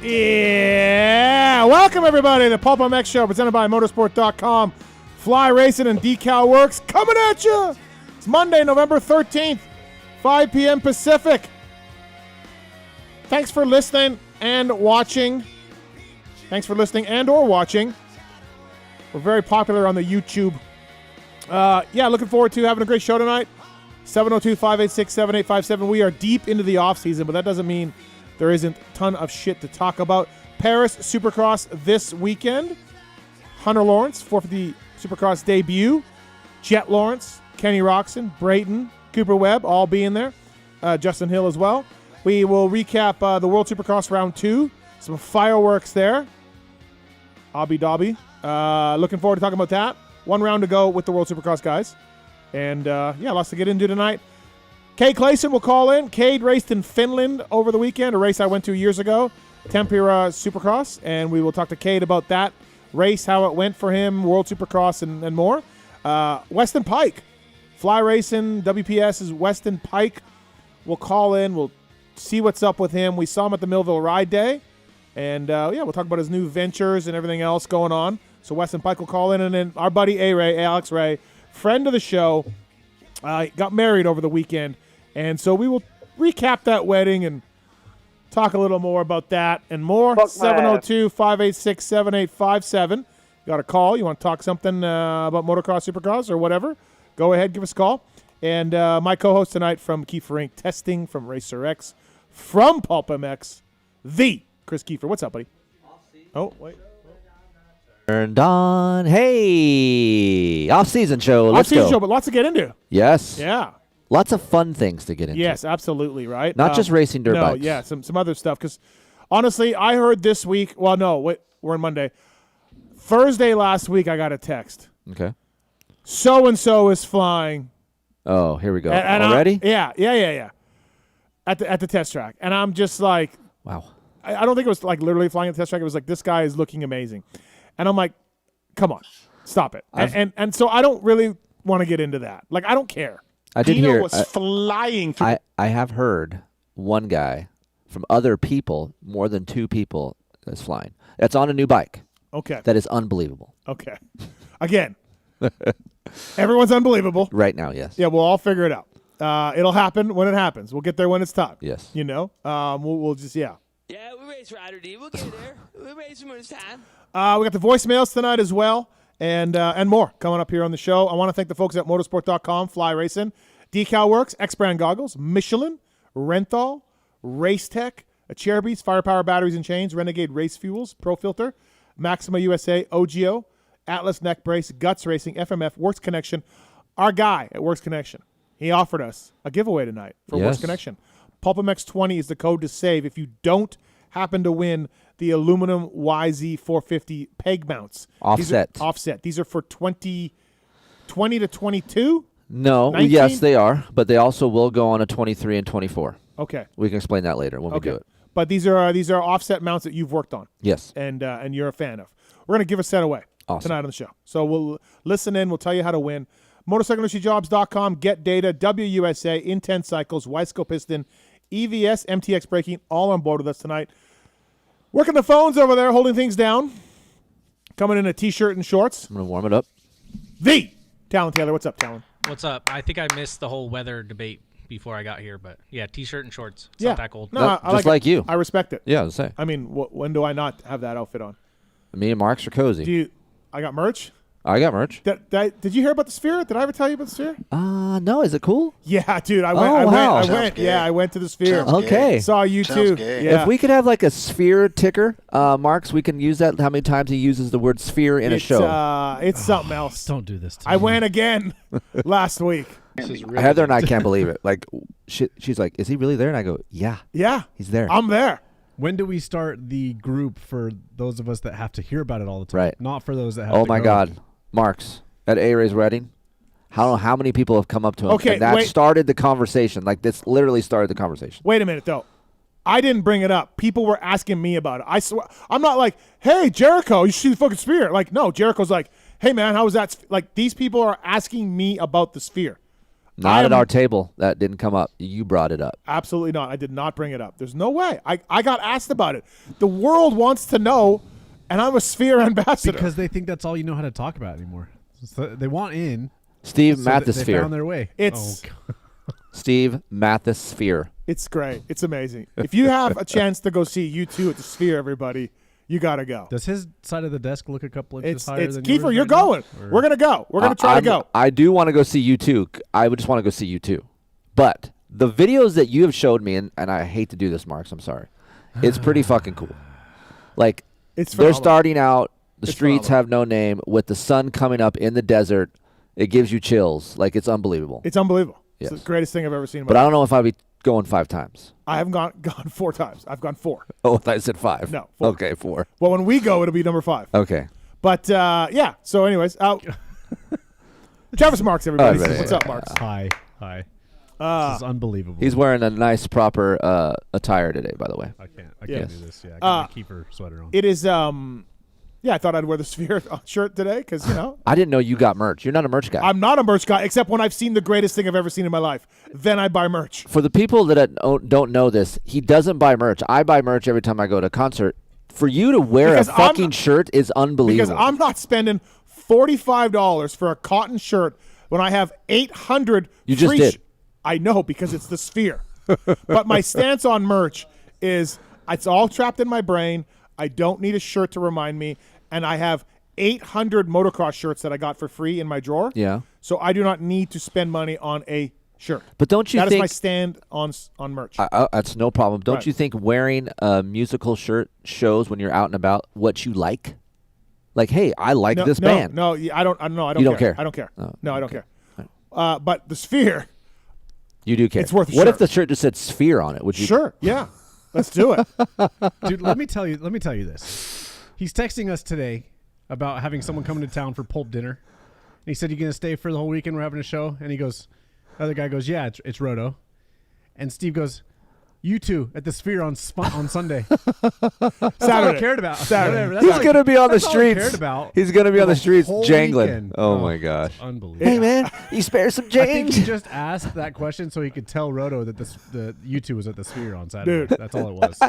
Yeah! Welcome, everybody, to the PulpMX show presented by motorsport.com. Fly Racing and Decal Works coming at you. It's Monday, November 13th, 5 p.m. Pacific. Thanks for listening and watching. Thanks for listening and or watching. We're very popular on the YouTube. Looking forward to having a great show tonight. 702-586-7857. We are deep into the offseason, but that doesn't mean there isn't a ton of shit to talk about. Paris Supercross this weekend. Hunter Lawrence, 450 Supercross debut. Jet Lawrence, Kenny Roxon, Brayton, Cooper Webb, all being there. Justin Hill as well. We will recap the World Supercross Round 2. Some fireworks there. Abu Dhabi. Looking forward to talking about that. One round to go with the World Supercross guys. And, lots to get into tonight. Cade Clason will call in. Cade raced in Finland over the weekend, a race I went to years ago, Tempura Supercross, and we will talk to Cade about that race, how it went for him, World Supercross, and more. Weston Peick, Fly Racing, WPS's Weston Peick will call in. We'll see what's up with him. We saw him at the Millville Ride Day, and, we'll talk about his new ventures and everything else going on. So Weston Peick will call in, and then our buddy Alex Ray, friend of the show, got married over the weekend, and so we will recap that wedding and talk a little more about that and more. 702-586-7857. Got a call. You want to talk something about motocross, supercross, or whatever, go ahead, give us a call. And my co-host tonight from Keefer Inc. Testing from Racer X from PulpMX, the Kris Keefer. What's up, buddy? Oh, wait. Turned on. Hey, off-season show. Let's go. Off-season show, but lots to get into. Yes. Yeah. Lots of fun things to get into. Yes, absolutely, right? Not just racing dirt bikes. Yeah, some other stuff. Because, honestly, I heard this week – well, no, we're on Monday. Thursday last week, I got a text. Okay. So-and-so is flying. Oh, here we go. And already? Yeah. At the test track. And I'm just like – wow. I don't think it was like literally flying at the test track. It was like, this guy is looking amazing. And I'm like, come on, stop it. And so I don't really want to get into that. Like, I don't care. I did Dino hear. was flying through. I have heard one guy from other people, more than two people, that's flying. That's on a new bike. Okay. That is unbelievable. Okay. Again, everyone's unbelievable. Right now, yes. Yeah, we'll all figure it out. It'll happen when it happens. We'll get there when it's time. Yes. You know? We'll just, yeah. Yeah, we race Rider D. We'll get there. We race when it's time. We got the voicemails tonight as well, and more coming up here on the show. I want to thank the folks at motorsport.com, Fly Racing, Decal Works, X-Brand Goggles, Michelin, Renthal, Race Tech, Cherubies, Firepower Batteries and Chains, Renegade Race Fuels, Pro Filter, Maxima USA, OGO, Atlas Neck Brace, Guts Racing, FMF, Works Connection. Our guy at Works Connection, he offered us a giveaway tonight for Works Connection. PulpMX 20 is the code to save if you don't happen to win the aluminum YZ450 peg mounts. Offset. These are for 20 to 22? No, 19? Yes, they are, but they also will go on a 23 and 24. Okay. We can explain that later when we do it. But these are offset mounts that you've worked on. Yes. And you're a fan of. We're going to give a set away tonight on the show. So we'll listen in. We'll tell you how to win. MotorcycleIndustryJobs.com, Get Data, WUSA, Intense Cycles, Wiseco Piston, EVS, MTX Braking, all on board with us tonight. Working the phones over there, holding things down. Coming in a T-shirt and shorts. I'm going to warm it up. The Tallon Taylor. What's up, Tallon? What's up? I think I missed the whole weather debate before I got here, but yeah, T-shirt and shorts. It's not that cold. No, I just like you. I respect it. Yeah, the same. I mean, when do I not have that outfit on? Me and Mark's are cozy. I got merch? I got merch. Did you hear about the Sphere? Did I ever tell you about the Sphere? No. Is it cool? Yeah, dude. I went to the Sphere. Okay. Saw you too. Yeah. If we could have like a Sphere ticker, Marks, we can use that. How many times he uses the word Sphere in a show? It's something else. Don't do this to me. I went again last week. Heather and I can't believe it. Like, she's like, is he really there? And I go, yeah. Yeah. He's there. I'm there. When do we start the group for those of us that have to hear about it all the time? Right. Not for those that have to go. Oh, my God. Marks, at A-Ray's wedding, how many people have come up to him? Okay, and that started the conversation. Like, this literally started the conversation. Wait a minute, though. I didn't bring it up. People were asking me about it. I swear, I'm not like, hey, Jericho, you should see the fucking Sphere. Like, no, Jericho's like, hey, man, how was that? Like, these people are asking me about the Sphere. Not at our table. That didn't come up. You brought it up. Absolutely not. I did not bring it up. There's no way. I got asked about it. The world wants to know, and I'm a Sphere ambassador. Because they think that's all you know how to talk about anymore. So they want in. Steve So Mathis they found their way. It's Steve Mathis Sphere. It's great. It's amazing. If you have a chance to go see U2 at the Sphere, everybody, you got to go. Does his side of the desk look a couple inches higher It's than Kiefer, yours you're right now? going. Or- We're going to go. We're going to try to go. I do want to go see you too. I would just want to go see you too. But the videos that you have showed me, and I hate to do this, Marks, I'm sorry. It's pretty fucking cool. Like, It's they're phenomenal. starting out, the It's streets phenomenal. have no name, with the sun coming up in the desert. It gives you chills. Like, it's unbelievable. It's unbelievable. Yes. It's the greatest thing I've ever seen in my But I life. don't know if I'd be going 5 times. I haven't gone 4 times. I've gone 4. Oh, I thought I said 5. No, 4. Okay, 4. Well, when we go, it'll be number 5. Okay. But, yeah. So, anyways, Travis Marks, everybody. All right, What's up, Marks? Hi. This is unbelievable. He's wearing a nice, proper attire today, by the way. I can't Yes. do this. Yeah, I got my Keefer sweater on. It is, yeah, I thought I'd wear the Sphere shirt today because, I didn't know you got merch. You're not a merch guy. I'm not a merch guy, except when I've seen the greatest thing I've ever seen in my life. Then I buy merch. For the people that don't know this, he doesn't buy merch. I buy merch every time I go to a concert. For you to wear Because a I'm fucking not- shirt is unbelievable. Because I'm not spending $45 for a cotton shirt when I have 800 You just free did. I know, because it's the Sphere. But my stance on merch is it's all trapped in my brain. I don't need a shirt to remind me. And I have 800 motocross shirts that I got for free in my drawer. Yeah. So I do not need to spend money on a shirt. But don't you That is think my stand on merch. that's no problem? Don't Right. you think wearing a musical shirt shows when you're out and about what you like? Like, hey, I like this band. No, I don't. No, I don't. You don't care? I don't care. Oh, no, I don't okay. care. But the Sphere, You do care. It's worth a What shirt. if the shirt just said Sphere on it? Would you? sure, yeah, let's do it. Dude, let me tell you this. He's texting us today about having someone coming to town for pulp dinner. And he said, "You gonna stay for the whole weekend? We're having a show." And he goes, the other guy goes, "Yeah, it's Roto." And Steve goes, "You two at the Sphere on Sunday." That's all I Saturday. cared about. Saturday. Whatever. That's He's all I- gonna be on the that's all I streets. cared about He's gonna be on the streets whole jangling. weekend. Oh my gosh. it's unbelievable. Hey man, you spare some I think change. he just asked that question so he could tell Roto that the U2 was at the Sphere on Saturday. Dude. That's all it was.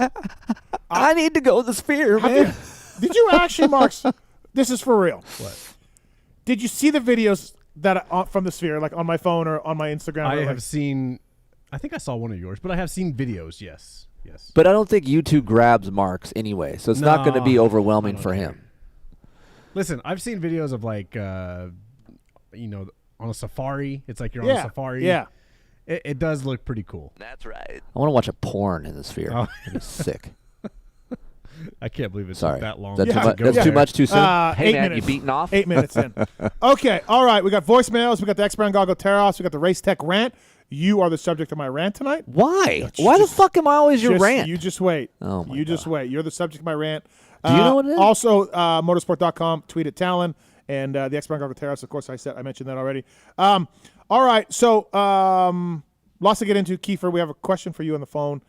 I need to go to the Sphere, Have man. you- did you actually, Marks? This is for real. What? Did you see the videos that from the Sphere, like on my phone or on my Instagram? I or like- have seen. I think I saw one of yours, but I have seen videos. Yes. But I don't think U2 grabs Marks anyway, so it's not going to be No, overwhelming I don't for care. him. Listen, I've seen videos of like, on a safari. It's like you're on Yeah, a safari. yeah. It does look pretty cool. That's right. I want to watch a porn in the Sphere. Oh. It's sick. I can't believe it's Sorry. that long. Is that Yeah. too much? Go That's there. too much too soon. 8 Hey man, minutes. you beating off? 8 minutes in. Okay, all right. We got voicemails. We got the X-Brand Goggle Teros. We got the Race Tech rant. You are the subject of my rant tonight. Why? Why the fuck am I always your Just- rant? You just wait. Oh, my You just wait. You're the subject of my rant. Do you know what it is? Also, motorsport.com, tweet at Tallon, and the X-Brand Goggle Teros. Of course, I mentioned that already. All right, so lots to get into. Keefer, we have a question for you on the phone.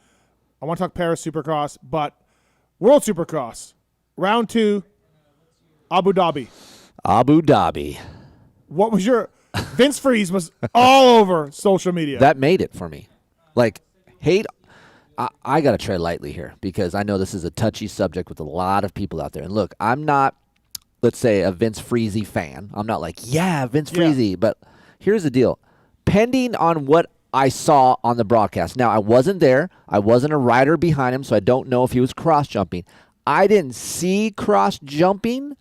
I want to talk Paris Supercross, but World Supercross, round 2, Abu Dhabi. Abu Dhabi. What was your Vince Freeze was all over social media. That made it for me. Like, hate. I got to tread lightly here because I know this is a touchy subject with a lot of people out there. And look, I'm not, let's say, a Vince Freezy fan. I'm not like, yeah, Vince Yeah. Freezy. But here's the deal. Pending on what I saw on the broadcast. Now, I wasn't there. I wasn't a rider behind him, so I don't know if he was cross-jumping. I didn't see cross-jumping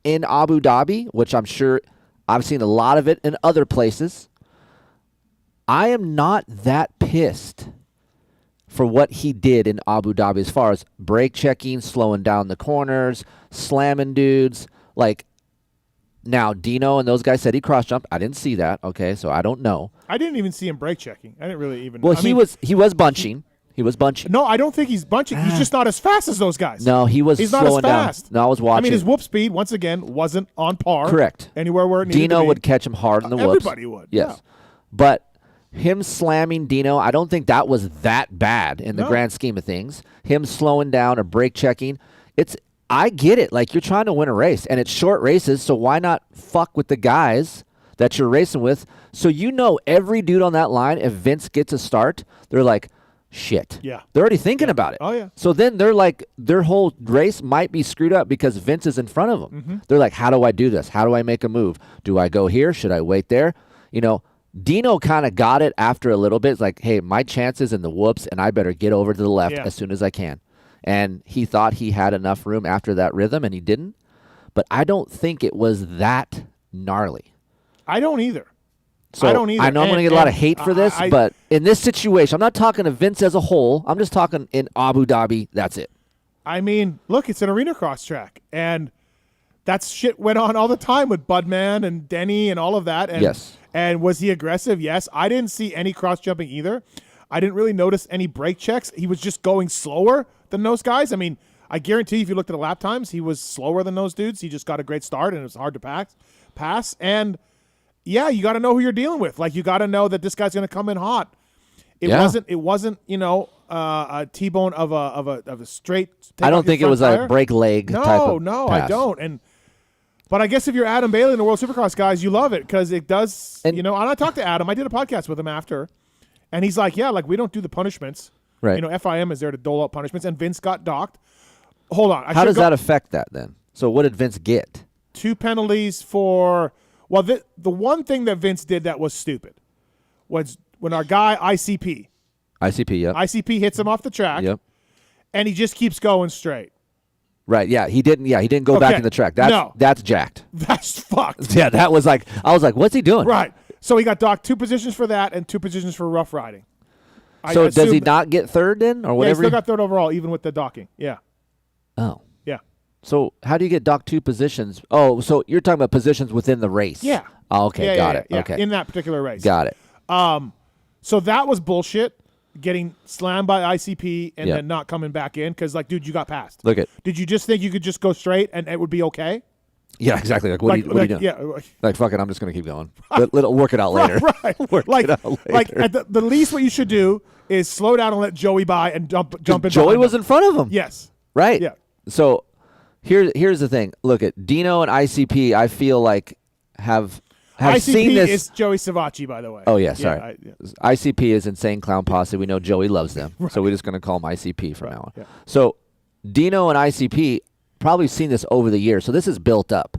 in Abu Dhabi, which I'm sure I've seen a lot of it in other places. I am not that pissed for what he did in Abu Dhabi as far as brake checking, slowing down the corners, slamming dudes. Like, now, Dino and those guys said he cross-jumped. I didn't see that, okay, so I don't know. I didn't even see him brake checking. I didn't really even. Well, I he mean, was bunching. He was bunching. No, I don't think he's bunching. He's just not as fast as those guys. No, he was He's not slowing as fast. down. No, I was watching. I mean, his whoop speed, once again, wasn't on par. Correct. Anywhere where it needed Dino to be. would catch him hard in the whoops. Everybody would. Yes. Yeah. But him slamming Dino, I don't think that was that bad in the No. grand scheme of things. Him slowing down or brake checking, I get it. Like, you're trying to win a race, and it's short races, so why not fuck with the guys that you're racing with. So every dude on that line, if Vince gets a start, they're like, shit. Yeah. They're already thinking about it. Oh, yeah. So then they're like, their whole race might be screwed up because Vince is in front of them. They're like, how do I do this? How do I make a move? Do I go here? Should I wait there? Dino kind of got it after a little bit. It's like, hey, my chances in the whoops, and I better get over to the left as soon as I can. And he thought he had enough room after that rhythm, and he didn't. But I don't think it was that gnarly. I don't either. So I don't either. I know I'm going to get a lot of hate for this, but in this situation, I'm not talking to Vince as a whole. I'm just talking in Abu Dhabi. That's it. I mean, look, it's an arena cross track, and that shit went on all the time with Budman and Denny and all of that. And, yes. And was he aggressive? Yes. I didn't see any cross jumping either. I didn't really notice any brake checks. He was just going slower than those guys. I mean, I guarantee if you looked at the lap times, he was slower than those dudes. He just got a great start, and it was hard to pass. And yeah, you got to know who you're dealing with. Like, you got to know that this guy's going to come in hot. It wasn't a T-bone of a straight. I don't think it was a brake leg. No, type of I pass. don't. But I guess if you're Adam Bailey and the World Supercross guys, you love it because it does. And I talked to Adam. I did a podcast with him after, and he's like, "Yeah, like we don't do the punishments. Right. FIM is there to dole out punishments, and Vince got docked. Hold on. How does that affect that then? So what did Vince get? 2 penalties for. Well, the one thing that Vince did that was stupid was when our guy ICP. ICP, yep. ICP hits him off the track. Yep. And he just keeps going straight. Right, yeah. He didn't go back in the track. That's jacked. That's fucked. Yeah, that was like, I was like, what's he doing? Right. So he got docked 2 positions for that and 2 positions for rough riding. So does he not get third then or whatever? Yeah, he still got third overall even with the docking. Yeah. Oh. Yeah. So how do you get docked 2 positions? Oh, so you're talking about positions within the race. Yeah. Oh, okay, got it. Yeah. Okay. In that particular race. Got it. So that was bullshit, getting slammed by ICP and then not coming back in because, like, dude, you got passed. Did you just think you could just go straight and it would be okay? Yeah, exactly. Like, what are you doing? Yeah. Like, fuck it, I'm just going to keep going. We'll work it out later. Right. Work it out later. Like at the least what you should do is slow down and let Joey by and jump in. Joey was in front of him. Yes. Right. Yeah. So here's the thing. Look at Dino and ICP. I feel like have ICP seen this. is Joey Savacci, by the way. Oh yeah, sorry. ICP is Insane Clown Posse. We know Joey loves them, so we're just going to call him ICP from now on. Yeah. So Dino and ICP probably seen this over the years, so this is built up.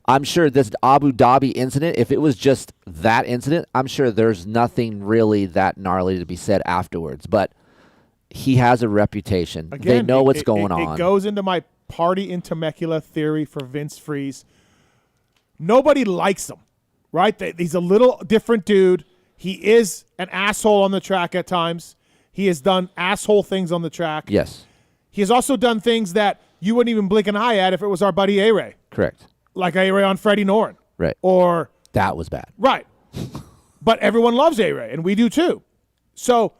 I'm sure this Abu Dhabi incident, if it was just that incident, I'm sure there's nothing really that gnarly to be said afterwards. But he has a reputation. Again, they know what's going on. It goes into my party in Temecula theory for Vince Freeze. Nobody likes him, right? He's a little different dude. He is an asshole on the track at times. He has done asshole things on the track. Yes. He has also done things that you wouldn't even blink an eye at if it was our buddy A-Ray. Correct. Like A-Ray on Freddie Noren. Right. Or that was bad. Right. But everyone loves A-Ray, and we do too. So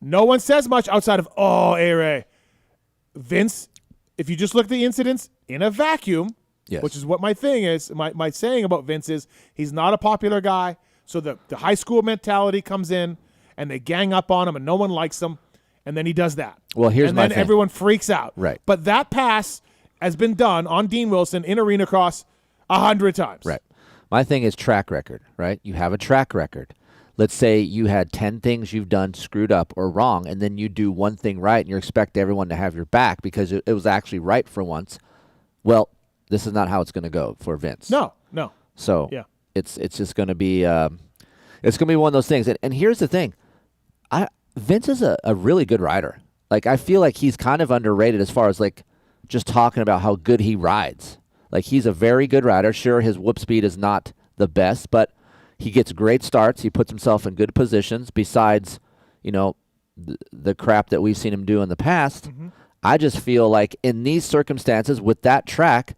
no one says much outside of, oh, A-Ray. Vince, if you just look at the incidents in a vacuum, which is what my thing is, my saying about Vince is he's not a popular guy, so the high school mentality comes in, and they gang up on him, and no one likes him, and then he does that. Well, here's my thing. And then everyone freaks out. Right. But that pass has been done on Dean Wilson in arena cross 100 times. Right. My thing is track record, right? You have a track record. Let's say you had 10 things you've done screwed up or wrong, and then you do one thing right, and you expect everyone to have your back because it was actually right for once. Well, this is not how it's going to go for Vince. No. So it's just going to be it's going to be one of those things. And here's the thing. Vince is a really good rider. Like, I feel like he's kind of underrated as far as, like, just talking about how good he rides. Like, he's a very good rider. Sure, his whoop speed is not the best, but he gets great starts. He puts himself in good positions besides, the crap that we've seen him do in the past. Mm-hmm. I just feel like in these circumstances with that track,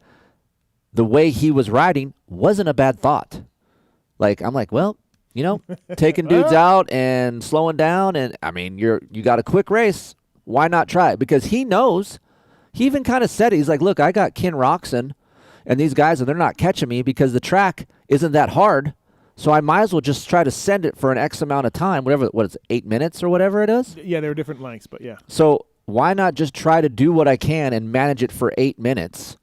the way he was riding wasn't a bad thought. Like, I'm like, well, taking dudes out and slowing down, and I mean, you got a quick race. Why not try it? Because he knows. He even kind of said it. He's like, look, I got Ken Roxon and these guys, and they're not catching me because the track isn't that hard. So I might as well just try to send it for an X amount of time, what is it, 8 minutes or whatever it is? Yeah, there were different lengths, but yeah. So why not just try to do what I can and manage it for 8 minutes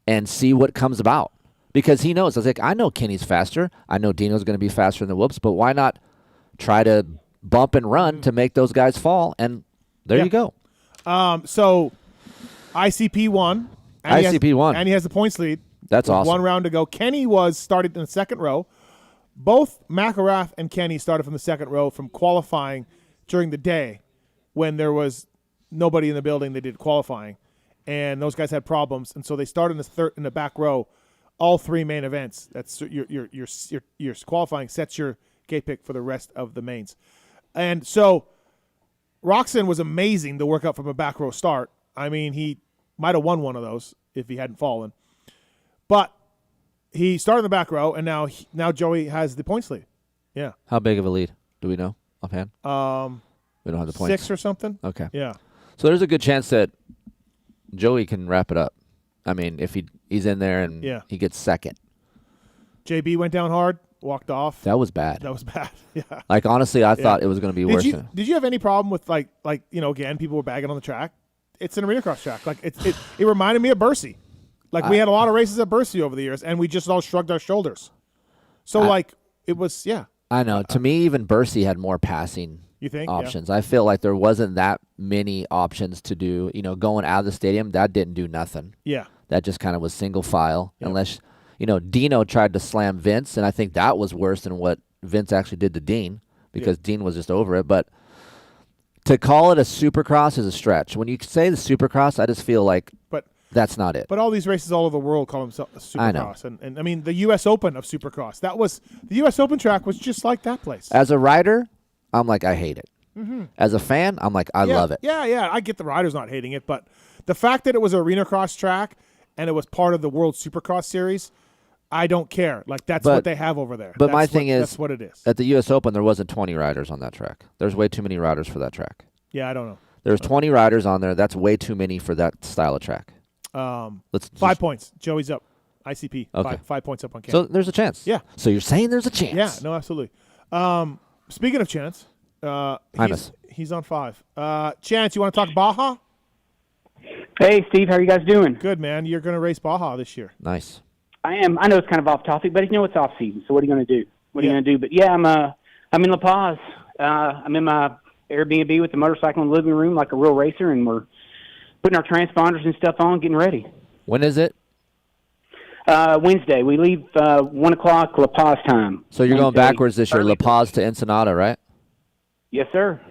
and see what comes about? because he knows. I was like, I know Kenny's faster. I know Dino's going to be faster than the whoops, but why not try to bump and run to make those guys fall? And there you go. So ICP won. ICP won. And he has the points lead. That's awesome. 1 round to go. Kenny was started in the second row. Both McElrath and Kenny started from the second row from qualifying during the day when there was nobody in the building. They did qualifying, and those guys had problems, and so they started in the back row. All 3 main events. That's your qualifying sets your gate pick for the rest of the mains, and so Roczen was amazing to work up from a back row start. I mean, he might have won one of those if he hadn't fallen, but he started in the back row, and now Joey has the points lead. Yeah. How big of a lead do we know offhand? We don't have the points. 6 or something. Okay. Yeah. So there's a good chance that Joey can wrap it up. I mean, if he's in there and he gets second. JB went down hard, walked off. That was bad. That was bad. Yeah. Like, honestly, I thought it was going to be worse. Did you have any problem with, like again, people were bagging on the track? It's an arena cross track. Like, it reminded me of Bercy. Like, we had a lot of races at Bercy over the years, and we just all shrugged our shoulders. So, it was, I know. To me, even Bercy had more passing options. I feel like there wasn't that many options to do. Going out of the stadium, that didn't do nothing. Yeah. That just kind of was single file, unless, Dino tried to slam Vince, and I think that was worse than what Vince actually did to Dean, because Dean was just over it. But to call it a Supercross is a stretch. When you say the Supercross, I just feel like that's not it. But all these races all over the world call themselves a Supercross. I know. And I mean, the U.S. Open of Supercross, the U.S. Open track was just like that place. As a rider, I'm like, I hate it. Mm-hmm. As a fan, I'm like, I love it. Yeah. I get the riders not hating it, but the fact that it was an arena cross track and it was part of the World Supercross Series, I don't care. Like, that's what they have over there. But my thing is, that's what it is. At the U.S. Open, there wasn't 20 riders on that track. There's way too many riders for that track. Yeah, I don't know. There's 20 riders on there. That's way too many for that style of track. 5 points. Joey's up. ICP. Okay. 5 points up on Kenny. So there's a chance. Yeah. So you're saying there's a chance. Yeah, no, absolutely. Speaking of chance, he's on 5. Chance, you want to talk Baja? Hey, Steve, how are you guys doing? Good, man. You're going to race Baja this year. Nice. I am. I know it's kind of off topic, but it's off season. So what are you going to do? What are you going to do? But yeah, I'm in La Paz. I'm in my Airbnb with the motorcycle in the living room like a real racer, and we're putting our transponders and stuff on, getting ready. When is it? Wednesday. We leave 1 o'clock La Paz time. So you're going backwards this year, La Paz to Ensenada, right? Yes, sir.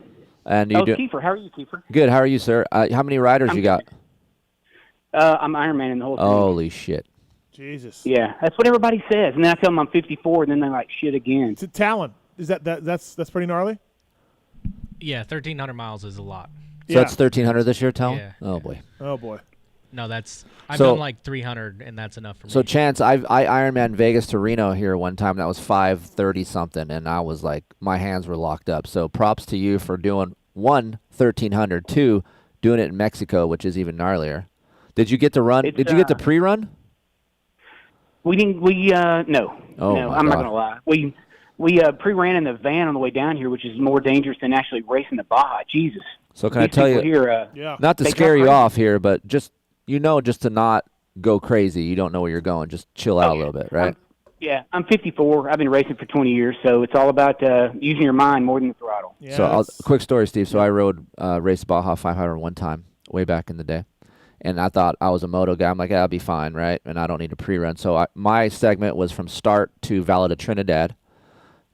And Kiefer. How are you, Kiefer? Good. How are you, sir? How many riders you got? I'm Ironman in the whole thing. Holy shit. Jesus. Yeah, that's what everybody says. And then I tell them I'm 54, and then they're like, shit again. It's a Tallon. Is that's pretty gnarly? Yeah, 1,300 miles is a lot. So that's 1,300 this year, Tallon? Yeah. Oh, boy. Oh, boy. No, I've done like 300, and that's enough for me. So, Chance, I Ironman Vegas to Reno here one time. That was 5:30-something, and I was like, my hands were locked up. So props to you for doing, 1, 1,300, 2, doing it in Mexico, which is even gnarlier. Did you get to run? Did you get to pre-run? We didn't. No. Oh, no, my I'm God. not gonna lie. We pre-ran in the van on the way down here, which is more dangerous than actually racing the Baja. Jesus. So can I tell you, here, not to scare you off here, but just just to not go crazy. You don't know where you're going. Just chill out a little bit, right? I'm 54. I've been racing for 20 years, so it's all about using your mind more than the throttle. Yeah, So quick story, Steve. So I rode race Baja 500 one time way back in the day. And I thought I was a moto guy. I'm like, I'll be fine, right? And I don't need a pre-run. So my segment was from start to Valle de Trinidad.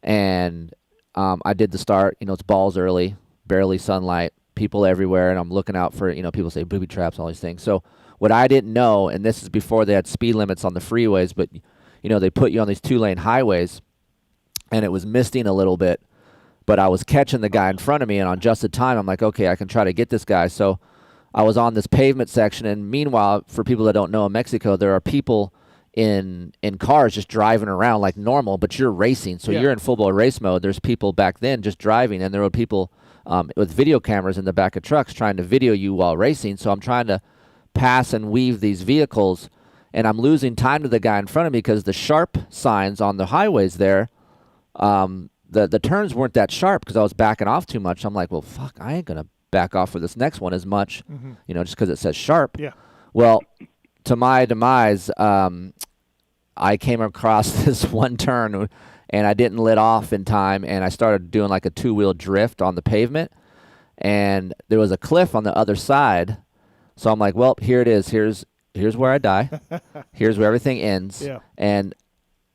And I did the start. It's balls early, barely sunlight, people everywhere. And I'm looking out for, people say booby traps, all these things. So what I didn't know, and this is before they had speed limits on the freeways, but, they put you on these 2-lane highways. And it was misting a little bit. But I was catching the guy in front of me. And on adjusted time, I'm like, okay, I can try to get this guy. So I was on this pavement section, and meanwhile, for people that don't know, in Mexico, there are people in cars just driving around like normal, but you're racing, so you're in full-blown race mode. There's people back then just driving, and there were people with video cameras in the back of trucks trying to video you while racing, so I'm trying to pass and weave these vehicles, and I'm losing time to the guy in front of me because the sharp signs on the highways there, the turns weren't that sharp because I was backing off too much. I'm like, well, fuck, I ain't going to back off for this next one as much, just because it says sharp. Yeah. Well, to my demise, I came across this one turn, and I didn't let off in time, and I started doing like a two-wheel drift on the pavement, and there was a cliff on the other side. So I'm like, well, here it is. Here's where I die. Here's where everything ends. Yeah. And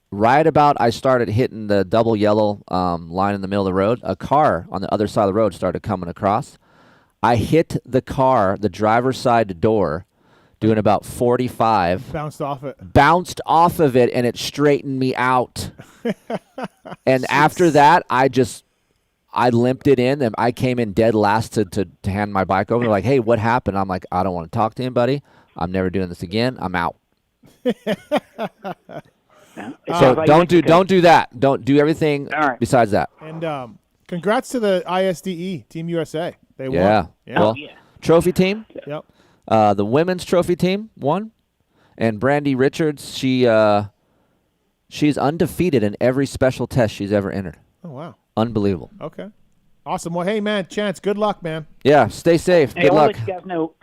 right about I started hitting the double yellow line in the middle of the road, a car on the other side of the road started coming across. I hit the car, the driver's side door, doing about 45. Bounced off it. Bounced off of it, and it straightened me out. And after that, I limped it in, and I came in dead last to hand my bike over. They're like, hey, what happened? I'm like, I don't want to talk to anybody. I'm never doing this again. I'm out. So don't do that. Don't do everything besides that. And congrats to the ISDE Team USA. They won. Yeah. Well, trophy team. Yep. The women's trophy team won, and Brandy Richards, she's undefeated in every special test she's ever entered. Oh wow. Unbelievable. Okay. Awesome. Well, hey man, Chance, good luck, man. Yeah. Stay safe. Hey, Good I luck. want to let you guys know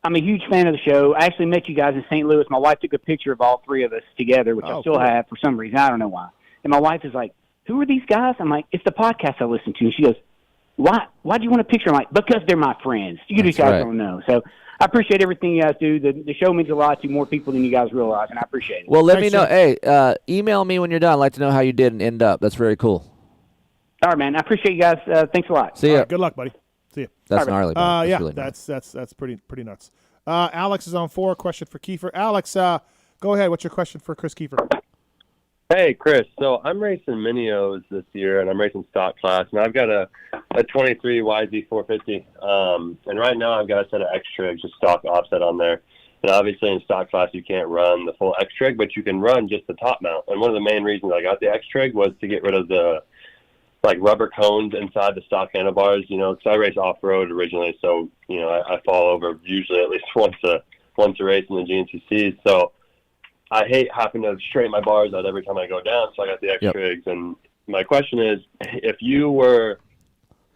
I'm a huge fan of the show. I actually met you guys in St. Louis. My wife took a picture of all three of us together, which I still have for some reason. I don't know why. And my wife is like, who are these guys? I'm like, it's the podcast I listen to. And she goes, why do you want a picture? I'm like, because they're my friends. You guys don't know. So I appreciate everything you guys do. The show means a lot to more people than you guys realize, and I appreciate it. Well, let me know. Hey, email me when you're done. I'd like to know how you did and end up. That's very cool. All right, man. I appreciate you guys. Thanks a lot. See ya. Right, good luck, buddy. See ya. That's gnarly. That's yeah, really gnarly. that's pretty nuts. Alex is on 4. Question for Keefer. Alex, go ahead. What's your question for Kris Keefer? Hey, Chris. So I'm racing Minios this year, and I'm racing stock class, and I've got a 23 YZ450. And right now I've got a set of X-Trigs, just stock offset on there. And obviously in stock class you can't run the full X-Trig, but you can run just the top mount. And one of the main reasons I got the X-Trig was to get rid of the rubber cones inside the stock handlebars, because I race off-road originally, so, I fall over usually at least once a race in the GNCCs. So I hate having to straighten my bars out every time I go down, so I got the X-Trigs. Yep. And my question is, if you were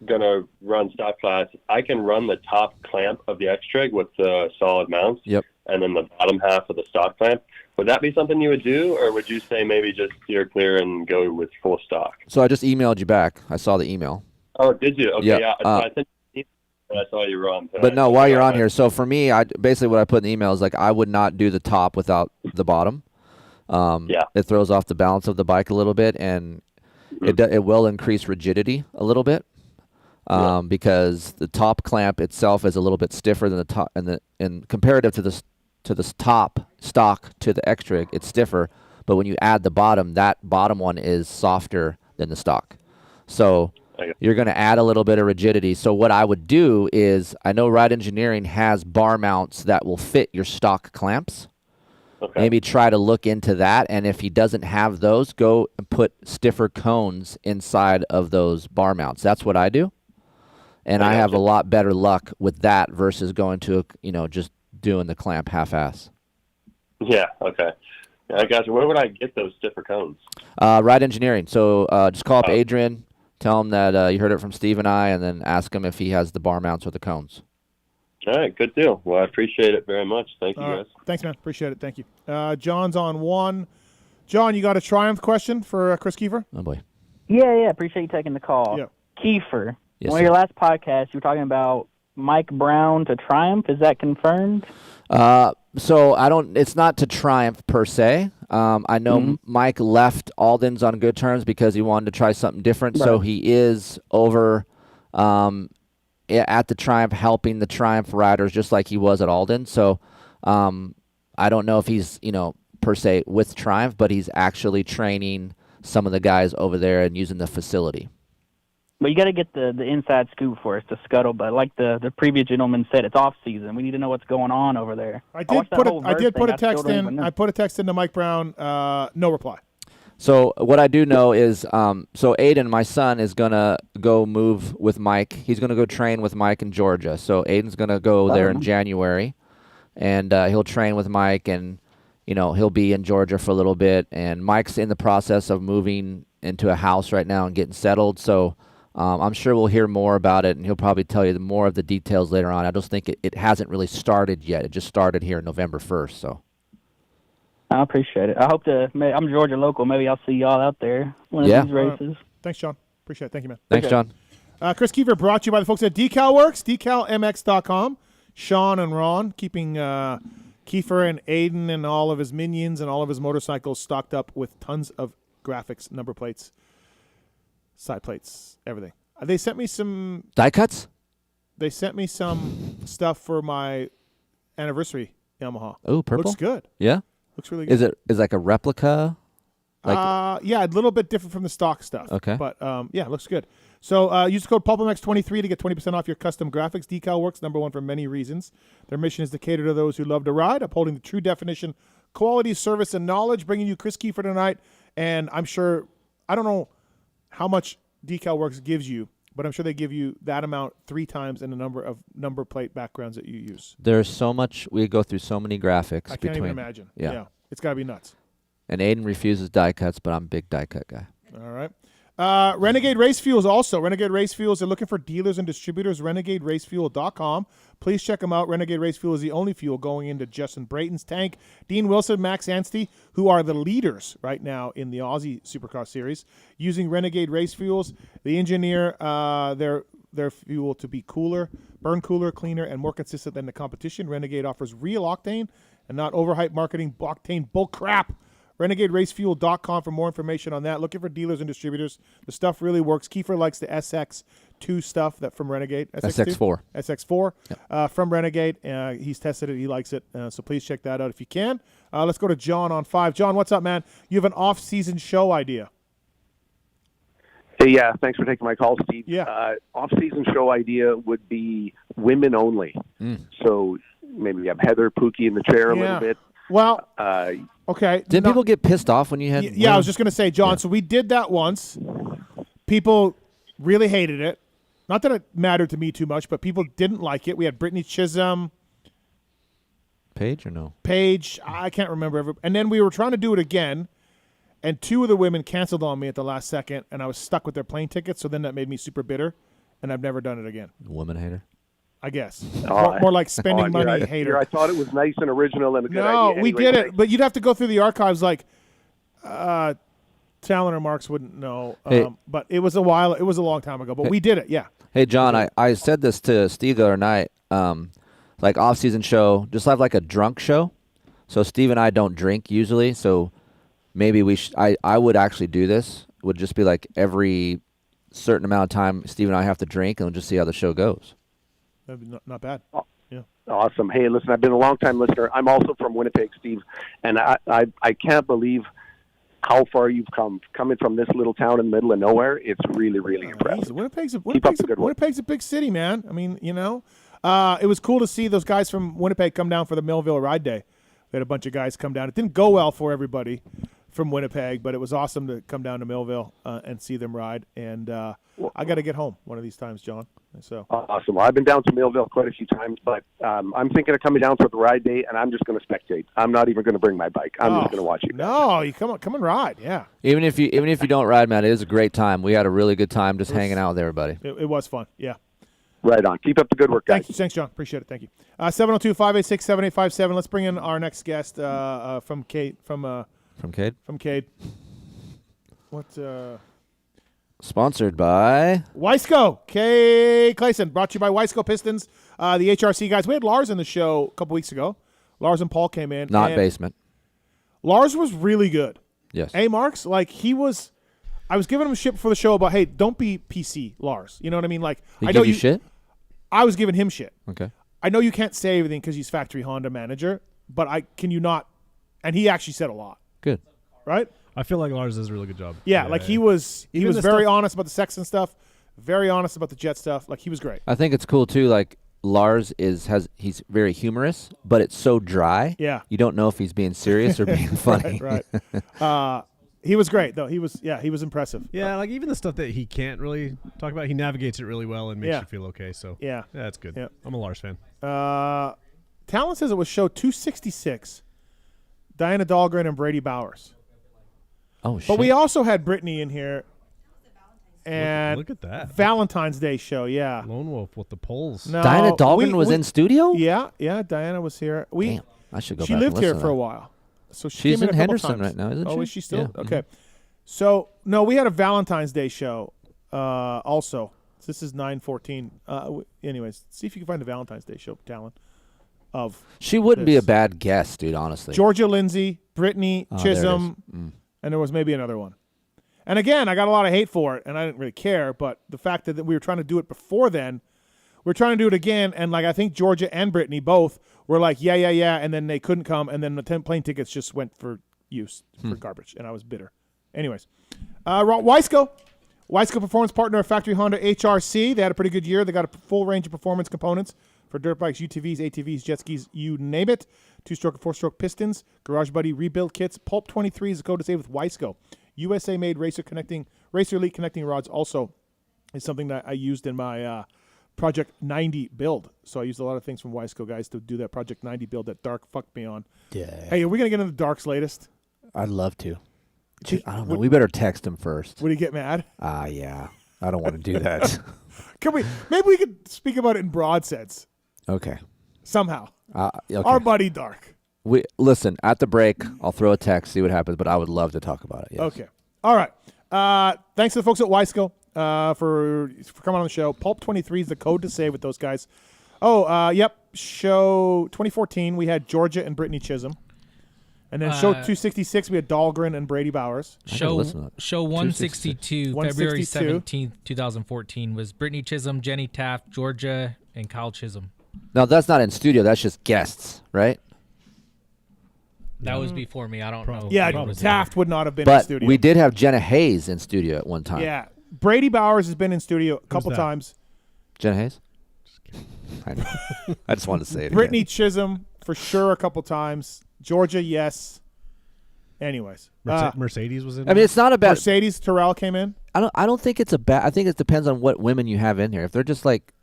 going to run stock class, I can run the top clamp of the X-Trig with the solid mounts, and then the bottom half of the stock clamp. Would that be something you would do, or would you say maybe just steer clear and go with full stock? So I just emailed you back. I saw the email. Oh, did you? Okay, yeah. So I sent you an email, I saw you were on. But no, while you're on here, so for me, basically what I put in the email is I would not do the top without the bottom. It throws off the balance of the bike a little bit, and it will increase rigidity a little bit. Because the top clamp itself is a little bit stiffer than the top, and comparative to the top stock to the X-Trig, it's stiffer. But when you add the bottom, that bottom one is softer than the stock. So you're going to add a little bit of rigidity. So what I would do is, I know Ride Engineering has bar mounts that will fit your stock clamps. Okay. Maybe try to look into that, and if he doesn't have those, go and put stiffer cones inside of those bar mounts. That's what I do. And I have a lot better luck with that versus going to, just doing the clamp half-ass. Yeah, okay. I got you. Where would I get those stiffer cones? Ride Engineering. So just call up Adrian, tell him that you heard it from Steve and I, and then ask him if he has the bar mounts or the cones. All right, good deal. Well, I appreciate it very much. Thank you, guys. Thanks, man. Appreciate it. Thank you. John's on 1. John, you got a Triumph question for Kris Keefer? Oh, boy. Yeah. Appreciate you taking the call. Yeah. Keefer. Yes, One of your last podcasts, you were talking about Mike Brown to Triumph. Is that confirmed? So it's not to Triumph per se. I know Mike left Alden's on good terms because he wanted to try something different. Right. So he is over at the Triumph helping the Triumph riders just like he was at Alden. So I don't know if he's, per se with Triumph, but he's actually training some of the guys over there and using the facility. But you got to get the inside scoop for us, the scuttlebutt. Like the previous gentleman said, it's off season. We need to know what's going on over there. I did put a text in. I put a text into Mike Brown. No reply. So what I do know is, so Aiden, my son, is gonna go move with Mike. He's gonna go train with Mike in Georgia. So Aiden's gonna go there in January, and he'll train with Mike, and he'll be in Georgia for a little bit. And Mike's in the process of moving into a house right now and getting settled. So. I'm sure we'll hear more about it, and he'll probably tell you more of the details later on. I just think it hasn't really started yet. It just started here November 1st. So. I appreciate it. I hope I'm Georgia local. Maybe I'll see y'all out there one of these races. Thanks, John. Appreciate it. Thank you, man. Thanks, John. Kris Keefer brought to you by the folks at DecalWorks, DecalMX.com. Sean and Ron keeping Keefer and Aiden and all of his minions and all of his motorcycles stocked up with tons of graphics, number plates, side plates, everything. They sent me some die cuts. They sent me some stuff for my anniversary Yamaha. Oh, purple. Looks good. Yeah. Looks really good. Is like a replica? Yeah, a little bit different from the stock stuff. Okay. But yeah, it looks good. So use the code PulpMX23 to get 20% off your custom graphics. DecalWorks, #1 for many reasons. Their mission is to cater to those who love to ride, upholding the true definition, quality, service, and knowledge. Bringing you Kris Keefer tonight, and I'm sure, I don't know how much DecalWorks gives you, but I'm sure they give you that amount 3 times in the number of number plate backgrounds that you use. There's so much. We go through so many graphics. I can't even imagine. Yeah. It's got to be nuts. And Aiden refuses die cuts, but I'm a big die cut guy. All right. Renegade Race Fuels also. Renegade Race Fuels, they're looking for dealers and distributors. RenegadeRaceFuel.com. Please check them out. Renegade Race Fuel is the only fuel going into Justin Brayton's tank. Dean Wilson, Max Anstey, who are the leaders right now in the Aussie Supercross Series, using Renegade Race Fuels. They engineer their fuel to be cooler, burn cooler, cleaner, and more consistent than the competition. Renegade offers real octane and not overhyped marketing octane bull crap. RenegadeRaceFuel.com for more information on that. Looking for dealers and distributors. The stuff really works. Keefer likes the SX2 stuff that from Renegade. SX4. SX4 Yep. From Renegade. He's tested it. He likes it. So please check that out if you can. Let's go to John on 5. John, what's up, man? You have an off-season show idea. Hey, yeah, thanks for taking my call, Steve. Yeah. Off-season show idea would be women only. So maybe we have Heather Pookie in the chair a little bit. Well, okay. Did people get pissed off when you had? Yeah, I was just going to say, John, so we did that once. People really hated it. Not that it mattered to me too much, but people didn't like it. We had Brittany Chisholm. Paige or no? Paige. I can't remember. And then we were trying to do it again, and 2 of the women canceled on me at the last second, and I was stuck with their plane tickets, so then that made me super bitter, and I've never done it again. Woman hater? I guess. More like spending money hater. I thought it was nice and original and a good idea. No, anyway, we did it, but you'd have to go through the archives like Tallon or Marks wouldn't know. But it was a long time ago, but we did it, yeah. Hey, John, I said this to Steve the other night, like off-season show, just have like a drunk show. So Steve and I don't drink usually, so maybe I would actually do this. It would just be like every certain amount of time Steve and I have to drink, and we'll just see how the show goes. That'd be not bad. Yeah. Awesome. Hey, listen, I've been a long-time listener. I'm also from Winnipeg, Steve, and I can't believe how far you've come. Coming from this little town in the middle of nowhere, it's really, really impressive. Winnipeg's a big city, man. I mean, it was cool to see those guys from Winnipeg come down for the Millville Ride Day. We had a bunch of guys come down. It didn't go well for everybody from Winnipeg, but it was awesome to come down to Millville and see them ride. And I got to get home one of these times, John. So awesome. Well, I've been down to Millville quite a few times, but I'm thinking of coming down for the ride day, and I'm just going to spectate. I'm not even going to bring my bike. I'm just going to watch you. No, you come and ride. Yeah. Even if you don't ride, man, it is a great time. We had a really good time just hanging out with everybody. It was fun. Yeah. Right on. Keep up the good work, guys. Thanks, John. Appreciate it. Thank you. 702-586-7857. Let's bring in our next guest from Cade. From Cade? From Cade. What? Sponsored by Weisco. Cade Clason. Brought to you by Weisco Pistons. The HRC guys. We had Lars on the show a couple weeks ago. Lars and Paul came in. Not basement. Lars was really good. Yes. Hey, Marks, like he was. I was giving him shit before the show about, hey, don't be PC, Lars. You know what I mean? Like, I know you shit. I was giving him shit. Okay. I know you can't say everything because he's factory Honda manager, but can you not? And he actually said a lot. Good. Right? I feel like Lars does a really good job. Yeah, like he was very honest about the Sexton stuff, very honest about the Jet stuff. Like he was great. I think it's cool too. Like Lars he's very humorous, but it's so dry. Yeah. You don't know if he's being serious or being funny. Right. He was great though. He was impressive. Yeah, like even the stuff that he can't really talk about, he navigates it really well and makes you feel okay. So yeah, that's good. Yeah. I'm a Lars fan. Tallon says it was show 266. Diana Dahlgren and Brady Bowers. Oh shit! But we also had Brittany in here. And look at that Valentine's Day show, yeah. Lone Wolf with the polls. No, Diana Dahlgren was in studio. Yeah, Diana was here. Damn, I should go. She back lived and here listen for to a that. while. So she She's came in in a couple Henderson times. right now, isn't she? Oh, is she still? Yeah. Okay. So, no, we had a Valentine's Day show also. So this is 9/14. Anyways, see if you can find the Valentine's Day show, Tallon. She wouldn't be a this. bad guest, dude, honestly. Georgia Lindsay, Brittany Oh, there it is. Chisholm, and there was maybe another one. And again, I got a lot of hate for it, and I didn't really care. But the fact that we were trying to do it before then, we're trying to do it again, and like I think Georgia and Brittany both were like, yeah, and then they couldn't come, and then the plane tickets just went for use for garbage, and I was bitter. Anyways, Wiseco performance partner of Factory Honda HRC. They had a pretty good year. They got a full range of performance components for dirt bikes, UTVs, ATVs, jet skis, you name it. 2-stroke and 4-stroke pistons, Garage Buddy rebuild kits. Pulp 23 is the code to save with Wiseco. USA-made Racer Elite connecting rods also is something that I used in my Project 90 build. So I used a lot of things from Wiseco guys to do that Project 90 build that Dark fucked me on. Yeah. Hey, are we going to get into Dark's latest? I'd love to. I don't know. We better text him first. Would he get mad? Yeah. I don't want to do that. Maybe we could speak about it in broad sense. Okay. Somehow. Okay. Our buddy Dark. Listen, at the break, I'll throw a text, see what happens, but I would love to talk about it. Yes. Okay. All right. Thanks to the folks at Wiseco for coming on the show. Pulp 23 is the code to save with those guys. Yep. Show 2014, we had Georgia and Brittany Chisholm. And then show 266, we had Dahlgren and Brady Bowers. Show 162, February 17th, 2014, was Brittany Chisholm, Jenny Taft, Georgia, and Kyle Chisholm. No, that's not in studio. That's just guests, right? That was before me. I don't know. Yeah, Taft would not have been in studio. But we did have Jenna Hayes in studio at one time. Yeah. Brady Bowers has been in studio a couple times. Jenna Hayes? I know. I just wanted to say it Brittany again. Chisholm, for sure, a couple times. Georgia, yes. Anyways. Mercedes was in. I mean, it's not a bad. Mercedes Terrell came in. I don't think it's a bad. I think it depends on what women you have in here. If they're just like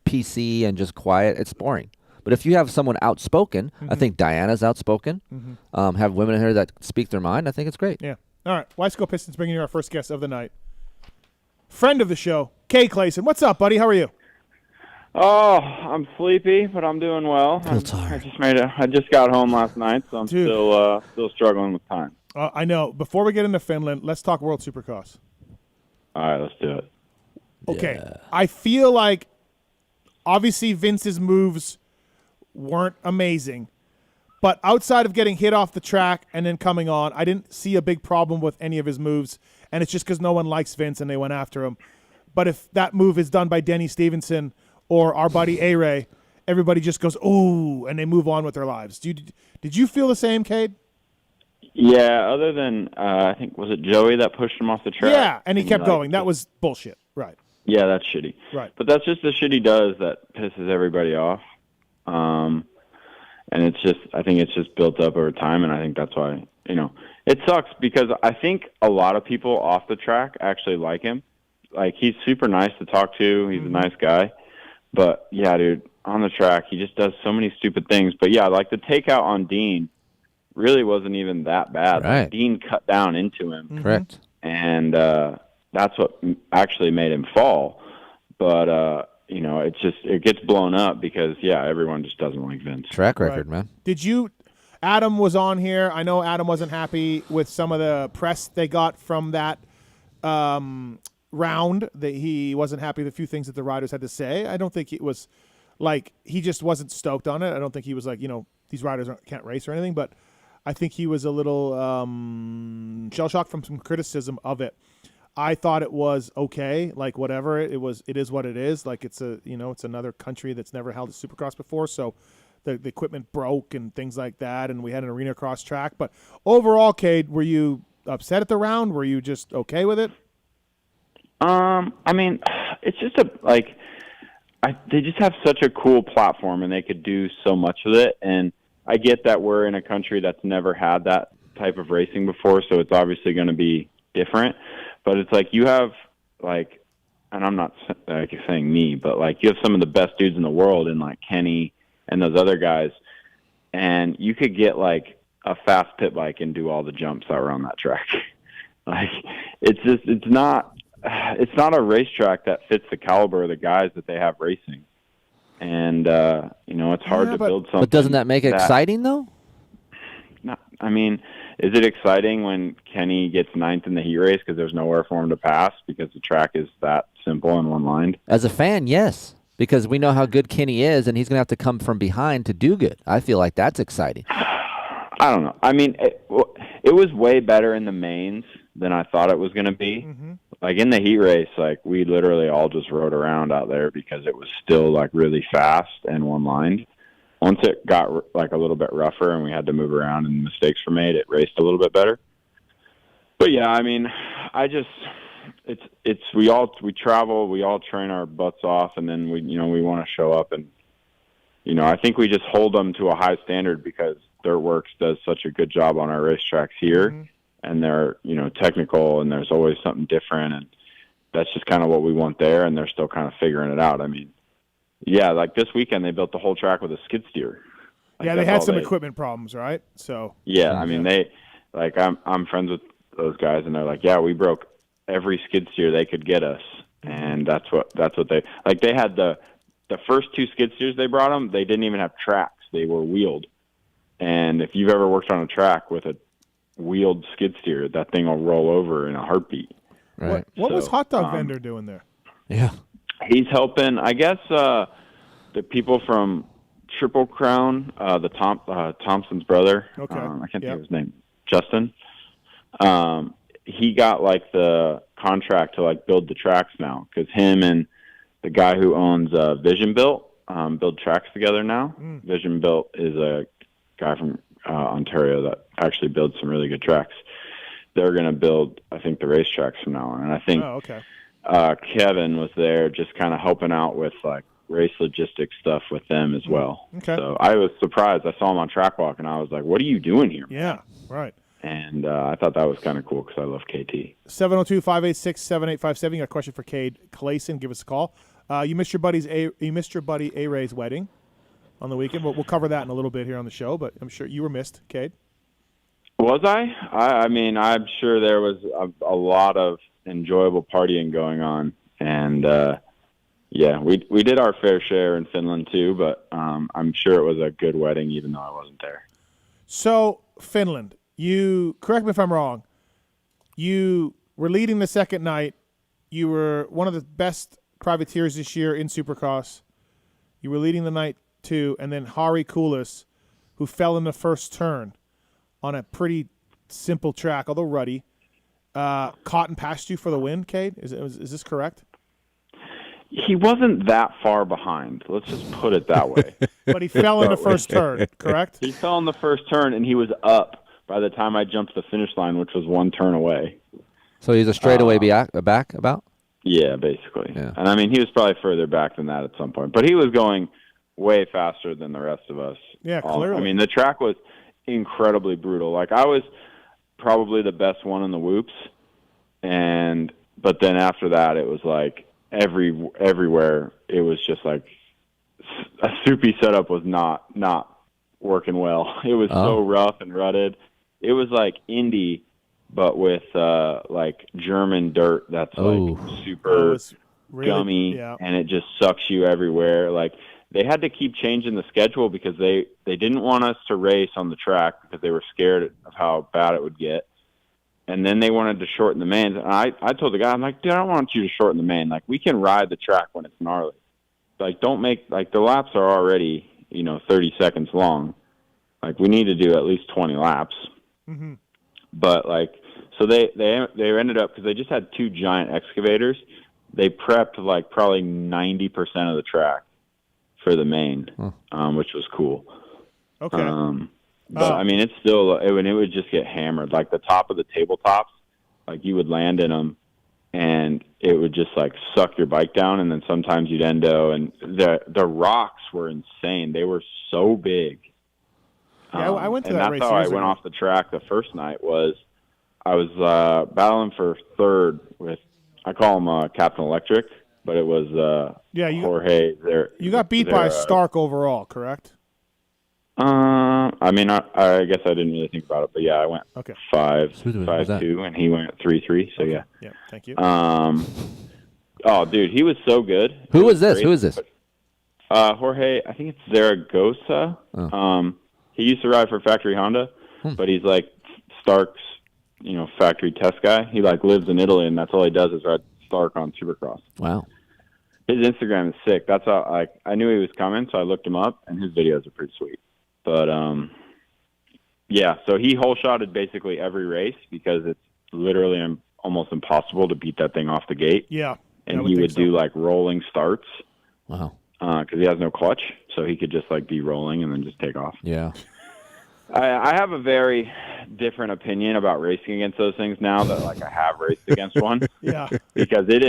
PC and just quiet, it's boring. But if you have someone outspoken, I think Diana's outspoken. Have women in here that speak their mind. I think it's great. Yeah. All right. Wiseco Pistons bringing you our first guest of the night. Friend of the show, Cade Clason. What's up, buddy? How are you? Oh, I'm sleepy, but I'm doing well. I just got home last night, so I'm still struggling with time. I know. Before we get into Finland, let's talk World Supercross. All right, let's do it. Okay. Yeah. I feel like obviously Vince's moves weren't amazing, but outside of getting hit off the track and then coming on, I didn't see a big problem with any of his moves, and it's just because no one likes Vince and they went after him. But if that move is done by Denny Stevenson or our buddy A-Ray, everybody just goes, ooh, and they move on with their lives. Did you feel the same, Cade? Yeah, other than, I think, was it Joey that pushed him off the track? Yeah, and he kept going. That was bullshit. Right. Yeah, that's shitty. Right. But that's just the shit he does that pisses everybody off. And it's just, I think it's just built up over time, and I think that's why, it sucks because I think a lot of people off the track actually like him. Like, he's super nice to talk to. He's a nice guy. But, yeah, dude, on the track, he just does so many stupid things. But, yeah, like the takeout on Dean really wasn't even that bad. Right. Like, Dean cut down into him. Correct. And that's what actually made him fall. But, it gets blown up because, yeah, everyone just doesn't like Vince. Track record, man. Adam was on here. I know Adam wasn't happy with some of the press they got from that round, that he wasn't happy with a few things that the riders had to say. I don't think it was like he just wasn't stoked on it. I don't think he was like, these riders can't race or anything, but I think he was a little shell-shocked from some criticism of it. I thought it was okay, like whatever. It is what it is. Like it's it's another country that's never held a Supercross before, so the equipment broke and things like that, and we had an arena cross track. But overall, Cade, were you upset at the round? Were you just okay with it? I mean, it's just they just have such a cool platform, and they could do so much with it. And I get that we're in a country that's never had that type of racing before, so it's obviously going to be different. But it's like you have, like, and I'm not saying me, but, like, you have some of the best dudes in the world in, like, Kenny and those other guys, and you could get, like, a fast pit bike and do all the jumps that were on that track. Like, it's not a racetrack that fits the caliber of the guys that they have racing. And, it's hard to build something. But doesn't that make it exciting, though? No, I mean, is it exciting when Kenny gets ninth in the heat race because there's nowhere for him to pass because the track is that simple and one-lined? As a fan, yes, because we know how good Kenny is, and he's going to have to come from behind to do good. I feel like that's exciting. I don't know. I mean, it was way better in the mains than I thought it was going to be. Mm-hmm. Like in the heat race, like we literally all just rode around out there because it was still like really fast and one-lined. Once it got like a little bit rougher and we had to move around and mistakes were made, it raced a little bit better. But yeah, I mean, we travel, we all train our butts off, and then we want to show up, and I think we just hold them to a high standard because Dirt Works does such a good job on our racetracks here, Mm-hmm. and they're technical, and there's always something different, and that's just kind of what we want there, and they're still kind of figuring it out. I mean, yeah, like this weekend they built the whole track with a skid steer. Like, yeah, they had some equipment problems, right? So yeah, I mean I'm friends with those guys, and they're like, yeah, we broke every skid steer they could get us, and that's what they had the first two skid steers they brought them. They didn't even have tracks; they were wheeled. And if you've ever worked on a track with a wheeled skid steer, that thing will roll over in a heartbeat. Right. What was Hot Dog Vendor doing there? Yeah. He's helping, I guess, the people from Triple Crown, Thompson's brother. Okay. I can't think of his name. Justin. He got like the contract to like build the tracks now because him and the guy who owns Vision Built build tracks together now. Vision Built is a guy from Ontario that actually builds some really good tracks. They're going to build, I think, the racetracks from now on, and I think. Oh, okay. Kevin was there just kind of helping out with like race logistics stuff with them as well. Okay. So I was surprised. I saw him on track walk and I was like, what are you doing here? Yeah, right. And I thought that was kind of cool because I love KT. 702-586-7857. You got a question for Cade Clason. Give us a call. You missed your buddy A-Ray's wedding on the weekend. We'll cover that in a little bit here on the show, but I'm sure you were missed, Cade. Was I? I mean, I'm sure there was a lot of enjoyable partying going on, and yeah, we did our fair share in Finland too, but I'm sure it was a good wedding even though I wasn't there. So Finland, you correct me if I'm wrong, you were leading the second night, you were one of the best privateers this year in Supercross, you were leading the night too, and then Hari Kulis, who fell in the first turn on a pretty simple track, although ruddy, caught and passed you for the win, Cade? Is this correct? He wasn't that far behind. Let's just put it that way. But he fell in the first turn, correct? He fell in the first turn, and he was up by the time I jumped the finish line, which was one turn away. So he's a straightaway back about? Yeah, basically. Yeah. And, I mean, he was probably further back than that at some point. But he was going way faster than the rest of us. Yeah, clearly. I mean, the track was incredibly brutal. Like, I was probably the best one in the whoops, but then after that it was like everywhere it was just like a soupy setup was not working well. It was so rough and rutted. It was like Indy but with like German dirt that's like super really, gummy, yeah. and it just sucks you everywhere. Like they had to keep changing the schedule because they didn't want us to race on the track because they were scared of how bad it would get. And then they wanted to shorten the mains. And I told the guy, I'm like, dude, I don't want you to shorten the main. Like, we can ride the track when it's gnarly. Like, don't make, like, the laps are already, 30 seconds long. Like, we need to do at least 20 laps. Mm-hmm. But, like, so they ended up, because they just had two giant excavators, they prepped, like, probably 90% of the track for the main, which was cool. Okay. But, I mean, it's still, it would just get hammered. Like, the top of the tabletops, like, you would land in them, and it would just, like, suck your bike down, and then sometimes you'd endo. And the rocks were insane. They were so big. Yeah, I went to that race. And that's how I went off the track the first night was I was battling for third with, I call him Captain Electric, but it was Jorge. You got beat by Stark overall, correct? I mean, I guess I didn't really think about it, but yeah, I went 5-2, and he went 3-3. So yeah. Yeah, thank you. Oh, dude, he was so good. Who is this? Who is this? Jorge, I think it's Zaragoza. He used to ride for Factory Honda. but he's like Stark's, factory test guy. He like lives in Italy, and that's all he does is ride Stark on Supercross. Wow. His Instagram is sick. That's how I knew he was coming, so I looked him up, and his videos are pretty sweet. But yeah, so he hole shotted basically every race because it's literally almost impossible to beat that thing off the gate. Yeah. And he would do like rolling starts. Wow. Because he has no clutch, so he could just like be rolling and then just take off. Yeah. I have a very different opinion about racing against those things now that like I have raced against one. Yeah. Because it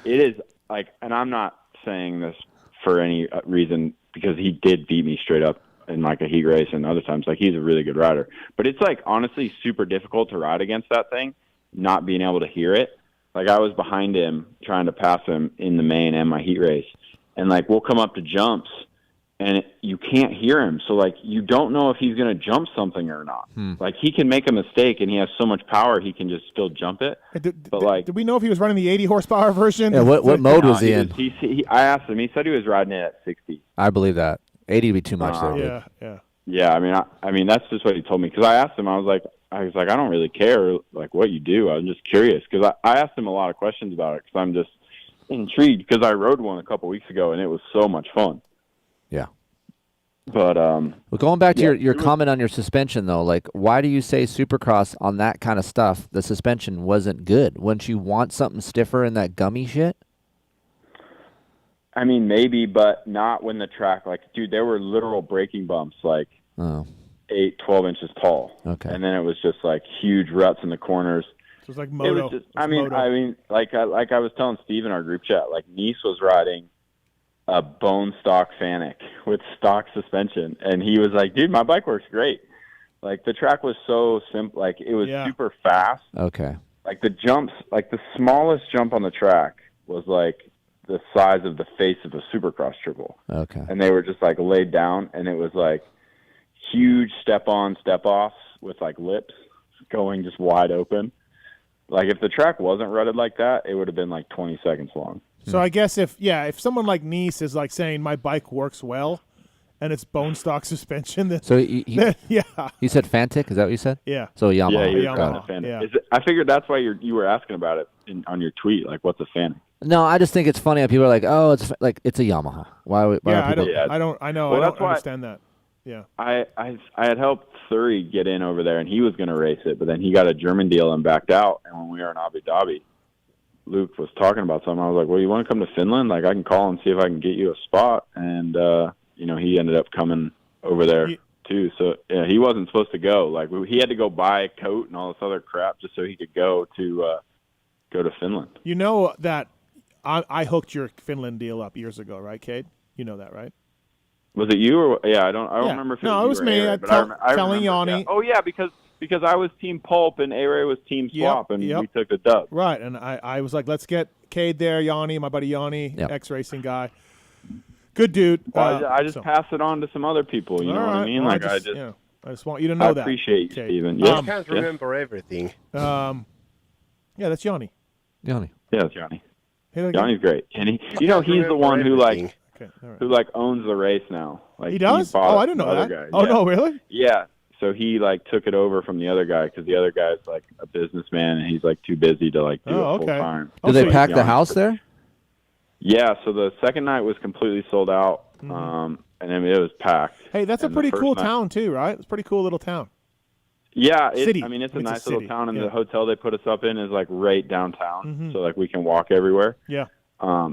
is like, and I'm not saying this for any reason because he did beat me straight up in like a heat race and other times. Like he's a really good rider, but it's like honestly super difficult to ride against that thing, not being able to hear it. Like I was behind him trying to pass him in the main and my heat race, and like we'll come up to jumps and you can't hear him. So like you don't know if he's going to jump something or not. Like he can make a mistake and he has so much power he can just still jump it. Did we know if he was running the 80 horsepower version? Yeah, what mode was he in? I asked him. He said he was riding it at 60. I believe that. 80 would be too much there. Yeah, yeah. Yeah, I mean that's just what he told me because I asked him. I was like, I don't really care like what you do. I'm just curious because I asked him a lot of questions about it because I'm just intrigued because I rode one a couple weeks ago and it was so much fun. Yeah. But well, going back to your comment on your suspension though, like why do you say Supercross on that kind of stuff the suspension wasn't good? Wouldn't you want something stiffer in that gummy shit? I mean maybe, but not when the track like dude, there were literal braking bumps like 8-12 inches tall. Okay. And then it was just like huge ruts in the corners. So it was like moto. It was just, I mean, like I was telling Steve in our group chat, like Nice was riding a bone stock Fanic with stock suspension, and he was like, "Dude, my bike works great." Like the track was so simple, like it was super fast. Okay. Like the jumps, like the smallest jump on the track was like the size of the face of a Supercross triple. Okay. And they were just like laid down, and it was like huge step on, step offs with like lips going just wide open. Like if the track wasn't rutted like that, it would have been like 20 seconds long. So I guess if someone like Nice is like saying my bike works well, and it's bone stock suspension, then so yeah. You said Fantic, is that what you said? Yeah. So Yamaha. Yeah, Got it. I figured that's why you were asking about it on your tweet. Like, what's a Fanic? No, I just think it's funny how people are like, "Oh, it's a Yamaha." Why are people? I don't understand that. Yeah. I had helped Surrey get in over there, and he was going to race it, but then he got a German deal and backed out. And when we were in Abu Dhabi, Luke was talking about something. I was like, "Well, you want to come to Finland? Like, I can call and see if I can get you a spot." And he ended up coming over there too. So yeah, he wasn't supposed to go. Like, he had to go buy a coat and all this other crap just so he could go to Finland. You know that I hooked your Finland deal up years ago, right, Cade? You know that, right? Was it you or I don't remember if it was it was me. Aaron, Telling Yanni. Yeah. Oh yeah, because I was Team Pulp and A-Ray was Team Swap, and we took the dub. Right, and I was like, let's get Cade there, Yanni, my buddy Yanni, ex-racing guy. Good dude. Well, I just pass it on to some other people, you know what I mean? Well, like I just want you to know that. I appreciate you, Steven. Yeah. I can't remember everything. Yeah, that's Yanni. Yeah, it's Yanni. Hey, Yanni's great. And he's the one who like owns the race now. Like he does? Oh, I didn't know that. Guy. Oh, no, really? Yeah. So he like took it over from the other guy because the other guy's like a businessman and he's like too busy to like do it full time. Do they pack the house there? Yeah. So the second night was completely sold out, and then it was packed. Hey, that's a pretty cool town too, right? It's a pretty cool little town. Yeah, city. I mean it's a nice little town, and the hotel they put us up in is like right downtown, so like we can walk everywhere. Yeah.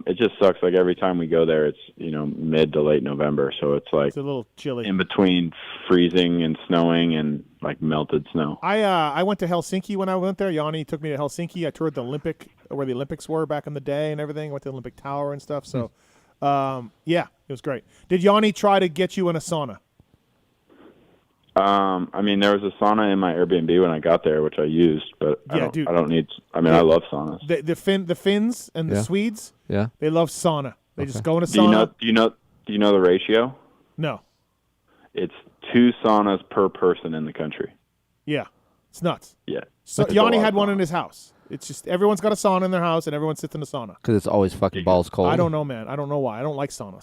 It just sucks. Like every time we go there, it's mid to late November, so it's like it's a little chilly in between freezing and snowing and like melted snow. I went to Helsinki when I went there. Yanni took me to Helsinki. I toured the where the Olympics were back in the day and everything. Went to the Olympic Tower and stuff. So, it was great. Did Yanni try to get you in a sauna? I mean, there was a sauna in my Airbnb when I got there, which I used, but I don't need. I mean, I love saunas. The Finns and the Swedes, they love sauna. They just go in a sauna. Do you know the ratio? No. It's 2 saunas per person in the country. Yeah, it's nuts. Yeah. So Yanni had one in his house. It's just everyone's got a sauna in their house and everyone sits in the sauna. Because it's always fucking balls cold. I don't know, man. I don't know why. I don't like saunas.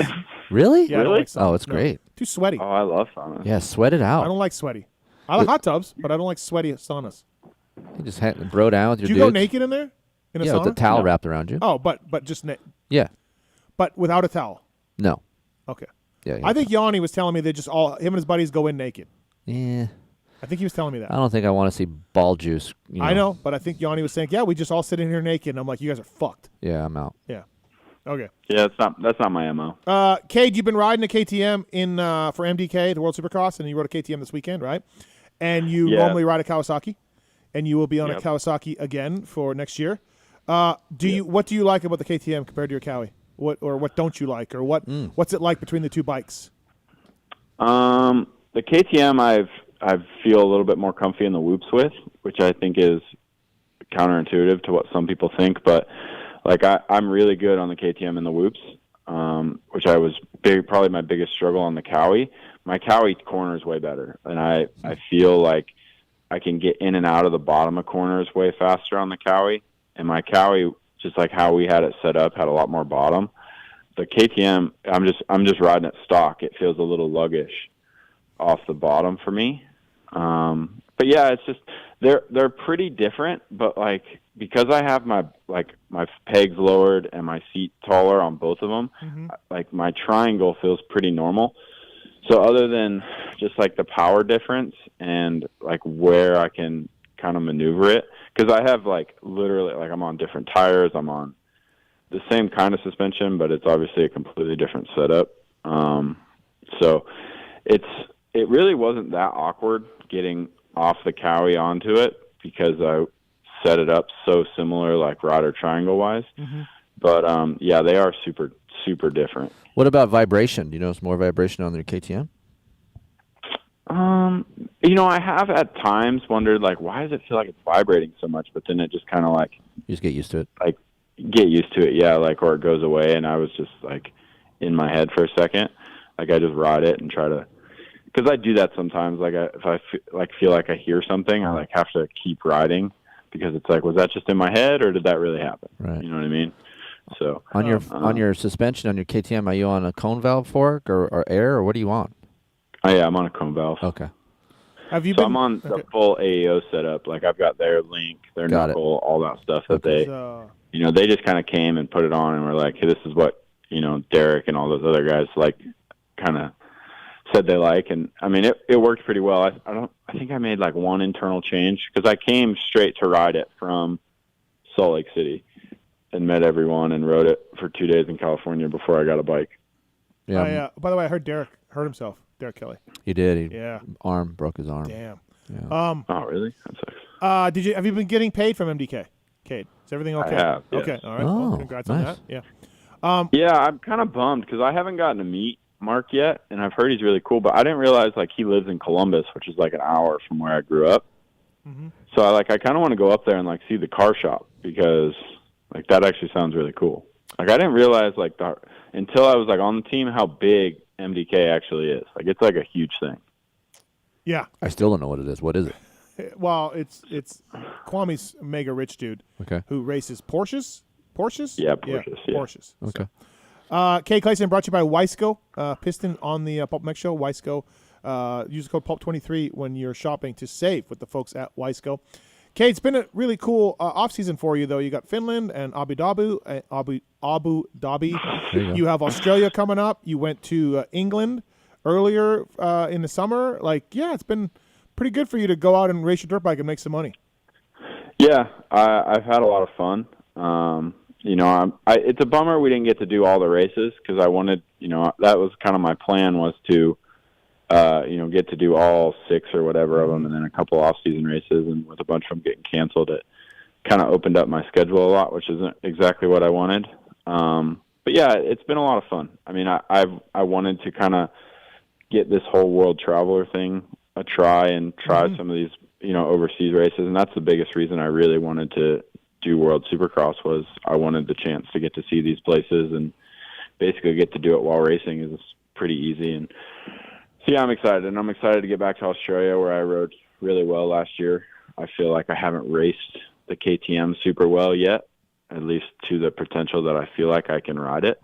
Really? Yeah, I don't like saunas. Oh, it's great. Too sweaty. Oh, I love saunas. Yeah, sweat it out. I don't like sweaty. I like hot tubs, but I don't like sweaty saunas. You just bro down with your Do you dudes. go naked in there? In a Yeah, sauna? with a towel wrapped around you. Oh, but just Yeah. but without a towel. No. Okay. Yeah. I think Yanni was telling me they just him and his buddies go in naked. Yeah. I think he was telling me that. I don't think I want to see ball juice. I know, but I think Yanni was saying, yeah, we just all sit in here naked. And I'm like, you guys are fucked. Yeah, I'm out. Yeah. Okay. Yeah, that's not my MO. Cade, you've been riding a KTM for MDK, the World Supercross, and you rode a KTM this weekend, right? And you normally ride a Kawasaki, and you will be on a Kawasaki again for next year. What do you like about the KTM compared to your Kawi? What don't you like, or what's it like between the two bikes? The KTM I feel a little bit more comfy in the whoops with, which I think is counterintuitive to what some people think, but like I'm really good on the KTM in the whoops, which I was probably my biggest struggle on the Kawi. My Kawi corner is way better, and I feel like I can get in and out of the bottom of corners way faster on the Kawi. And my Kawi, just like how we had it set up, had a lot more bottom. The KTM, I'm just riding it stock. It feels a little luggish off the bottom for me. But yeah, it's just they're pretty different. But like because I have my pegs lowered and my seat taller on both of them, like my triangle feels pretty normal. So other than just like the power difference and like where I can kind of maneuver it, because I have like literally like I'm on different tires, I'm on the same kind of suspension, but it's obviously a completely different setup. So it really wasn't that awkward getting off the Kawi onto it because I set it up so similar, like rider triangle wise. But yeah, they are super, super different. What about vibration? Do you notice more vibration on their KTM? I have at times wondered, like, why does it feel like it's vibrating so much? But then it just kind of like you just get used to it. Like get used to it, yeah. Like, or it goes away, and I was just like in my head for a second. Like I just ride it and try to, because I do that sometimes. Like if I feel like I hear something, I like have to keep riding because it's like, was that just in my head or did that really happen? Right. You know what I mean? So on your suspension on your KTM, are you on a cone valve fork or air, or what do you want? Oh yeah, I'm on a cone valve. Okay. Have you so I'm on the full AEO setup. Like I've got their link, their knuckle, all that stuff that they, they just kind of came and put it on and were like, hey, this is what, Derek and all those other guys like kind of said they like. And I mean, it worked pretty well. I think I made like one internal change because I came straight to ride it from Salt Lake City and met everyone and rode it for 2 days in California before I got a bike. Yeah. By the way, I heard Derek hurt himself. Derek Kelly. He did. Yeah. Broke his arm. Damn. Yeah. Oh, really? That sucks. Have you been getting paid from MDK? Cade, is everything okay? I have. Yes. Okay. All right. Oh, well, congrats nice. on that. Yeah. Yeah, I'm kind of bummed because I haven't gotten to meet Mark yet, and I've heard he's really cool, but I didn't realize like he lives in Columbus, which is like an hour from where I grew up. So I kind of want to go up there and like see the car shop because like that actually sounds really cool. Like I didn't realize like until I was like on the team how big MDK actually is. Like it's like a huge thing. Yeah. I still don't know what it is. What is it? Well, it's Kwame's mega rich dude. Okay. Who races Porsches? Yeah, Porsches. Yeah. Porsches. Okay. So. Cade Clason brought to you by Wiseco Piston on the PulpMX show. Wiseco. Use the code PulP23 when you're shopping to save with the folks at Wiseco. Cade, it's been a really cool off season for you though. You got Finland and Abu Dhabi. You have Australia coming up. You went to England earlier in the summer. Like, yeah, it's been pretty good for you to go out and race your dirt bike and make some money. Yeah, I've had a lot of fun. It's a bummer we didn't get to do all the races because I wanted, that was kind of my plan was to, get to do all 6 or whatever of them and then a couple off-season races. And with a bunch of them getting canceled, it kind of opened up my schedule a lot, which isn't exactly what I wanted. But yeah, it's been a lot of fun. I mean, I wanted to kind of get this whole world traveler thing a try and try some of these, overseas races. And that's the biggest reason I really wanted to do World Supercross was I wanted the chance to get to see these places and basically get to do it while racing is pretty easy. And so, yeah, I'm excited. And I'm excited to get back to Australia where I rode really well last year. I feel like I haven't raced the KTM super well yet, at least to the potential that I feel like I can ride it.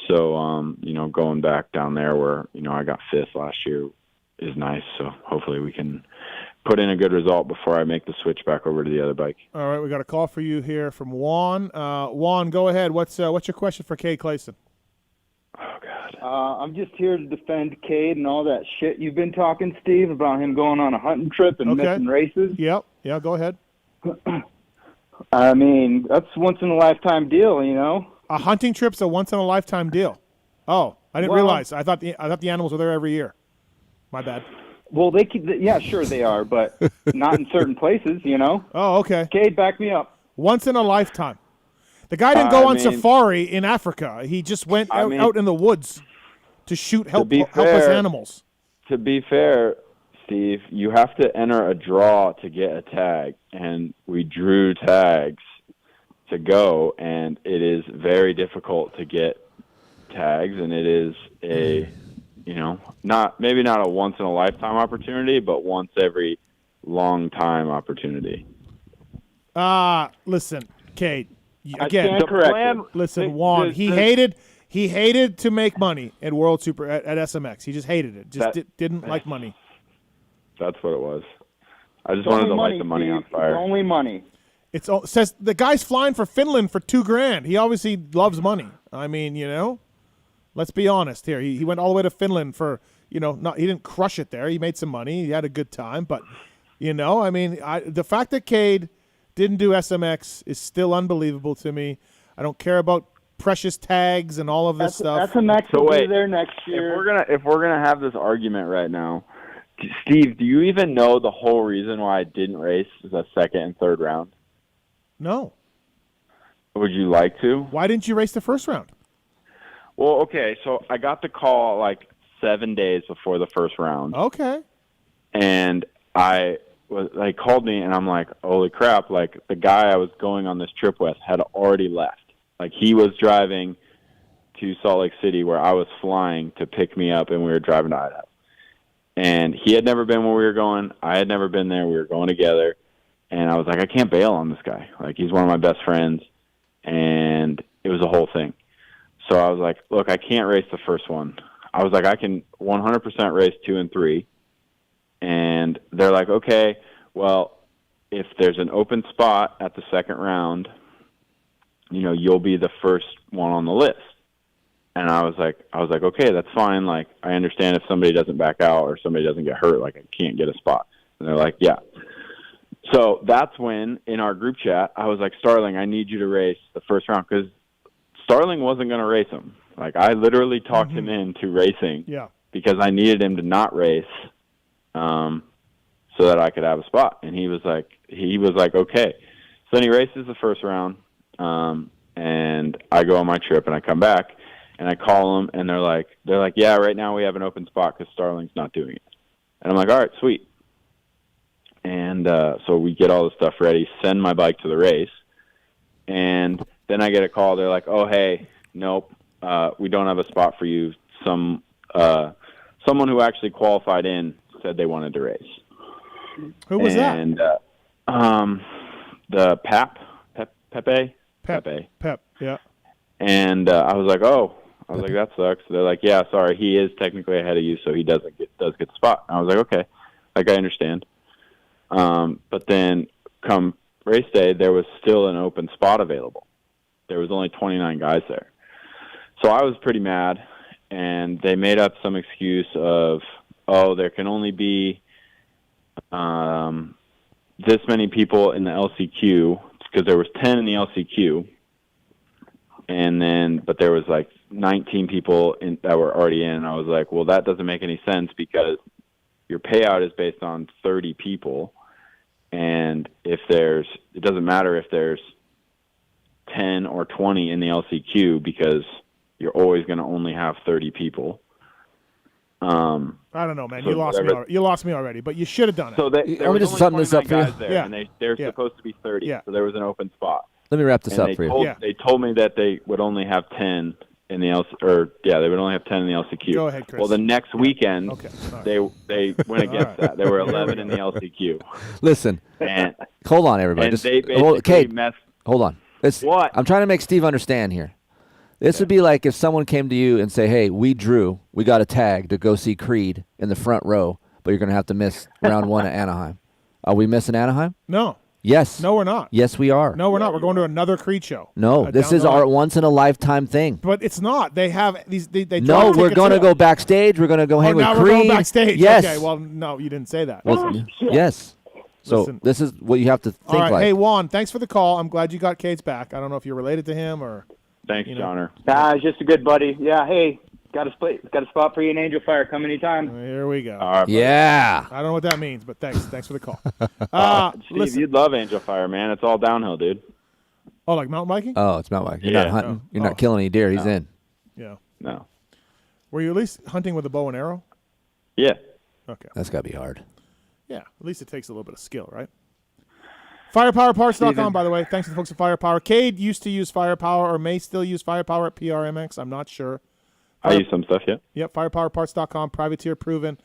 So, going back down there where, I got 5th last year is nice. So hopefully we can put in a good result before I make the switch back over to the other bike. All right, we got a call for you here from Juan. Juan, go ahead. What's your question for Cade Clason? Oh God. I'm just here to defend Cade and all that shit you've been talking, Steve, about him going on a hunting trip and missing races. Yep. Yeah, go ahead. I mean, that's once in a lifetime deal, you know. A hunting trip's a once in a lifetime deal. Oh, I didn't realize. I thought the animals were there every year. My bad. Well, they keep. Yeah, sure they are, but not in certain places, you know. Oh, okay. Cade, back me up. Once in a lifetime. The guy didn't go on safari in Africa. He just went out in the woods to shoot helpless animals. To be fair, Steve, you have to enter a draw to get a tag, and we drew tags to go, and it is very difficult to get tags, and it is a, maybe not a once in a lifetime opportunity, but once every long time opportunity. Listen, Cade. Again, listen, Juan. He hated to make money at World Super at SMX. He just hated it. Didn't like money. That's what it was. I just wanted to light the money on fire. It's only money. Says the guy's flying for Finland for $2,000. He obviously loves money. I mean, let's be honest here. He went all the way to Finland for he didn't crush it there. He made some money. He had a good time, but the fact that Cade didn't do SMX is still unbelievable to me. I don't care about precious tags and all of this stuff. SMX will be there next year. If we're gonna have this argument right now, Steve, do you even know the whole reason why I didn't race the second and third round? No. Would you like to? Why didn't you race the first round? Well, okay, so I got the call like 7 days before the first round. Okay. And they called me, and I'm like, holy crap, like the guy I was going on this trip with had already left. Like he was driving to Salt Lake City where I was flying to pick me up, and we were driving to Idaho. And he had never been where we were going. I had never been there. We were going together. And I was like, I can't bail on this guy. Like he's one of my best friends. And it was a whole thing. So I was like, look, I can't race the first one. I was like, I can 100% race 2 and 3. And they're like, okay, well, if there's an open spot at the second round, you'll be the first one on the list. And I was like, okay, that's fine. Like, I understand if somebody doesn't back out or somebody doesn't get hurt, like I can't get a spot. And they're like, yeah. So that's when in our group chat, I was like, Starling, I need you to race the first round, because Starling wasn't going to race him. Like I literally talked him into racing because I needed him to not race. So that I could have a spot. And he was like, okay. So then he races the first round, and I go on my trip, and I come back, and I call them, and they're like, yeah, right now we have an open spot because Starling's not doing it. And I'm like, all right, sweet. And so we get all the stuff ready, send my bike to the race, and then I get a call. They're like, oh, hey, nope, we don't have a spot for you. Someone who actually qualified in said they wanted to race. Who was that? And the Pepe, yeah. And I was like, that sucks. They're like, yeah, sorry, he is technically ahead of you, so he does get the spot. And I was like, okay, like I understand. But then come race day, there was still an open spot available. There was only 29 guys there. So I was pretty mad, and they made up some excuse of, there can only be this many people in the LCQ, because there was 10 in the LCQ, but there was like 19 people that were already in. I was like, well, that doesn't make any sense, because your payout is based on 30 people, and it doesn't matter if there's 10 or 20 in the LCQ, because you're always going to only have 30 people. I don't know, man. You lost me already, but you should have done it. So there was just sum this up for you. There, and they're supposed to be 30. Yeah. So there was an open spot. Let me wrap this up for you. They told me that they would only have 10 in the they would only have 10 in the LCQ. Go ahead, Kris. Well, the next weekend, they went against right. that. There were 11 in the LCQ. Listen, hold on, everybody. And they basically hold on. What? I'm trying to make Steve understand here. This would be like if someone came to you and say, hey, we got a tag to go see Creed in the front row, but you're going to have to miss round 1 at Anaheim. Are we missing Anaheim? No. Yes. No, we're not. Yes, we are. No, we're not. We're going to another Creed show. No, this down is the line. our once-in-a-lifetime thing. But it's not. They have these. They No, drop we're tickets going to in. go backstage. We're going to go hang with now Creed. we're going backstage. Yes. Okay. Well, no, you didn't say that. Well, yes. So Listen. this is what you have to think All right. like. Hey, Juan, thanks for the call. I'm glad you got Cade's back. I don't know if you're related to him or. Thanks, Donner. He's just a good buddy. Yeah, hey, got a spot for you in Angel Fire. Come anytime. Here we go. All right, yeah. I don't know what that means, but thanks for the call. Steve, Listen. you'd love Angel Fire, man. It's all downhill, dude. Oh, like mountain biking? Oh, it's mountain biking. You're Yeah. not hunting. Oh. You're not killing any deer. He's in. Yeah. No. Were you at least hunting with a bow and arrow? Yeah. Okay. That's got to be hard. Yeah. At least it takes a little bit of skill, right? Firepowerparts.com, by the way. Thanks to the folks at Firepower. Cade used to use Firepower or may still use Firepower at PRMX. I'm not sure. I use some stuff, yeah. Yep, firepowerparts.com, privateer proven.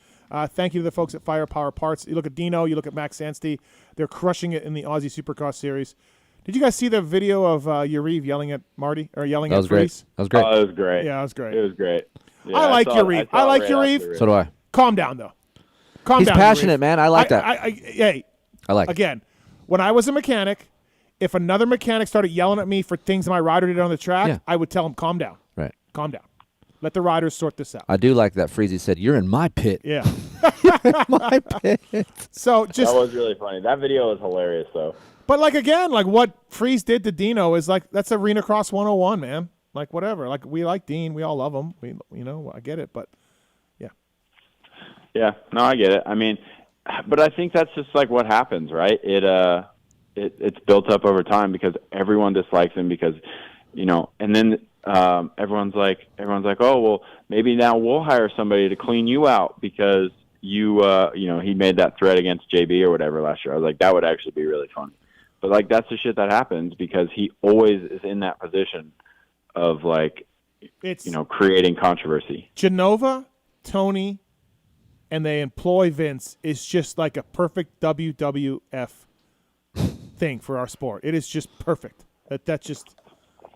Thank you to the folks at Firepower Parts. You look at Dino, you look at Max Sansti. They're crushing it in the Aussie Supercross Series. Did you guys see the video of Yariv yelling at Marty or yelling at Freeze? That was great. Oh, it was great. Yeah, it was great. It was great. Yeah, I like saw Yariv. it I like right Yariv. after. So do I. Calm down, though. Calm He's down. passionate, Yariv. man. I like that. Hey, I like it. again, when I was a mechanic, if another mechanic started yelling at me for things my rider did on the track, Yeah. I would tell him, calm down. Right. Calm down. Let the riders sort this out. I do like that Freezy said, "You're in my pit." Yeah. My pit. So just That was really funny. That video was hilarious, though. But like again, like what Freeze did to Dino is like that's Arena Cross 101, man. Like whatever. Like we like Dean, we all love him. I get it, but yeah. Yeah, no, I get it. I mean, but I think that's just like what happens, right? It's built up over time because everyone dislikes him because, and then everyone's like, oh well, maybe now we'll hire somebody to clean you out because you, he made that threat against JB or whatever last year. I was like, that would actually be really funny. But like that's the shit that happens because he always is in that position of like, it's creating controversy. Genova, Tony, and they employ Vince is just like a perfect WWF thing for our sport. It is just perfect. That's just,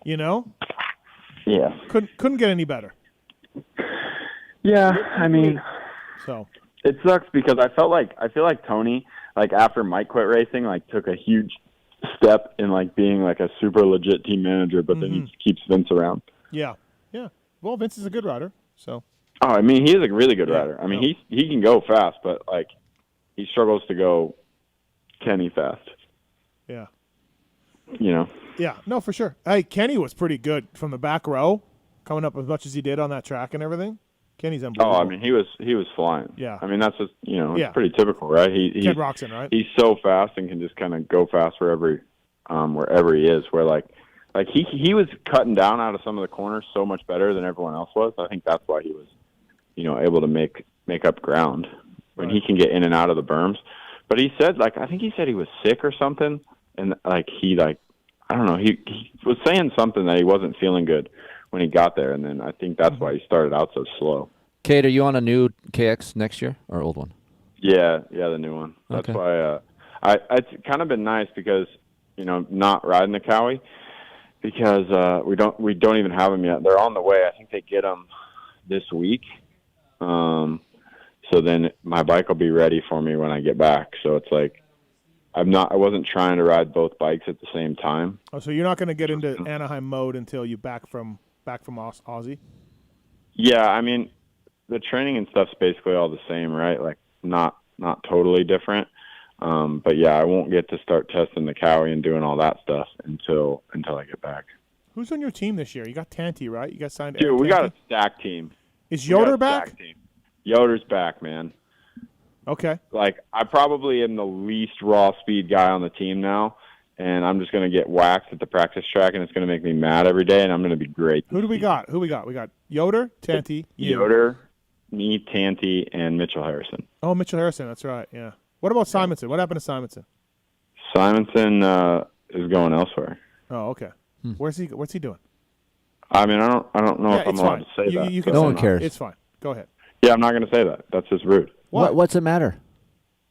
Yeah. couldn't get any better. Yeah, I mean, So it sucks because I feel like Tony, like after Mike quit racing, like took a huge step in like being like a super legit team manager, but then he just keeps Vince around. yeah. Well, Vince is a good rider, so Oh, I mean, he is a really good rider. I mean, he can go fast, but like he struggles to go Kenny fast. yeah. Yeah, No, for sure. Hey, Kenny was pretty good from the back row, coming up as much as he did on that track and everything. Kenny's unbelievable. Oh, I mean, he was flying. Yeah. I mean, that's just Yeah. it's pretty typical, right? Ken Roxon, right? He's so fast and can just kind of go fast wherever he is. Where like he was cutting down out of some of the corners so much better than everyone else was. I think that's why he was, able to make up ground when he can get in and out of the berms. But he said I think he said he was sick or something, and I don't know, he was saying something that he wasn't feeling good when he got there, and then I think that's why he started out so slow. Cade, are you on a new KX next year or old one? Yeah, the new one. That's Okay. why it's kind of been nice because not riding the Cowie because we don't even have them yet. They're on the way. I think they get them this week. So then my bike will be ready for me when I get back. So it's like I wasn't trying to ride both bikes at the same time. Oh, so you're not going to get into Anaheim mode until you back from Aussie? Yeah, I mean the training and stuff's basically all the same, right? Like not totally different. But yeah, I won't get to start testing the Cowie and doing all that stuff until I get back. Who's on your team this year? You got Tanty, right? You got signed to Dude, Eric we Tanti? got a stack team. Is We got Yoder a back? stack team. Yoder's back, man. Okay. Like I probably am the least raw speed guy on the team now, and I'm just going to get waxed at the practice track, and it's going to make me mad every day, and I'm going to be great. Who do we got? We got Yoder, Tanty, you. Yoder, me, Tanty, and Mitchell Harrison. Oh, Mitchell Harrison. That's right. Yeah. What about Simonson? What happened to Simonson? Simonson is going elsewhere. Oh, okay. What's he doing? I mean, I don't know if I'm it's allowed fine. to say that. You can No say one that. cares. It's fine. Go ahead. Yeah, I'm not going to say that. That's just rude. What's the matter?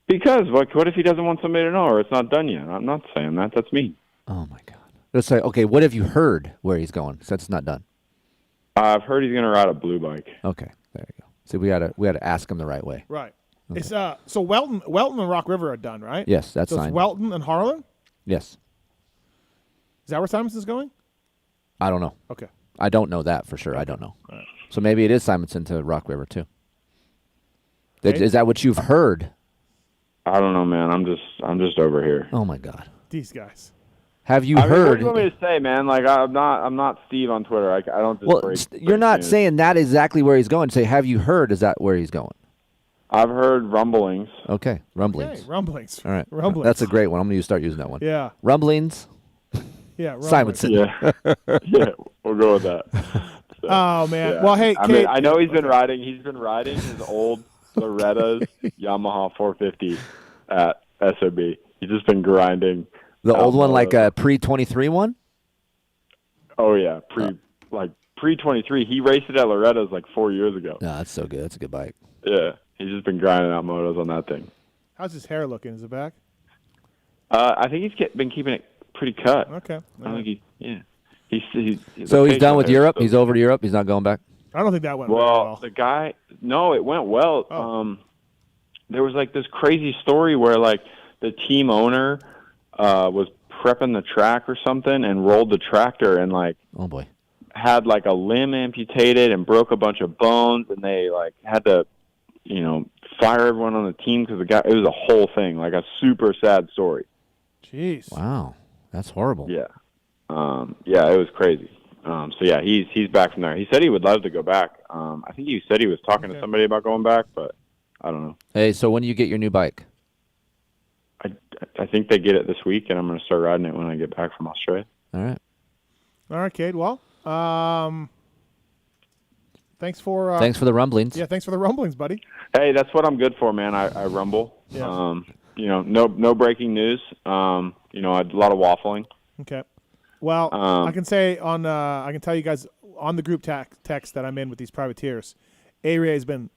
Because what if he doesn't want somebody to know, or it's not done yet? I'm not saying that. That's mean. Oh my God. Let's say, okay, what have you heard where he's going? Since it's not done. I've heard he's going to ride a blue bike. Okay, there you go. See, we gotta ask him the right way. Right. Okay. It's so Welton and Rock River are done, right? Yes, that's so it's signed. Welton and Harlan. Yes. Is that where Simonson's going? I don't know. Okay. I don't know that for sure. I don't know. Right. So maybe it is Simonson to Rock River too. Hey. Is that what you've heard? I don't know, man. I'm just over here. Oh my God. These guys. Have you What heard? do you want me to say, man? Like I'm not Steve on Twitter. I don't just break you're not news. saying that exactly where he's going. Say, have you heard? Is that where he's going? I've heard rumblings. Okay, rumblings. Okay, rumblings. All right, rumblings. That's a great one. I'm going to start using that one. Yeah. Rumblings. Yeah. Rumblings. Simonson. Yeah. Yeah. We'll go with that. So, oh man. yeah. Well, hey, I Cade, mean, I know he's been riding. He's been riding his old Loretta's Yamaha 450 at SOB. He's just been grinding. The old one, like a pre-23 one? Oh, yeah. Pre-23. He raced it at Loretta's like 4 years ago. No, that's so good. That's a good bike. Yeah. He's just been grinding out motos on that thing. how's his hair looking? Is it back? I think he's been keeping it pretty cut. Okay. I don't think he's So he's done with Europe? He's over to Europe? He's not going back? I don't think that went very well. The guy, no, it went well. Oh. There was like this crazy story where like the team owner was prepping the track or something and rolled the tractor and like, oh boy, had like a limb amputated and broke a bunch of bones, and they like had to, fire everyone on the team because it was a whole thing, like a super sad story. Jeez. Wow, that's horrible. Yeah. Yeah, it was crazy. So yeah, he's back from there. He said he would love to go back. I think he said he was talking to somebody about going back, but I don't know. Hey, so when do you get your new bike? I think they get it this week, and I'm going to start riding it when I get back from Australia. All right. All right, Cade. Well, thanks for the rumblings. Yeah, thanks for the rumblings, buddy. Hey, that's what I'm good for, man. I rumble. Yeah. No breaking news. A lot of waffling. Okay. Well, I can say I can tell you guys on the group text that I'm in with these privateers, A-Ray has been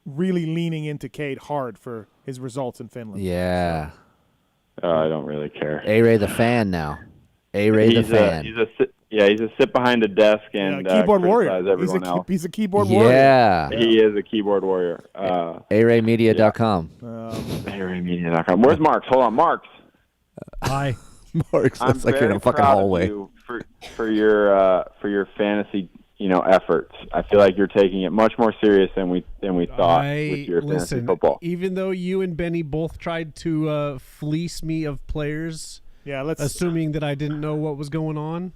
really leaning into Cade hard for his results in Finland. Yeah. I don't really care. A-Ray the fan now. A-Ray the fan. He's a sit behind a desk and keyboard warrior. Everyone else. He's a keyboard warrior. Yeah. He is a keyboard warrior. ARayMedia.com. ARayMedia.com. Where's Marks? Hold on, Marks. Hi. Marks looks like you're in a fucking proud of hallway. you for your fantasy efforts. I feel like you're taking it much more serious than we thought with your fantasy football. Even though you and Benny both tried to fleece me of players, assuming that I didn't know what was going on.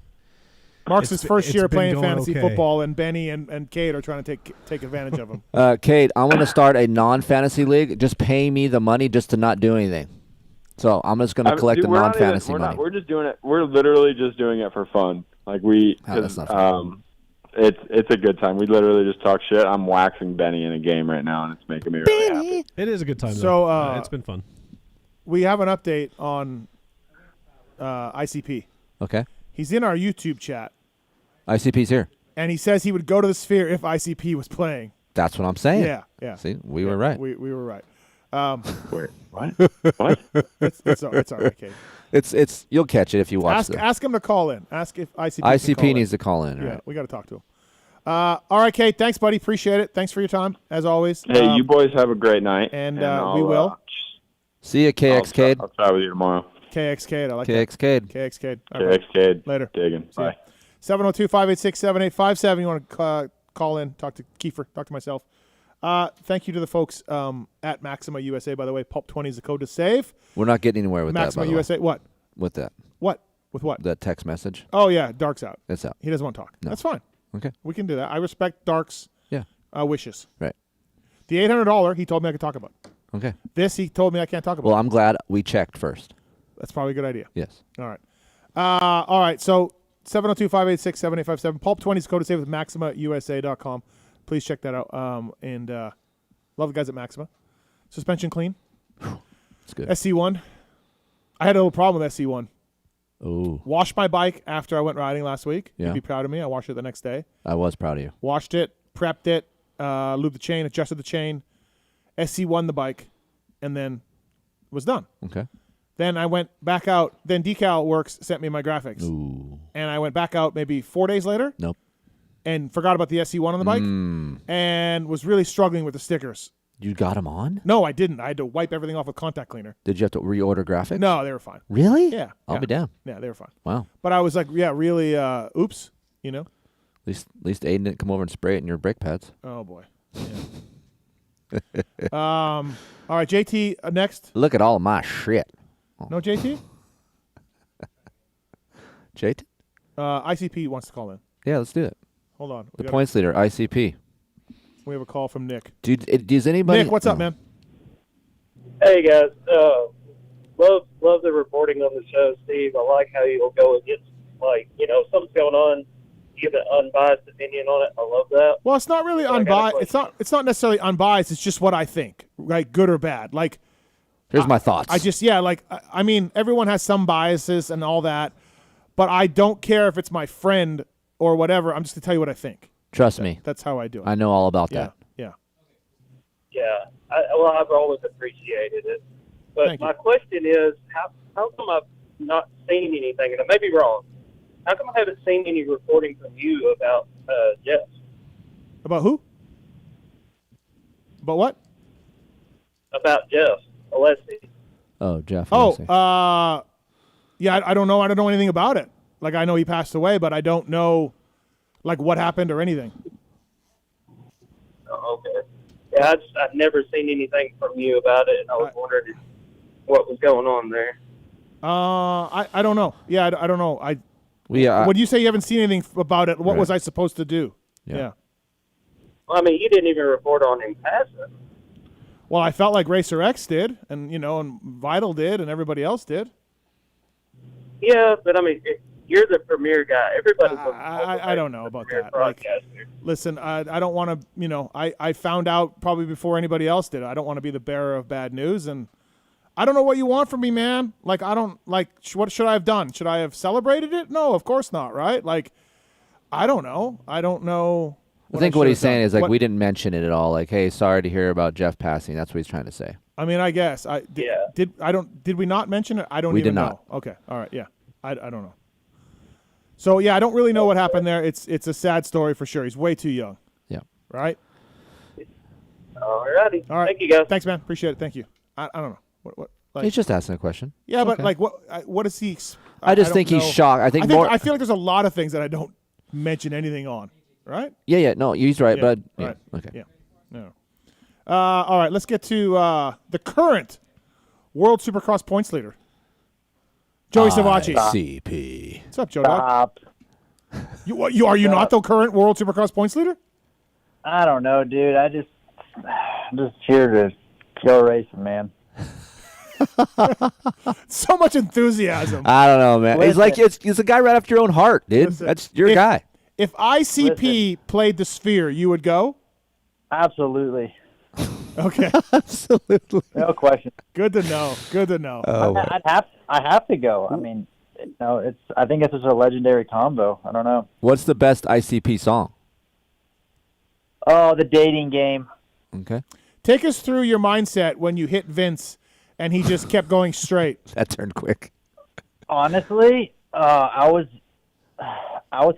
Mark's first year playing fantasy football, and Benny and Cade are trying to take advantage of him. Cade, I want to start a non-fantasy league. Just pay me the money just to not do anything. So I'm just going to collect the non-fantasy money. We're just doing it. We're literally just doing it for fun. Like that's not fun. It's a good time. We literally just talk shit. I'm waxing Benny in a game right now, and it's making me really happy. It is a good time. So it's been fun. We have an update on ICP. Okay. He's in our YouTube chat. ICP's here. And he says he would go to the Sphere if ICP was playing. That's what I'm saying. Yeah. See, we were right. We were right. Wait, what? What? It's all right, Cade. It's you'll catch it if you watch. Ask him to call in. Ask if ICP needs to call in. Yeah, right? we got to talk to him. All right, Cade. Thanks, buddy. Appreciate it. Thanks for your time as always. Hey, you boys have a great night, and we will. See you, KX Cade. I'll chat with you tomorrow. KX Cade. I like KX Cade. KX Cade. KX Cade. Later. Digging. Bye. 702-586-7857. You want to call in, talk to Keefer, talk to myself. Thank you to the folks at Maxima USA, by the way. Pulp20 is the code to save. We're not getting anywhere with Maxima that, by the USA. way. What? With that. What? With what? That text message. Oh, yeah. Dark's out. It's out. He doesn't want to talk. No. That's fine. Okay. We can do that. I respect Dark's wishes. Right. The $800, he told me I could talk about. Okay. This, he told me I can't talk about. Well, I'm glad we checked first. That's probably a good idea. Yes. All right. All right. So 702-586-7857. Pulp20 is code to save with MaximaUSA.com. Please check that out. And love the guys at Maxima. Suspension clean. It's good. SC1. I had a little problem with SC1. Oh. Washed my bike after I went riding last week. Yeah. You'd be proud of me. I washed it the next day. I was proud of you. Washed it, prepped it, lubed the chain, adjusted the chain, SC1 the bike, and then was done. Okay. Then I went back out. Then Decal Works sent me my graphics. Ooh. And I went back out maybe 4 days later. Nope. And forgot about the SC1 on the bike. And was really struggling with the stickers. You got them on? No, I didn't. I had to wipe everything off with contact cleaner. Did you have to reorder graphics? No, they were fine. Really? Yeah. I'll be down. Yeah, they were fine. Wow. But I was like, yeah, really, oops, you know? At least Aiden didn't come over and spray it in your brake pads. Oh, boy. Yeah. All right, JT, next. Look at all my shit. No JT? JT? ICP wants to call in. Yeah, let's do it. Hold on. The points leader, ICP. We have a call from Nick. Does anybody... Nick, what's up, man? Hey, guys. Love the reporting on the show, Steve. I like how you'll go against, something's going on, you give an unbiased opinion on it. I love that. Well, it's not really unbiased. It's not necessarily unbiased. It's just what I think, right? Good or bad. Like, here's my thoughts. I mean, everyone has some biases and all that, but I don't care if it's my friend or whatever. I'm just going to tell you what I think. Trust me. That's how I do it. I know all about that. Yeah. Yeah. I've always appreciated it. But my question is, how come I've not seen anything? And I may be wrong. How come I haven't seen any reporting from you about Jeff? About who? About what? About Jeff Alessi. Oh, Jeff. Yeah, I don't know. I don't know anything about it. Like, I know he passed away, but I don't know, like, what happened or anything. Oh, okay. Yeah, I've never seen anything from you about it, and I was wondering what was going on there. I don't know. Yeah, I don't know. When you say you haven't seen anything about it, what was I supposed to do? Yeah. Well, I mean, you didn't even report on him passing. Well, I felt like Racer X did, and and Vital did, and everybody else did. Yeah, but I mean, you're the premier guy. Everybody's I don't know about that. Like, listen, I don't want to. I found out probably before anybody else did. I don't want to be the bearer of bad news, and I don't know what you want from me, man. Like, I don't like. What should I have done? Should I have celebrated it? No, of course not. Right? Like, I don't know. I don't know. I think what he's saying is, like, we didn't mention it at all. Like, hey, sorry to hear about Jeff passing. That's what he's trying to say. I mean, I guess did we not mention it? I don't even know. Okay. All right. Yeah. I don't know. So yeah, I don't really know what happened there. It's a sad story for sure. He's way too young. Yeah. Right? Alrighty. All right. Thank you, guys. Thanks, man. Appreciate it. Thank you. I don't know. What like, he's just asking a question. Yeah, but okay. like what is he I just think he's shocked. I think I feel like there's a lot of things that I don't mention anything on. Right? Yeah. No, he's right, yeah. but right. Okay. Yeah. No. All right, let's get to the current World Supercross points leader. Joey Savacci. CP. What's up, Joe Dog? You are you not the current World Supercross points leader? I don't know, dude. I'm just here to go racing, man. So much enthusiasm. I don't know, man. Listen. He's a guy right after your own heart, dude. Listen, That's your guy. If ICP played the Sphere, you would go? Absolutely. Okay. Absolutely. No question. Good to know. Good to know. Oh. I have to go. I mean, I think it's just a legendary combo. I don't know. What's the best ICP song? Oh, the dating game. Okay. Take us through your mindset when you hit Vince and he just kept going straight. That turned quick. Honestly, I was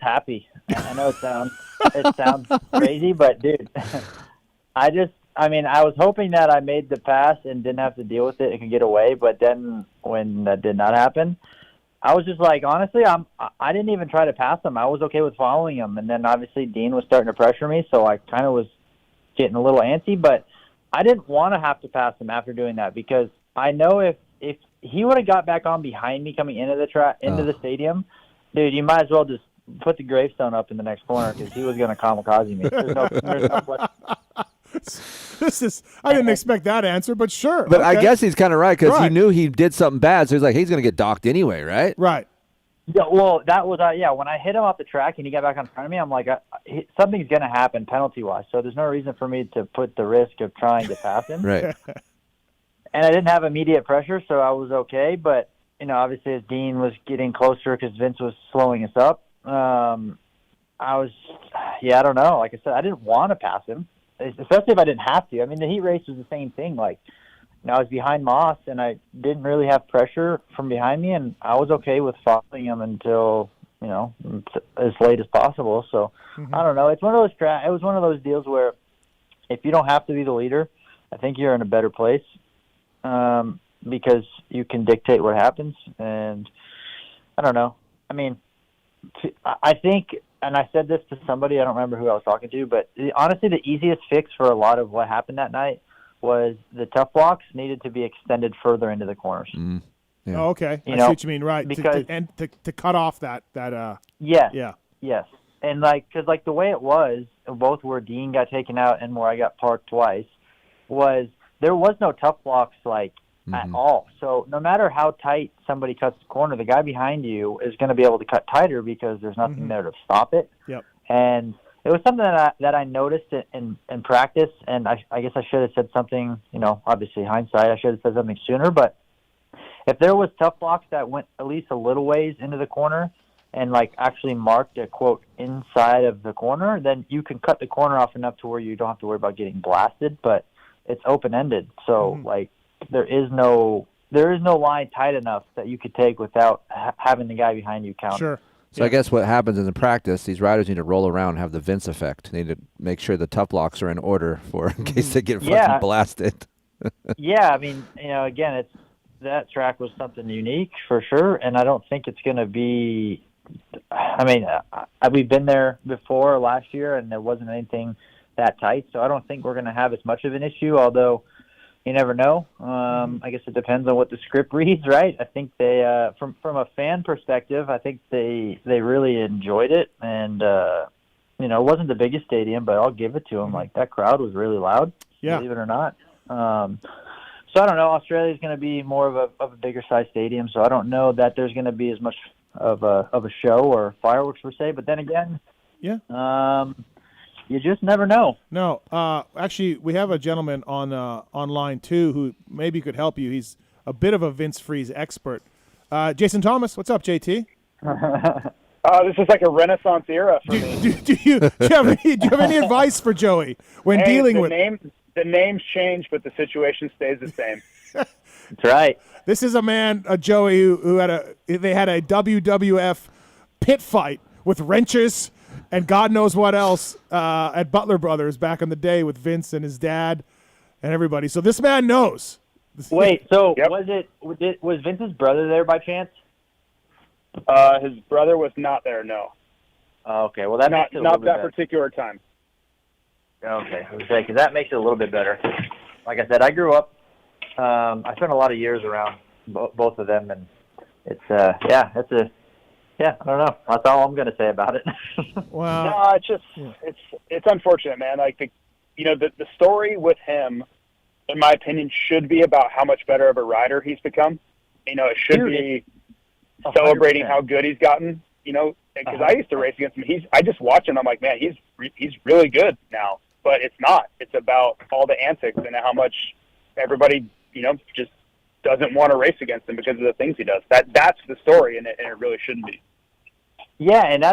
happy. I know it sounds crazy, but dude, I was hoping that I made the pass and didn't have to deal with it and could get away. But then when that did not happen, I was just like, honestly, I didn't even try to pass him. I was okay with following him. And then obviously Dean was starting to pressure me, so I kind of was getting a little antsy. But I didn't want to have to pass him after doing that because I know if he would have got back on behind me coming into the stadium, dude, you might as well just put the gravestone up in the next corner because he was going to kamikaze me. There's no question. I didn't expect that answer, but sure. But okay. I guess he's kind of right because he Right. knew he did something bad, so he's like, he's going to get docked anyway, right? Right. Yeah, well, that was when I hit him off the track and he got back in front of me, I'm like, something's going to happen penalty-wise, so there's no reason for me to put the risk of trying to pass him. Right. And I didn't have immediate pressure, so I was okay, but, obviously as Dean was getting closer because Vince was slowing us up, I don't know. Like I said, I didn't want to pass him, especially if I didn't have to. I mean, the heat race was the same thing. Like, I was behind Moss, and I didn't really have pressure from behind me, and I was okay with following him until, as late as possible. So, I don't know. It's one of those it was one of those deals where if you don't have to be the leader, I think you're in a better place because you can dictate what happens. And I don't know. I mean, I think, and I said this to somebody, I don't remember who I was talking to, but honestly, the easiest fix for a lot of what happened that night was the tough blocks needed to be extended further into the corners. Yeah. Oh, okay. I see what you mean, right? Because to cut off that. Yes. Yeah. Yes. And because the way it was, both where Dean got taken out and where I got parked twice, was there was no tough blocks at all. So no matter how tight somebody cuts the corner, the guy behind you is going to be able to cut tighter because there's nothing there to stop it. Yep. And it was something that I noticed in practice, and I guess I should have said something. Obviously hindsight, I should have said something sooner. But if there was tough blocks that went at least a little ways into the corner and actually marked a quote inside of the corner, then you can cut the corner off enough to where you don't have to worry about getting blasted. But it's open ended, so there is no line tight enough that you could take without having the guy behind you count. Sure. So I guess what happens in the practice, these riders need to roll around and have the Vince effect. They need to make sure the tough blocks are in order in case they get fucking blasted. Yeah, I mean, again, that track was something unique for sure, and I don't think it's going to be. I mean, we've been there before last year, and there wasn't anything that tight, so I don't think we're going to have as much of an issue. Although you never know. I guess it depends on what the script reads, right? I think they, from a fan perspective, I think they really enjoyed it, and it wasn't the biggest stadium, but I'll give it to them. That crowd was really loud, believe it or not. So I don't know. Australia's going to be more of a bigger size stadium, so I don't know that there's going to be as much of a show or fireworks per se. But then again, you just never know. No, actually, we have a gentleman online too who maybe could help you. He's a bit of a Vince Freeze expert. Jason Thomas, what's up, JT? This is like a Renaissance era for me. Do you have any advice for Joey when dealing with the names change, but the situation stays the same. That's right. This is a man, Joey, who had a WWF pit fight with wrenches and God knows what else at Butler Brothers back in the day with Vince and his dad and everybody. So this man knows. Wait, so was Vince's brother there by chance? His brother was not there. No. Okay, well that not makes it a little bit that better. particular time. Okay, because that makes it a little bit better. Like I said, I grew up. I spent a lot of years around both of them, and it's I don't know. That's all I'm going to say about it. Well, no, it's just it's unfortunate, man. The story with him, in my opinion, should be about how much better of a rider he's become. It should be celebrating 100%. how good he's gotten. Because I used to race against him. I just watch him. I'm like, man, he's really good now. But it's not. It's about all the antics and how much everybody, just doesn't want to race against him because of the things he does. That's the story, and it really shouldn't be. Yeah, and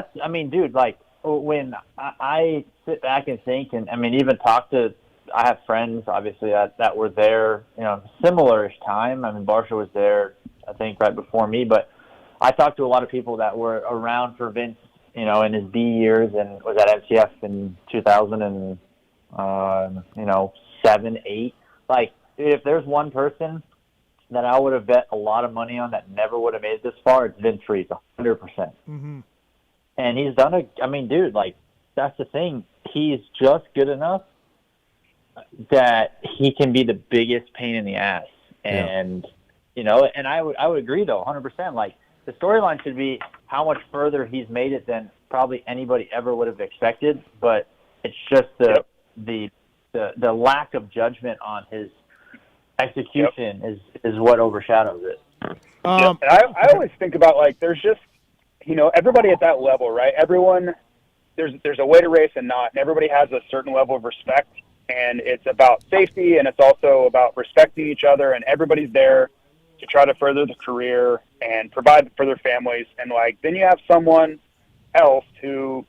dude, when I sit back and think, and even talk to, I have friends obviously that were there, similar-ish time. Barsha was there, I think, right before me, but I talked to a lot of people that were around for Vince, in his B years, and was at MCF in 2007, 8. If there's one person that I would have bet a lot of money on that never would have made it this far, it's Vince Freeze, 100%. Mm-hmm. And he's done dude, that's the thing. He's just good enough that he can be the biggest pain in the ass. And, and I would agree, though, 100%. The storyline should be how much further he's made it than probably anybody ever would have expected. But it's just the lack of judgment on his execution is what overshadows it. And I always think about there's just everybody at that level, right? Everyone, there's a way to race and not, and everybody has a certain level of respect, and it's about safety, and it's also about respecting each other, and everybody's there to try to further the career and provide for their families. And then you have someone else who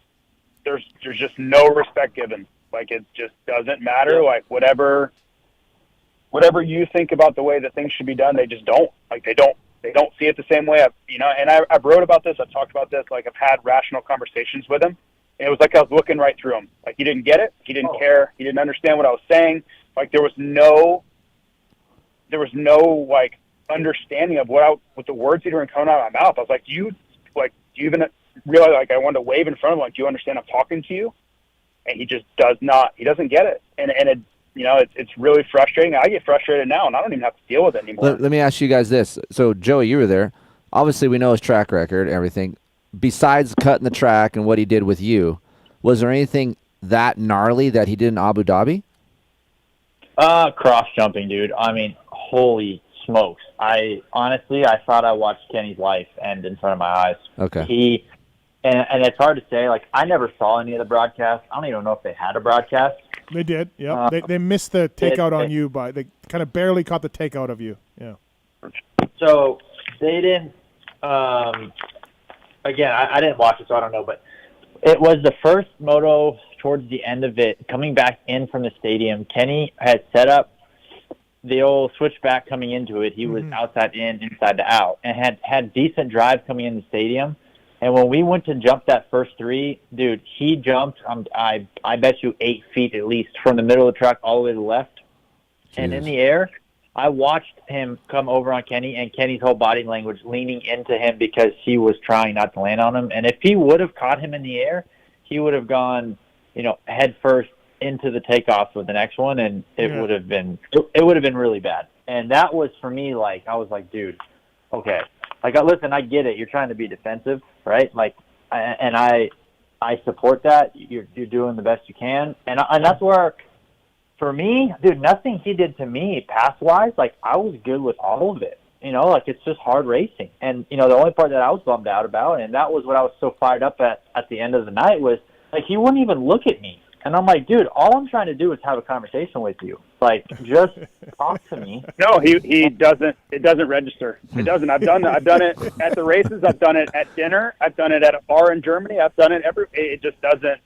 there's just no respect given. It just doesn't matter. Whatever you think about the way that things should be done, they just don't. They don't see it the same way. I've wrote about this. I've talked about this. I've had rational conversations with him. And it was like I was looking right through him. He didn't get it. He didn't care. He didn't understand what I was saying. Like there was no like understanding of what the words that were coming out of my mouth. I was like, do you even realize, like, I wanted to wave in front of him, like, do you understand I'm talking to you? And he just does not. He doesn't get it. And it, it's really frustrating. I get frustrated now, and I don't even have to deal with it anymore. Let me ask you guys this. So, Joey, you were there. Obviously, we know his track record, everything. Besides cutting the track and what he did with you, was there anything that gnarly that he did in Abu Dhabi? Cross jumping, dude. I mean, holy smokes. I thought I watched Kenny's life end in front of my eyes. Okay. And it's hard to say. Like, I never saw any of the broadcasts. I don't even know if they had a broadcast. They did, yeah. They missed the takeout on you they kind of barely caught the takeout of you. Yeah. So they didn't. Again, I didn't watch it, so I don't know. But it was the first moto towards the end of it, coming back in from the stadium. Kenny had set up the old switchback coming into it. He was outside in, inside to out, and had decent drive coming in the stadium. And when we went to jump that first three, dude, he jumped, I bet you 8 feet at least, from the middle of the track all the way to the left. Jeez. And in the air, I watched him come over on Kenny, and Kenny's whole body language leaning into him because he was trying not to land on him. And if he would have caught him in the air, he would have gone, head first into the takeoff of the next one, and it would have been really bad. And that was, for me, like, I was like, dude, okay. Like, listen, I get it. You're trying to be defensive, right? Like, and I support that. You're doing the best you can, and that's where, for me, dude, nothing he did to me pass-wise, like, I was good with all of it. Like, it's just hard racing. And the only part that I was bummed out about, and that was what I was so fired up at the end of the night, was like, he wouldn't even look at me. And I'm like, dude, all I'm trying to do is have a conversation with you. Like, just talk to me. No, he doesn't. It doesn't register. It doesn't. I've done it at the races. I've done it at dinner. I've done it at a bar in Germany. I've done it it just doesn't.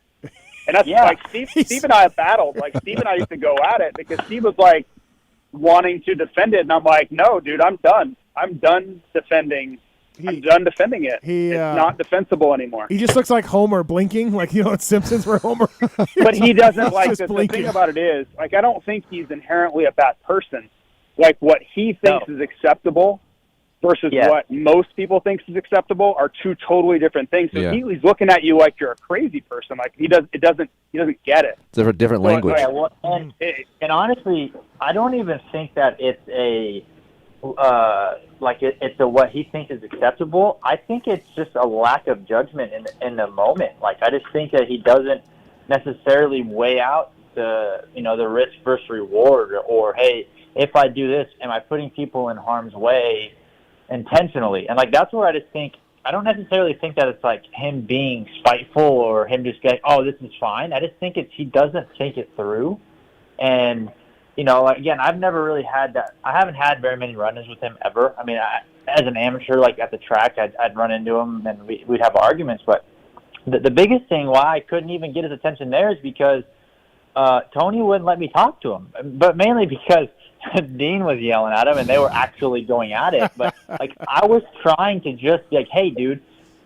And that's like Steve and I have battled. Like, Steve and I used to go at it because Steve was like wanting to defend it, and I'm like, no, dude, I'm done. I'm done defending. I'm done defending it. It's not defensible anymore. He just looks like Homer blinking, like, in Simpsons where Homer. But he doesn't like the thing about it is, like, I don't think he's inherently a bad person. Like, what he thinks is acceptable versus what most people think is acceptable are two totally different things. So he's looking at you like you're a crazy person. Like, he doesn't get it. It's a different language. Yeah, well, and honestly, I don't even think that it's a it's a what he thinks is acceptable. I think it's just a lack of judgment in the moment. Like, I just think that he doesn't necessarily weigh out the risk versus reward, or hey, if I do this, am I putting people in harm's way intentionally? And like, that's where I just think, I don't necessarily think that it's like him being spiteful or him just getting, oh, this is fine. I just think he doesn't think it through. And again, I've never really had that. I haven't had very many run-ins with him ever. I mean, as an amateur, like at the track, I'd run into him and we'd have arguments. But the biggest thing why I couldn't even get his attention there is because Tony wouldn't let me talk to him. But mainly because Dean was yelling at him and they were actually going at it. But like, I was trying to just be like, hey, dude,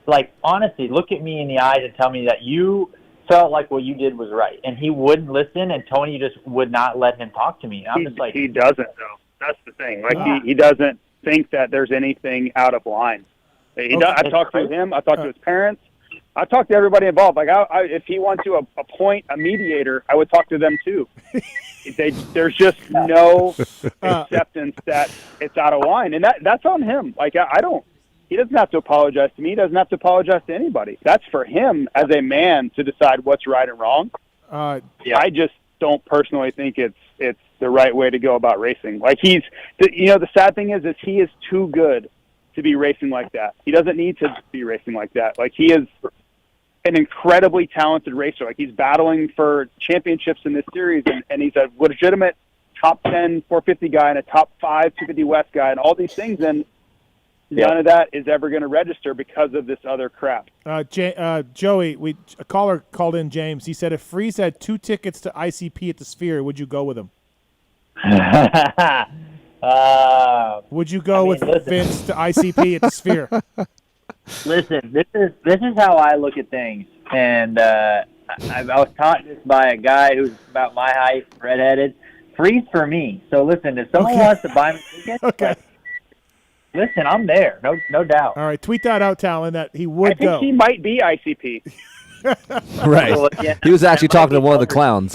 like, honestly, look at me in the eyes and tell me that you felt like what you did was right, and he wouldn't listen, and Tony just would not let him talk to me. I'm just like, he doesn't though. That's the thing. Like, he doesn't think that there's anything out of line. I talked to him. I talked to his parents. I talked to everybody involved. Like, if he wants to appoint a mediator, I would talk to them too. There's just no acceptance that it's out of line, and that's on him. Like, I don't. He doesn't have to apologize to me. He doesn't have to apologize to anybody. That's for him as a man to decide what's right and wrong. I just don't personally think it's the right way to go about racing. Like, the sad thing is he is too good to be racing like that. He doesn't need to be racing like that. Like, he is an incredibly talented racer. Like, he's battling for championships in this series, and he's a legitimate top 10 450 guy and a top 5 250 West guy and all these things, and none of that is ever going to register because of this other crap. Joey, a caller called in, James. He said, if Freeze had 2 tickets to ICP at the Sphere, would you go with him? Would you go with Vince to ICP at the Sphere? Listen, this is how I look at things, and I was taught this by a guy who's about my height, redheaded. free for me. So listen, if someone wants to buy me tickets, listen, I'm there. No doubt. All right, tweet that out, Tallon, that he would go. I think he might be ICP. Right. Well, yeah, He was actually that might talking to be one of the covered.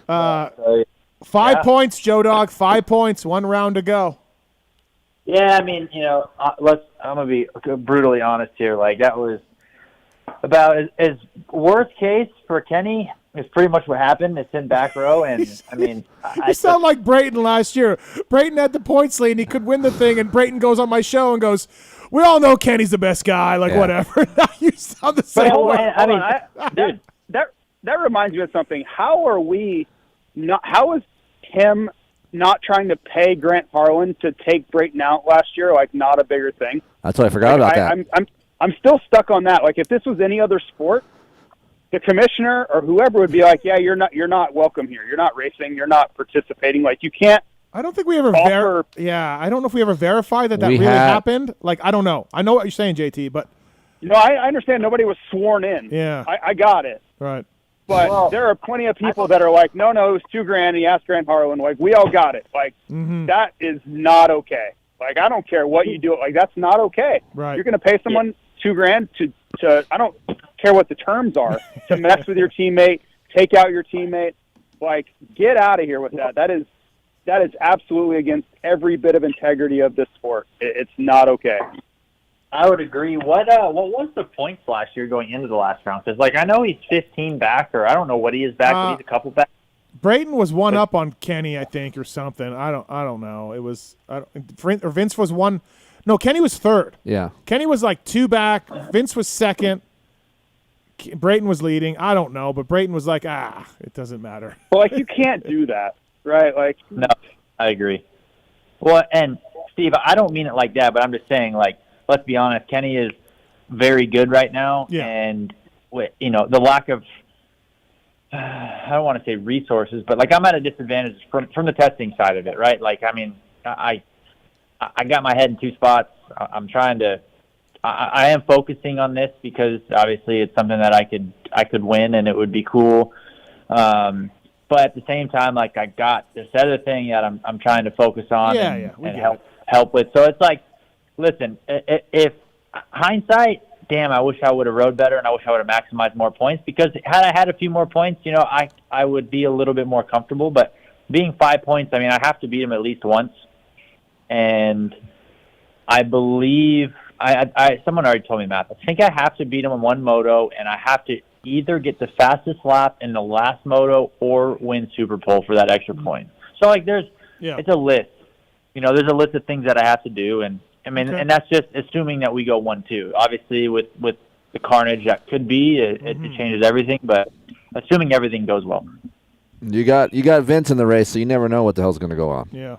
clowns. 5 points, Joe Dog. 5 points. 1 round to go. Yeah, I mean, I'm gonna be brutally honest here. Like, that was about as worst case for Kenny is pretty much what happened. It's in back row, and I mean, You sound like Brayton last year. Brayton had the points lead, and he could win the thing, and Brayton goes on my show and goes, "We all know Kenny's the best guy." Like, whatever. You sound the same way. Dude, that reminds me of something. How is him not trying to pay Grant Harlan to take Brayton out last year like not a bigger thing? That's what I forgot about that. I'm still stuck on that. Like, if this was any other sport, the commissioner or whoever would be like, "Yeah, you're not welcome here. You're not racing. You're not participating. Like, you can't." I don't think we ever I don't know if we ever verified that really happened. Like, I don't know. I know what you're saying, JT, but I understand nobody was sworn in. Yeah. I got it. Right. But there are plenty of people that are like, no, it was $2,000. And he asked Grant Harlan. Like, we all got it. Like, that is not okay. Like, I don't care what you do. Like, that's not okay. Right. You're going to pay someone $2,000 to I don't care what the terms are, to mess with your teammate, take out your teammate. Like, get out of here with that. That is absolutely against every bit of integrity of this sport. It's not okay. I would agree. What was the points last year going into the last round? Because, like, I know he's 15 back, or I don't know what he is back, but he's a couple back. Brayton was 1 up on Kenny, I think, or something. I don't know. It was Vince was 1. No, Kenny was 3rd. Yeah. Kenny was like 2 back. Vince was 2nd. Brayton was leading. I don't know, but Brayton was like, it doesn't matter. Well, like, you can't do that, right? Like, no, I agree. Well, and Steve, I don't mean it like that, but I'm just saying, like, let's be honest, Kenny is very good right now, and the lack of I don't want to say resources, but like, I'm at a disadvantage from the testing side of it, right? Like, I mean, I got my head in 2 spots. I'm trying to. I am focusing on this because obviously it's something that I could win and it would be cool. But at the same time, like, I got this other thing that I'm trying to focus on and help with. So it's like, listen, if hindsight, damn, I wish I would have rode better and I wish I would have maximized more points, because had I had a few more points, I would be a little bit more comfortable. But being 5 points, I mean, I have to beat him at least once. And I believe someone already told me, Matt, I think I have to beat him in 1 moto, and I have to either get the fastest lap in the last moto or win Super Pole for that extra point. So, like, it's a list. There's a list of things that I have to do, and I mean, and that's just assuming that we go 1-2. Obviously, with the carnage that could be, it changes everything. But assuming everything goes well, you got Vince in the race, so you never know what the hell's going to go on. Yeah,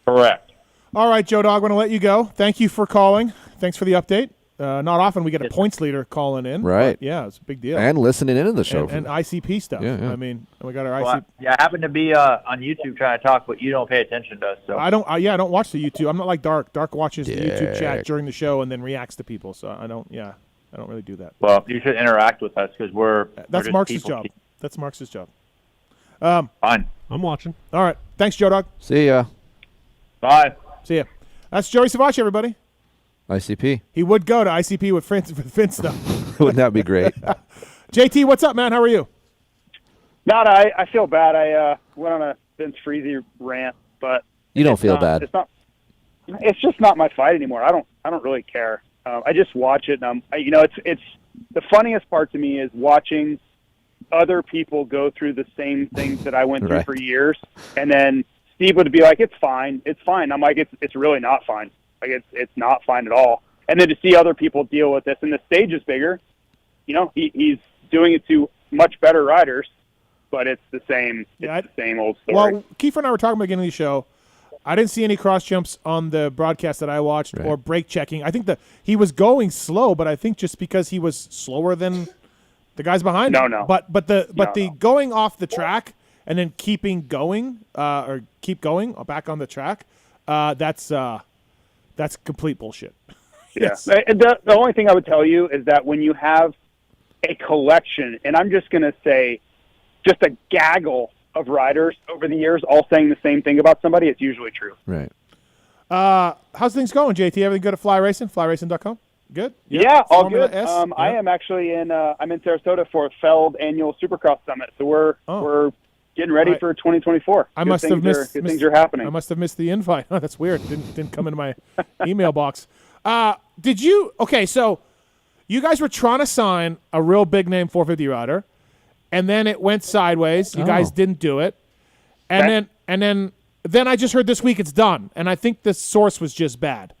correct. All right, Joe Dog, I'm going to let you go. Thank you for calling. Thanks for the update. Not often we get a points leader calling in. Right. Yeah, it's a big deal. And listening into the show. And ICP stuff. Yeah. I mean, we got our ICP. ICP. I happen to be on YouTube trying to talk, but you don't pay attention to us. So I don't watch the YouTube. I'm not like Dark. Dark watches the YouTube chat during the show and then reacts to people. So I don't really do that. Well, you should interact with us because that's Mark's job. That's Mark's job. Fine. I'm watching. All right. Thanks, Joe Dog. See ya. Bye. See ya. That's Joey Savacci, everybody. ICP. He would go to ICP with Vince, though. Wouldn't that be great? JT, what's up, man? How are you? I feel bad. I went on a Vince Freezy rant, but you don't feel bad. It's just not my fight anymore. I don't really care. I just watch it, and it's the funniest part to me is watching other people go through the same things that I went through for years, and then Steve would be like, "It's fine, it's fine." I'm like, "It's really not fine. Like, it's not fine at all." And then to see other people deal with this, and the stage is bigger. He's doing it to much better riders, but it's the same. It's the same old story. Well, Keefer and I were talking about beginning of the show. I didn't see any cross jumps on the broadcast that I watched or brake checking. I think he was going slow, but I think just because he was slower than the guys behind him. No. But the going off the track and then keeping going or keep going back on the track, that's complete bullshit. Yes. Yeah. The only thing I would tell you is that when you have a collection, and I'm just going to say just a gaggle of riders over the years all saying the same thing about somebody, it's usually true. Right. How's things going, JT? Everything good at Fly Racing? FlyRacing.com? Good? Yeah, all Formula good. S? I am actually I'm in Sarasota for a Feld Annual Supercross Summit, so we're getting ready for 2024. Good things are happening. I must have missed the invite. Oh, that's weird. Didn't come into my email box. Did you? Okay, so you guys were trying to sign a real big name 450 rider, and then it went sideways. You guys didn't do it, and then I just heard this week it's done, and I think the source was just bad.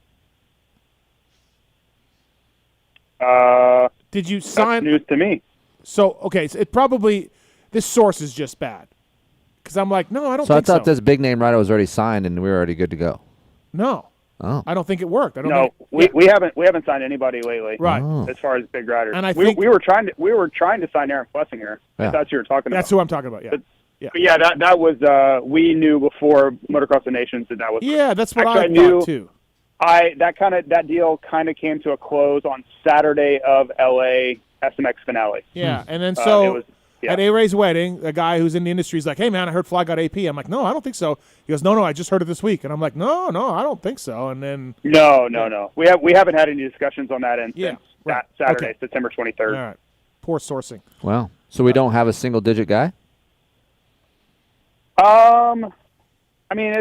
Did you sign? That's news to me. So okay, so it probably this source is just bad. Because I'm like, no, I don't think so. So I thought this big name rider was already signed and we were already good to go. No. Oh. I don't think it worked. I don't we haven't signed anybody lately. Right. As far as big riders. And I we think were trying to sign Aaron Plessinger. Yeah. That's who you were talking about. That's who I'm talking about, yeah. But yeah, that was we knew before Motocross of the Nations that was. Yeah, that's what actually, I thought too. That deal kind of came to a close on Saturday of LA SMX finale. Yeah, and then at A-Ray's wedding, a guy who's in the industry is like, hey, man, I heard Fly got AP. I'm like, no, I don't think so. He goes, no, I just heard it this week. And I'm like, no, I don't think so. And then No. We haven't had any discussions on that since that Saturday, okay. September 23rd. All right. Poor sourcing. Wow. So we don't have a single-digit guy? I mean,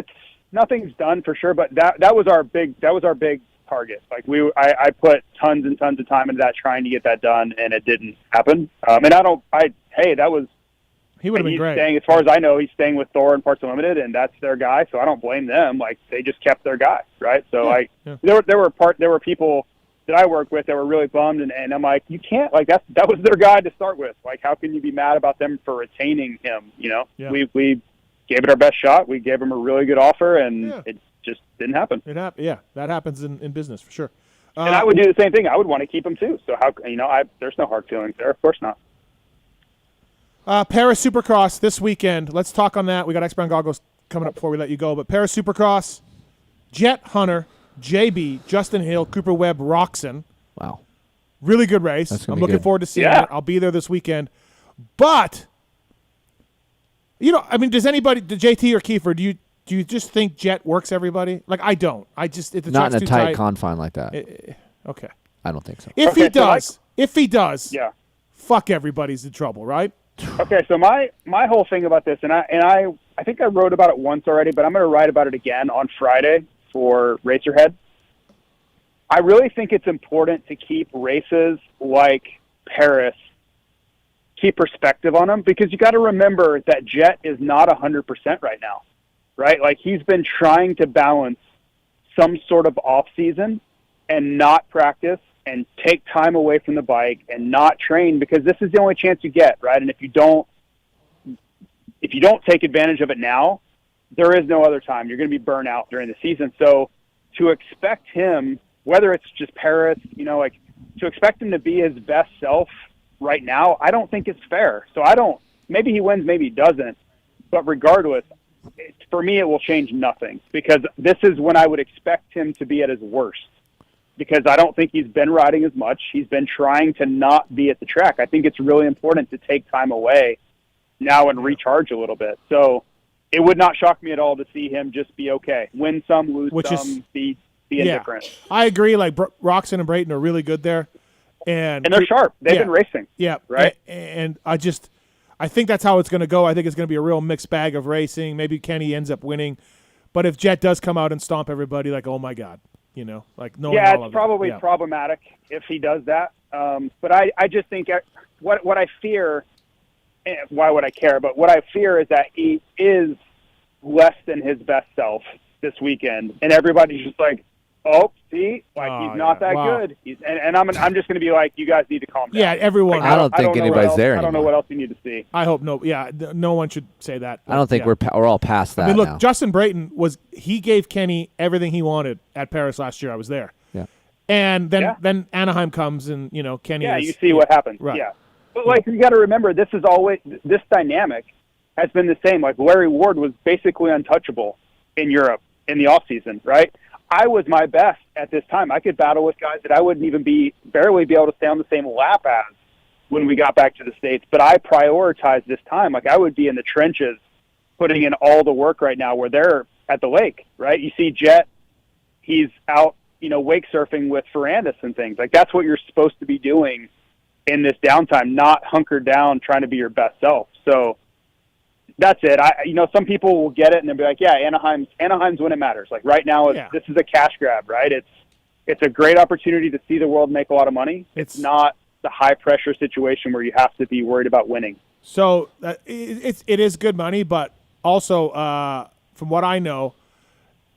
nothing's done for sure, but that was our big target. Like I put tons and tons of time into that, trying to get that done, and it didn't happen. He would have been great. As far as I know, he's staying with Thor and Parts Unlimited, and that's their guy. So I don't blame them. Like, they just kept their guy, right? So there were people that I work with that were really bummed, and I'm like, you can't, like, that was their guy to start with. Like, how can you be mad about them for retaining him? You know, we gave it our best shot. We gave him a really good offer, and it just didn't happen. Yeah, that happens in business for sure. And I would do the same thing. I would want to keep him too. So there's no hard feelings there. Of course not. Paris Supercross this weekend. Let's talk on that. We got X-Brown Goggles coming up before we let you go. But Paris Supercross, Jet Hunter, JB, Justin Hill, Cooper Webb, Roxon. Wow. Really good race. I'm looking forward to seeing it. I'll be there this weekend. But, does JT or Keefer, do you just think Jet works everybody? Like, I don't. Not in a tight confine like that. Okay. I don't think so. If he does, fuck, everybody's in trouble, right? Okay, so my whole thing about this, and I think I wrote about it once already, but I'm going to write about it again on Friday for Racerhead. I really think it's important to keep races like Paris, keep perspective on them, because you got to remember that Jet is not 100% right now, right? Like, he's been trying to balance some sort of off season and not practice and take time away from the bike and not train, because this is the only chance you get, right? And if you don't take advantage of it now, there is no other time. You're going to be burnt out during the season. So to expect him, whether it's just Paris, to expect him to be his best self right now, I don't think it's fair. So maybe he wins, maybe he doesn't. But regardless, for me, it will change nothing, because this is when I would expect him to be at his worst. Because I don't think he's been riding as much. He's been trying to not be at the track. I think it's really important to take time away now and recharge a little bit. So it would not shock me at all to see him just be okay. Win some, lose some, be indifferent. I agree. Like, Roxon and Brayton are really good there. And they're sharp. They've been racing. Yeah. Right? And I think that's how it's going to go. I think it's going to be a real mixed bag of racing. Maybe Kenny ends up winning. But if Jet does come out and stomp everybody, like, oh, my God. It's probably problematic if he does that. But I just think what I fear, why would I care? But what I fear is that he is less than his best self this weekend, and everybody's just like, oh, see, he's not that good. And I'm just going to be like, you guys need to calm down. Yeah, everyone. I don't think anybody's there anymore. I don't know what else you need to see. I hope no. Yeah, no one should say that. I don't think we're all past that. I mean, look, now. Justin Brayton he gave Kenny everything he wanted at Paris last year. I was there. Yeah. And then Anaheim comes, and Kenny. Yeah, you see what happens. Right. Yeah. But you got to remember, this dynamic has been the same. Like, Larry Ward was basically untouchable in Europe in the off season, right? I was my best at this time. I could battle with guys that I wouldn't even barely be able to stay on the same lap as when we got back to the States. But I prioritized this time. Like, I would be in the trenches putting in all the work right now where they're at the lake, right? You see Jet, he's out, wake surfing with Ferrandis and things. Like, that's what you're supposed to be doing in this downtime, not hunkered down trying to be your best self. So that's it. Some people will get it and they'll be like, yeah, Anaheim's when it matters. Like, right now, this is a cash grab, right? It's a great opportunity to see the world make a lot of money. It's not the high pressure situation where you have to be worried about winning. So it is good money, but also from what I know,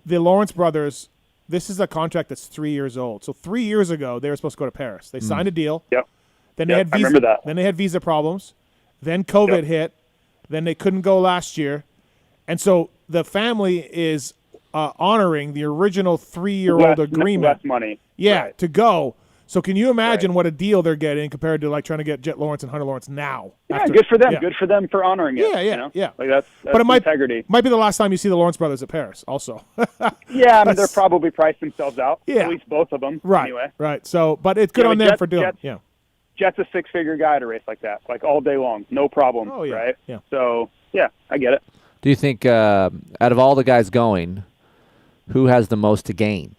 the Lawrence brothers, this is a contract that's 3 years old. So 3 years ago, they were supposed to go to Paris. They signed a deal. Yep. Then they had visa. I remember that. Then they had visa problems. Then COVID hit. Then they couldn't go last year, and so the family is honoring the original 3-year-old agreement. Less money. Yeah, right. To go. So can you imagine what a deal they're getting compared to like trying to get Jet Lawrence and Hunter Lawrence now? Yeah, good for them. Yeah. Good for them for honoring it. Yeah. Like that's but it integrity. might be the last time you see the Lawrence brothers at Paris. Also. Yeah, I mean they're probably priced themselves out. Yeah. At least both of them. Right. Anyway. Right. So, but it's good on them for doing. Jet's a 6-figure guy to race like that, like all day long, no problem. Oh yeah. Right. Yeah. So yeah, I get it. Do you think out of all the guys going, who has the most to gain?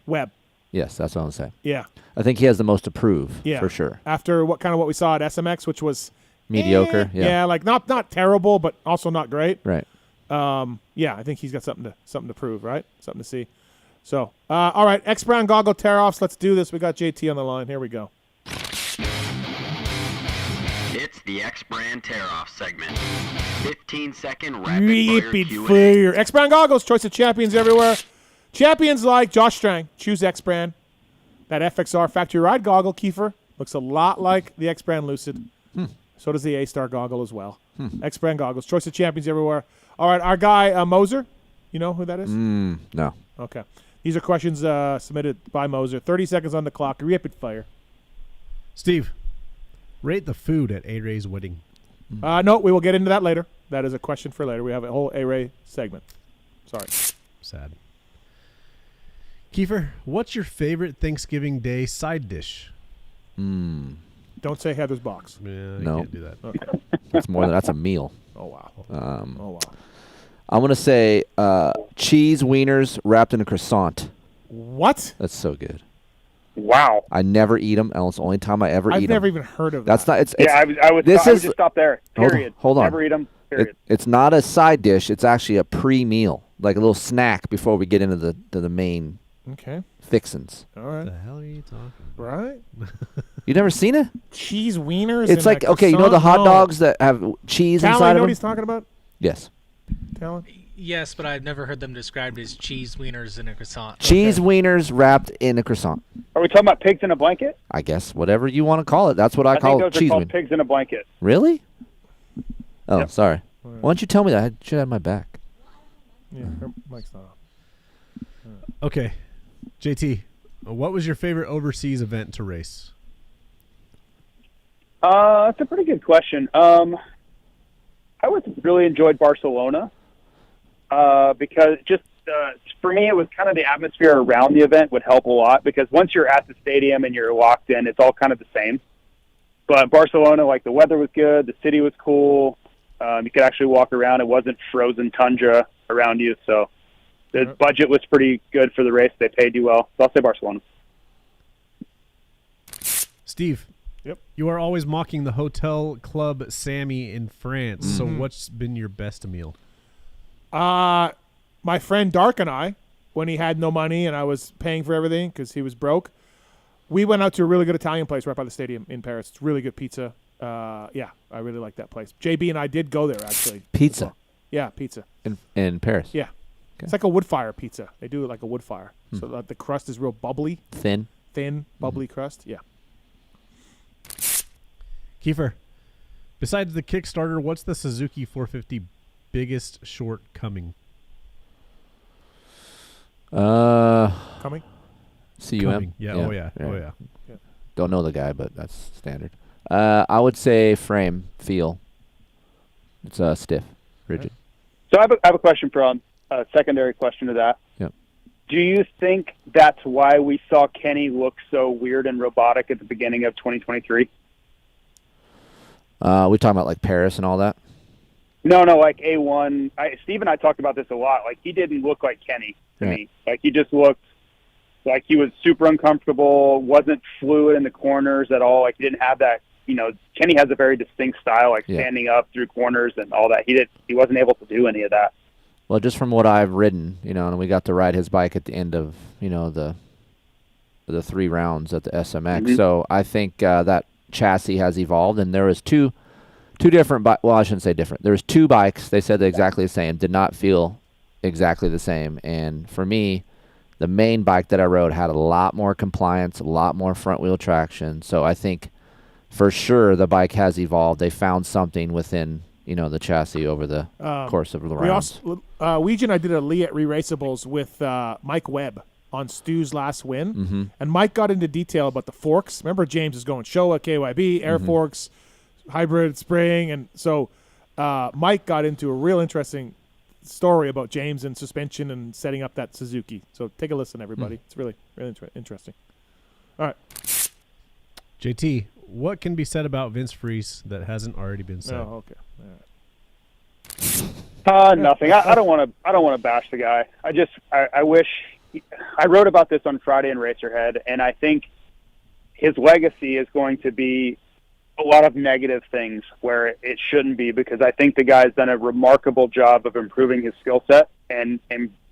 Webb. Yes, that's what I'm saying. Yeah. I think he has the most to prove, for sure. After what we saw at SMX, which was mediocre. Yeah, like not terrible, but also not great. Right. Yeah, I think he's got something to prove, right? Something to see. So, all right, X Brown goggle tear-offs. Let's do this. We got JT on the line. Here we go. It's the X Brand tear-off segment. 15-second rapid fire. X Brand goggles, choice of champions everywhere. Champions like Josh Strang, choose X Brand. That FXR factory ride goggle, Keefer, looks a lot like the X Brand Lucid. So does the A-Star goggle as well. X Brand goggles, choice of champions everywhere. All right, our guy Moser, you know who that is? No. Okay. These are questions submitted by Moser. 30 seconds on the clock. Rapid fire. Steve, rate the food at A-Ray's wedding. No, we will get into that later. That is a question for later. We have a whole A-Ray segment. Sorry. Sad. Keefer, what's your favorite Thanksgiving Day side dish? Don't say Heather's box. Yeah, No. can't do that. Okay. That's a meal. Oh, wow. I'm going to say cheese wieners wrapped in a croissant. What? That's so good. Wow. I never eat them. It's the only time I ever eat them. I've never even heard of That's that. not. It's I would just stop there. Period. Hold on. Never eat them. Period. It's not a side dish. It's actually a pre-meal, like a little snack before we get into the main fixins. All right. What the hell are you talking about? Right? You never seen it? Cheese wieners? It's like, okay, you know the hot dogs that have cheese Tallon, inside you of know them? what he's talking about? Yes. Tallon? Yes, but I've never heard them described as cheese wieners in a croissant. Cheese wieners wrapped in a croissant. Are we talking about pigs in a blanket? I guess whatever you want to call it. That's what I call think those cheese are called wiener. pigs in a blanket. Really? Oh, Yep. sorry. Why don't you tell me that? I should have my back. Yeah, Mike's not on. Okay. JT, what was your favorite overseas event to race? That's a pretty good question. I really enjoyed Barcelona because just for me, it was kind of the atmosphere around the event would help a lot because once you're at the stadium and you're locked in, it's all kind of the same. But Barcelona, like the weather was good, the city was cool. You could actually walk around. It wasn't frozen tundra around you, so the budget was pretty good for the race. They paid you well. So I'll say Barcelona. Steve. Yep. You are always mocking the Hotel Club Sammy in France. So what's been your best meal? My friend Dark and I, when he had no money and I was paying for everything because he was broke, we went out to a really good Italian place right by the stadium in Paris. It's really good pizza. Yeah, I really like that place. JB and I did go there, actually. Pizza? Well. Yeah, pizza. In Paris? Yeah. Okay. It's like a wood fire pizza. They do it like a wood fire. So the crust is real bubbly. Thin, bubbly crust. Yeah. Kiefer, besides the Kickstarter, what's the Suzuki 450 biggest shortcoming? Coming? CUM? Coming. Yeah. Oh, yeah. Don't know the guy, but that's standard. I would say frame, feel. It's stiff, rigid. So I have a question from a secondary question to that. Yep. Do you think that's why we saw Kenny look so weird and robotic at the beginning of 2023? We talking about like Paris and all that? No, like A1. Steve and I talked about this a lot. Like, he didn't look like Kenny to me. Like, he just looked like he was super uncomfortable, wasn't fluid in the corners at all. Like, he didn't have that. Kenny has a very distinct style, like standing up through corners and all that. He wasn't able to do any of that. Well, just from what I've ridden, and we got to ride his bike at the end of, the 3 rounds at the SMX. Mm-hmm. So I think that chassis has evolved, and there was two different bikes. Well, I shouldn't say different. There was 2 bikes. They said exactly the same, did not feel exactly the same. And for me, the main bike that I rode had a lot more compliance, a lot more front wheel traction. So I think for sure the bike has evolved. They found something within the chassis over the course of the rounds. Weege and I did a Lee at Re-Raceables with Mike Webb on Stu's last win. Mm-hmm. And Mike got into detail about the forks. Remember, James is going Showa, KYB, air forks, hybrid spring. And so Mike got into a real interesting story about James and suspension and setting up that Suzuki. So take a listen, everybody. It's really, really interesting. All right. JT, what can be said about Vince Freese that hasn't already been said? Oh, okay. All right. Nothing. I don't want to bash the guy. I wish I wrote about this on Friday in Racerhead, and I think his legacy is going to be a lot of negative things where it shouldn't be, because I think the guy's done a remarkable job of improving his skill set and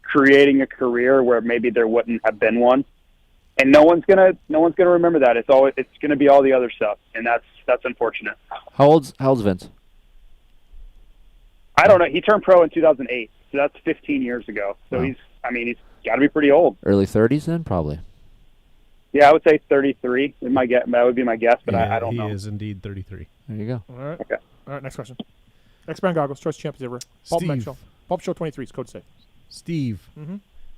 creating a career where maybe there wouldn't have been one. And no one's gonna remember that. It's gonna be all the other stuff, and that's unfortunate. How old's Vince? I don't know. He turned pro in 2008, so that's 15 years ago. So he's got to be pretty old. Early 30s then, probably. Yeah, I would say 33. That would be my guess, but yeah, I don't know. He is indeed 33. There you go. All right. Okay. All right, next question. X-Brand Goggles, Choice Champions ever. PulpMX Show. Pulp Show 23 is code to say. Steve,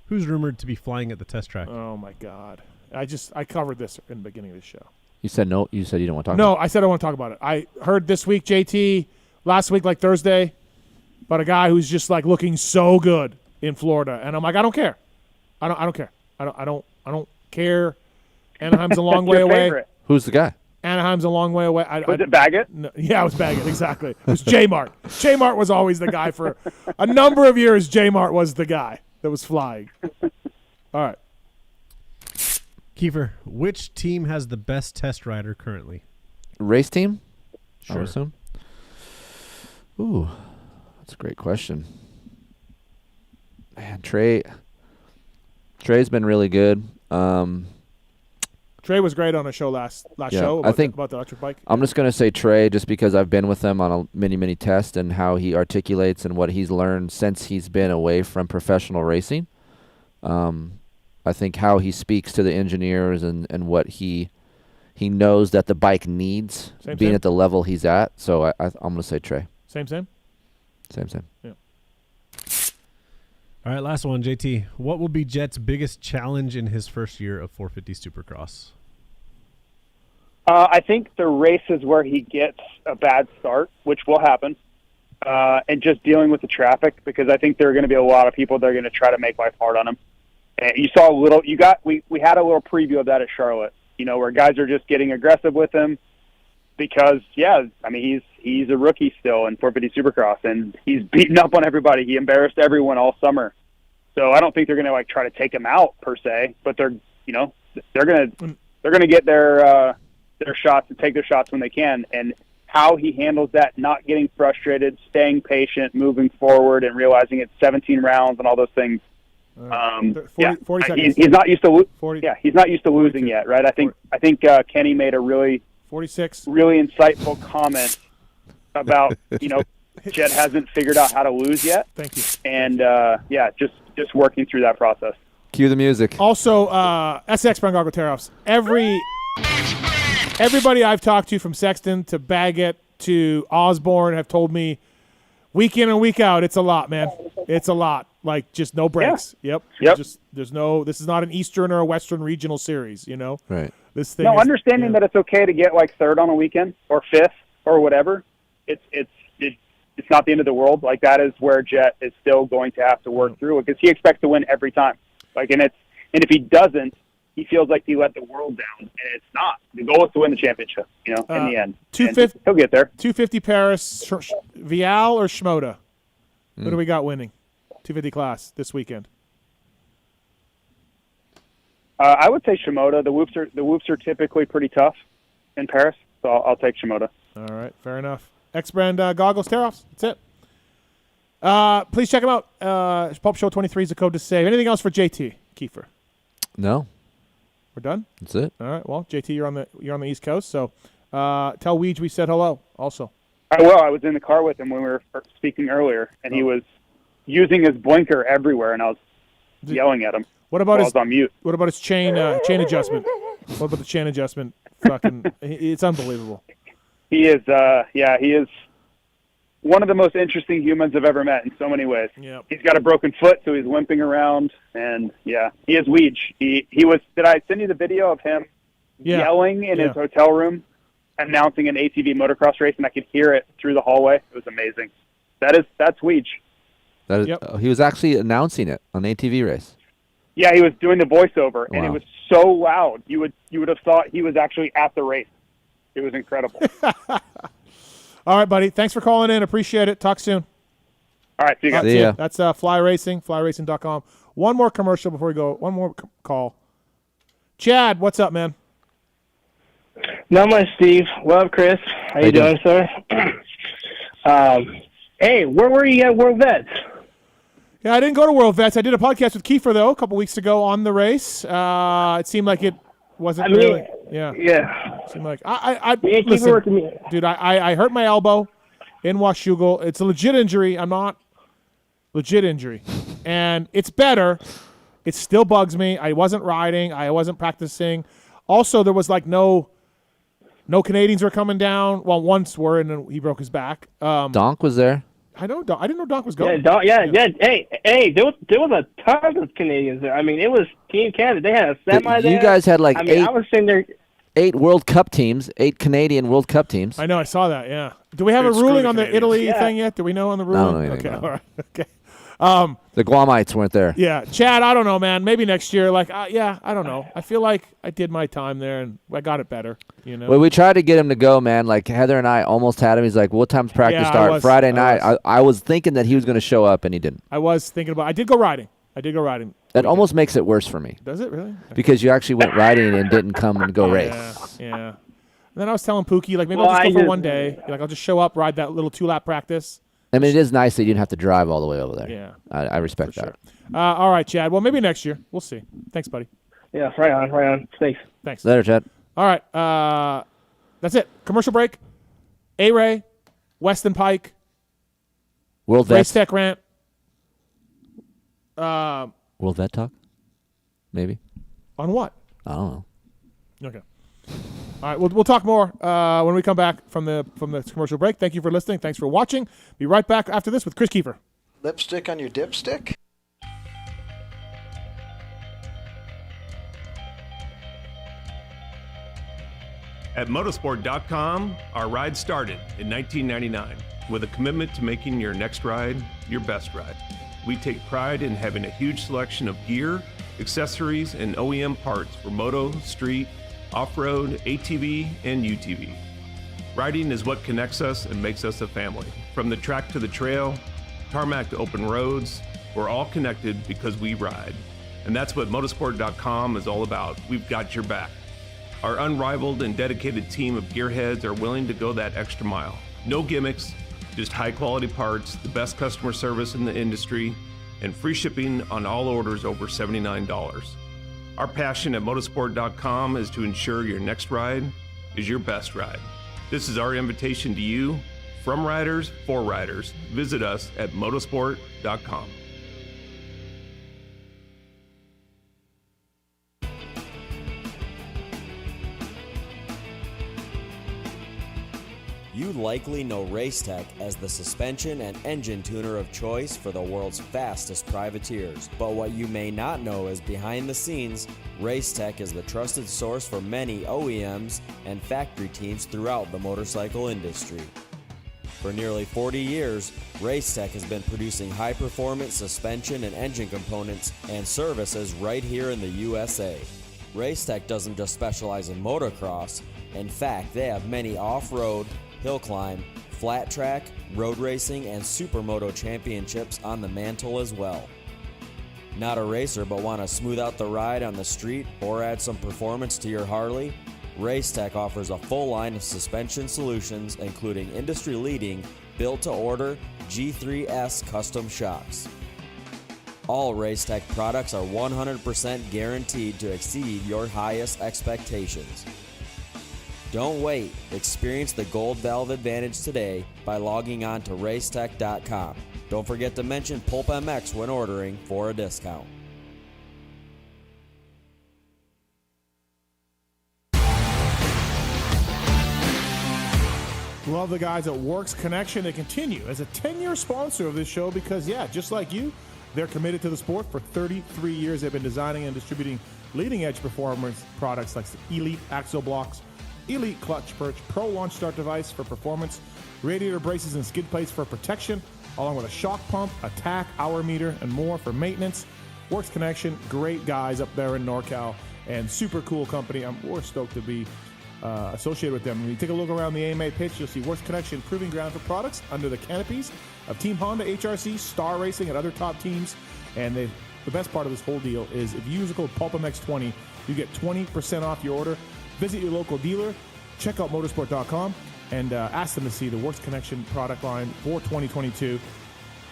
who's rumored to be flying at the test track? Oh, my God. I covered this in the beginning of the show. You said no. You said you didn't want to talk about it. No, I said I want to talk about it. I heard this week, JT, last week, like Thursday, about a guy who's just like looking so good in Florida. And I'm like, I don't care. I don't care. I don't care. Anaheim's a long way away. Favorite. Who's the guy? Anaheim's a long way away. Was it Baggett? No, yeah, it was Baggett, exactly. It was J-Mart. J-Mart was always the guy for a number of years. J-Mart was the guy that was flying. All right. Keefer, which team has the best test rider currently? Race team? Sure. I would assume. Ooh, that's a great question. Man, Trey's been really good. Trey was great on a show last show about the electric bike. I'm just going to say Trey just because I've been with him on many tests and how he articulates and what he's learned since he's been away from professional racing. I think how he speaks to the engineers and what he knows that the bike needs being at the level he's at. So I'm going to say Trey. Same. Same. Yeah. All right, last one, JT. What will be Jet's biggest challenge in his first year of 450 Supercross? I think the races where he gets a bad start, which will happen, and just dealing with the traffic, because I think there are going to be a lot of people that are going to try to make life hard on him. And you saw we had a little preview of that at Charlotte, where guys are just getting aggressive with him because, he's a rookie still in 450 Supercross, and he's beating up on everybody. He embarrassed everyone all summer. So I don't think they're going to try to take him out per se, but they're going to get their shots and take their shots when they can. And how he handles that, not getting frustrated, staying patient, moving forward, and realizing it's 17 rounds and all those things. 40 seconds. He's not used to 40. Yeah, he's not used to losing yet, right? I think Kenny made a really 46 really insightful comment about Jet hasn't figured out how to lose yet. Thank you. And just working through that process. Cue the music. Also, SX Brand Goggle Tear-Offs. Everybody I've talked to, from Sexton to Baggett to Osborne, have told me week in and week out, it's a lot, man. It's a lot. Like, just no breaks. Yeah. Yep. This is not an Eastern or a Western regional series, Right. This thing understanding that it's okay to get third on a weekend or fifth or whatever. It's not the end of the world. Like, that is where Jet is still going to have to work through it, because he expects to win every time. And if he doesn't, he feels like he let the world down, and it's not. The goal is to win the championship, in the end. 250. He'll get there. 250 Paris, Vial or Shimoda? Who do we got winning? 250 class this weekend. I would say Shimoda. The whoops are typically pretty tough in Paris, so I'll take Shimoda. All right, fair enough. X-Brand goggles tear-offs. That's it. Please check them out. Pulp Show 23 is the code to save. Anything else for JT Keefer? No. We're done? That's it. All right. Well, JT, you're on the East Coast, so tell Weege we said hello also. I will. I was in the car with him when we were speaking earlier, and he was using his blinker everywhere, and I was yelling at him. What about I was on mute. What about his chain adjustment? What about the chain adjustment? Fucking, it's unbelievable. He is. He is one of the most interesting humans I've ever met in so many ways. Yep. He's got a broken foot, so he's limping around, and he is Weege. He was. Did I send you the video of him yelling in his hotel room, announcing an ATV motocross race, and I could hear it through the hallway? It was amazing. That's Weege. That is, he was actually announcing it on the ATV race. Yeah, he was doing the voiceover, and it was so loud. You would have thought he was actually at the race. It was incredible. All right, buddy. Thanks for calling in. Appreciate it. Talk soon. All right, see you guys. See ya. That's Fly Racing, flyracing.com. One more commercial before we go. One more call. Chad, what's up, man? Not much, Steve. What up, Chris? How you doing, sir? Hey, where were you at World Vets? Yeah, I didn't go to World Vets. I did a podcast with Keefer, though, a couple weeks ago on the race. It seemed like it wasn't really. Yeah. Yeah. Seemed like listen, dude, I hurt my elbow in Washougal. It's a legit injury. I'm not legit injury. And it's better. It still bugs me. I wasn't riding. I wasn't practicing. Also, there was like no Canadians were coming down. Well, once were, and then he broke his back. Donk was there. I didn't know Donk was going. Yeah. Hey, there was a ton of Canadians there. I mean, it was Team Canada. They had a semi there. You guys had like I was sitting there. 8 World Cup teams, 8 Canadian World Cup teams. I know, I saw that, yeah. Do we have a ruling on the Italy thing yet? Do we know on the ruling? I don't know anything about all right. Okay. The Guamites weren't there. Yeah. Chad, I don't know, man. Maybe next year. I don't know. I feel like I did my time there, and I got it better, you know? Well, we tried to get him to go, man. Like, Heather and I almost had him. He's like, what time's practice start? Friday night. I was thinking that he was going to show up, and he didn't. I was thinking about I did go riding. That almost makes it worse for me. Does it really? Because you actually went riding and didn't come and go race. Yeah. And then I was telling Pookie, like, maybe I'll just go for one day. Like, I'll just show up, ride that little 2-lap practice. I mean, it is nice that you didn't have to drive all the way over there. Yeah. I respect that. Sure. All right, Chad. Well, maybe next year. We'll see. Thanks, buddy. Yeah, right on. Thanks. Later, Chad. All right. That's it. Commercial break. A-Ray, Weston Peick, World Race Vets. Tech Rant. World Vet Talk? Maybe. On what? I don't know. Okay. All right, we'll talk more when we come back from the commercial break. Thank you for listening. Thanks for watching. Be right back after this with Kris Keefer. Lipstick on your dipstick? At motorsport.com, our ride started in 1999 with a commitment to making your next ride your best ride. We take pride in having a huge selection of gear, accessories, and OEM parts for moto, street, off-road, ATV, and UTV. Riding is what connects us and makes us a family. From the track to the trail, tarmac to open roads, we're all connected because we ride. And that's what motorsport.com is all about. We've got your back. Our unrivaled and dedicated team of gearheads are willing to go that extra mile. No gimmicks, just high-quality parts, the best customer service in the industry, and free shipping on all orders over $79. Our passion at motorsport.com is to ensure your next ride is your best ride. This is our invitation to you, from riders for riders. Visit us at motorsport.com. You likely know Racetech as the suspension and engine tuner of choice for the world's fastest privateers. But what you may not know is behind the scenes, Racetech is the trusted source for many OEMs and factory teams throughout the motorcycle industry. For nearly 40 years, Racetech has been producing high-performance suspension and engine components and services right here in the USA. Racetech doesn't just specialize in motocross. In fact, they have many off-road, hill climb, flat track, road racing, and supermoto championships on the mantle as well. Not a racer but want to smooth out the ride on the street or add some performance to your Harley? Racetech offers a full line of suspension solutions including industry-leading, built-to-order G3S custom shocks. All Racetech products are 100% guaranteed to exceed your highest expectations. Don't wait. Experience the Gold Valve Advantage today by logging on to racetech.com. Don't forget to mention PulpMX when ordering for a discount. Love the guys at Works Connection. They continue as a 10-year sponsor of this show because, just like you, they're committed to the sport. For 33 years, they've been designing and distributing leading-edge performance products like the Elite Axle Blocks, Elite Clutch Perch, Pro Launch Start Device for performance, radiator braces and skid plates for protection, along with a shock pump, a tack, hour meter, and more for maintenance. Works Connection, great guys up there in NorCal, and super cool company. We're stoked to be associated with them. When you take a look around the AMA pitch, you'll see Works Connection proving ground for products under the canopies of Team Honda, HRC, Star Racing, and other top teams. And the best part of this whole deal is if you use the code PulpMX20, you get 20% off your order. Visit your local dealer, check out motorsport.com, and ask them to see the Works Connection product line for 2022.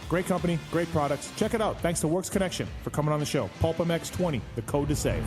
Great company, great products. Check it out. Thanks to Works Connection for coming on the show. PulpMX20, the code to save.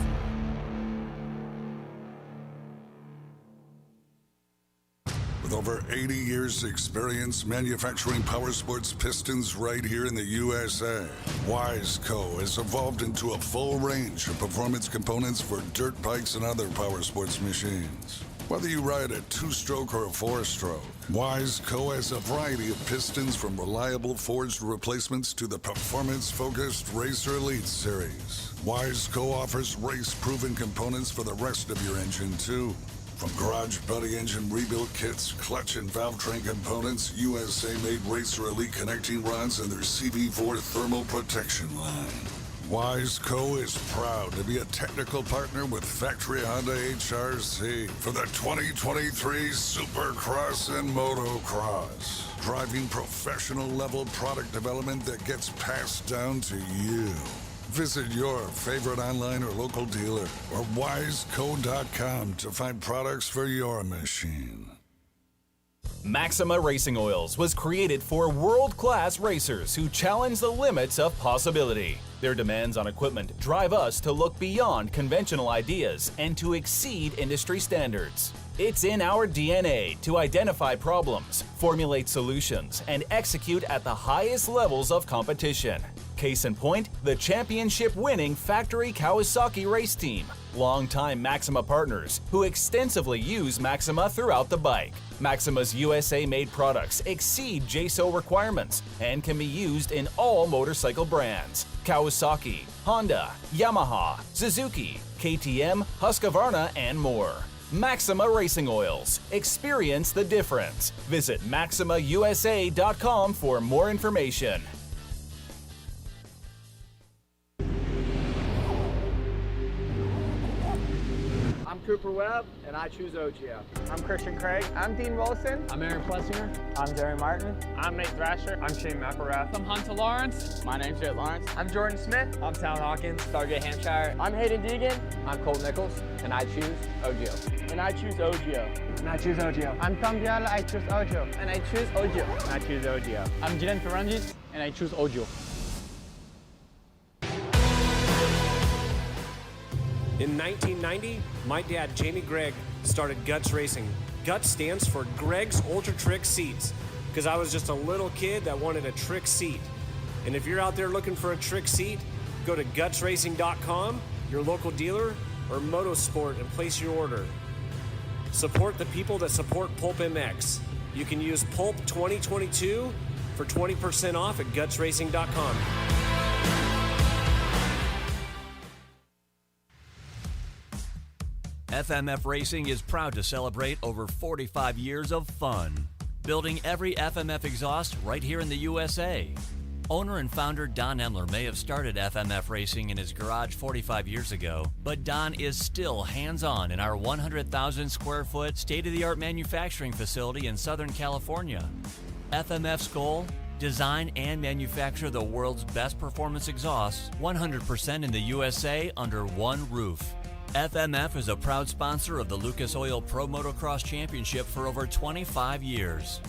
With over 80 years' experience manufacturing power sports pistons right here in the USA, Wiseco has evolved into a full range of performance components for dirt bikes and other power sports machines. Whether you ride a 2-stroke or a 4-stroke, Wiseco has a variety of pistons from reliable forged replacements to the performance-focused Racer Elite series. Wiseco offers race-proven components for the rest of your engine, too. From garage buddy engine rebuild kits, clutch and valve train components, USA-made Racer Elite connecting rods, and their CB4 thermal protection line. Wiseco is proud to be a technical partner with Factory Honda HRC for the 2023 Supercross and Motocross, driving professional-level product development that gets passed down to you. Visit your favorite online or local dealer or wiseco.com to find products for your machine. Maxima Racing Oils was created for world-class racers who challenge the limits of possibility. Their demands on equipment drive us to look beyond conventional ideas and to exceed industry standards. It's in our DNA to identify problems, formulate solutions, and execute at the highest levels of competition. Case in point, the championship-winning Factory Kawasaki race team, longtime Maxima partners who extensively use Maxima throughout the bike. Maxima's USA-made products exceed JSO requirements and can be used in all motorcycle brands: Kawasaki, Honda, Yamaha, Suzuki, KTM, Husqvarna, and more. Maxima Racing Oils. Experience the difference. Visit MaximaUSA.com for more information. I'm Cooper Webb, and I choose OGO. I'm Christian Craig. I'm Dean Wilson. I'm Aaron Plessinger. I'm Jerry Martin. I'm Nate Thrasher. I'm Shane McElrath. I'm Hunter Lawrence. My name's Jett Lawrence. I'm Jordan Smith. I'm Tal Hawkins. Stargate Hampshire. I'm Hayden Deegan. I'm Colt Nichols. And I choose OGO. And I choose OGO. And I choose OGO. I'm Tom Diallo. I choose OGO. And I choose OGO. And I choose OGO. I'm Jiren Ferrangis. And I choose OGO. In 1990, my dad, Jamie Gregg, started Guts Racing. Guts stands for Greg's Ultra Trick Seats, because I was just a little kid that wanted a trick seat. And if you're out there looking for a trick seat, go to gutsracing.com, your local dealer, or Motosport and place your order. Support the people that support PulpMX. You can use Pulp 2022 for 20% off at gutsracing.com. FMF Racing is proud to celebrate over 45 years of fun, building every FMF exhaust right here in the USA. Owner and founder Don Emler may have started FMF racing in his garage 45 years ago, but Don is still hands-on in our 100,000 square foot state-of-the-art manufacturing facility in Southern California. FMF's goal? Design and manufacture the world's best performance exhausts 100% in the USA under one roof. FMF is a proud sponsor of the Lucas Oil Pro Motocross Championship for over 25 years.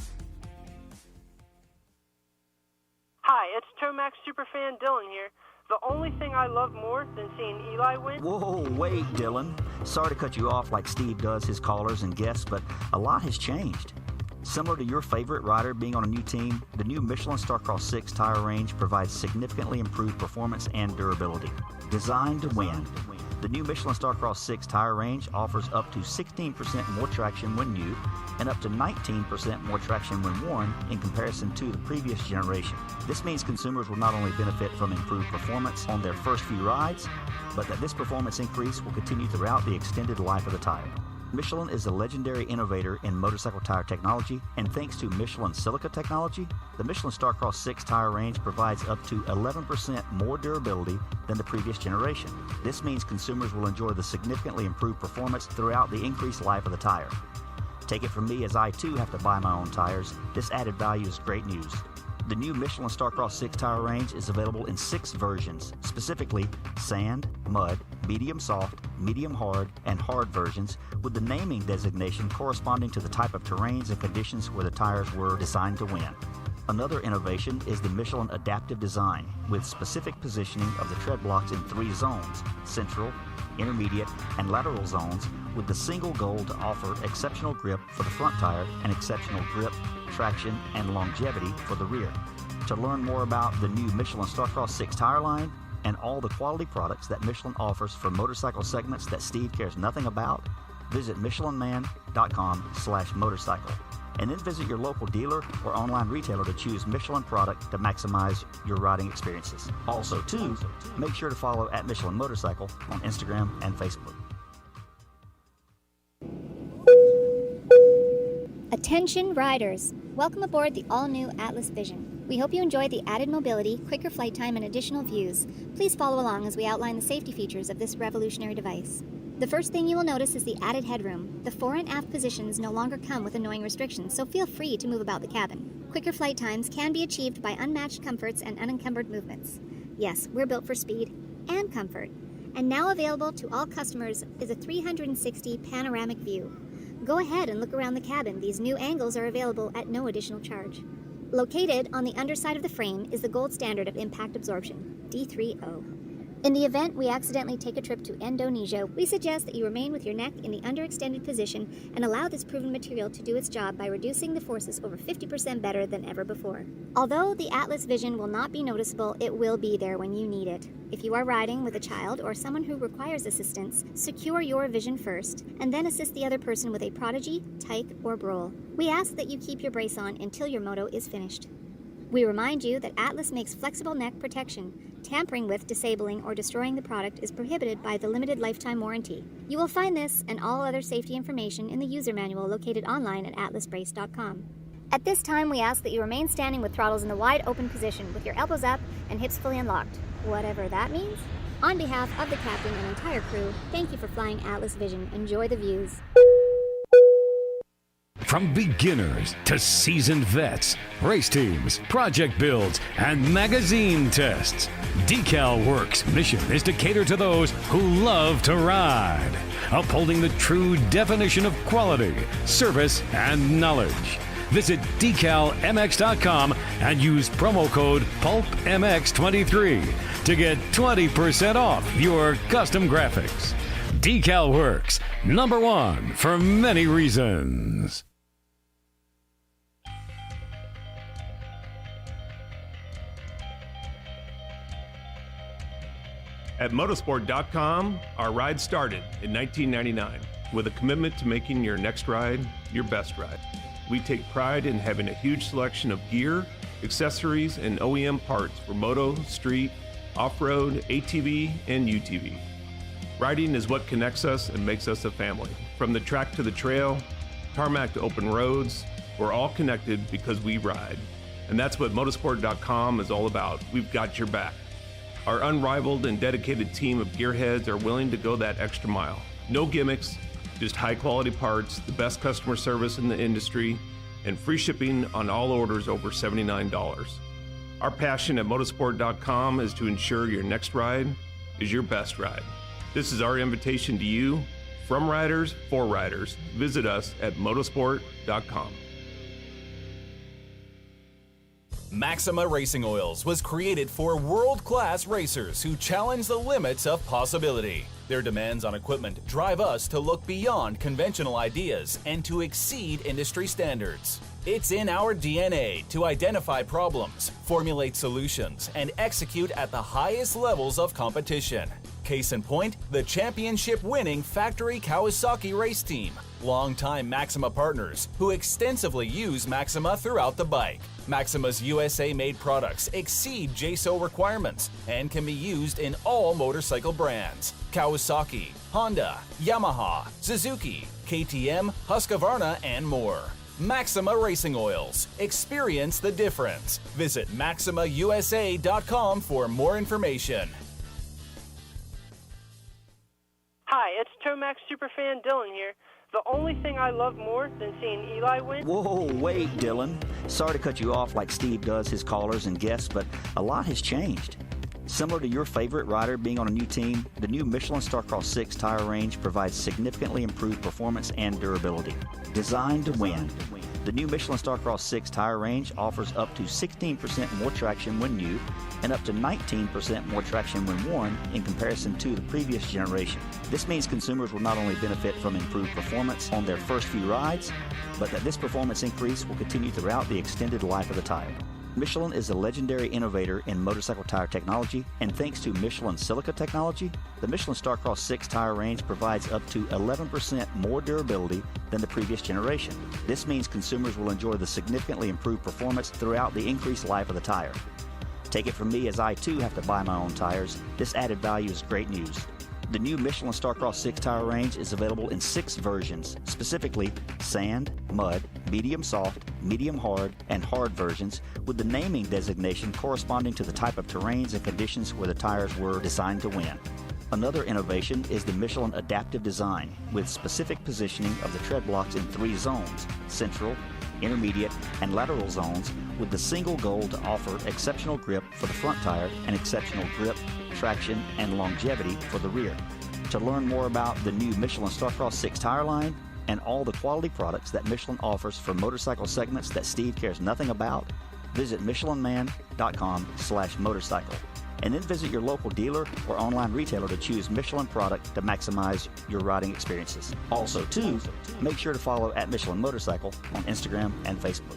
Hi, it's Tomax superfan Dylan here. The only thing I love more than seeing Eli win... Whoa, wait, Dylan. Sorry to cut you off like Steve does his callers and guests, but a lot has changed. Similar to your favorite rider being on a new team, the new Michelin Starcross 6 tire range provides significantly improved performance and durability. Designed to win. The new Michelin Starcross 6 tire range offers up to 16% more traction when new and up to 19% more traction when worn in comparison to the previous generation. This means consumers will not only benefit from improved performance on their first few rides, but that this performance increase will continue throughout the extended life of the tire. Michelin is a legendary innovator in motorcycle tire technology, and thanks to Michelin silica technology, the Michelin Starcross 6 tire range provides up to 11% more durability than the previous generation. This means consumers will enjoy the significantly improved performance throughout the increased life of the tire. Take it from me, as I too have to buy my own tires, this added value is great news. The new Michelin Starcross 6 tire range is available in 6 versions, specifically sand, mud, medium soft, medium hard, and hard versions, with the naming designation corresponding to the type of terrains and conditions where the tires were designed to win. Another innovation is the Michelin adaptive design, with specific positioning of the tread blocks in 3 zones, central, intermediate, and lateral zones, with the single goal to offer exceptional grip for the front tire and exceptional grip, traction, and longevity for the rear. To learn more about the new Michelin Starcross 6 tire line and all the quality products that Michelin offers for motorcycle segments that Steve cares nothing about, visit michelinman.com/motorcycle. And then visit your local dealer or online retailer to choose Michelin product to maximize your riding experiences. Also, too, make sure to follow at Michelin Motorcycle on Instagram and Facebook. Attention riders! Welcome aboard the all-new Atlas Vision. We hope you enjoy the added mobility, quicker flight time, and additional views. Please follow along as we outline the safety features of this revolutionary device. The first thing you will notice is the added headroom. The fore and aft positions no longer come with annoying restrictions, so feel free to move about the cabin. Quicker flight times can be achieved by unmatched comforts and unencumbered movements. Yes, we're built for speed and comfort. And now available to all customers is a 360 panoramic view. Go ahead and look around the cabin. These new angles are available at no additional charge. Located on the underside of the frame is the gold standard of impact absorption, D3O. In the event we accidentally take a trip to Indonesia, we suggest that you remain with your neck in the underextended position and allow this proven material to do its job by reducing the forces over 50% better than ever before. Although the Atlas Vision will not be noticeable, it will be there when you need it. If you are riding with a child or someone who requires assistance, secure your vision first, and then assist the other person with a Prodigy, Tyke, or Brole. We ask that you keep your brace on until your moto is finished. We remind you that Atlas makes flexible neck protection. Tampering with, disabling, or destroying the product is prohibited by the limited lifetime warranty. You will find this and all other safety information in the user manual located online at atlasbrace.com. At this time, we ask that you remain standing with throttles in the wide open position with your elbows up and hips fully unlocked, whatever that means. On behalf of the captain and entire crew, thank you for flying Atlas Vision. Enjoy the views. From beginners to seasoned vets, race teams, project builds, and magazine tests, Decal Works' mission is to cater to those who love to ride, upholding the true definition of quality, service, and knowledge. Visit decalmx.com and use promo code PulpMX23 to get 20% off your custom graphics. Decal Works, #1 for many reasons. At motorsport.com, our ride started in 1999 with a commitment to making your next ride your best ride. We take pride in having a huge selection of gear, accessories, and OEM parts for moto, street, off-road, ATV, and UTV. Riding is what connects us and makes us a family. From the track to the trail, tarmac to open roads, we're all connected because we ride. And that's what motorsport.com is all about. We've got your back. Our unrivaled and dedicated team of gearheads are willing to go that extra mile. No gimmicks, just high-quality parts, the best customer service in the industry, and free shipping on all orders over $79. Our passion at motorsport.com is to ensure your next ride is your best ride. This is our invitation to you, from riders for riders. Visit us at motorsport.com. Maxima Racing Oils was created for world-class racers who challenge the limits of possibility. Their demands on equipment drive us to look beyond conventional ideas and to exceed industry standards. It's in our DNA to identify problems, formulate solutions, and execute at the highest levels of competition. Case in point, the championship-winning factory Kawasaki race team, longtime Maxima partners who extensively use Maxima throughout the bike. Maxima's USA-made products exceed JSO requirements and can be used in all motorcycle brands: Kawasaki, Honda, Yamaha, Suzuki, KTM, Husqvarna, and more. Maxima Racing Oils. Experience the difference. Visit MaximaUSA.com for more information. Hi, it's Tomax Superfan Dylan here. The only thing I love more than seeing Eli win... Whoa, wait, Dylan. Sorry to cut you off like Steve does his callers and guests, but a lot has changed. Similar to your favorite rider being on a new team, the new Michelin Starcross 6 tire range provides significantly improved performance and durability. Designed to win. The new Michelin Starcross 6 tire range offers up to 16% more traction when new and up to 19% more traction when worn in comparison to the previous generation. This means consumers will not only benefit from improved performance on their first few rides, but that this performance increase will continue throughout the extended life of the tire. Michelin is a legendary innovator in motorcycle tire technology, and thanks to Michelin silica technology, the Michelin Starcross 6 tire range provides up to 11% more durability than the previous generation. This means consumers will enjoy the significantly improved performance throughout the increased life of the tire. Take it from me, as I too have to buy my own tires, this added value is great news. The new Michelin Starcross 6 tire range is available in 6 versions, specifically sand, mud, medium soft, medium hard, and hard versions, with the naming designation corresponding to the type of terrains and conditions where the tires were designed to win. Another innovation is the Michelin adaptive design, with specific positioning of the tread blocks in 3 zones: central, intermediate, and lateral zones, with the single goal to offer exceptional grip for the front tire and exceptional grip, traction, and longevity for the rear. To learn more about the new Michelin Starcross 6 tire line and all the quality products that Michelin offers for motorcycle segments that Steve cares nothing about, visit michelinman.com/motorcycle. And then visit your local dealer or online retailer to choose Michelin product to maximize your riding experiences. Also, too, make sure to follow at Michelin Motorcycle on Instagram and Facebook.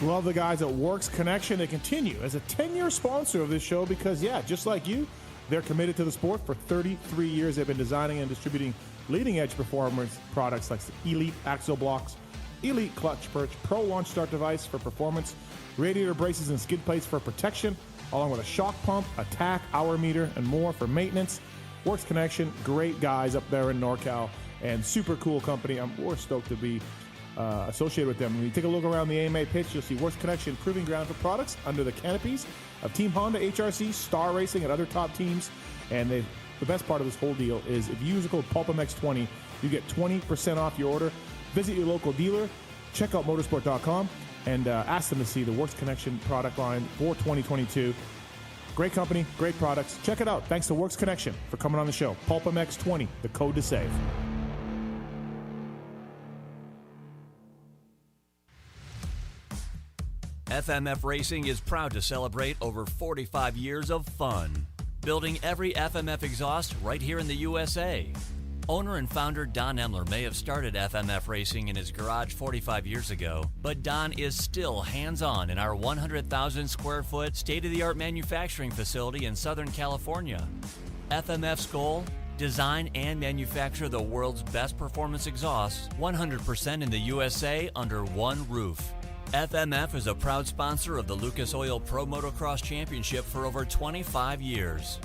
Love the guys at Works Connection. They continue as a 10-year sponsor of this show because, yeah, just like you, they're committed to the sport. For 33 years, they've been designing and distributing leading-edge performance products like the Elite Axle Blocks, Elite Clutch Perch, Pro Launch Start Device for performance, radiator braces and skid plates for protection, along with a shock pump, a tack, hour meter, and more for maintenance. Works Connection, great guys up there in NorCal, and super cool company. We're stoked to be associated with them. When you take a look around the AMA pitch, you'll see Works Connection proving ground for products under the canopies of Team Honda, HRC, Star Racing, and other top teams. And the best part of this whole deal is if you use the code PulpMX20, you get 20% off your order. Visit your local dealer, check out motorsport.com, and ask them to see the Works Connection product line for 2022. Great company, great products. Check it out. Thanks to Works Connection for coming on the show. PulpMX20, the code to save. FMF Racing is proud to celebrate over 45 years of fun, building every FMF exhaust right here in the USA. Owner and founder Don Emler may have started FMF Racing in his garage 45 years ago, but Don is still hands-on in our 100,000 square foot state-of-the-art manufacturing facility in Southern California. FMF's goal? Design and manufacture the world's best performance exhausts 100% in the USA under one roof. FMF is a proud sponsor of the Lucas Oil Pro Motocross Championship for over 25 years.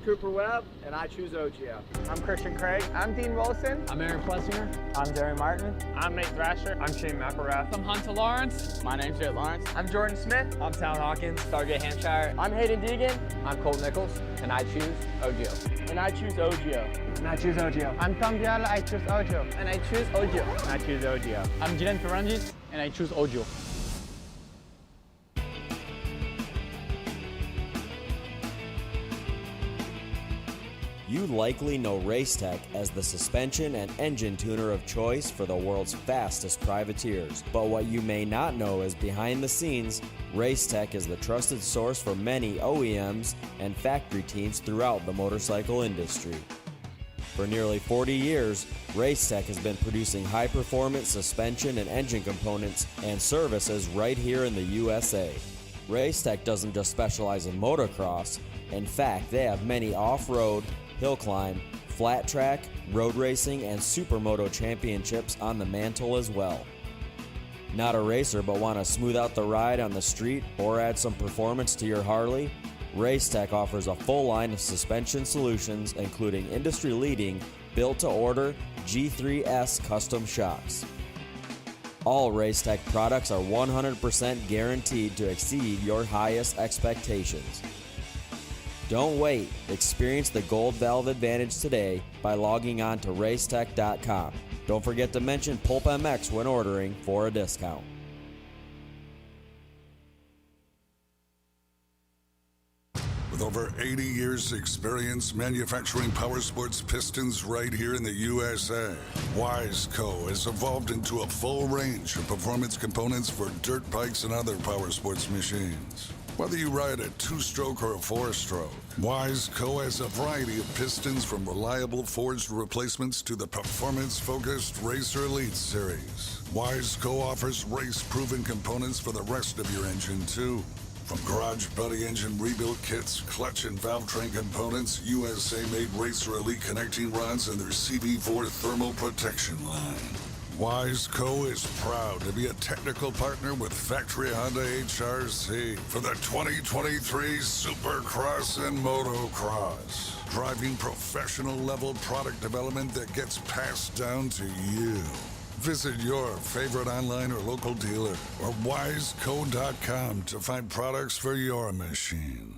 Cooper Webb, and I choose OGO. I'm Christian Craig. I'm Dean Wilson. I'm Aaron Plessinger. I'm Jerry Martin. I'm Nate Thrasher. I'm Shane McElrath. I'm Hunter Lawrence. My name's Jett Lawrence. I'm Jordan Smith. I'm Tallon Hawkins, Stargate Hampshire. I'm Hayden Deegan. I'm Colt Nichols, and I choose OGO. And I choose OGO. And I choose OGO. I'm Tom Diallo, I choose OGO. And I choose OGO. And I choose OGO. I'm Jiren Ferranges, and I choose OGO. You likely know Racetech as the suspension and engine tuner of choice for the world's fastest privateers. But what you may not know is behind the scenes, Racetech is the trusted source for many OEMs and factory teams throughout the motorcycle industry. For nearly 40 years, Racetech has been producing high-performance suspension and engine components and services right here in the USA. Racetech doesn't just specialize in motocross. In fact, they have many off-road, hill climb, flat track, road racing, and supermoto championships on the mantle as well. Not a racer but want to smooth out the ride on the street or add some performance to your Harley? Racetech offers a full line of suspension solutions including industry-leading built-to-order G3S custom shocks. All Racetech products are 100% guaranteed to exceed your highest expectations. Don't wait. Experience the Gold Valve Advantage today by logging on to racetech.com. Don't forget to mention PulpMX when ordering for a discount. With over 80 years' experience manufacturing powersports pistons right here in the USA, Wiseco has evolved into a full range of performance components for dirt bikes and other powersports machines. Whether you ride a 2-stroke or a 4-stroke, Wiseco has a variety of pistons from reliable forged replacements to the performance-focused Racer Elite series. Wiseco offers race-proven components for the rest of your engine, too. From garage buddy engine rebuild kits, clutch and valve train components, USA-made Racer Elite connecting rods, and their CB4 thermal protection line. Wiseco is proud to be a technical partner with Factory Honda HRC for the 2023 Supercross and Motocross, driving professional-level product development that gets passed down to you. Visit your favorite online or local dealer or wiseco.com to find products for your machine.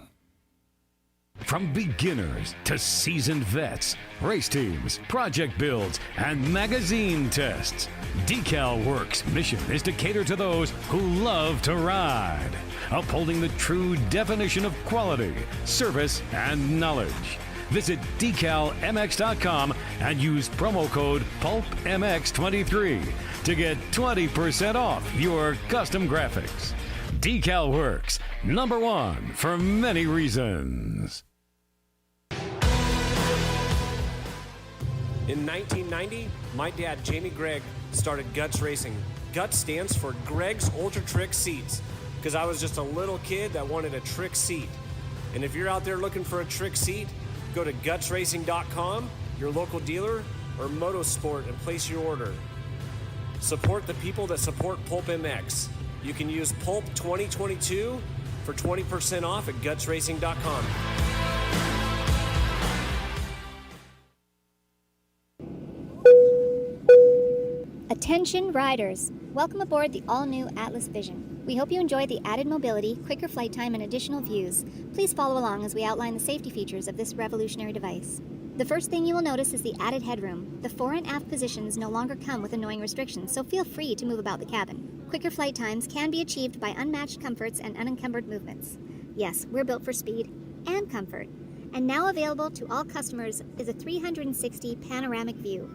From beginners to seasoned vets, race teams, project builds, and magazine tests, Decal Works' mission is to cater to those who love to ride, upholding the true definition of quality, service, and knowledge. Visit decalmx.com and use promo code PulpMX23 to get 20% off your custom graphics. Decal Works, #1 for many reasons. In 1990, my dad, Jamie Gregg, started Guts Racing. Guts stands for Gregg's Ultra Trick Seats, because I was just a little kid that wanted a trick seat. And if you're out there looking for a trick seat, go to gutsracing.com, your local dealer, or Motosport and place your order. Support the people that support PulpMX. You can use Pulp 2022 for 20% off at gutsracing.com. Attention riders! Welcome aboard the all-new Atlas Vision. We hope you enjoy the added mobility, quicker flight time, and additional views. Please follow along as we outline the safety features of this revolutionary device. The first thing you will notice is the added headroom. The fore and aft positions no longer come with annoying restrictions, so feel free to move about the cabin. Quicker flight times can be achieved by unmatched comforts and unencumbered movements. Yes, we're built for speed and comfort. And now available to all customers is a 360 panoramic view.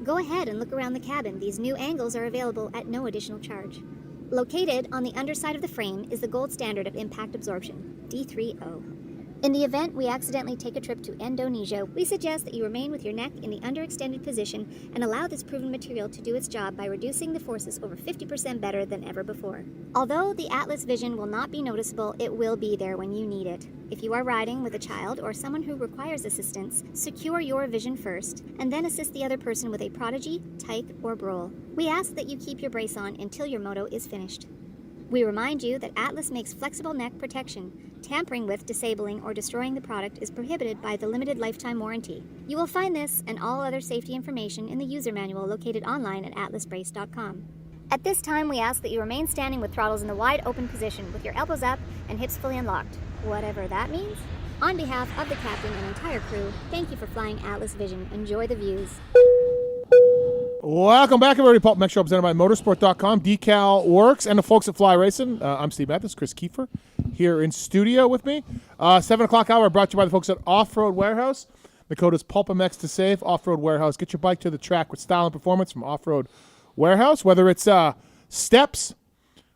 Go ahead and look around the cabin. These new angles are available at no additional charge. Located on the underside of the frame is the gold standard of impact absorption, D3O. In the event we accidentally take a trip to Indonesia, we suggest that you remain with your neck in the underextended position and allow this proven material to do its job by reducing the forces over 50% better than ever before. Although the Atlas Vision will not be noticeable, it will be there when you need it. If you are riding with a child or someone who requires assistance, secure your vision first, and then assist the other person with a Prodigy, Tyke, or Brole. We ask that you keep your brace on until your moto is finished. We remind you that Atlas makes flexible neck protection. Tampering with, disabling, or destroying the product is prohibited by the limited lifetime warranty. You will find this and all other safety information in the user manual located online at atlasbrace.com. At this time, we ask that you remain standing with throttles in the wide open position with your elbows up and hips fully unlocked, whatever that means. On behalf of the captain and entire crew, thank you for flying Atlas Vision. Enjoy the views. Welcome back, everybody. PulpMX Show presented by Motorsport.com, Decal Works, and the folks at Fly Racing. I'm Steve Mathis, Kris Keefer, here in studio with me. 7 o'clock hour brought to you by the folks at Off-Road Warehouse. The code is PulpMX to save. Off-Road Warehouse. Get your bike to the track with style and performance from Off-Road Warehouse. Whether it's steps,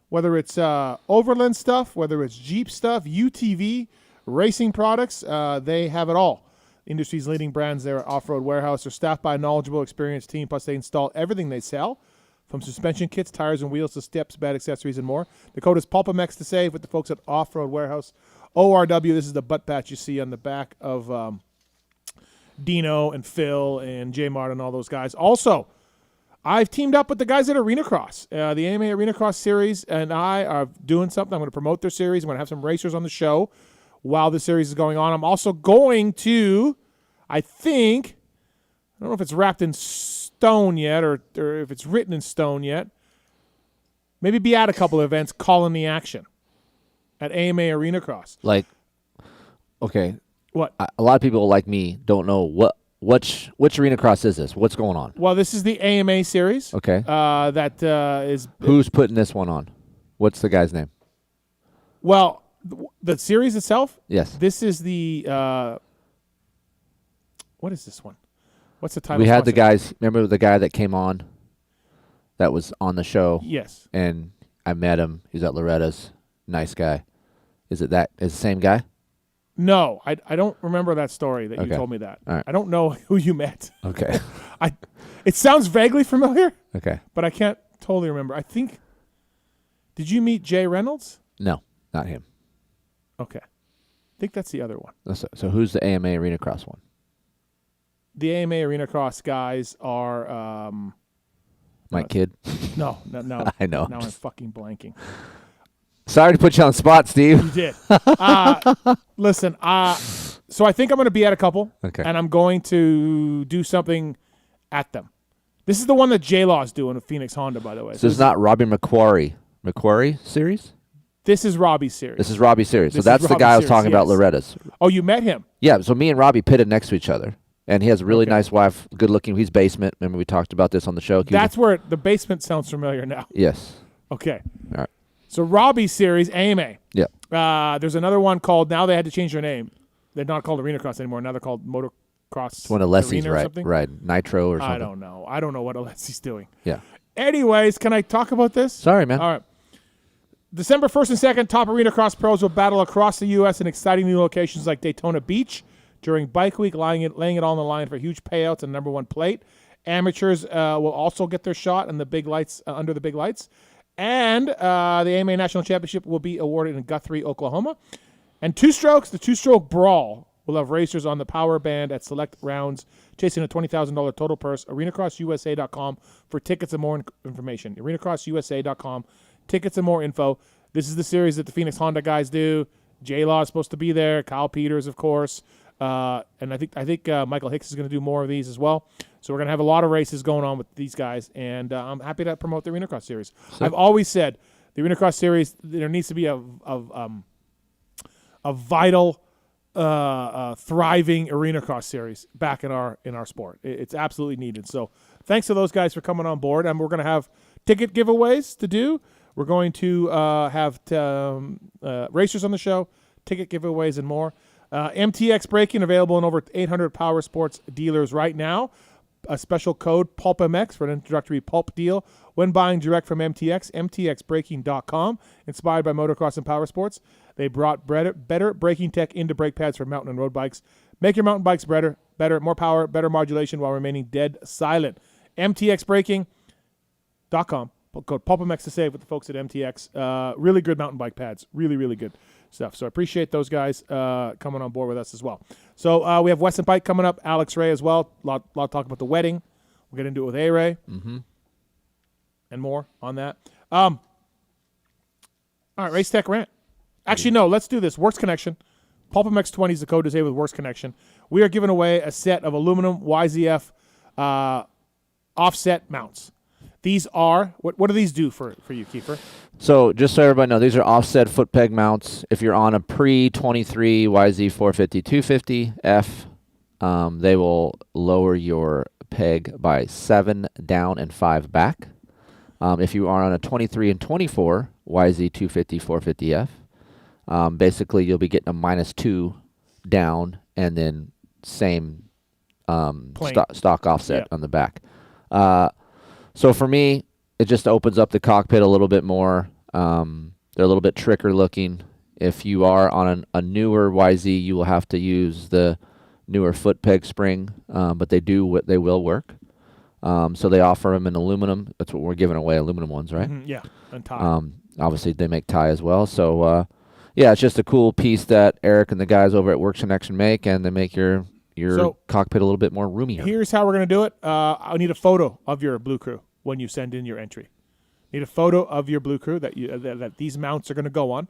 whether it's overland stuff, whether it's Jeep stuff, UTV, racing products, they have it all. Industry's leading brands there at Off-Road Warehouse are staffed by a knowledgeable, experienced team, plus they install everything they sell, from suspension kits, tires, and wheels to steps, bed accessories, and more. The code is PulpMX to save with the folks at Off-Road Warehouse. ORW, this is the butt patch you see on the back of Dino and Phil and J Mart and all those guys. Also, I've teamed up with the guys at Arena Cross. The AMA Arena Cross series and I are doing something. I'm going to promote their series. I'm going to have some racers on the show while the series is going on. I'm also going to, I don't know if it's wrapped in stone yet or if it's written in stone yet, maybe be at a couple of events calling the action at AMA Arena Cross. Like, okay. What? A lot of people like me don't know which Arena Cross is this? What's going on? Well, this is the AMA series. Okay. That is. Who's putting this one on? What's the guy's name? Well, the series itself? Yes. This is the what is this one? What's the title? We had sponsor? the guys, remember the guy that came on that was on the show? Yes. And I met him. He's at Loretta's. Nice guy. Is it the same guy? No, I don't remember that story that you Okay. told me that. All right. I don't know who you met. Okay. It sounds vaguely familiar. Okay. But I can't totally remember. Did you meet Jay Reynolds? No, not him. Okay. I think that's the other one. So who's the AMA Arena Cross one? The AMA Arena Cross guys are Mike Kidd? No. I know. Now I'm fucking blanking. Sorry to put you on the spot, Steve. You did. Listen, so I think I'm going to be at a couple. Okay. And I'm going to do something at them. This is the one that J-Law's doing with Phoenix Honda, by the way. So it's not Robbie McQuarrie series? This is Robbie's series. This is Robbie's series. So This that's is the guy I was Robbie's talking series, about, yes. Loretta's. Oh, you met him? Yeah, so me and Robbie pitted next to each other. And he has a really nice wife, good looking. He's basement. Remember we talked about this on the show? That's where the basement sounds familiar now. Yes. Okay. All right. So Robbie's series, AMA. Yeah. There's another one called, now they had to change their name. They're not called Arena Cross anymore. Now they're called Motocross It's one of Leslie's, Arena or something. right? Nitro or something. I don't know. I don't know what Alessi's doing. Yeah. Anyways, can I talk about this? Sorry, man. All right. December 1st and 2nd, top Arena Cross pros will battle across the U.S. in exciting new locations like Daytona Beach during Bike Week, laying it all on the line for huge payouts and number one plate. Amateurs will also get their shot in the big lights, under the big lights. And the AMA National Championship will be awarded in Guthrie, Oklahoma. And the two-stroke brawl will have racers on the power band at select rounds, chasing a $20,000 total purse. ArenaCrossUSA.com for tickets and more information. ArenaCrossUSA.com, tickets and more info. This is the series that the Phoenix Honda guys do. J-Law is supposed to be there. Kyle Peters, of course. And I think Michael Hicks is going to do more of these as well. So we're going to have a lot of races going on with these guys, and I'm happy to promote the Arena Cross Series. I've always said the Arena Cross Series, there needs to be a vital, thriving Arena Cross Series back in our sport. It's absolutely needed. So thanks to those guys for coming on board, and we're going to have ticket giveaways to do. We're going to have racers on the show, ticket giveaways, and more. MTX braking available in over 800 power sports dealers right now. A special code PulpMX for an introductory pulp deal when buying direct from MTX, mtxbraking.com. Inspired by motocross and power sports, they brought better braking tech into brake pads for mountain and road bikes. Make your mountain bikes better, more power, better modulation while remaining dead silent. mtxbraking.com. Code PulpMX to save with the folks at MTX. Really good mountain bike pads. Really, really good stuff. So I appreciate those guys coming on board with us as well. So we have Weston Peick coming up, Alex Ray as well. A lot of talk about the wedding. We'll get into it with A-Ray and more on that. All right, Race Tech Rant. Actually, no, let's do this. Works Connection. PulpMX 20 is the code to save with Works Connection. We are giving away a set of aluminum YZF offset mounts. These are, what do these do for you, Keefer? So just so everybody knows, these are offset foot peg mounts. If you're on a pre-23 YZ 450-250F, they will lower your peg by 7 down and 5 back. If you are on a 23 and 24 YZ 250-450F, basically you'll be getting a -2 down and then same stock offset on the back. So for me, it just opens up the cockpit a little bit more. They're a little bit tricker looking. If you are on a newer YZ, you will have to use the newer foot peg spring, but they will work. So they offer them in aluminum. That's what we're giving away, aluminum ones, right? Mm-hmm, yeah, and tie. Obviously, they make tie as well. So, yeah, it's just a cool piece that Eric and the guys over at Works Connection make, and they make your cockpit a little bit more roomier. Here's how we're going to do it. I need a photo of your Blue Crew when you send in your entry. Need a photo of your Blue Crew that these mounts are going to go on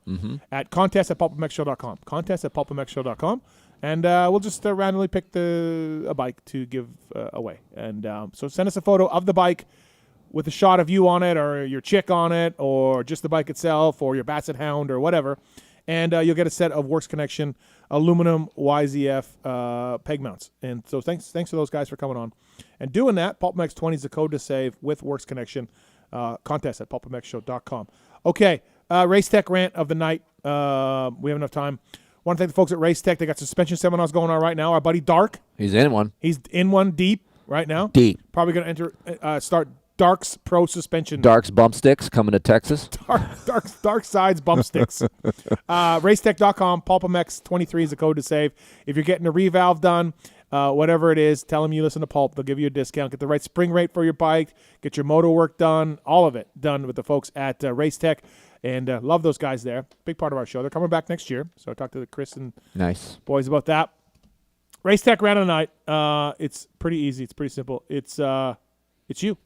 at contest@pulpmxshow.com. Contest@pulpmxshow.com. And we'll just randomly pick a bike to give away. And so send us a photo of the bike with a shot of you on it or your chick on it or just the bike itself or your Basset Hound or whatever. And you'll get a set of Works Connection aluminum YZF peg mounts. And so thanks to those guys for coming on. And doing that, PulpMX 20 is the code to save with Works Connection. Contest@pulpmxshow.com. Okay, Race Tech Rant of the night. We have enough time. Want to thank the folks at Race Tech. They got suspension seminars going on right now. Our buddy Dark. He's in one. He's in one deep right now. Deep. Probably going to start Dark's Pro Suspension. Dark's Bump Sticks coming to Texas. Dark Side's Bump Sticks. Racetech.com. PulpMX 23 is the code to save. If you're getting a revalve done, whatever it is, tell them you listen to Pulp. They'll give you a discount. Get the right spring rate for your bike. Get your motor work done. All of it done with the folks at Race Tech. And love those guys there. Big part of our show. They're coming back next year. So I talked to the Chris and boys about that. Race Tech Rant of the night. It's pretty easy. It's pretty simple. It's you.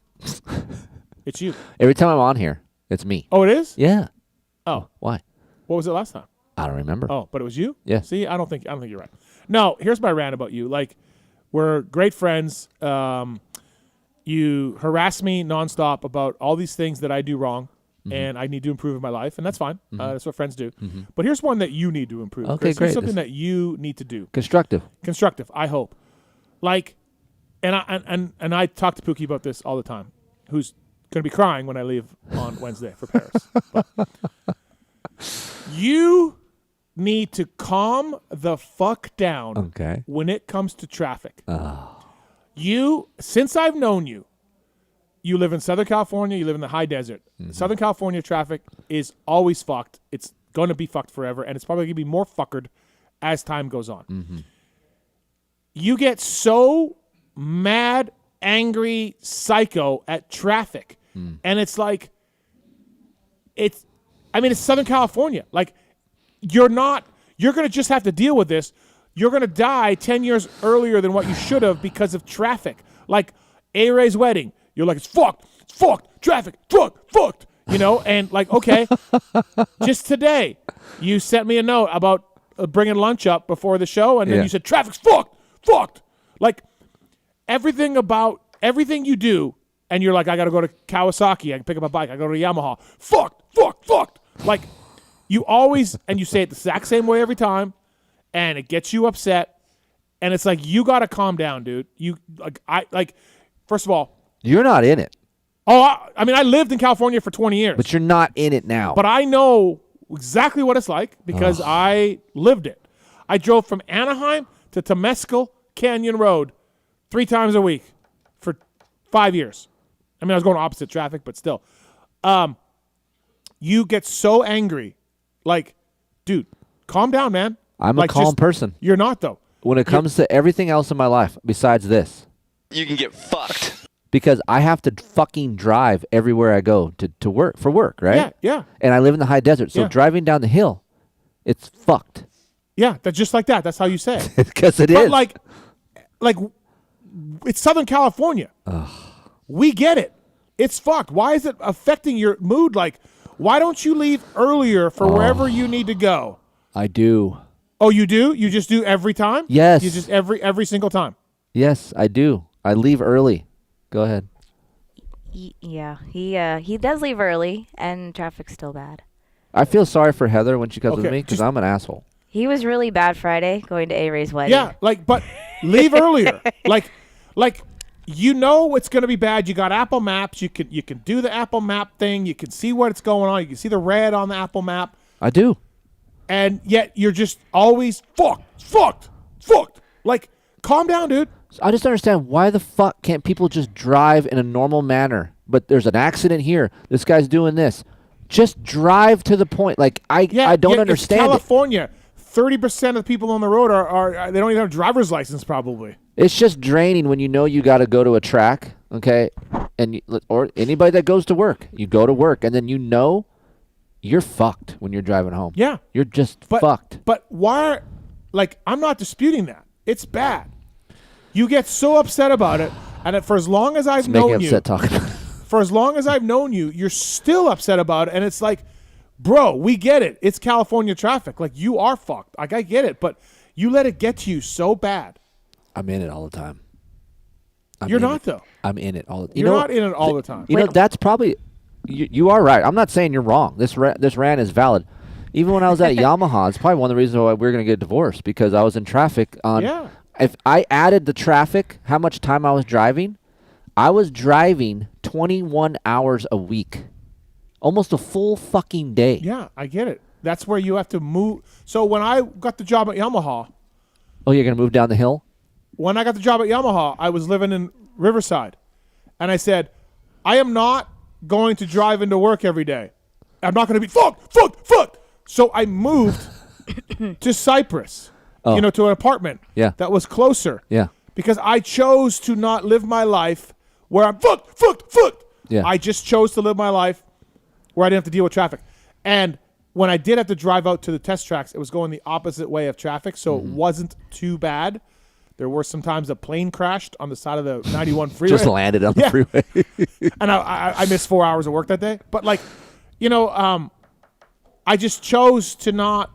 It's you. Every time I'm on here, it's me. Oh, it is? Yeah. Oh. Why? What was it last time? I don't remember. Oh, but it was you? Yeah. See, I don't think you're right. No, here's my rant about you. Like, we're great friends. You harass me nonstop about all these things that I do wrong. And I need to improve in my life, and that's fine. That's what friends do. But here's one that you need to improve. Okay, Chris. great. Here's something that you need to do. Constructive, I hope. Like, and I talk to Pookie about this all the time, who's going to be crying when I leave on Wednesday for Paris. But you need to calm the fuck down when it comes to traffic. Since I've known you, you live in Southern California, you live in the high desert. Southern California traffic is always fucked. It's going to be fucked forever, and it's probably going to be more fuckered as time goes on. You get so mad, angry, psycho at traffic, and it's like, it's Southern California. Like, you're going to just have to deal with this. You're going to die 10 years earlier than what you should have because of traffic. Like, A-Ray's wedding. You're like, it's fucked, traffic, fucked, and like, okay, just today, you sent me a note about bringing lunch up before the show, and then you said, traffic's fucked. Like, everything you do, and you're like, I got to go to Kawasaki, I can pick up a bike, I go to Yamaha, fucked. Like, you always, and you say it the exact same way every time, and it gets you upset, and it's like, you got to calm down, dude. First of all, you're not in it. Oh, I lived in California for 20 years. But you're not in it now. But I know exactly what it's like because I lived it. I drove from Anaheim to Temescal Canyon Road 3 times a week for 5 years. I was going opposite traffic, but still. You get so angry. Like, dude, calm down, man. I'm a calm person. You're not, though. When it comes to everything else in my life besides this. You can get fucked. Because I have to fucking drive everywhere I go to work, for work, right? Yeah. And I live in the high desert, so driving down the hill, it's fucked. Yeah, that's just like that. That's how you say it. Because it is. Like, it's Southern California. We get it. It's fucked. Why is it affecting your mood? Like, Why don't you leave earlier for wherever you need to go? I do. Oh, you do? You just do every time? Yes. You just every single time? Yes, I do. I leave early. Go ahead. Yeah, he does leave early, and traffic's still bad. I feel sorry for Heather when she comes with Okay, me because I'm an asshole. He was really bad Friday going to A-Ray's wedding. Yeah, but leave earlier. Like you know it's going to be bad. You got Apple Maps. You can do the Apple Map thing. You can see what's going on. You can see the red on the Apple Map. I do. And yet you're just always fucked. Like, calm down, dude. I just don't understand why the fuck can't people just drive in a normal manner? But there's an accident here. This guy's doing this. Just drive to the point. Like I don't understand. It's California. 30% of the people on the road are they don't even have a driver's license probably. It's just draining when you know you got to go to a track, okay? Or anybody that goes to work. You go to work and then you know you're fucked when you're driving home. Yeah. You're just fucked. But why I'm not disputing that. It's bad. You get so upset about it, and for as long as I've known you, for as long as I've known you, you're still upset about it, and it's like, bro, we get it. It's California traffic. Like, you are fucked. Like, I get it, but you let it get to you so bad. I'm in it all the time. You're not, though. I'm in it all the time. You're not in it all the time. You know, that's probably you are right. I'm not saying you're wrong. This rant is valid. Even when I was at Yamaha, it's probably one of the reasons why we're going to get divorced, because I was in traffic on. Yeah. If I added the traffic, how much time I was driving, I was driving 21 hours a week. Almost a full fucking day. Yeah, I get it. That's where you have to move. So when I got the job at Yamaha. Oh, you're going to move down the hill? When I got the job at Yamaha, I was living in Riverside. And I said, I am not going to drive into work every day. I'm not going to be fucked. So I moved to Cypress, to an apartment that was closer. Yeah. Because I chose to not live my life where I'm fucked. Yeah. I just chose to live my life where I didn't have to deal with traffic. And when I did have to drive out to the test tracks, it was going the opposite way of traffic, so it wasn't too bad. There were some times a plane crashed on the side of the 91 freeway. Just landed on the freeway. And I missed 4 hours of work that day. But, I just chose to not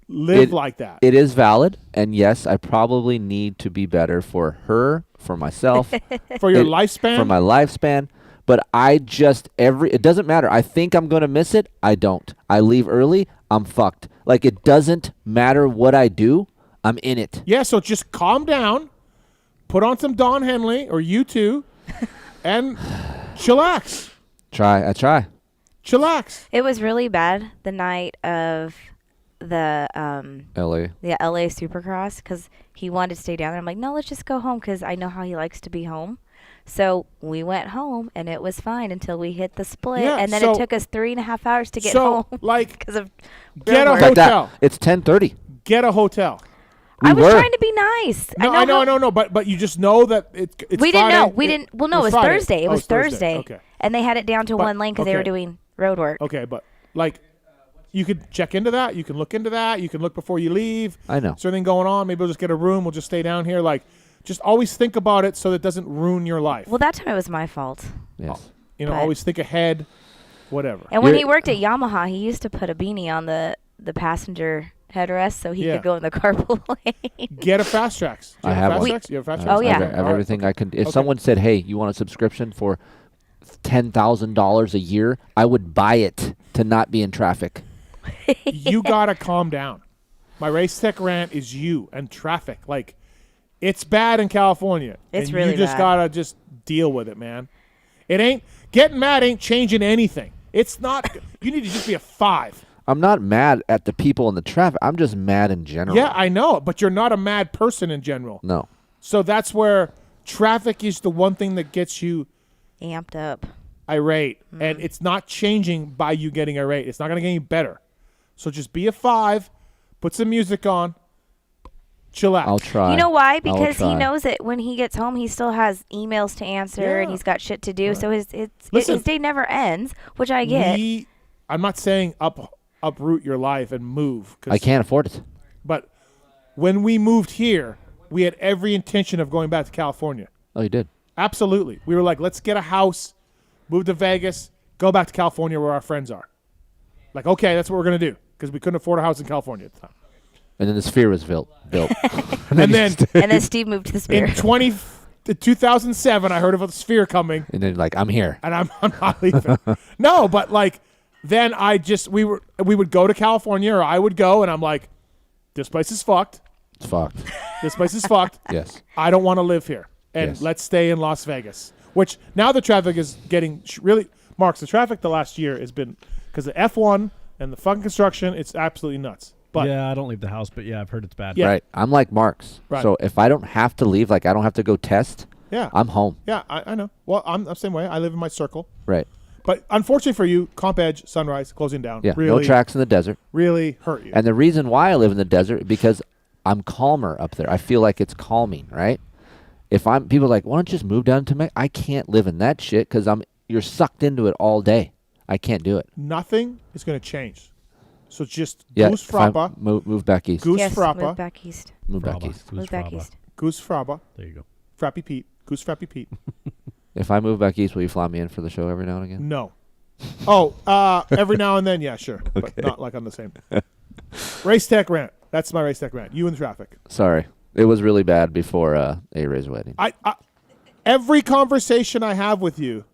live like that. It is valid, and yes, I probably need to be better for her, for myself. For your lifespan? For my lifespan. But it doesn't matter. I think I'm going to miss it. I don't. I leave early. I'm fucked. Like, it doesn't matter what I do. I'm in it. Yeah, so just calm down, put on some Don Henley or U2, and chillax. I try. Chillax. It was really bad the night of the LA. Yeah, LA Supercross, because he wanted to stay down there. I'm like, no, let's just go home, because I know how he likes to be home. So we went home, and it was fine until we hit the split, and then it took us 3.5 hours to get home. Like, because of get a hotel. It's 10:30. Get a hotel. I was trying to be nice. No, I know, but you just know that it's we Friday. didn't know. We didn't. Well, no, it was Friday. Thursday. It was Thursday. Okay. And they had it down to one lane because they were doing road work. Okay, but you could check into that. You can look into that. You can look before you leave. I know. Is there anything going on? Maybe we'll just get a room. We'll just stay down here. Just always think about it so that it doesn't ruin your life. Well, that time it was my fault. Yes. Always think ahead. Whatever. And when he worked at Yamaha, he used to put a beanie on the passenger headrest so he could go in the carpool lane. Get a Fast Tracks. I have one. You have a Fast Tracks? Oh, yeah. I have everything I can. If someone said, hey, you want a subscription for $10,000 a year, I would buy it to not be in traffic. You got to calm down. My race tech rant is you and traffic. It's bad in California. It's and really you just bad. got to just deal with it, man. Getting mad ain't changing anything. It's not. You need to just be a 5. I'm not mad at the people in the traffic. I'm just mad in general. Yeah, I know, but you're not a mad person in general. No. So that's where traffic is the one thing that gets you amped up, irate, and it's not changing by you getting irate. It's not going to get any better. So just be a 5, put some music on, chill out. I'll try. You know why? Because he knows that when he gets home, he still has emails to answer and he's got shit to do. Right. So his day never ends, which I get. I'm not saying uproot your life and move. I can't afford it. But when we moved here, we had every intention of going back to California. Oh, you did? Absolutely. We were like, let's get a house, move to Vegas, go back to California where our friends are. Like, okay, that's what we're going to do because we couldn't afford a house in California at the time. And then the Sphere was built. and then Steve moved to the Sphere. In 2007, I heard of a Sphere coming. And then I'm here. And I'm not leaving. No, but like then we would go to California, or I would go, and I'm like, this place is fucked. It's fucked. This place is fucked. Yes. I don't want to live here. And let's stay in Las Vegas. Which now the traffic is getting really Marks. The traffic the last year has been because of F1 and the fucking construction. It's absolutely nuts. But yeah, I don't leave the house, but yeah, I've heard it's bad. Yeah. Right. I'm like Marks. Right. So if I don't have to leave, like I don't have to go test, I'm home. Yeah, I know. Well, I'm the same way. I live in my circle. Right. But unfortunately for you, Comp Edge, Sunrise, closing down. Yeah, really, no tracks in the desert. Really hurt you. And the reason why I live in the desert because I'm calmer up there. I feel like it's calming, right? People are like, why don't you just move down to me? I can't live in that shit because you're sucked into it all day. I can't do it. Nothing is going to change. So just Goose Frappa. Move back east. Goose yes, Frappa. move back east. Move back east. Move back east. Goose Frappa. There you go. Frappy Pete. Goose Frappy Pete. If I move back east, will you fly me in for the show every now and again? No. Oh, every now and then, yeah, sure. Okay. But not like on the same. Race Tech Rant. That's my Race Tech Rant. You in traffic. Sorry. It was really bad before A-Ray's wedding. Every conversation I have with you,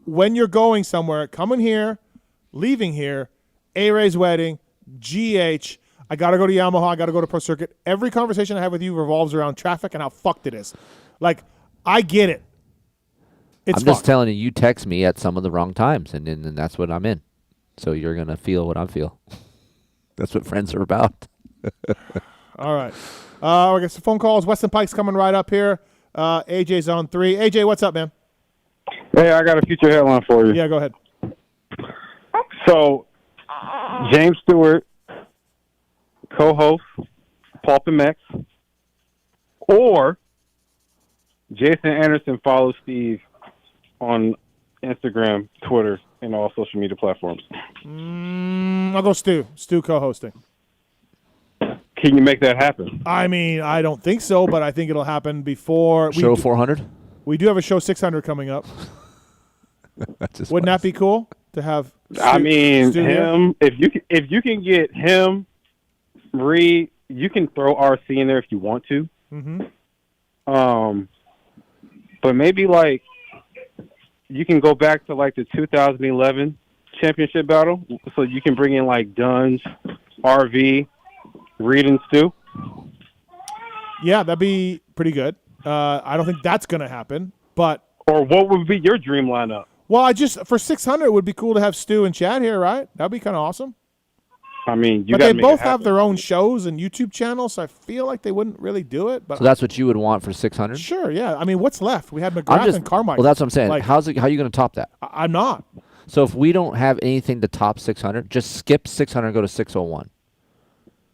when you're going somewhere, coming here, leaving here, A-Ray's wedding, GH, I got to go to Yamaha, I got to go to Pro Circuit. Every conversation I have with you revolves around traffic and how fucked it is. Like, I get it. I'm just telling you, you text me at some of the wrong times, and that's what I'm in. So you're going to feel what I feel. That's what friends are about. All right. I guess the phone calls. Weston Peick's coming right up here. AJ's on 3. AJ, what's up, man? Hey, I got a future headline for you. Yeah, go ahead. So, James Stewart, co-host, PulpMX, or Jason Anderson follows Steve on Instagram, Twitter, and all social media platforms. I'll go Stu. Stu co-hosting. Can you make that happen? I mean, I don't think so, but I think it'll happen before show 400. We do have a show 600 coming up. Wouldn't that be cool to have? I mean, Stu him. If you can get him, Reed, you can throw RC in there if you want to. Mm-hmm. But maybe like you can go back to like the 2011 championship battle, so you can bring in like Duns, RV, Reed, and Stu. Yeah, that'd be pretty good. I don't think that's going to happen, but or what would be your dream lineup? Well, for 600, it would be cool to have Stu and Chad here, right? That'd be kind of awesome. I mean, but they both have their own shows and YouTube channels, so I feel like they wouldn't really do it. But so that's what you would want for 600? Sure, yeah. I mean, what's left? We had McGrath and Carmichael. Well, that's what I'm saying. Like, how are you going to top that? I'm not. So if we don't have anything to top 600, just skip 600 and go to 601.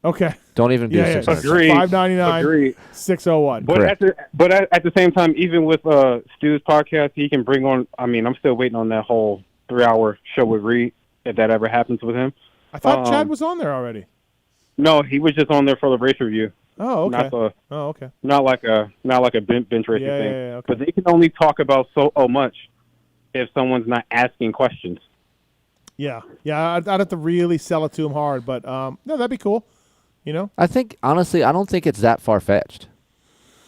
Okay. Don't even do 600. Agreed. $5.99, 601. But at the same time, even with Stu's podcast, he can bring on. I mean, I'm still waiting on that whole 3-hour show with Reed, if that ever happens with him. I thought Chad was on there already. No, he was just on there for the race review. Oh, okay. Okay. Not like a bench racing thing. Yeah, okay. But they can only talk about so much if someone's not asking questions. Yeah. I'd have to really sell it to him hard, but no, that'd be cool. You know, I think honestly, I don't think it's that far fetched.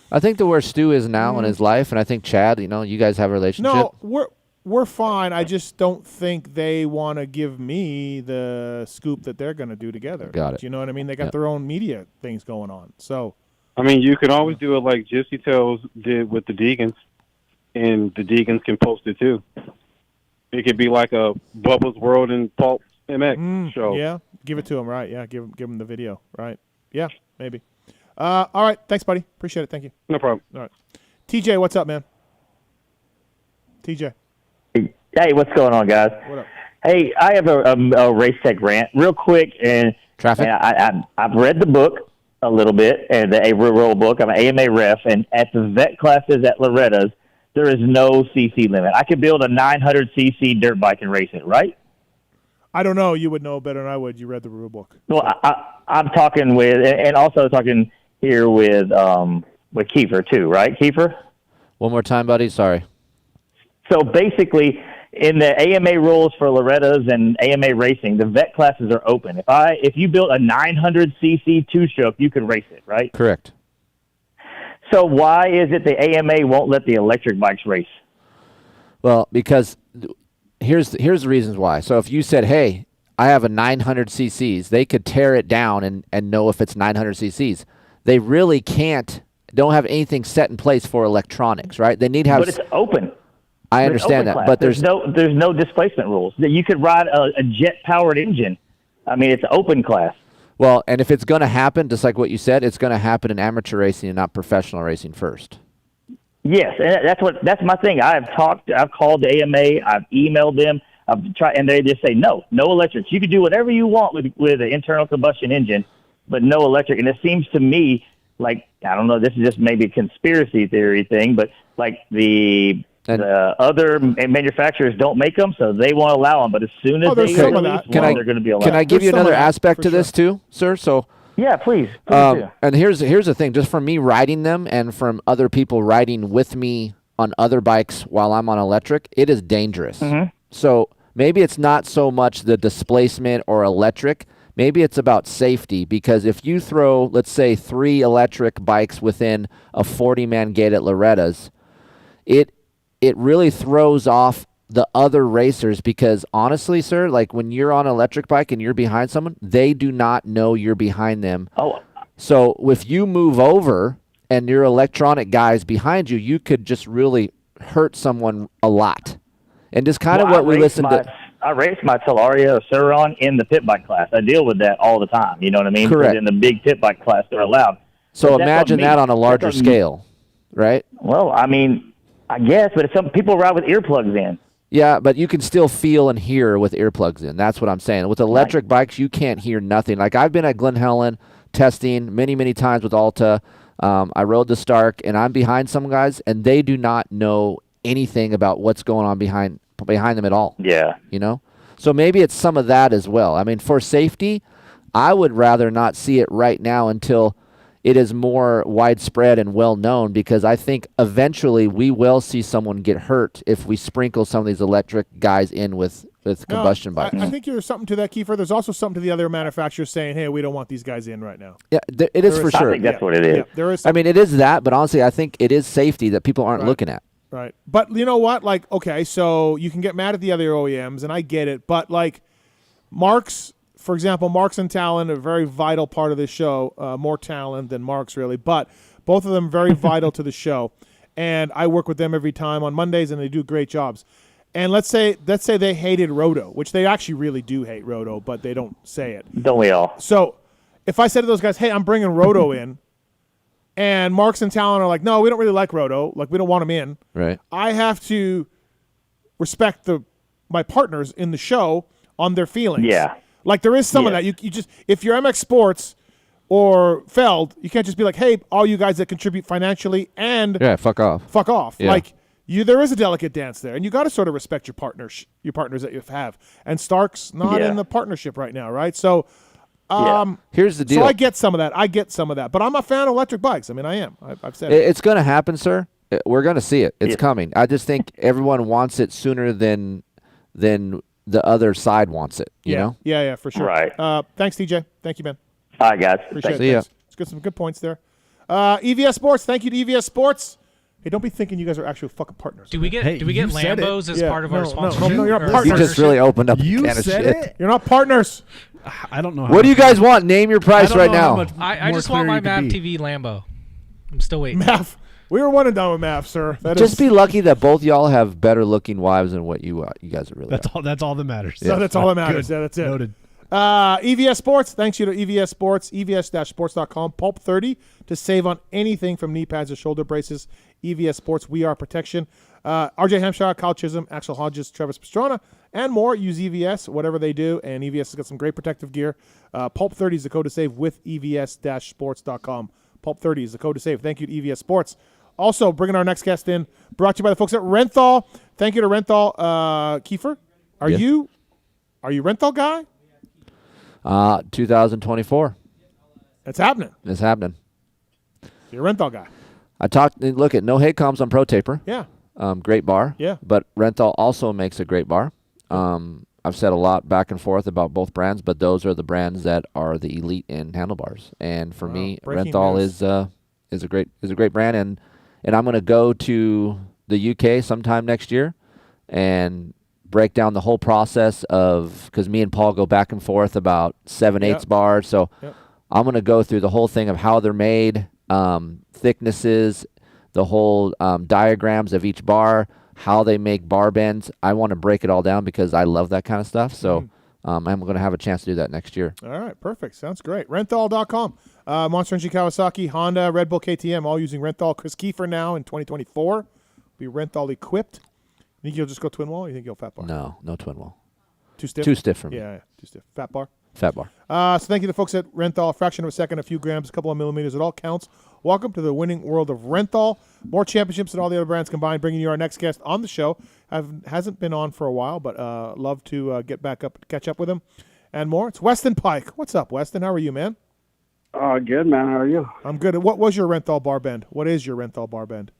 I think that where Stu is now in his life, and I think Chad, you guys have a relationship. No, we're fine. I just don't think they want to give me the scoop that they're going to do together. Got it. You know what I mean? They got their own media things going on. So, I mean, you can always do it like Gypsy Tales did with the Deegans, and the Deegans can post it too. It could be like a Bubba's World and PulpMX show. Yeah, give it to him, right? Yeah, give him the video, right? Yeah, maybe. All right, thanks, buddy. Appreciate it. Thank you. No problem. All right, TJ, what's up, man? TJ. Hey, what's going on, guys? What up? Hey, I have a race tech rant, real quick, and traffic. And I've read the book a little bit, and the A-Roll book. I'm an AMA ref, and at the vet classes at Loretta's, there is no CC limit. I could build a 900cc dirt bike and race it, right? I don't know. You would know better than I would. You read the rule book. Well, I'm talking with, and also talking here with Keefer too, right, Keefer? One more time, buddy. Sorry. So basically, in the AMA rules for Loretta's and AMA racing, the vet classes are open. If you built a 900cc two-stroke, you could race it, right? Correct. So why is it the AMA won't let the electric bikes race? Well, because here's the reasons why. So if you said, hey, I have a 900 cc's, they could tear it down and know if it's 900 cc's. They really don't have anything set in place for electronics, right? They need to have. But it's open. I understand that, but there's no displacement rules. You could ride a jet-powered engine. I mean, it's an open class. Well, and if it's going to happen, just like what you said, it's going to happen in amateur racing and not professional racing first. Yes, and that's my thing. I've called the AMA, I've emailed them, I've tried, and they just say no electrics. You can do whatever you want with an internal combustion engine, but no electric. And it seems to me like, I don't know, this is just maybe a conspiracy theory thing, but like the other manufacturers don't make them, so they won't allow them. But as soon as they release one, they're going to be allowed. Can I give you another aspect to this too, sir? So yeah, please do. And here's the thing, just from me riding them and from other people riding with me on other bikes while I'm on electric, it is dangerous. Mm-hmm. So maybe it's not so much the displacement or electric. Maybe it's about safety, because if you throw, let's say, 3 electric bikes within a 40-man gate at Loretta's, it really throws off the other racers, because honestly, sir, like when you're on an electric bike and you're behind someone, they do not know you're behind them. Oh. So if you move over and your electronic guy's behind you, you could just really hurt someone a lot. And just kind of what we listened to. I race my Talaria or Suron in the pit bike class. I deal with that all the time. You know what I mean? Correct. In the big pit bike class, they're allowed. So imagine that on a larger scale, right? Well, I mean, I guess, but some people ride with earplugs in. Yeah, but you can still feel and hear with earplugs in. That's what I'm saying. With electric bikes, you can't hear nothing. Like I've been at Glen Helen testing many, many times with Alta. I rode the Stark, and I'm behind some guys, and they do not know anything about what's going on behind them at all. Yeah. You know? So maybe it's some of that as well. I mean, for safety, I would rather not see it right now until it is more widespread and well known, because I think eventually we will see someone get hurt if we sprinkle some of these electric guys in with combustion bikes. I think there's something to that, Keefer. There's also something to the other manufacturers saying, hey, we don't want these guys in right now. Yeah, it is for sure. I think that's what it is. Yeah, there is. I mean, it is that, but honestly, I think it is safety that people aren't looking at. Right. But you know what? Like, okay, so you can get mad at the other OEMs, and I get it. But, like, Marks, for example, Marks and Tallon, a very vital part of this show. More Tallon than Marks, really. But both of them very vital to the show. And I work with them every time on Mondays, and they do great jobs. And let's say they hated Roto, which they actually really do hate Roto, but they don't say it. Don't we all? So if I said to those guys, hey, I'm bringing Roto in, and Marks and Tallon are like, no, we don't really like Roto. Like, we don't want him in. Right. I have to respect my partners in the show on their feelings. Yeah. Like, there is some of that. You just, if you're MX Sports or Feld, you can't just be like, hey, all you guys that contribute financially and fuck off. Fuck off. Yeah. Like, there is a delicate dance there, and you got to sort of respect your partners that you have. And Stark's not in the partnership right now, right? So, here's the deal. So I get some of that. But I'm a fan of electric bikes. I mean, I am. I've said It's going to happen, sir. We're going to see it. It's coming. I just think everyone wants it sooner than the other side wants it. You know? Yeah, for sure. Right. Thanks, TJ. Thank you, man. All right, guys. Appreciate See it. ya. It's good. Some good points there. EVS Sports. Thank you to EVS Sports. Hey, don't be thinking you guys are actual fucking partners. Do we get Lambos as part of our sponsorship? No, you're not You partners. just really opened up a You can of said shit. it? You're not partners. I don't know. What do you guys want? Name your price right now. I just want my MAV TV Lambo. I'm still waiting. MAV. We were one and done with MAV, sir. Just be lucky that both y'all have better looking wives than what you guys are really. That's all that matters. Yeah. No, that's all that matters. Yeah, that's it. Noted. EVS Sports, thanks you to EVS Sports, evs-sports.com, Pulp 30 to save on anything from knee pads or shoulder braces. EVS Sports, we are protection. RJ Hampshire, Kyle Chisholm, Axel Hodges, Travis Pastrana, and more. Use EVS, whatever they do, and EVS has got some great protective gear. Pulp 30 is the code to save with evs-sports.com. Pulp 30 is the code to save. Thank you to EVS Sports. Also, bringing our next guest in, brought to you by the folks at Renthal. Thank you to Renthal. Keefer, are you Renthal guy? 2024. It's happening. It's happening. You're a Renthal guy. Look at no hate comms on Pro Taper. Yeah. great bar. Yeah. But Renthal also makes a great bar. I've said a lot back and forth about both brands, but those are the brands that are the elite in handlebars. And for me, breaking Renthal news. is a great brand. And I'm going to go to the UK sometime next year and break down the whole process of, because me and Paul go back and forth about 7/8 bars. So I'm going to go through the whole thing of how they're made, thicknesses, the whole diagrams of each bar, how they make bar bends. I want to break it all down because I love that kind of stuff. So I'm going to have a chance to do that next year. All right, perfect. Sounds great. Renthal.com. Monster Energy Kawasaki, Honda, Red Bull, KTM, all using Renthal. Kris Keefer now in 2024. Be Renthal equipped. You think you'll just go twin wall, or you think you'll fat bar? No twin wall. Too stiff? Too stiff for me. Yeah, too stiff. Fat bar? Fat bar. So thank you to the folks at Renthal. A fraction of a second, a few grams, a couple of millimeters. It all counts. Welcome to the winning world of Renthal. More championships than all the other brands combined. Bringing you our next guest on the show. Hasn't been on for a while, but love to get back up, catch up with him, and more. It's Weston Peick. What's up, Weston? How are you, man? Good, man. How are you? I'm good. What was your Renthal bar bend? What is your Renthal bar bend?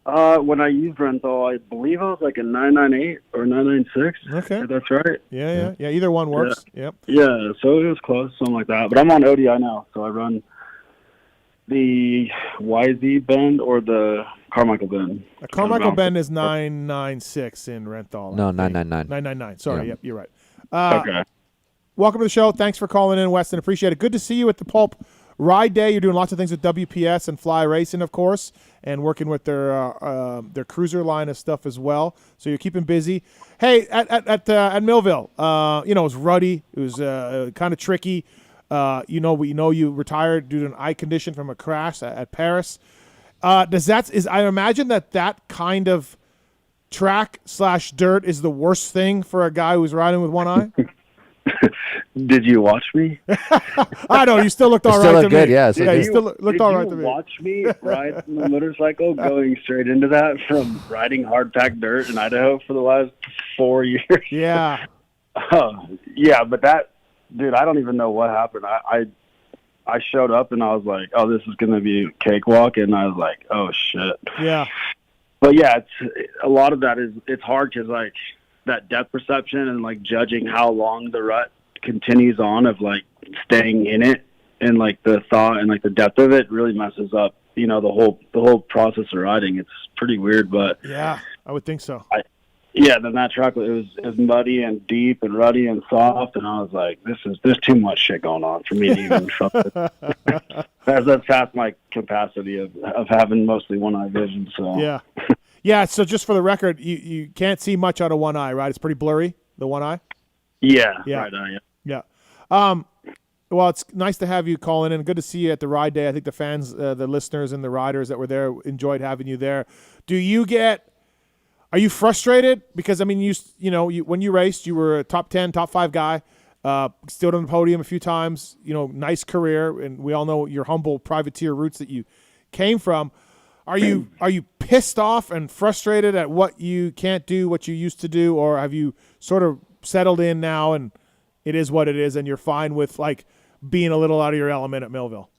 When I used Renthal, I believe I was like a 998 or 996. Okay. If that's right. Yeah. Either one works. Yep. Yeah, so it was close, something like that. But I'm on ODI now, so I run the YZ bend or the Carmichael bend. A Carmichael bend is 996 in Renthal. No, 999. 999. Sorry, yep, you're right. Okay. Welcome to the show. Thanks for calling in, Weston. Appreciate it. Good to see you at the Pulp Ride Day. You're doing lots of things with WPS and Fly Racing, of course, and working with their cruiser line of stuff as well. So you're keeping busy. Hey, at Millville, it was ruddy. It was kind of tricky. We know you retired due to an eye condition from a crash at Paris. I imagine that kind of track/dirt is the worst thing for a guy who's riding with one eye. Did you watch me? I know you still looked all right to good, me. Yeah, you still looked all right to me. Did you watch me ride the motorcycle going straight into that from riding hard packed dirt in Idaho for the last 4 years? Yeah. Yeah, but that, dude, I don't even know what happened. I showed up and I was like, oh, this is going to be a cakewalk, and I was like, oh shit. Yeah. But yeah, a lot of that it's hard because like that depth perception and like judging how long the rut continues on of like staying in it, and like the thought and like the depth of it really messes up, the whole process of riding. It's pretty weird, but yeah, I would think so. Then that track it was muddy and deep and ruddy and soft, and I was like, there's too much shit going on for me to even trust it. That's past my capacity of having mostly one eye vision. So yeah. So just for the record, you can't see much out of one eye, right? It's pretty blurry, the one eye. Yeah. Right eye, yeah. Well, it's nice to have you calling in. Good to see you at the ride day. I think the fans, the listeners, and the riders that were there enjoyed having you there. Are you frustrated? Because I mean, when you raced, you were a top 10, top 5 guy. Stood on the podium a few times. Nice career, and we all know your humble privateer roots that you came from. Are you pissed off and frustrated at what you can't do, what you used to do, or have you sort of settled in now and it is what it is, and you're fine with like being a little out of your element at Millville?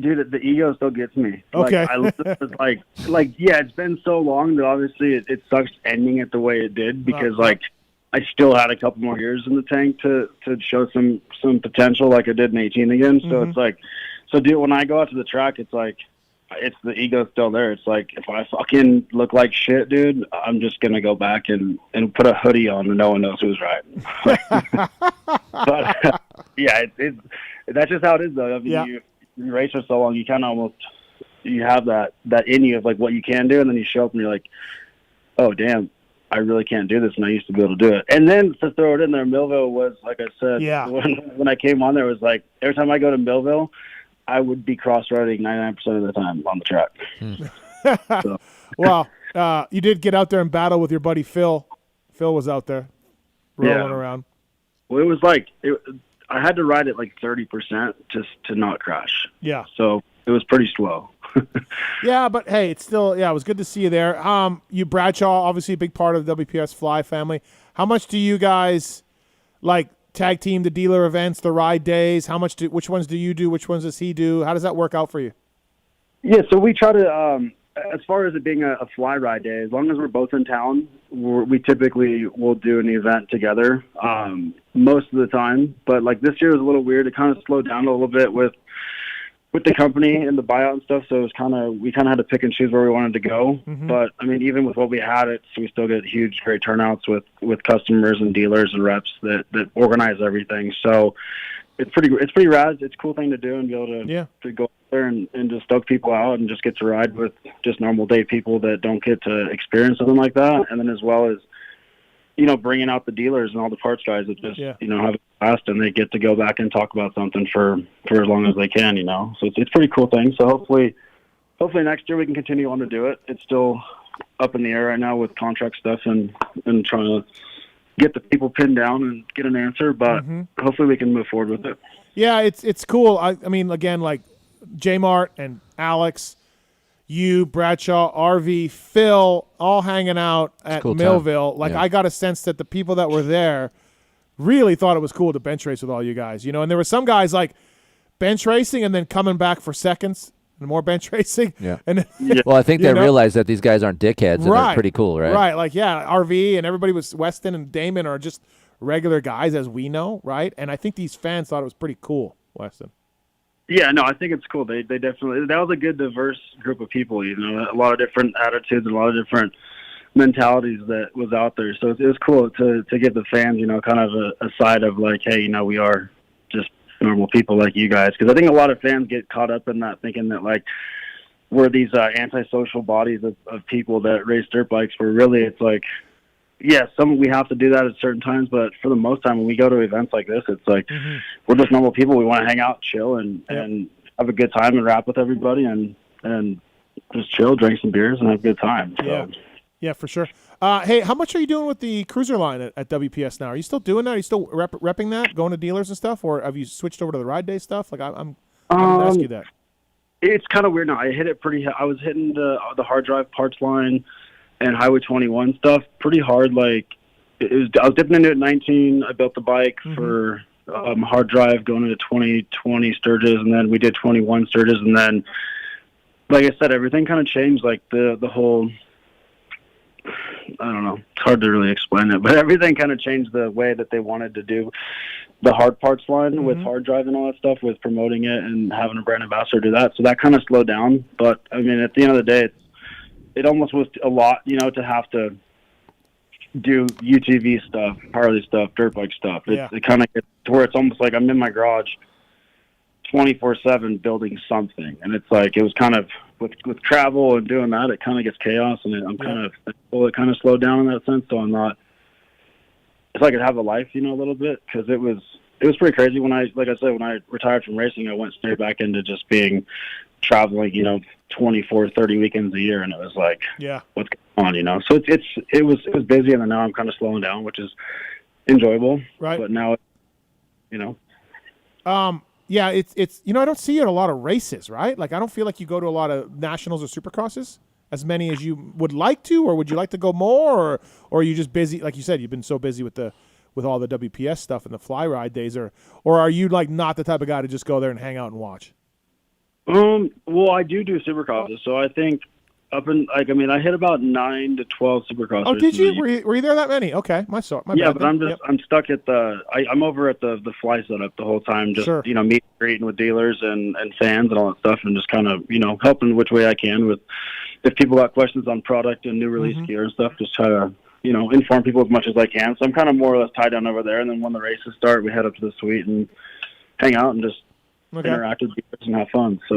Dude, the ego still gets me. Okay. Yeah, it's been so long that obviously it sucks ending it the way it did, because I still had a couple more years in the tank to show some potential like I did in 18 again. So it's like, dude, when I go out to the track, it's like, it's the ego still there. It's like, if I fucking look like shit, dude, I'm just going to go back and put a hoodie on and no one knows who's riding. But yeah, that's just how it is though. I mean, you race for so long, you kind of almost, you have that in you of like what you can do, and then you show up and you're like, oh damn, I really can't do this, and I used to be able to do it. And then to throw it in there, Millville was, like I said, when I came on there, it was like every time I go to Millville, I would be cross-riding 99% of the time on the track. So. Well, you did get out there and battle with your buddy Phil. Phil was out there rolling around. Well, it was like I had to ride it like 30% just to not crash. Yeah. So it was pretty slow. Yeah, but hey, it's still, it was good to see you there. You Bradshaw, obviously a big part of the WPS Fly family. How much do you guys like tag team the dealer events, the ride days? Which ones do you do? Which ones does he do? How does that work out for you? Yeah, so we try to as far as it being a fly ride day, as long as we're both in town, we typically will do an event together most of the time. But like this year was a little weird. It kind of slowed down a little bit with the company and the buyout and stuff. So it was we kind of had to pick and choose where we wanted to go. Mm-hmm. But I mean, even with what we had, we still get great turnouts with customers and dealers and reps that organize everything. So it's pretty rad. It's a cool thing to do and be able to go there and just stoke people out and just get to ride with just normal day people that don't get to experience something like that. And then as well as, bringing out the dealers and all the parts guys that just, have it fast and they get to go back and talk about something for as long as they can, So it's a pretty cool thing. So hopefully next year we can continue on to do it. It's still up in the air right now with contract stuff and trying to get the people pinned down and get an answer, but hopefully we can move forward with it. Yeah, it's cool. I mean, again, like J-Mart and Alex, you, Bradshaw, RV, Phil, all hanging out at cool Millville. time. Like I got a sense that the people that were there really thought it was cool to bench race with all you guys, And there were some guys like bench racing and then coming back for seconds and more bench racing. Yeah. And Well, I think they realized that these guys aren't dickheads, and they're pretty cool, right? Right. Like, RV and everybody was Weston and Damon are just regular guys as we know, right? And I think these fans thought it was pretty cool, Weston. Yeah, no, I think it's cool. They definitely, that was a good, diverse group of people, a lot of different attitudes and a lot of different mentalities that was out there. So it was cool to get the fans, kind of a side of like, hey, we are just normal people like you guys. Because I think a lot of fans get caught up in that, thinking that like we're these antisocial bodies of people that race dirt bikes, where really it's like, we have to do that at certain times, but for the most time when we go to events like this, it's like we're just normal people. We want to hang out, chill, and have a good time and rap with everybody and just chill, drink some beers, and have a good time. So. Yeah, for sure. Hey, how much are you doing with the cruiser line at WPS now? Are you still doing that? Are you still repping that, going to dealers and stuff, or have you switched over to the ride day stuff? Like I'm going to ask you that. It's kind of weird now. I hit it I was hitting the hard drive parts line and Highway 21 stuff pretty hard. Like I was dipping into it at 19. I built the bike for hard drive going into 20 Sturgis, and then we did 21 Sturgis, and then like I said, everything kind of changed. Like the whole, I don't know, it's hard to really explain it, but everything kind of changed the way that they wanted to do the hard parts line with hard drive and all that stuff, with promoting it and having a brand ambassador do that. So that kind of slowed down. But I mean, at the end of the day, it almost was a lot, to have to do UTV stuff, Harley stuff, dirt bike stuff. It kind of gets to where it's almost like I'm in my garage 24/7 building something. And it's like, it was kind of with travel and doing that, it kind of gets chaos, and it kind of slowed down in that sense. So I'm not, if I could have a life, a little bit, because it was pretty crazy when I retired from racing. I went straight back into just being traveling, 24, 30 weekends a year, and it was like, what's going on, So it was busy, and then now I'm kind of slowing down, which is enjoyable. Right. But now, Yeah, it's I don't see you at a lot of races, right? Like I don't feel like you go to a lot of nationals or supercrosses, as many as you would like to, or would you like to go more, or are you just busy? Like you said, you've been so busy with all the WPS stuff and the fly ride days, or are you like not the type of guy to just go there and hang out and watch? Well, I do supercrosses, so I think I hit about 9 to 12 supercrosses. Oh, did you? Were you there that many? Okay, my yeah, bad. but I'm stuck at I'm over at the fly setup the whole time, just meet and greeting with dealers and fans and all that stuff, and just kind of helping which way I can with, if people got questions on product and new release gear and stuff, just try to inform people as much as I can. So I'm kind of more or less tied down over there, and then when the races start, we head up to the suite and hang out and just interact with dealers and have fun. So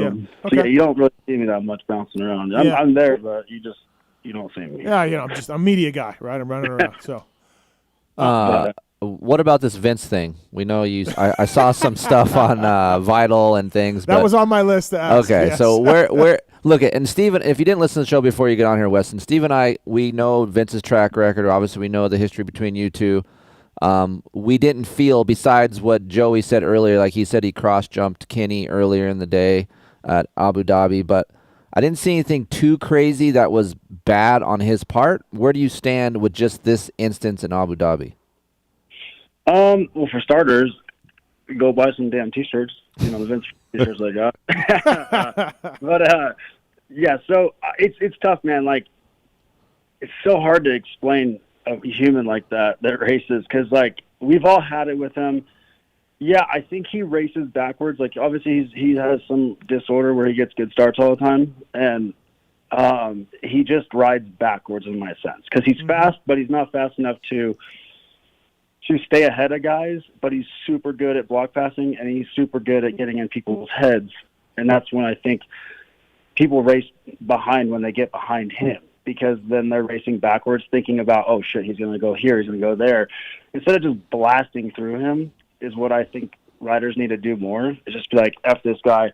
you don't really see me that much bouncing around. I'm there, but you don't see me. Yeah, I'm just a media guy, right? I'm running around. So, what about this Vince thing? We know you. I saw some stuff on Vital and things. That was on my list to ask. Okay, yes. so where look at, and Steven, if you didn't listen to the show before you get on here, Weston, Steve and I, we know Vince's track record. Obviously, we know the history between you two. We didn't feel, besides what Joey said earlier, like he said he cross-jumped Kenny earlier in the day at Abu Dhabi, but I didn't see anything too crazy that was bad on his part. Where do you stand with just this instance in Abu Dhabi? Well, for starters, go buy some damn T-shirts. The Vince T-shirts I got. But Yeah, so it's tough, man. Like, it's so hard to explain a human like that races, because, like, we've all had it with him. Yeah, I think he races backwards. Like, obviously, he has some disorder where he gets good starts all the time, and he just rides backwards in my sense, because he's fast, but he's not fast enough to stay ahead of guys, but he's super good at block passing, and he's super good at getting in people's heads, and that's when I think people race behind when they get behind him, because then they're racing backwards thinking about, oh, shit, he's going to go here, he's going to go there. Instead of just blasting through him is what I think riders need to do more, is just be like, F this guy,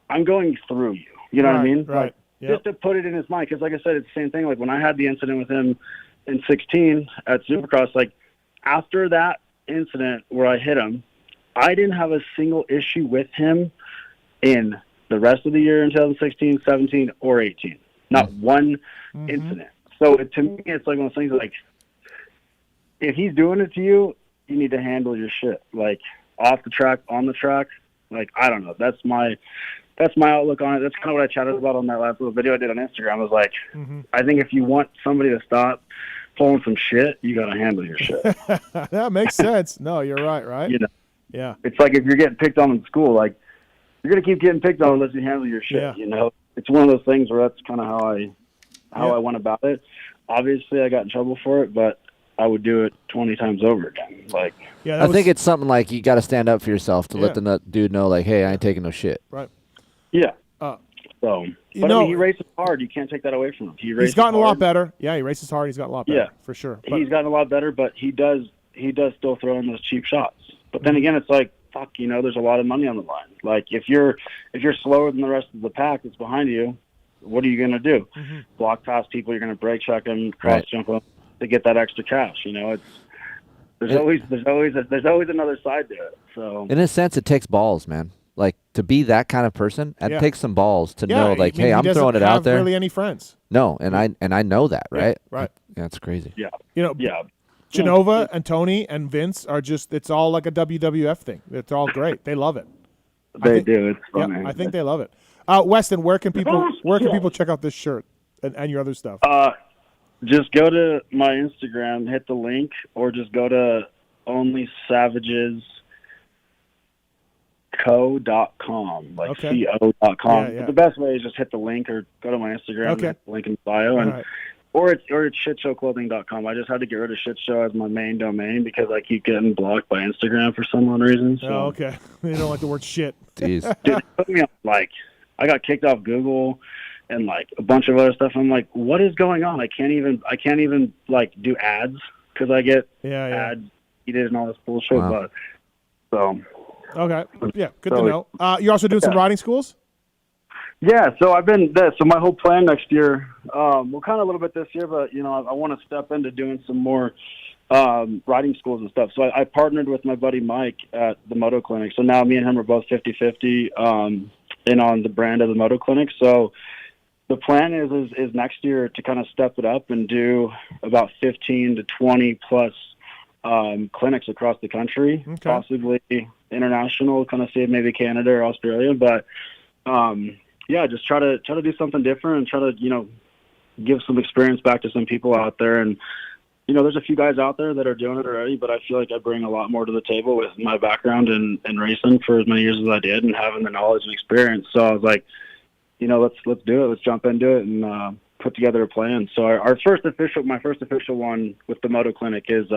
I'm going through you. You know what I mean? Right. Like, just to put it in his mind, because like I said, it's the same thing. Like, when I had the incident with him in 16 at Supercross, like, after that incident where I hit him, I didn't have a single issue with him in the rest of the year in 2016, 17, or 18. Not one incident. So to me, it's like one of those things like, if he's doing it to you, you need to handle your shit. Like, off the track, on the track. Like, I don't know. That's my outlook on it. That's kind of what I chatted about on that last little video I did on Instagram. I was like, I think if you want somebody to stop pulling some shit, you got to handle your shit. That makes sense. No, you're right? You know? Yeah. It's like if you're getting picked on in school, like, you're going to keep getting picked on unless you handle your shit, you know? It's one of those things where that's kind of how I went about it. Obviously, I got in trouble for it, but I would do it 20 times over again. Like, I think it's something like you got to stand up for yourself to let the dude know, like, hey, I ain't taking no shit. Right. Yeah. But I know, mean, he races hard. You can't take that away from him. He's gotten a lot better. Yeah, he races hard. He's gotten a lot better, for sure. But he's gotten a lot better, but he does still throw in those cheap shots. But then again, it's like, fuck, you know, there's a lot of money on the line. Like, if you're slower than the rest of the pack that's behind you, what are you going to do? Block past people, you're going to brake check them, cross jump them to get that extra cash. You know, there's always another side to it. So in a sense, it takes balls, man. Like, to be that kind of person, it takes some balls to know, like, hey, I'm throwing it out there. Really, any friends? No, and I know that, right? Right. Yeah, it's crazy. Yeah. You know, Genova and Tony and Vince are just, it's all like a WWF thing. It's all great. They love it. They do. It's fun. Yeah, I think they love it. Weston, where can people check out this shirt and your other stuff? Just go to my Instagram, hit the link, or just go to onlysavagesco.com, like co.com. Yeah. But the best way is just hit the link or go to my Instagram, and hit the link in the bio, and or it's shitshowclothing.com. I just had to get rid of shitshow as my main domain because I keep getting blocked by Instagram for some odd reason. So. Oh, okay. They don't like the word shit. Jeez. Dude, they put me on, like, I got kicked off Google and like a bunch of other stuff. I'm like, what is going on? I can't even like do ads because I get ads edited and all this bullshit. Wow. But so okay, yeah, good to know. You're also doing some riding schools. Yeah, so I've been so my whole plan next year, well, kind of a little bit this year, but you know, I want to step into doing some more riding schools and stuff. So I partnered with my buddy Mike at the Moto Clinic. So now me and him are both 50-50 in on the brand of the Moto Clinic. So the plan is next year to kind of step it up and do about 15 to 20 plus clinics across the country, possibly international, kind of see maybe Canada or Australia, but yeah, just try to do something different and try to, you know, give some experience back to some people out there. And, you know, there's a few guys out there that are doing it already, but I feel like I bring a lot more to the table with my background in racing for as many years as I did and having the knowledge and experience. So I was like, you know, let's do it. Let's jump into it and put together a plan. So my first official one with the Moto Clinic is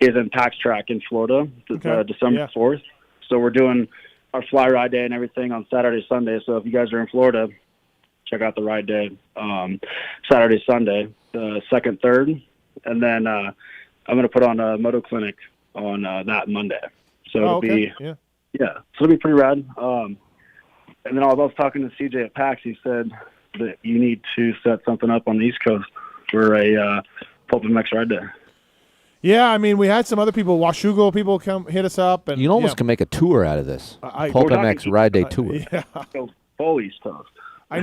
in Pax Track in Florida, December 4th. So we're doing our fly ride day and everything on Saturday, Sunday. So if you guys are in Florida, check out the ride day Saturday, Sunday, the 2nd, 3rd. And then I'm going to put on a Moto Clinic on that Monday. So it'll be, so it'll be pretty rad. And then I was talking to CJ at PAX. He said that you need to set something up on the East Coast for a PulpMX ride day. Yeah, I mean, we had some other people, Washugo people come hit us up. And you almost can make a tour out of this. PulpMX ride day tour. Yeah. Full East Coast. I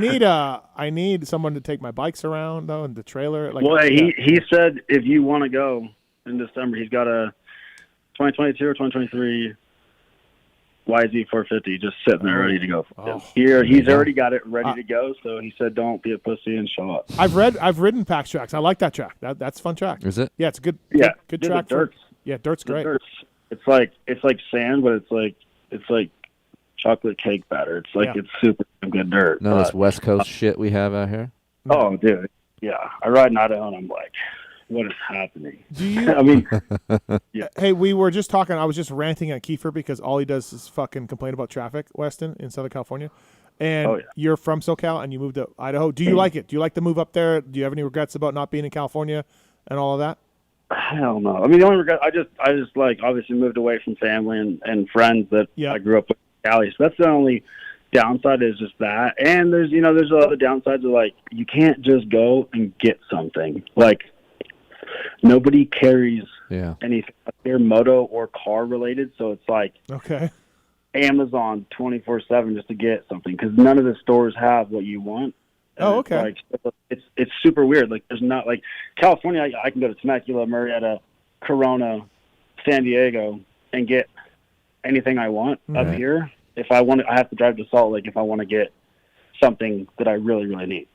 need someone to take my bikes around, though, and the trailer. Like, well, he said if you want to go in December, he's got a 2022 or 2023 YZ450 just sitting there ready to go. Here, he's already got it ready to go. So he said, "Don't be a pussy and show up." I've ridden PAX tracks. I like that track. That's a fun track. Is it? Yeah, it's a good Dude, track. Dirt's great. It's like sand, but it's like chocolate cake batter. It's like it's super good dirt. No, this West Coast shit we have out here. Oh, dude, yeah. I ride in Idaho, and I'm like, what is happening? Do you? I mean, Hey, we were just talking. I was just ranting at Keefer because all he does is fucking complain about traffic, Weston, in Southern California. And you're from SoCal and you moved to Idaho. Do you like it? Do you like the move up there? Do you have any regrets about not being in California and all of that? Hell no. I mean, the only regret, I just like obviously moved away from family and friends that I grew up with in Cali. So that's the only downside is just that. And there's other downsides of like, you can't just go and get something. Like, nobody carries anything up there, moto or car related. So it's like Amazon 24/7 just to get something because none of the stores have what you want. Oh, okay. It's super weird. Like there's not like California. I can go to Temecula, Murrieta, Corona, San Diego, and get anything I want. Up here, if I want, I have to drive to Salt Lake if I want to get something that I really, really need.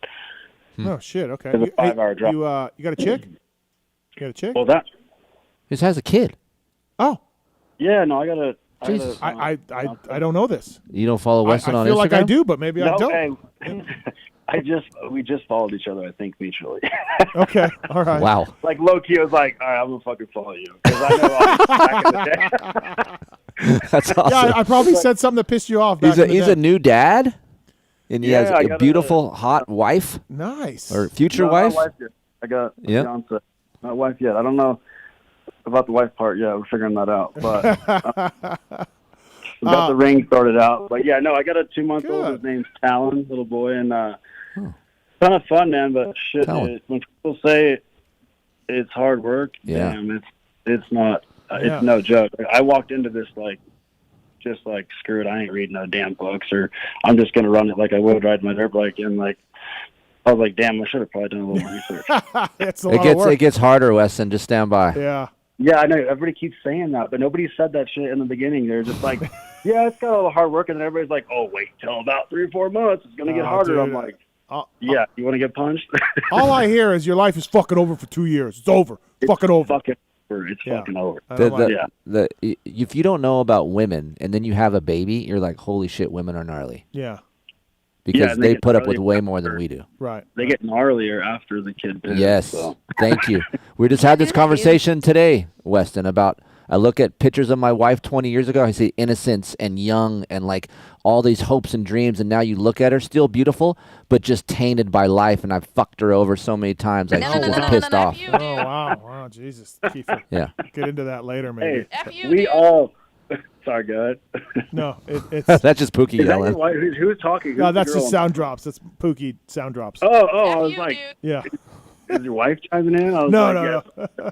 Oh shit! Okay. It's a 5-hour drive. You got a chick? You got a chick? Well, that He just has a kid. Oh. Yeah. No, I got a. Jesus. I don't know this. You don't follow Weston on Instagram? I feel like I do, but maybe I don't. We just followed each other, I think, mutually. Okay, all right. Wow. Like low-key, I was like, all right, I'm going to fucking follow you. Because I know back in the day. That's awesome. Yeah, I probably said something that pissed you off. He's a new dad, and he has a beautiful, hot wife. Nice. Or future No, wife? not wife yet. I got a fiance. Not wife yet. I don't know about the wife part yet. We're figuring that out. But we got the ring sorted out. But, yeah, no, I got a 2-month-old. His name's Tallon, little boy. And kind of fun, man. But shit, when people say it's hard work, damn, it's not. It's no joke. I walked into this just like, screw it, I ain't reading no damn books, or I'm just going to run it like I would ride my dirt bike. And, I was like, damn, I should have probably done a little more research. It's a lot of work. It gets harder, Weston. Just stand by. Yeah. Yeah, I know. Everybody keeps saying that, but nobody said that shit in the beginning. They're just like, yeah, it's got all the hard work, and then everybody's like, oh, wait till about 3 or 4 months. It's going to get harder. Dude. I'm like, yeah, you want to get punched? All I hear is your life is fucking over for 2 years. It's over. It's fucking over. It's fucking over. If you don't know about women and then you have a baby, you're like, holy shit, women are gnarly. Yeah. Because they put up with way more than we do. Right. They get gnarlier after the kid. Yes. So. Thank you. We just had this conversation today, Weston, about I look at pictures of my wife 20 years ago. I see innocence and young and like all these hopes and dreams. And now you look at her, still beautiful, but just tainted by life. And I've fucked her over so many times. Like she's just pissed off. Oh, wow. Wow, Jesus. Keefer. Yeah. Get into that later, maybe. Hey, we all... Sorry, go ahead. No, it's... That's just Pookie yelling. Who's talking? No, that's just sound drops. That's Pookie sound drops. Oh, I was like... Yeah. Is your wife chiming in? I was No.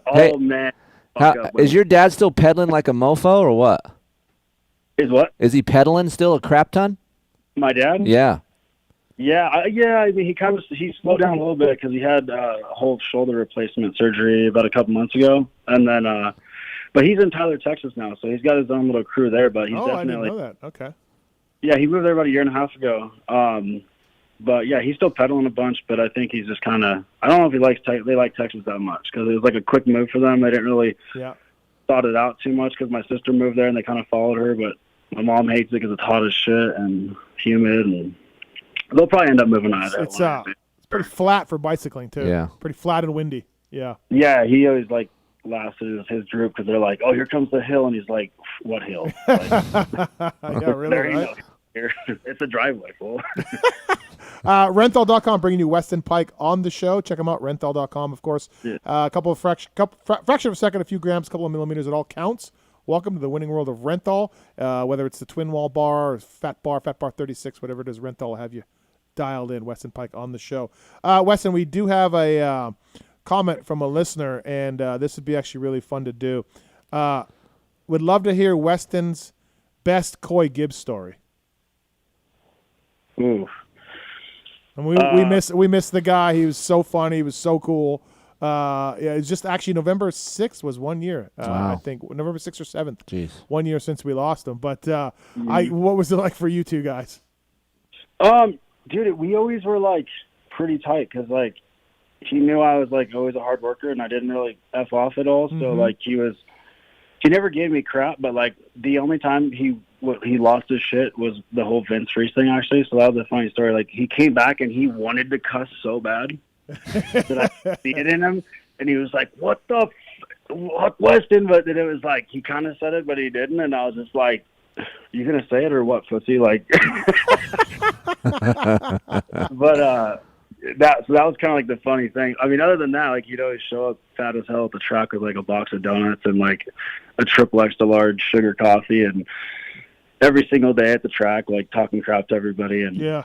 Oh, man. Is your dad still pedaling like a mofo or what? Is what? Is he pedaling still a crap ton? My dad? Yeah. Yeah. I mean, he slowed down a little bit because he had a whole shoulder replacement surgery about a couple months ago, and then, but he's in Tyler, Texas now, so he's got his own little crew there. But he's definitely. I didn't know that. Okay. Yeah, he moved there about a year and a half ago. But yeah, he's still pedaling a bunch, but I think he's just kind of. I don't know if they like Texas that much because it was like a quick move for them. They didn't really thought it out too much because my sister moved there and they kind of followed her. But my mom hates it because it's hot as shit and humid, and they'll probably end up moving out of there. It's pretty flat for bicycling too. Yeah, pretty flat and windy. Yeah. Yeah, he always laughs at his group because they're like, "Oh, here comes the hill," and he's like, "What hill?" Yeah, really. Right? It's a driveway, fool. Renthal.com bringing you Weston Peick on the show. Check him out, renthal.com, of course. Yeah. A couple of fraction of a second, a few grams, a couple of millimeters, it all counts. Welcome to the winning world of Renthal. Whether it's the twin wall bar or fat bar 36, whatever it is, Renthal will have you dialed in. Weston Peick on the show. Weston, we do have a comment from a listener, and this would be actually really fun to do. Would love to hear Weston's best Coy Gibbs story. Ooh. And we miss the guy. He was so funny. He was so cool. It's just actually November 6th was 1 year. Wow. I think November 6th or 7th. Jeez. 1 year since we lost him. But what was it like for you two guys? Dude, we always were like pretty tight because like he knew I was like always a hard worker and I didn't really F off at all. So like he never gave me crap, but like the only time he lost his shit was the whole Vince Freeze thing actually. So that was a funny story. Like he came back and he wanted to cuss so bad that I see it in him, and he was like, "What the what, Weston?" But then it was like he kind of said it, but he didn't, and I was just like, "You gonna say it or what, pussy?" Like, but that was kind of like the funny thing. I mean, other than that, like he'd always show up fat as hell at the track with like a box of donuts and like a triple extra large sugar coffee, and every single day at the track, like talking crap to everybody, and yeah,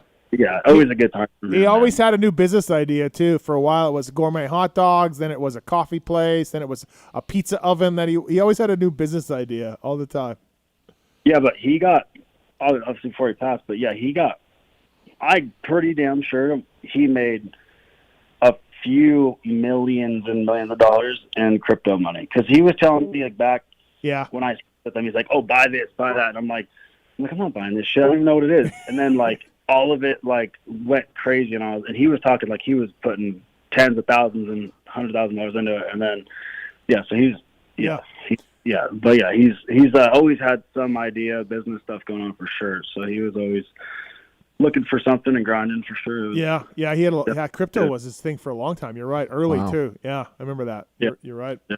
always a good time for me. He always had a new business idea too. For a while, it was gourmet hot dogs, then it was a coffee place, then it was a pizza oven. That he always had a new business idea all the time. Yeah, but he got obviously before he passed, but yeah, I'm pretty damn sure he made a few millions and millions of dollars in crypto money because he was telling me like back when I with him, he's like, "Oh, buy this, buy that," and I'm like, I'm not buying this shit. I don't even know what it is. And then like all of it like went crazy, and he was talking like he was putting tens of thousands and $100,000 into it, and then so he's always had some idea of business stuff going on for sure. So he was always looking for something and grinding for sure. He had crypto was his thing for a long time. You're right, early too. Yeah, I remember that. You're right. Yeah.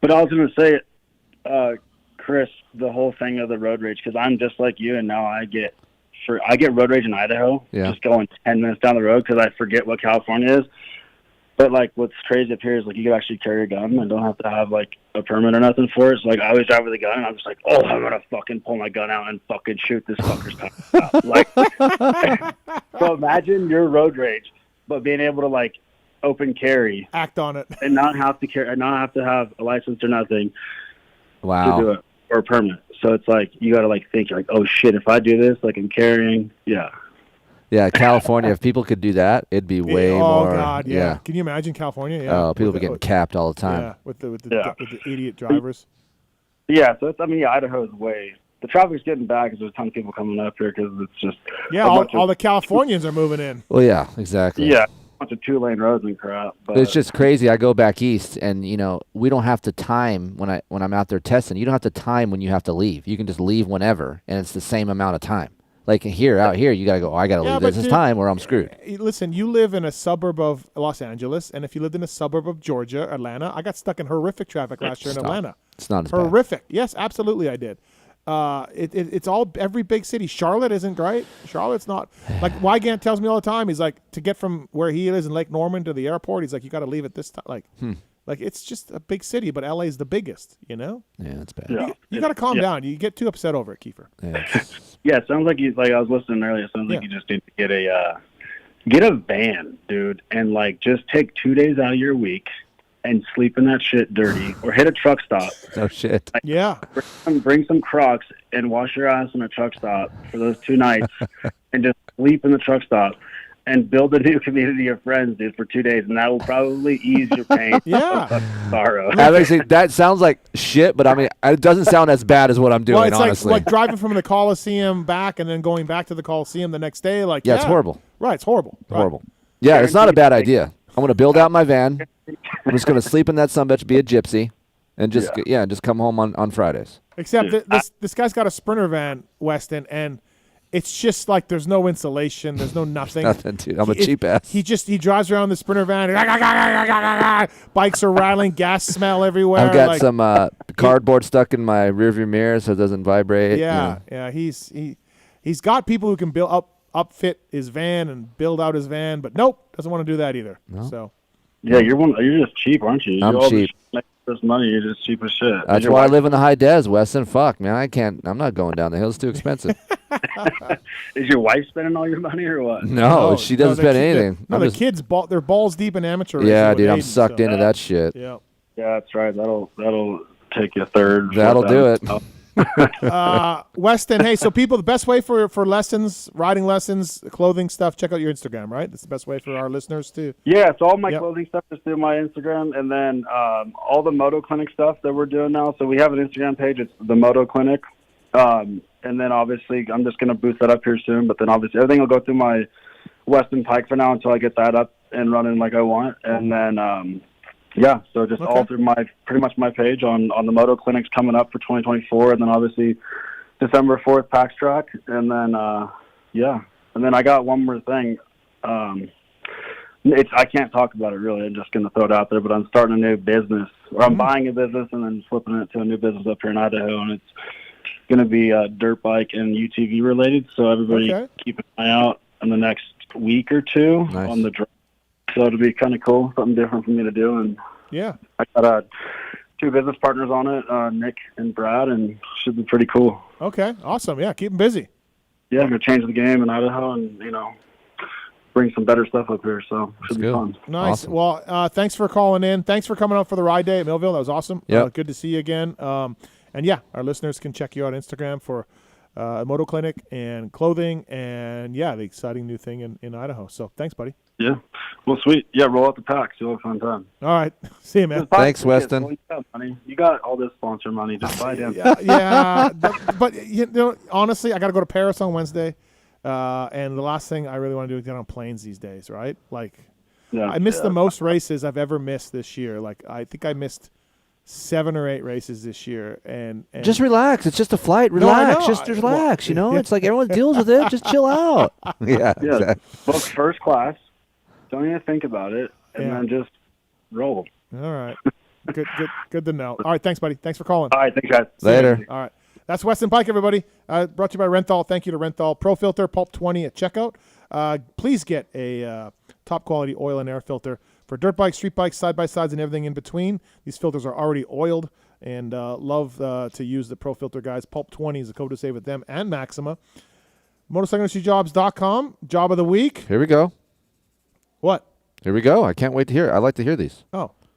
But I was going to say, Chris, the whole thing of the road rage, because I'm just like you, and now I get road rage in Idaho, just going 10 minutes down the road because I forget what California is. But like what's crazy up here is like you can actually carry a gun and don't have to have like a permit or nothing for it. So like I always drive with a gun and I'm just like, oh, I'm gonna fucking pull my gun out and fucking shoot this fucker's tongue out. Like, so imagine your road rage, but being able to like open carry, act on it, and not have to carry, and not have to have a license or nothing. Wow. To do it or a permit. So it's like you got to like think like, oh shit, if I do this, like I'm carrying, Yeah, California, if people could do that, it'd be way more. Oh, God, yeah. Can you imagine California? Yeah. Oh, people would be getting capped all the time. Yeah, with the idiot drivers. Yeah, so Idaho is the traffic's getting bad because there's a ton of people coming up here because it's just... Yeah, all the Californians are moving in. Well, yeah, exactly. Yeah, a bunch of 2-lane roads and crap. But it's just crazy. I go back east, and, we don't have to time when I'm out there testing. You don't have to time when you have to leave. You can just leave whenever, and it's the same amount of time. Like out here, you got to go, I got to leave this time or I'm screwed. Listen, you live in a suburb of Los Angeles, and if you lived in a suburb of Georgia, Atlanta, I got stuck in horrific traffic last year in Atlanta. It's not as horrific. Bad. Yes, absolutely I did. It's every big city. Charlotte isn't great. Charlotte's not. Like, Wygant tells me all the time, he's like, to get from where he is in Lake Norman to the airport, he's like, you got to leave at this time. Like, it's just a big city, but LA is the biggest, Yeah, that's bad. Yeah. You got to calm down. You get too upset over it, Keefer. Yeah, it sounds like I was listening earlier. It sounds like you just need to get a van, dude, and like just take 2 days out of your week and sleep in that shit dirty, or hit a truck stop. Oh shit! Like, bring some Crocs and wash your ass in a truck stop for those 2 nights, and just sleep in the truck stop. And build a new community of friends, dude, for 2 days, and that will probably ease your pain. Sorrow. That sounds like shit, but I mean, it doesn't sound as bad as what I'm doing. Well, it's honestly, like driving from the Coliseum back and then going back to the Coliseum the next day. Like, it's horrible. Right, it's horrible. Horrible. Yeah, it's not a bad idea. I'm going to build out my van. I'm just going to sleep in that sumbitch, be a gypsy, and just come home on Fridays. Except this guy's got a Sprinter van, Weston, and it's just like there's no insulation, there's no nothing. Nothing, dude. I'm a cheap ass. He drives around the Sprinter van. Bikes are rattling, gas smell everywhere. I've got some cardboard stuck in my rearview mirror so it doesn't vibrate. Yeah. He's got people who can upfit his van and build out his van, but nope, doesn't want to do that either. No. So. Yeah, you're just cheap, aren't you? I'm cheap. This money, you're just cheap as shit. That's why I live in the high des, Weston. Fuck, man, I'm not going down the hill. It's too expensive. Is your wife spending all your money or what? No, she doesn't spend anything. No, the kids, they're balls deep in amateur. Yeah, dude, I'm sucked into that shit. Yeah, that's right. That'll take you a third. That'll do it. Weston, hey, so people, the best way for lessons, riding lessons, clothing stuff, check out your Instagram, right? That's the best way for our listeners to. Yeah, so all my clothing stuff is through my Instagram, and then all the Moto Clinic stuff that we're doing now. So we have an Instagram page. It's the Moto Clinic. And then obviously I'm just going to boost that up here soon. But then obviously everything will go through my Weston Peick for now until I get that up and running like I want. And then, so just all through pretty much my page on the Moto Clinics coming up for 2024. And then obviously December 4th, PAX Track. And then, And then I got one more thing. I can't talk about it really. I'm just going to throw it out there, but I'm starting a new business, or I'm buying a business and then flipping it to a new business up here in Idaho, and it's going to be dirt bike and UTV related. So everybody keep an eye out in the next week or two on the drive. So it'll be kind of cool, something different for me to do. And I got 2 business partners on it, Nick and Brad, and should be pretty cool. Okay, awesome. Yeah, keep them busy. Yeah, I'm going to change the game in Idaho and, bring some better stuff up here, so it should be fun. Nice. Awesome. Well, thanks for calling in. Thanks for coming out for the ride day at Millville. That was awesome. Good to see you again. And our listeners can check you out on Instagram for Moto Clinic and clothing and, the exciting new thing in Idaho. So thanks, buddy. Yeah. Well, sweet. Yeah, roll out the packs. You'll have a fun time. All right. See you, man. Thanks, Weston. Well, you got all this sponsor money. Just buy them. But honestly, I got to go to Paris on Wednesday. And the last thing I really want to do is get on planes these days, right? Like, I missed the most races I've ever missed this year. Like, I think I missed 7 or 8 races this year. And just relax. It's just a flight. Relax. No, just relax. It's like everyone deals with it. Just chill out. Exactly. Book first class. Don't even think about it, and then just roll. All right. Good to know. All right. Thanks, buddy. Thanks for calling. All right. Thanks, guys. Later. All right. That's Weston Peick, everybody. Brought to you by Renthal. Thank you to Renthal. Pro Filter, Pulp 20 at checkout. Please get a top-quality oil and air filter for dirt bikes, street bikes, side-by-sides, and everything in between. These filters are already oiled, and love to use the Pro Filter guys. Pulp 20 is the code to save with them and Maxima. MotorcycleIndustryJobs.com. Job of the week. Here we go. What? Here we go. I can't wait to hear it. I like to hear these.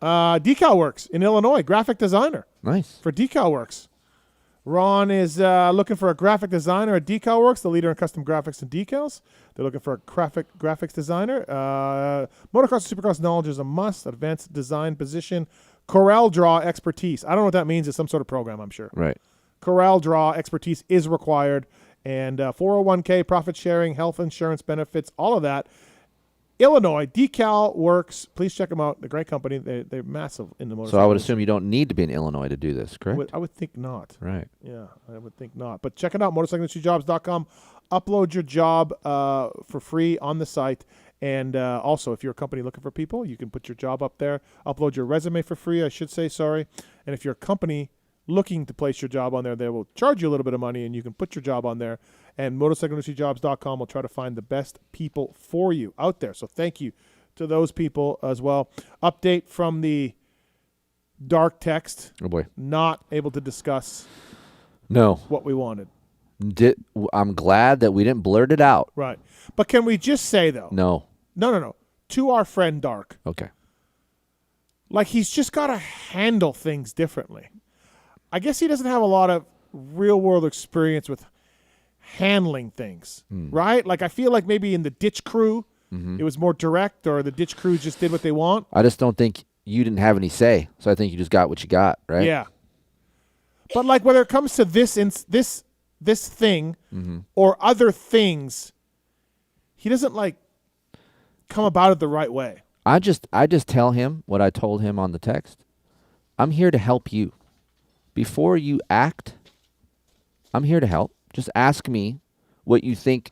Decal Works in Illinois. Graphic designer. Nice. For Decal Works. Ron is looking for a graphic designer at Decal Works, the leader in custom graphics and decals. They're looking for a graphics designer. Motocross and Supercross knowledge is a must. Advanced design position. Corel Draw expertise. I don't know what that means. It's some sort of program, I'm sure. Right. Corel Draw expertise is required. And 401k, profit sharing, health insurance benefits, all of that. Illinois, Decal Works. Please check them out. They're a great company. They're massive in the motorcycle. So I would assume you don't need to be in Illinois to do this, correct? I would think not. Right. Yeah, I would think not. But check it out, motorcycleindustryjobs.com. Upload your job for free on the site. And also, if you're a company looking for people, you can put your job up there. Upload your resume for free, I should say, sorry. And if you're a company looking to place your job on there, they will charge you a little bit of money, and you can put your job on there. And motorcycleindustryjobs.com will try to find the best people for you out there. So thank you to those people as well. Update from the dark text. Oh, boy. Not able to discuss what we wanted. I'm glad that we didn't blurt it out. Right. But can we just say, though? No. To our friend Dark. Okay. Like, he's just got to handle things differently. I guess he doesn't have a lot of real-world experience with handling things, right? Like, I feel like maybe in the Ditch Crew, it was more direct, or the Ditch Crew just did what they want. I just don't think you didn't have any say, so I think you just got what you got, right? Yeah. But, like, whether it comes to this thing or other things, he doesn't, like, come about it the right way. I just tell him what I told him on the text. I'm here to help you. Before you act, I'm here to help. Just ask me what you think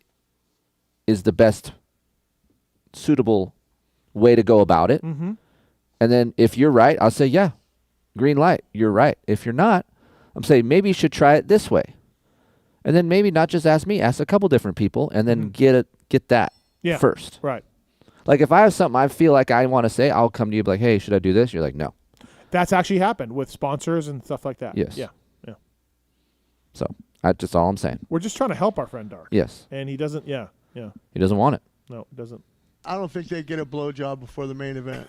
is the best suitable way to go about it. Mm-hmm. And then if you're right, I'll say, yeah, green light, you're right. If you're not, I'm saying maybe you should try it this way. And then maybe not just ask me, ask a couple different people, and then get that first. Right. Like if I have something I feel like I want to say, I'll come to you and be like, hey, should I do this? You're like, no. That's actually happened with sponsors and stuff like that. Yes. Yeah. So that's just all I'm saying. We're just trying to help our friend Dark. Yes. And he doesn't, He doesn't want it. No, he doesn't. I don't think they get a blowjob before the main event.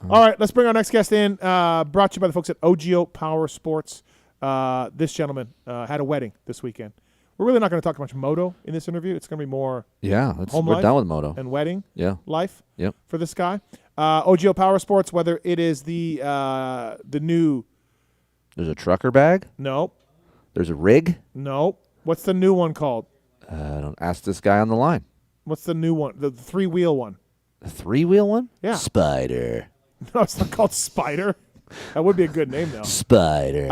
All right, let's bring our next guest in. Brought to you by the folks at OGO Power Sports. this gentleman had a wedding this weekend. We're really not going to talk much moto in this interview. It's going to be more home we're life done with moto and wedding life for this guy. OGO Power Sports, whether it is the new... There's a trucker bag? No. There's a rig? No. What's the new one called? Don't ask this guy on the line. What's the new one? The 3-wheel one. The 3-wheel one? Yeah. Spider. No, it's not called Spider. That would be a good name, though. Spider.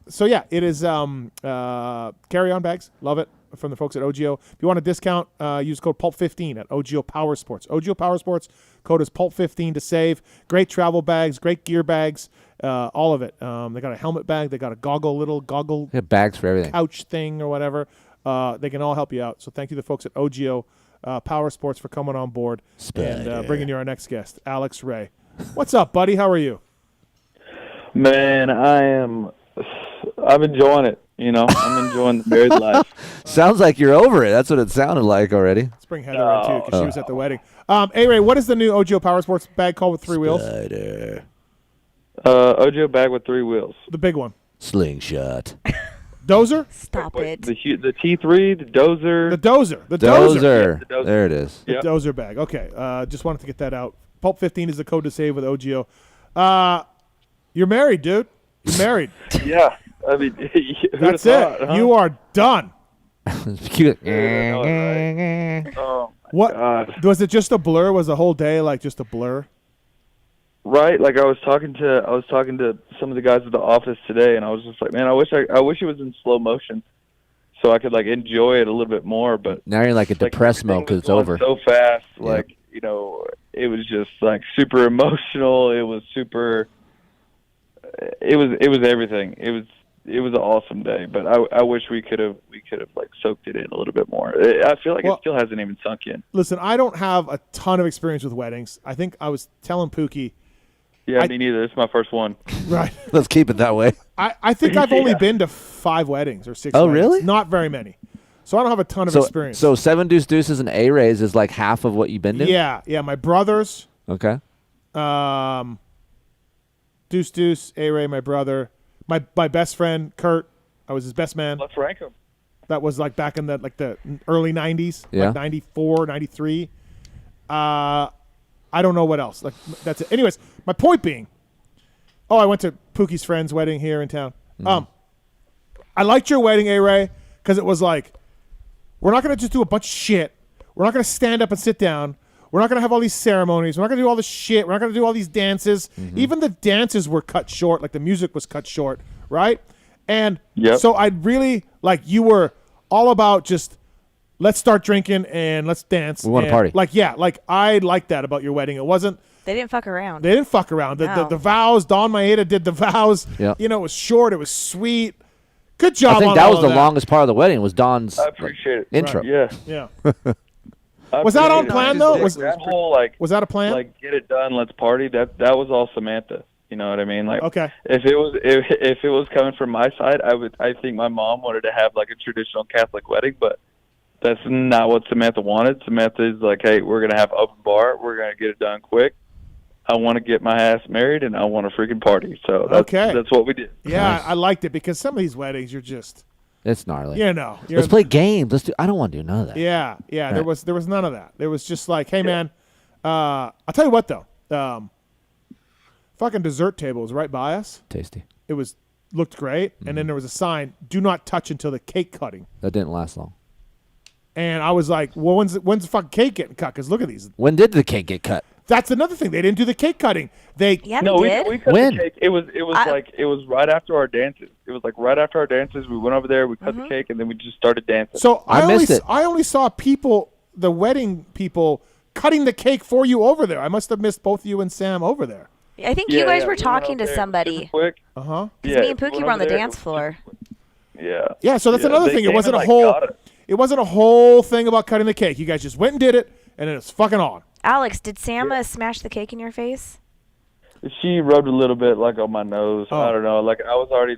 So, yeah, it is carry-on bags. Love it from the folks at OGO. If you want a discount, use code PULP15 at OGO Power Sports. OGO Power Sports, code is PULP15 to save. Great travel bags, great gear bags, all of it. They got a helmet bag. They got a little goggle. They have bags for everything. Couch thing or whatever. They can all help you out. So thank you to the folks at OGO Power Sports for coming on board and bringing you our next guest, Alex Ray. What's up, buddy? How are you? Man, I'm enjoying it. I'm enjoying the married life. Sounds like you're over it. That's what it sounded like already. Let's bring Heather in, too, because she was at the wedding. A-Ray, what is the new OGO Power Sports bag called with 3 wheels? Spider. OGO bag with 3 wheels. The big one. Slingshot. Dozer? Stop it. The T3, the Dozer. The Dozer. Yeah, the Dozer. There it is. The Dozer bag. Okay. Just wanted to get that out. Pulp15 is the code to save with OGO. You're married, dude. You're married. Yeah. I mean, that's it. Thought, huh? You are done. Cute. Oh, what God. Was it? Just a blur? Was the whole day like just a blur? Right. Like I was talking to some of the guys at the office today, and I was just like, man, I wish it was in slow motion, so I could like enjoy it a little bit more. But now you're like a depressed mode because it's over so fast. Like it was just like super emotional. It was super. It was everything. It was an awesome day, but I wish we could have like soaked it in a little bit more. I feel like it still hasn't even sunk in. Listen, I don't have a ton of experience with weddings. I think I was telling Pookie. Yeah, me neither. It's my first one. Right. Let's keep it that way. I think I've only been to 5 weddings or 6 Oh, weddings. really? Not very many. So I don't have a ton of experience. So 7 Deuce Deuces and A-Rays is like half of what you've been to? Yeah. My brothers. Okay. Deuce Deuce, A-Ray, my brother. My best friend, Kurt. I was his best man. Let's rank them. That was like back in the early 90s. Yeah. Like 94, 93. I don't know what else. Like that's it. Anyways, my point being, I went to Pookie's friend's wedding here in town. I liked your wedding, A-Ray, because it was like, we're not going to just do a bunch of shit. We're not going to stand up and sit down. We're not going to have all these ceremonies. We're not going to do all this shit. We're not going to do all these dances. Even the dances were cut short. Like the music was cut short, right? And so I really, like, you were all about just, let's start drinking and let's dance. We want to party. Like, I like that about your wedding. It wasn't. They didn't fuck around. They didn't fuck around. The vows, Don Maeda did the vows. Yeah. It was short. It was sweet. Good job. I think on that all was of the longest part of the wedding was Don's intro. Right. Yeah. Was that on plan though? Was that whole like? Was that a plan? Like, get it done, let's party. That was all Samantha. You know what I mean? Like, okay. If it was coming from my side, I think my mom wanted to have like a traditional Catholic wedding, but that's not what Samantha wanted. Samantha is like, hey, we're gonna have open bar. We're gonna get it done quick. I want to get my ass married, and I want to freaking party. So that's what we did. Yeah, nice. I liked it because some of these weddings you're just. It's gnarly. Let's play games. I don't want to do none of that. Yeah. Right. There was none of that. There was just like, hey man, I'll tell you what though. Fucking dessert table was right by us. Tasty. It looked great, and then there was a sign: "Do not touch until the cake cutting." That didn't last long. And I was like, well, when's the fucking cake getting cut? Because look at these. When did the cake get cut? That's another thing. They didn't do the cake cutting. We cut the cake. It was right after our dances. It was like right after our dances. We went over there. We cut the cake, and then we just started dancing. So I only saw the wedding people, cutting the cake for you over there. I must have missed both you and Sam over there. I think you guys were talking to somebody. Quick. Uh-huh. Because me and Pookie were on the dance floor. Yeah. Yeah. So that's another thing. It wasn't a whole thing about cutting the cake. You guys just went and did it, and it's fucking on. Alex, did Sam smash the cake in your face? She rubbed a little bit like on my nose. I don't know. Like I was already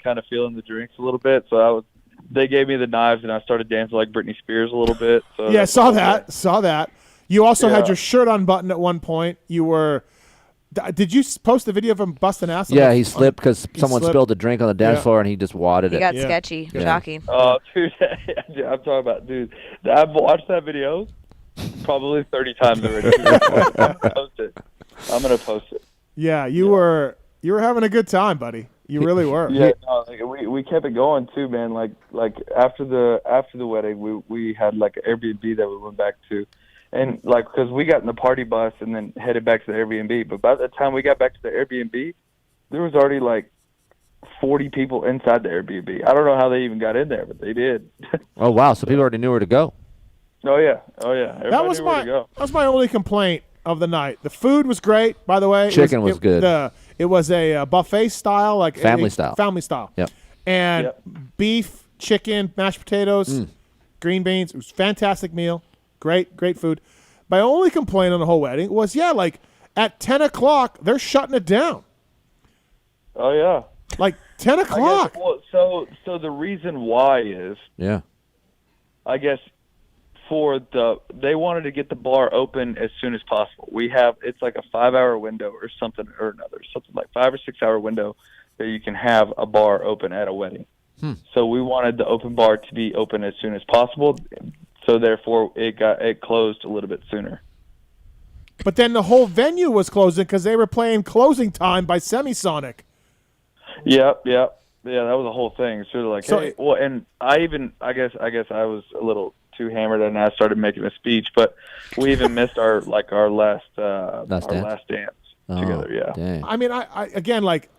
kind of feeling the drinks a little bit. So they gave me the knives and I started dancing like Britney Spears a little bit. So saw that. You also had your shirt unbuttoned at one point. You were Did you post the video of him busting ass? Yeah, he slipped because someone slipped. spilled a drink on the dance floor and he just wadded He it. got sketchy. Yeah. Shocking. Oh, dude, I'm talking about, dude. I've watched that video probably 30 times already. I'm gonna post it. Yeah, you were having a good time, buddy. You really were. Yeah, no, like, we kept it going too, man. Like after the wedding, we had like an Airbnb that we went back to, and like because we got in the party bus and then headed back to the Airbnb. But by the time we got back to the Airbnb, there was already like 40 people inside the Airbnb. I don't know how they even got in there, but they did. Oh wow! So people already knew where to go. Oh yeah. Everybody That was knew where to go. That was my only complaint of the night. The food was great, by the way. Chicken was good. It was a buffet style, like Family style. Family style. Yep. And beef, chicken, mashed potatoes, green beans. It was a fantastic meal. Great food. My only complaint on the whole wedding was, like at 10 o'clock, they're shutting it down. Oh yeah. Like 10 o'clock. Well, so the reason why is, I guess, they wanted to get the bar open as soon as possible. It's like a 5-hour window or something like 5 or 6 hour window that you can have a bar open at a wedding. So we wanted the open bar to be open as soon as possible. So therefore it closed a little bit sooner. But then the whole venue was closing because they were playing Closing Time by Semisonic. Yep. Yeah, that was the whole thing. Sort of like, and I guess I was a little too hammered and I started making a speech, but we even missed our last dance together. Yeah. Dang. I mean, I again, like,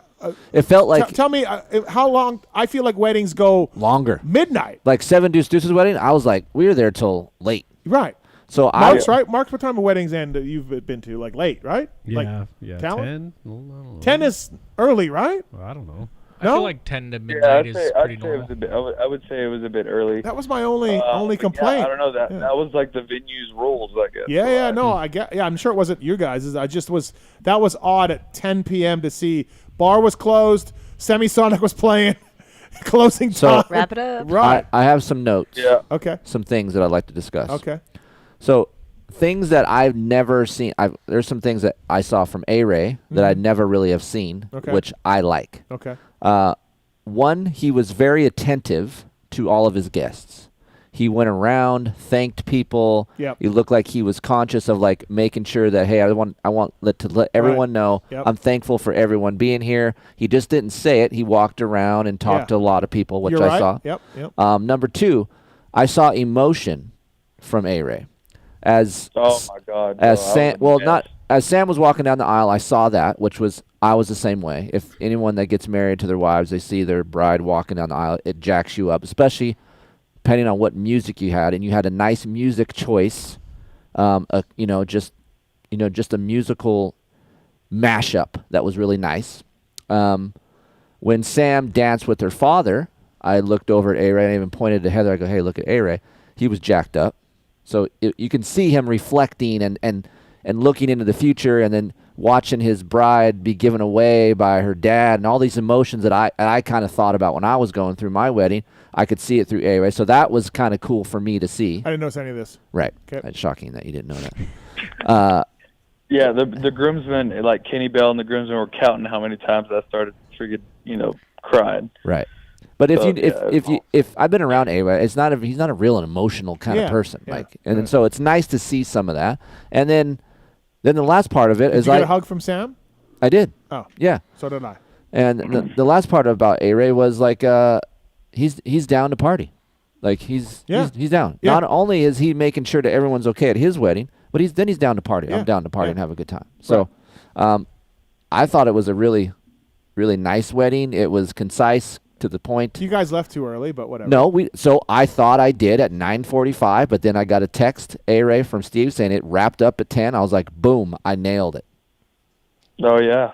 it felt like. Tell me how long. I feel like weddings go longer. Midnight. Like 7 Deuce's wedding, I was like, we were there till late. Right. So Mark's right. Mark's, what time of weddings end you've been to? Like late, right? Yeah. Tallon? 10. Well, I don't know. 10 is early, right? Well, I don't know. I feel like 10 to midnight is pretty normal. I would say it was a bit early. That was my only complaint. I don't know that was like the venue's rules, I guess. Yeah, no, I'm sure it wasn't your guys'. That was odd at 10 p.m. to see. Bar was closed. Semisonic was playing. Closing time. Wrap it up. Right. I have some notes. Yeah. Okay. Some things that I'd like to discuss. Okay. So things that I've never seen. There's some things that I saw from A-Ray that I never really have seen, which I like. Okay. One, he was very attentive to all of his guests. He went around, thanked people. Yep. He looked like he was conscious of like making sure that, hey, I want to let everyone know I'm thankful for everyone being here. He just didn't say it. He walked around and talked to a lot of people, which I saw. Yep. Number two, I saw emotion from A-Ray. As my God. As Sam, as Sam was walking down the aisle, I saw that, I was the same way. If anyone that gets married to their wives, they see their bride walking down the aisle, it jacks you up, especially depending on what music you had, and you had a nice music choice, just a musical mashup that was really nice. When Sam danced with her father, I looked over at A-Ray and I even pointed to Heather. I go, hey, look at A-Ray. He was jacked up. So you can see him reflecting and looking into the future, and then watching his bride be given away by her dad, and all these emotions that I kind of thought about when I was going through my wedding. I could see it through A-Ray. So that was kind of cool for me to see. I didn't notice any of this. Right. Okay. It's shocking that you didn't know that. Yeah, the groomsmen, like Kenny Bell and the groomsmen, were counting how many times I started freaking, crying. Right. But if I've been around A-Ray, he's not a real and emotional kind of person, then so it's nice to see some of that. And then the last part of it is Did you get a hug from Sam? I did. Oh. Yeah. So did I. And the last part about A-Ray was like he's down to party. Like he's down. Yeah. Not only is he making sure that everyone's okay at his wedding, but he's down to party. Yeah. I'm down to party and have a good time. So I thought it was a really, really nice wedding. It was concise, to the point. You guys left too early, but whatever. No, so I thought I did at 9:45, but then I got a text, A-Ray, from Steve saying it wrapped up at 10. I was like, boom, I nailed it. Oh, yeah.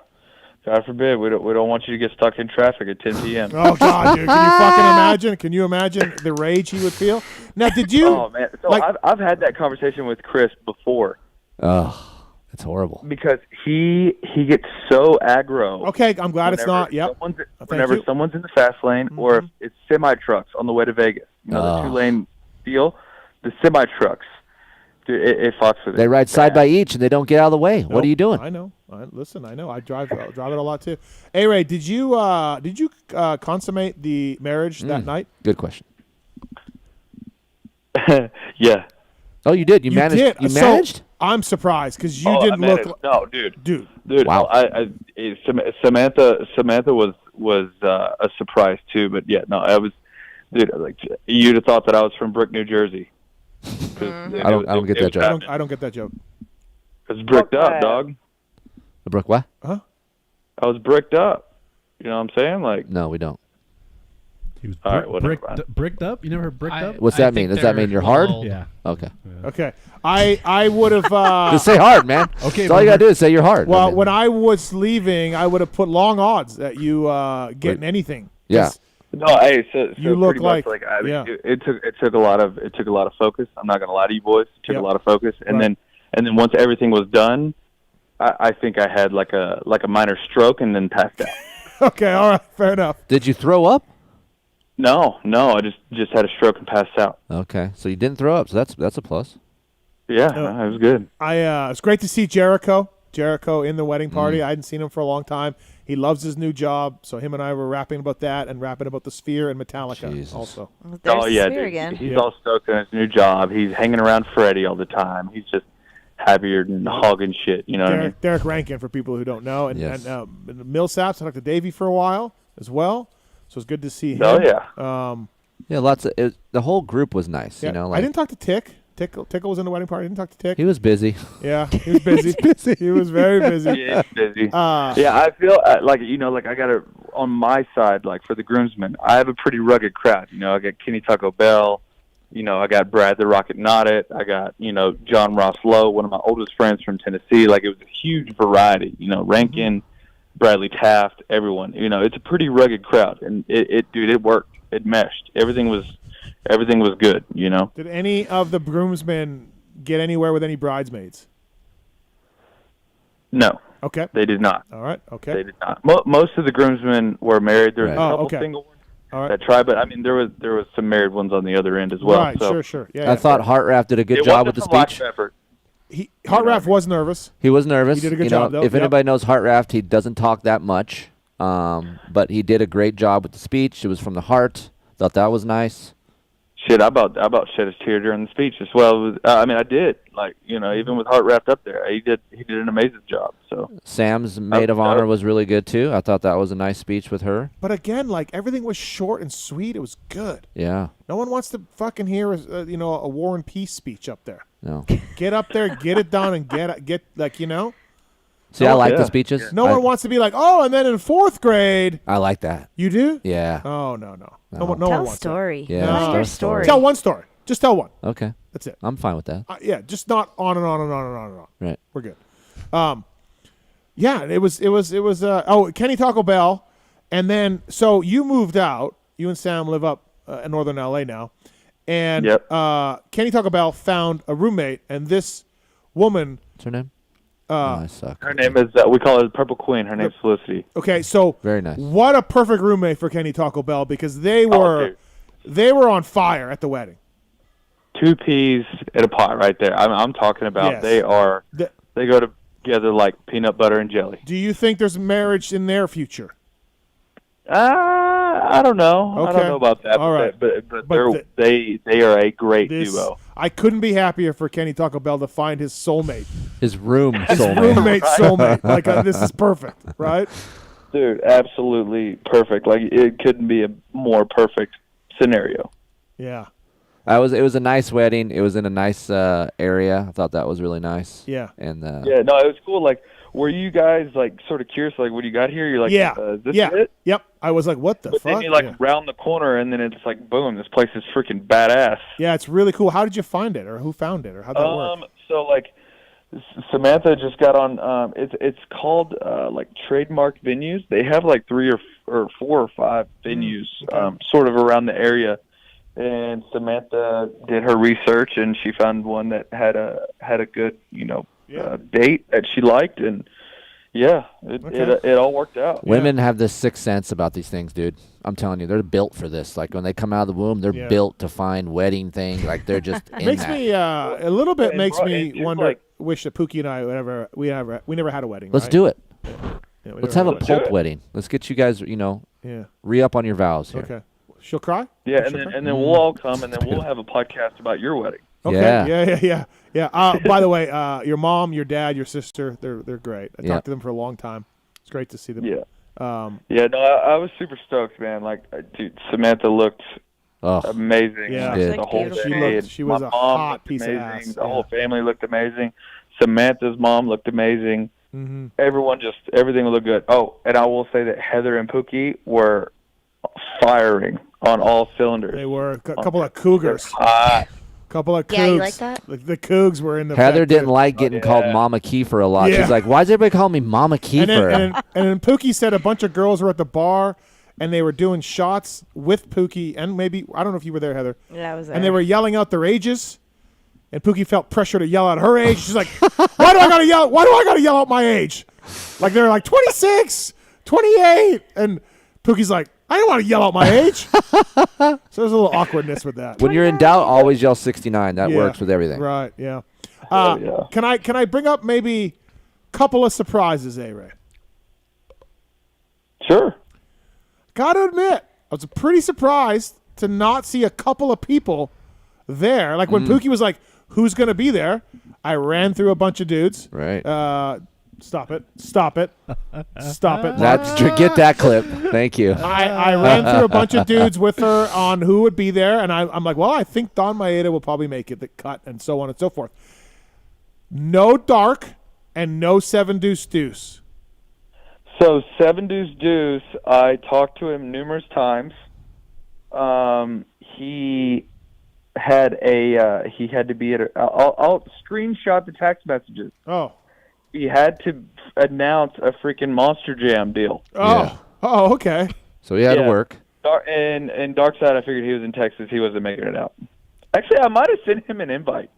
God forbid. We don't want you to get stuck in traffic at 10 p.m. Oh, God, dude. Can you fucking imagine? Can you imagine the rage he would feel? Now, did you... Oh, man. So I've had that conversation with Kris before. Oh, that's horrible. Because he gets so aggro. Okay, I'm glad it's not. Yep. Whenever someone's in the fast lane, or if it's semi-trucks on the way to Vegas, the two-lane deal, the semi-trucks, Dude, it fucks with it. They ride side by each, and they don't get out of the way. What are you doing? I know. Listen, I know. I drive it a lot too. Hey, Ray, did you consummate the marriage that night? Good question. Yeah. Oh, you did. You managed. Did. You managed. So, I'm surprised because you didn't look. No, dude. Wow. Samantha was a surprise too, but yeah, no, I was, dude. Like, you'd have thought that I was from Brick, New Jersey. I don't get that joke. I don't get that joke. It's bricked up, dog. The brick what? Huh? I was bricked up. You know what I'm saying? Like, no, we don't. He was all right, whatever. bricked up? You never heard bricked up? What's that mean? Does that mean you're hard? Yeah. Okay. Okay. I would have. Just say hard, man. Okay. That's all you gotta do is say you're hard. Well, when I was leaving, I would have put long odds that you getting anything. Yeah. No, hey, so you look pretty much like I mean, it took a lot of focus. I'm not gonna lie to you boys. It took a lot of focus, and then once everything was done, I think I had like a minor stroke and then passed out. Okay, all right, fair enough. Did you throw up? No, I just had a stroke and passed out. Okay, so you didn't throw up, so that's a plus. Yeah, it was good. It's great to see Jericho in the wedding party. I hadn't seen him for a long time. He loves his new job, so him and I were rapping about that and rapping about the Sphere and Metallica also. Oh yeah, dude. He's all stoked on his new job. He's hanging around Freddie all the time. He's just happier than hogging shit. You know what I mean? Derek Rankin, for people who don't know, and Millsaps. I talked to Davey for a while as well, so it's good to see him. Oh yeah. Yeah, lots of the whole group was nice. Yeah, You know, like, I didn't talk to Tickle was in the wedding party. I didn't talk to Tick. he was busy. Yeah, he was busy. He was very busy. Yeah, he's busy. Yeah, I feel like I got to on my side, like for the groomsmen, I have a pretty rugged crowd. You know, I got Kenny Taco Bell. You know, I got Brad the Rocket Noddet. I got John Ross Lowe, one of my oldest friends from Tennessee. Like, it was a huge variety. You know, Rankin, Bradley Taft, everyone. You know, it's a pretty rugged crowd, and it worked. It meshed. Everything was good, you know. Did any of the groomsmen get anywhere with any bridesmaids? No. Okay. They did not. All right. Okay. They did not. Most of the groomsmen were married. There was a couple single ones that tried, but I mean, there was some married ones on the other end as well. Right. So. Sure. Yeah. I thought Hartraff did a good job with the speech. Hartraff was nervous. He was nervous. He did a good job, though. If anybody knows Hartraff, he doesn't talk that much, but he did a great job with the speech. It was from the heart. Thought that was nice. Shit, I about shed a tear during the speech as well. I mean, I did. Like, even with Hart wrapped up there, he did an amazing job. So Sam's maid of honor was really good too. I thought that was a nice speech with her. But again, like, everything was short and sweet. It was good. Yeah. No one wants to fucking hear a war and peace speech up there. No. Get up there, get it done, and get like. See, I like the speeches. No one wants to be like, oh, and then in fourth grade. I like that. You do? Yeah. Oh, no. No Tell one a wants story. that. Yeah. No. Tell your story. Tell one story. Just tell one. Okay. That's it. I'm fine with that. Yeah, just not on and on and on and on and on. Right. We're good. Yeah, it was. Kenny Taco Bell, and then so you moved out. You and Sam live up in northern LA now, and Kenny Taco Bell found a roommate, and this woman. What's her name? I suck. Her name is we call her Purple Queen. Her name's Felicity. Okay, so very nice. What a perfect roommate for Kenny Taco Bell, because they were on fire at the wedding. 2 peas in a pot right there. I'm talking about. Yes. They go together like peanut butter and jelly. Do you think there's marriage in their future? I don't know. Okay. I don't know about that. All right. But they are a great duo. I couldn't be happier for Kenny Taco Bell to find his soulmate. His roommate soulmate. Like, this is perfect, right? Dude, absolutely perfect. Like, it couldn't be a more perfect scenario. Yeah. It was a nice wedding. It was in a nice area. I thought that was really nice. Yeah. And yeah, no, it was cool. Like, were you guys like sort of curious? Like, when you got here, you're like, is this it? Yep. I was like, what the fuck? Then you round the corner, and then it's like, boom, this place is freaking badass. Yeah, it's really cool. How did you find it, or who found it, or how'd that work? So like, Samantha just got on. It's called like Trademark Venues. They have like 3 or 4 or 5 venues, sort of around the area. And Samantha did her research, and she found one that had a good date that she liked, and Yeah, it all worked out. Women have this sixth sense about these things, dude. I'm telling you, they're built for this. Like when they come out of the womb, they're built to find wedding things. Like they're just in makes that. me a little bit And makes bro- me and too, wonder. like- Wish that Pookie and I we never had a wedding. Let's right? do it. Yeah, we Let's never have a had pulp Do it. wedding. Let's get you guys, re-up on your vows here. Okay. She'll cry. Yeah, and She'll then cry? and then we'll all come, and then we'll have a podcast about your wedding. Okay. Yeah. By the way, your mom, your dad, your sister, they're great. I Yeah. talked to them for a long time. It's great to see them. Yeah. Yeah. No, I was super stoked, man. Like, dude, Samantha looked amazing. Yeah. Like, She the whole looked- she day. looked- she was My a mom hot looked piece of amazing. ass. The whole family looked amazing. Samantha's mom looked amazing. Mm-hmm. Everything looked good. Oh, and I will say that Heather and Pookie were firing on all cylinders. They were a couple of cougars. Hot. Couple of cougs. Yeah, you like that? The cougs were in the Heather back, didn't too. like getting called Mama Kiefer a lot. Yeah. She's like, why does everybody call me Mama Kiefer? And then Pookie said a bunch of girls were at the bar and they were doing shots with Pookie and maybe I don't know if you were there, Heather. Yeah, I was there. And they were yelling out their ages. And Pookie felt pressure to yell out her age. She's like, why do I gotta yell out my age? Like they're like 26, 28. And Pookie's like, I don't want to yell out my age. So there's a little awkwardness with that. When you're in doubt, always yell 69. That Yeah, works with everything. Right, yeah. Can I bring up maybe a couple of surprises, A-Ray? Sure. Gotta admit, I was pretty surprised to not see a couple of people there. Like when Pookie was like, who's going to be there? I ran through a bunch of dudes. Right. Stop it. Stop it. Get that clip. Thank you. I ran through a bunch of dudes with her on who would be there, and I'm like, well, I think Don Maeda will probably make it the cut, and so on and so forth. No Dark and no Seven Deuce Deuce. So Seven Deuce Deuce, I talked to him numerous times. He had to be at I'll screenshot the text messages. Oh. He had to announce a freaking Monster Jam deal. Oh, oh, okay. So he had to work. And Dark Side, I figured he was in Texas. He wasn't making it out. Actually, I might have sent him an invite.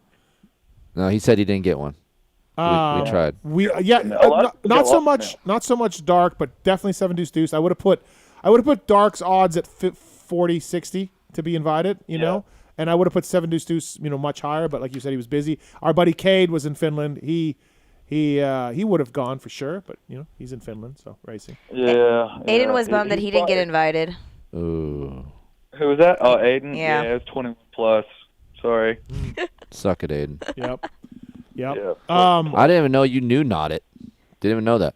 No, he said he didn't get one. We tried. Not so much Dark, but definitely Seven Deuce Deuce. I would have put Dark's odds at 40-60 to be invited, you know, and I would have put Seven Deuce Deuce, much higher. But like you said, he was busy. Our buddy Cade was in Finland. He would have gone for sure, but he's in Finland, so racing. Yeah. Aiden was bummed that he didn't get invited. Ooh. Who was that? Oh, Aiden. Yeah. It was 21 plus. Sorry. Suck it, Aiden. Yep. I didn't even know you knew Not It. Didn't even know that.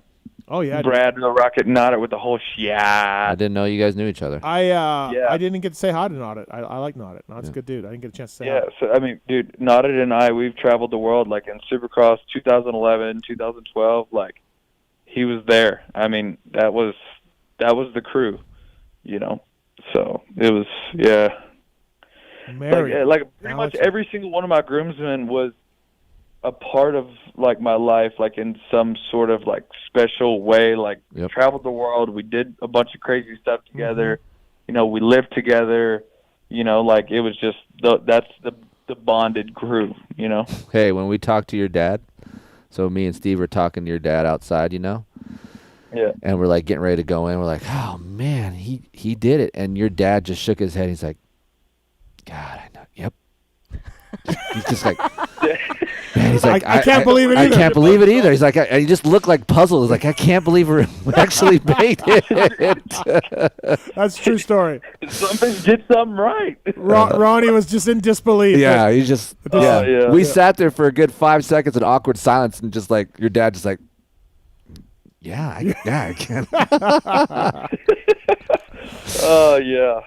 Oh yeah. Brad the Rocket Not It with the whole shit. I didn't know you guys knew each other. I didn't get to say hi to Not It. I like Not It. Not's a good dude. I didn't get a chance to say hi. Yeah, so I mean, dude, Not It and I, we've traveled the world like in Supercross 2011, 2012. Like, he was there. I mean, that was the crew, So it was, Like pretty much every single one of my groomsmen was a part of like my life, like in some sort of like special way. Like traveled the world, we did a bunch of crazy stuff together. We lived together. Like it was just that's the bonded crew. Hey, when we talked to your dad, so me and Steve were talking to your dad outside, Yeah. and we're like getting ready to go in. We're like, oh man, he did it, and your dad just shook his head. He's like, God, I know. Yep. He's just like, man, he's like, I can't believe it either. I can't believe it either. He's like, he just looked like puzzled. He's like, I can't believe we actually made it. That's a true story. Somebody did something right. Ronnie was just in disbelief. Yeah, he just. We sat there for a good 5 seconds in awkward silence, and just like your dad, just like, I can. Oh yeah.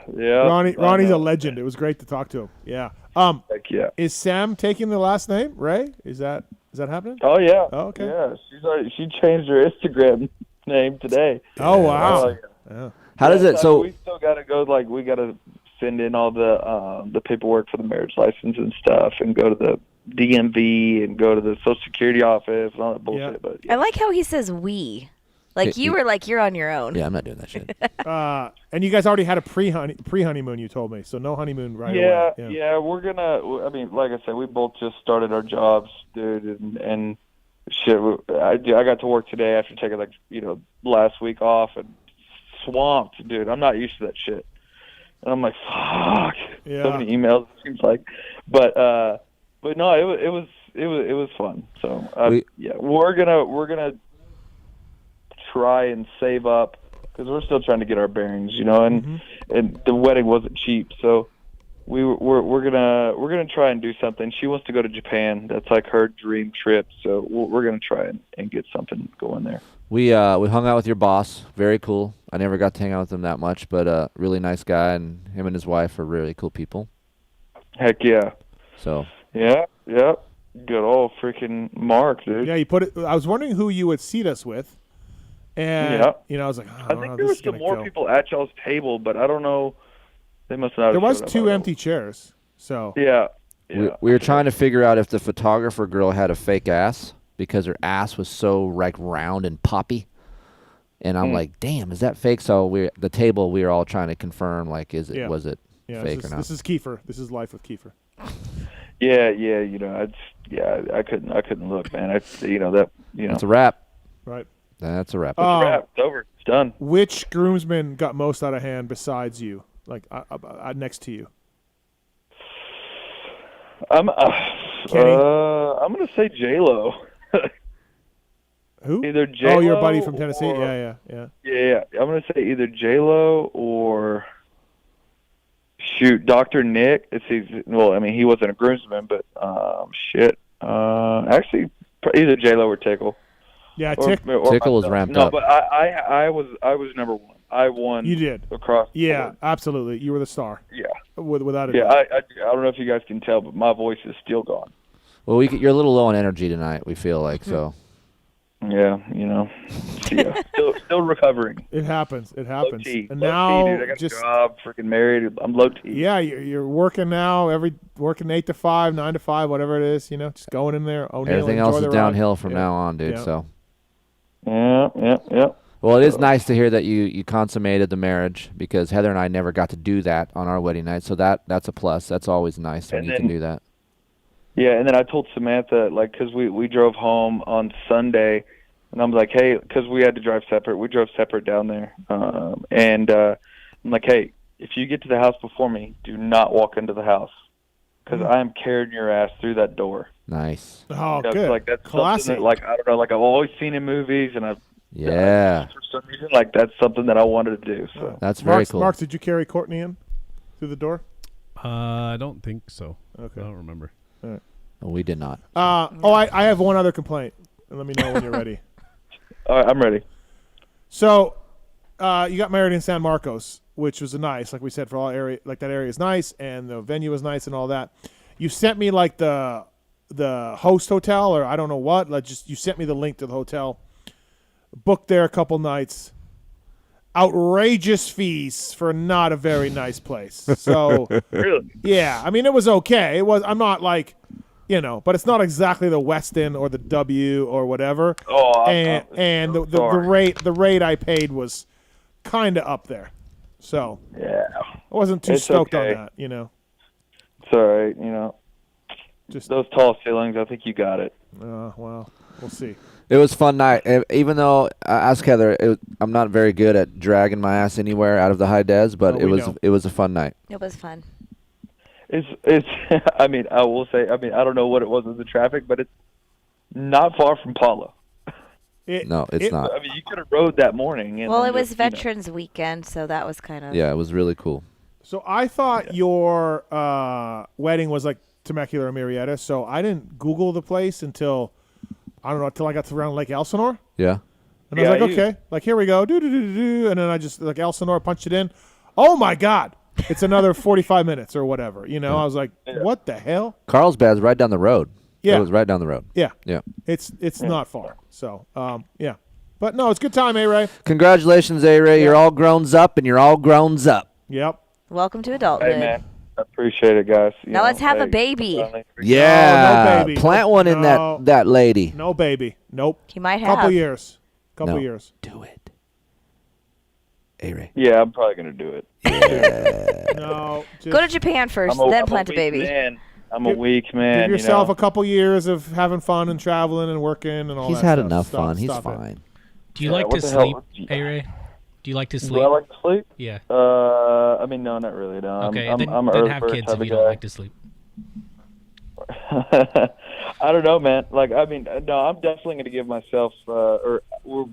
Ronnie's a legend. It was great to talk to him. Yeah. Heck yeah. Is Sam taking the last name, Ray? Is that happening? Oh yeah. Oh, okay. Yeah, she changed her Instagram name today. Oh wow. Yeah. How does it? So we still gotta go. Like we gotta send in all the paperwork for the marriage license and stuff, and go to the DMV and go to the Social Security office and all that bullshit. Yeah. But I like how he says we. Like you were like you're on your own. Yeah, I'm not doing that shit. And you guys already had a pre-honeymoon, you told me, so no honeymoon right away. Yeah, we're gonna. I mean, like I said, we both just started our jobs, dude, and shit, I got to work today after taking last week off and swamped, dude. I'm not used to that shit. And I'm like, fuck. Yeah. So many emails, it seems like. But no, it was fun. So we're gonna try and save up because we're still trying to get our bearings, and the wedding wasn't cheap, so we're gonna try and do something. She wants to go to Japan. That's like her dream trip, so we're gonna try and get something going there. We hung out with your boss. Very cool. I never got to hang out with him that much, but really nice guy, and him and his wife are really cool people. Heck yeah. So. Yeah. Good old freaking Mark, dude. Yeah, you put it. I was wondering who you would seat us with, and I was like, I think there was some more people at y'all's table, but I don't know. They must not. There was 2 empty chairs, so yeah. We were trying to figure out if the photographer girl had a fake ass because her ass was so like round and poppy, and I'm like, damn, is that fake? So we were all trying to confirm, like, was it fake or not? This is Keefer. This is life with Keefer. Yeah. I couldn't look, man. That's a wrap. Right. That's a wrap. It's a wrap. It's over. It's done. Which groomsman got most out of hand besides you? Like next to you? I'm gonna say J-Lo. Who? Either J-Lo. Oh, your buddy from Tennessee. Yeah. Yeah. I'm gonna say either J-Lo or Dr. Nick. He wasn't a groomsman, but actually, either J-Lo or Tickle. Yeah, Tickle was ramped up. No, but I was number one. I won. You did across. Yeah, absolutely. You were the star. Yeah, without a doubt. doubt. I don't know if you guys can tell, but my voice is still gone. Well, you're a little low on energy tonight. We feel like so. Yeah, still recovering. It happens. Low T. And low now, T, dude. I got a job, freaking married. I'm low T. Yeah, you're working now. Working 8 to 5, 9 to 5, whatever it is. Just going in there. Everything else is downhill from now on, dude. Yeah. So. Yeah. Well, it is nice to hear that you consummated the marriage because Heather and I never got to do that on our wedding night. So that's a plus. That's always nice when you can do that. Yeah, and then I told Samantha, because we drove home on Sunday, and I'm like, hey, because we had to drive separate. We drove separate down there. And I'm like, hey, if you get to the house before me, do not walk into the house because I am carrying your ass through that door. Nice. Oh, good. That's classic. Something that, I don't know, I've always seen in movies, and for some reason, that's something that I wanted to do. So that's very cool. Mark, did you carry Courtney in through the door? I don't think so. Okay. I don't remember. All right. No, we did not. I have one other complaint, and let me know when you're ready. All right, I'm ready. So, you got married in San Marcos, which was nice, like we said, for all area, like that area is nice, and the venue was nice and all that. You sent me like the host hotel, or I don't know what. You sent me the link to the hotel. Booked there a couple nights. Outrageous fees for not a very nice place. So, really? Yeah, I mean it was okay. I'm not like, but it's not exactly the Weston or the W or whatever. Oh, and the rate I paid was kind of up there. So yeah, I wasn't too stoked on that. It's all right. Just those tall ceilings. I think you got it. Well, we'll see. It was a fun night. Even though ask Heather, I'm not very good at dragging my ass anywhere out of the high des, but it was a fun night. It was fun. It's I mean, I will say, I don't know what it was with the traffic, but it's not far from Paula. No, it's not. I mean, you could have rode that morning. Well, it was Veterans Weekend, so that was kind of... Yeah, it was really cool. So I thought your wedding was like Temecula or Murrieta, so I didn't Google the place until I got to around Lake Elsinore. Yeah. And I was like, okay, like here we go, and then I just like Elsinore punched it in. Oh my God, it's another 45 minutes or whatever. I was like, what the hell? Carlsbad's right down the road. Yeah, it was right down the road. Yeah, yeah. It's not far. So yeah, but no, it's a good time, A-Ray. Congratulations, A-Ray. You're all grown up, and you're all grown up. Yep. Welcome to adulthood. Hey man, I appreciate it, guys. Now let's have a baby. Yeah, no baby. Plant one in that lady. No baby. Nope. He might have. Couple years. Couple years. Do it. A-Ray. Yeah, I'm probably gonna do it. Yeah. No. Go to Japan first, then plant a baby. Man, I'm a weak man. Give yourself a couple years of having fun and traveling and working and all that He's stuff. had enough Stop- fun. He's stop it. fine. Do you like to sleep, A-Ray? Do you like to sleep? Do I like to sleep? Yeah. I mean, no, not really. No. Okay, I'm then an early have bird kids type if of you don't guy. like to sleep. I don't know, man. Like, I mean, no, I'm definitely going to give myself,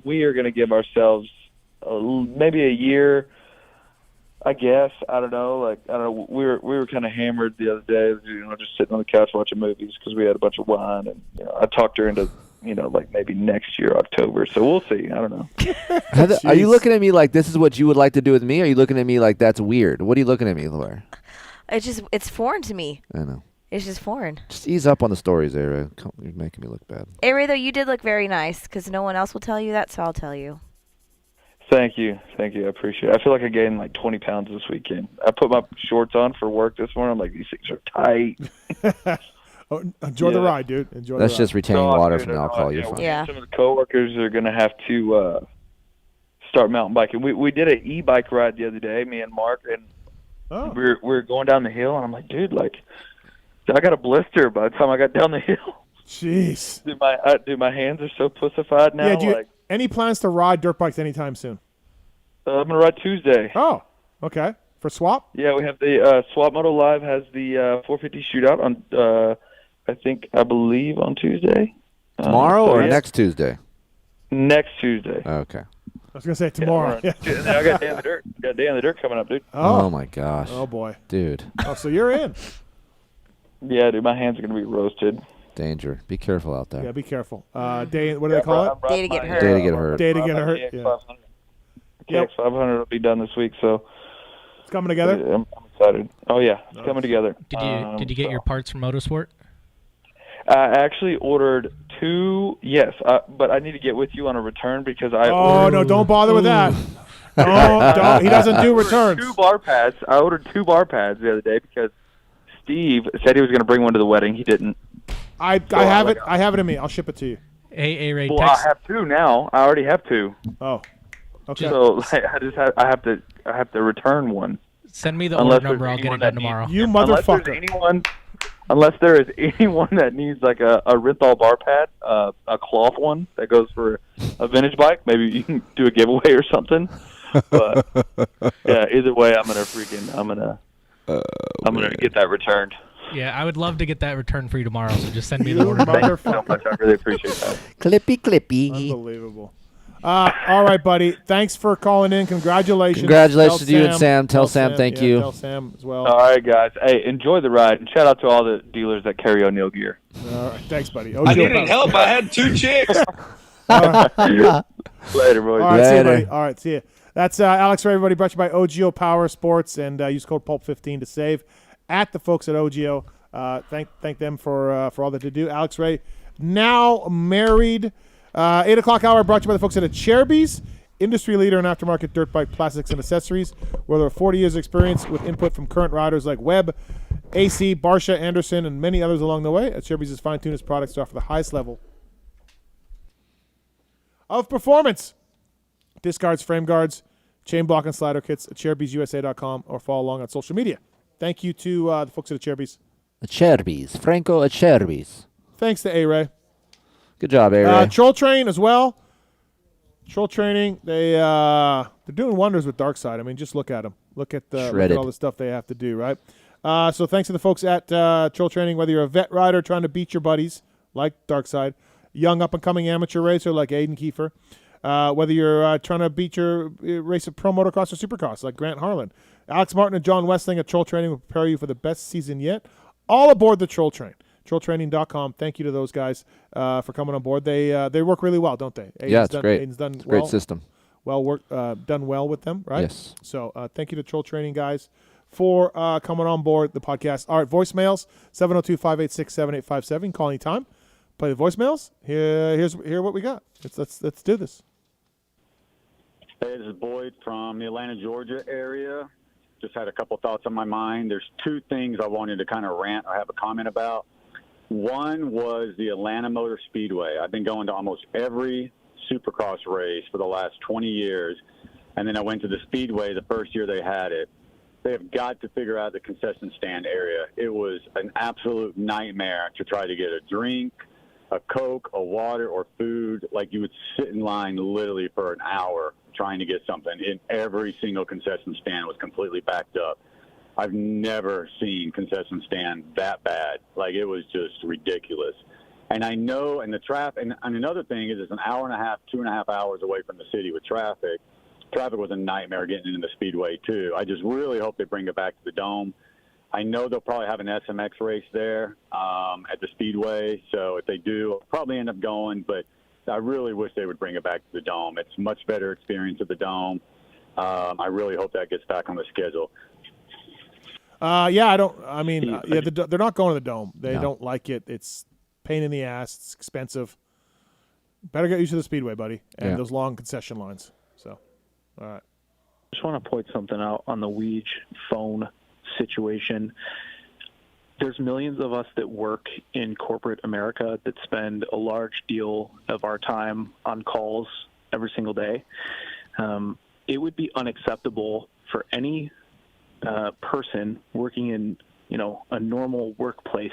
we are going to give ourselves maybe a year, I guess. I don't know. Like, I don't know. We were kind of hammered the other day, just sitting on the couch watching movies because we had a bunch of wine, and I talked her into, like maybe next year, October. So we'll see. I don't know. Are you looking at me like this is what you would like to do with me? Or are you looking at me like that's weird? What are you looking at me for? It's foreign to me. I know. It's just foreign. Just ease up on the stories there. You're making me look bad. A-Ray, though, you did look very nice because no one else will tell you that, so I'll tell you. Thank you. I appreciate it. I feel like I gained like 20 pounds this weekend. I put my shorts on for work this morning. I'm like, these things are tight. Enjoy the ride, dude. Enjoy That's the ride. just retaining water from the alcohol. You're fine. Yeah. Some of the coworkers are going to have to start mountain biking. We did an e-bike ride the other day, me and Mark, and we were going down the hill, and I'm like, dude, like, I got a blister by the time I got down the hill. Jeez. Dude, my hands are so pussified now. Yeah, any plans to ride dirt bikes anytime soon? I'm going to ride Tuesday. Oh, okay. For Swap? Yeah, we have the Swap Moto Live has the 450 shootout on, I believe on Tuesday. Tomorrow or next Tuesday? Next Tuesday. Okay. I was going to say tomorrow. Yeah, and then I got Day in the Dirt. Got Day in the Dirt coming up, dude. Oh my gosh. Oh, boy. Dude. Oh, so you're in. Yeah, dude, my hands are going to be roasted. Danger. Be careful out there. Yeah, be careful. Day, what do they call it? Day to get hurt. Day to get hurt. Day to get hurt. Yeah. KX500 will be done this week, so it's coming together. I'm excited. Oh yeah, it's coming together. Did you get your parts from Motorsport? I actually ordered 2. Yes, but I need to get with you on a return because I. No! Don't bother with that. Don't. He doesn't do returns. 2 bar pads. I ordered 2 bar pads the other day because Steve said he was going to bring one to the wedding. He didn't. I have it. I have it in me. I'll ship it to you. Hey, Ray. Well, I have 2 now. I already have 2. Oh. Okay. So I have to return one. Send me the order number. I'll get it done tomorrow. You motherfucker. Unless there is anyone that needs like a Rinthal bar pad, a cloth one that goes for a vintage bike, maybe you can do a giveaway or something. But yeah, either way, I'm gonna get that returned. Yeah, I would love to get that returned for you tomorrow. So just send me the order. Thank you so much. I really appreciate that. Clippy. Unbelievable. All right, buddy. Thanks for calling in. Congratulations. Congratulations to you and Sam. Tell Sam thank you. Tell Sam as well. All right, guys. Hey, enjoy the ride, and shout out to all the dealers that carry O'Neill gear. All right, thanks, buddy. I needed help. I had 2 chicks. Later, boys. All right, see you, buddy. All right, see you. That's Alex Ray, everybody. Brought to you by OGO Power Sports, and use code PULP15 to save at the folks at OGO. Thank them for all that they do. Alex Ray, now married. 8 o'clock hour brought to you by the folks at Cherby's, industry leader in aftermarket dirt bike plastics and accessories, where there are 40 years of experience with input from current riders like Webb, AC, Barsha, Anderson, and many others along the way. Cherby's has fine-tuned its products to offer the highest level of performance. Disc guards, frame guards, chain block and slider kits at Cherby'sUSA.com or follow along on social media. Thank you to the folks at Cherby's. Cherby's. Franco at Cherby's. Thanks to A-Ray. Good job, A-Ray. Troll Train as well. Troll Training, they're doing wonders with Darkside. I mean, just look at them. Look at all the stuff they have to do, right? So thanks to the folks at Troll Training, whether you're a vet rider trying to beat your buddies like Darkside, young up-and-coming amateur racer like Aiden Keefer, whether you're trying to beat your race of pro motocross or supercross like Grant Harlan, Alex Martin and John Westling at Troll Training will prepare you for the best season yet. All aboard the Troll Train. TrollTraining.com. Thank you to those guys for coming on board. They work really well, don't they? It's great. Aiden's done it's a great system. Done well with them, right? Yes. So thank you to Troll Training guys for coming on board the podcast. All right, voicemails 702-586-7857. Call anytime. Play the voicemails. Hear what we got. Let's do this. Hey, this is Boyd from the Atlanta, Georgia area. Just had a couple thoughts on my mind. There's 2 things I wanted to kind of rant or have a comment about. One was the Atlanta Motor Speedway. I've been going to almost every Supercross race for the last 20 years, and then I went to the Speedway the first year they had it. They have got to figure out the concession stand area. It was an absolute nightmare to try to get a drink, a Coke, a water, or food. Like, you would sit in line literally for an hour trying to get something. And every single concession stand was completely backed up. I've never seen concession stand that bad. Like, it was just ridiculous. And I know, and the traffic, and another thing is it's an hour and a half, 2.5 hours away from the city with traffic. Traffic was a nightmare getting into the Speedway, too. I just really hope they bring it back to the Dome. I know they'll probably have an SMX race there at the Speedway. So if they do, I'll probably end up going. But I really wish they would bring it back to the Dome. It's a much better experience at the Dome. I really hope that gets back on the schedule. They're not going to the Dome. They don't like it. It's pain in the ass. It's expensive. Better get used to the Speedway, buddy, and those long concession lines. So, all right. Just want to point something out on the Weege phone situation. There's millions of us that work in corporate America that spend a large deal of our time on calls every single day. It would be unacceptable for any person working in, a normal workplace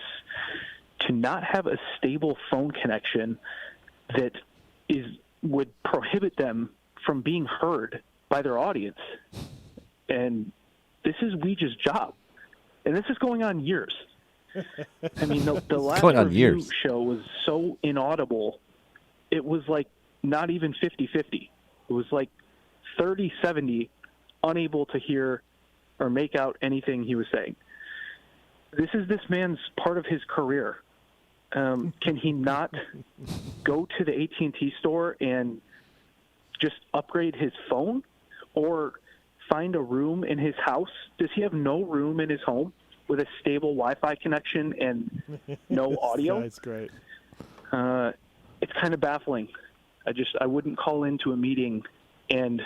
to not have a stable phone connection that would prohibit them from being heard by their audience. And this is Weege's job. And this is going on years. I mean, the last review show was so inaudible, it was like not even 50-50. It was like 30-70, unable to hear or make out anything he was saying. This is this man's part of his career. Can he not go to the AT&T store and just upgrade his phone or find a room in his house? Does he have no room in his home with a stable Wi-Fi connection and no audio? That's great. It's kind of baffling. I wouldn't call into a meeting and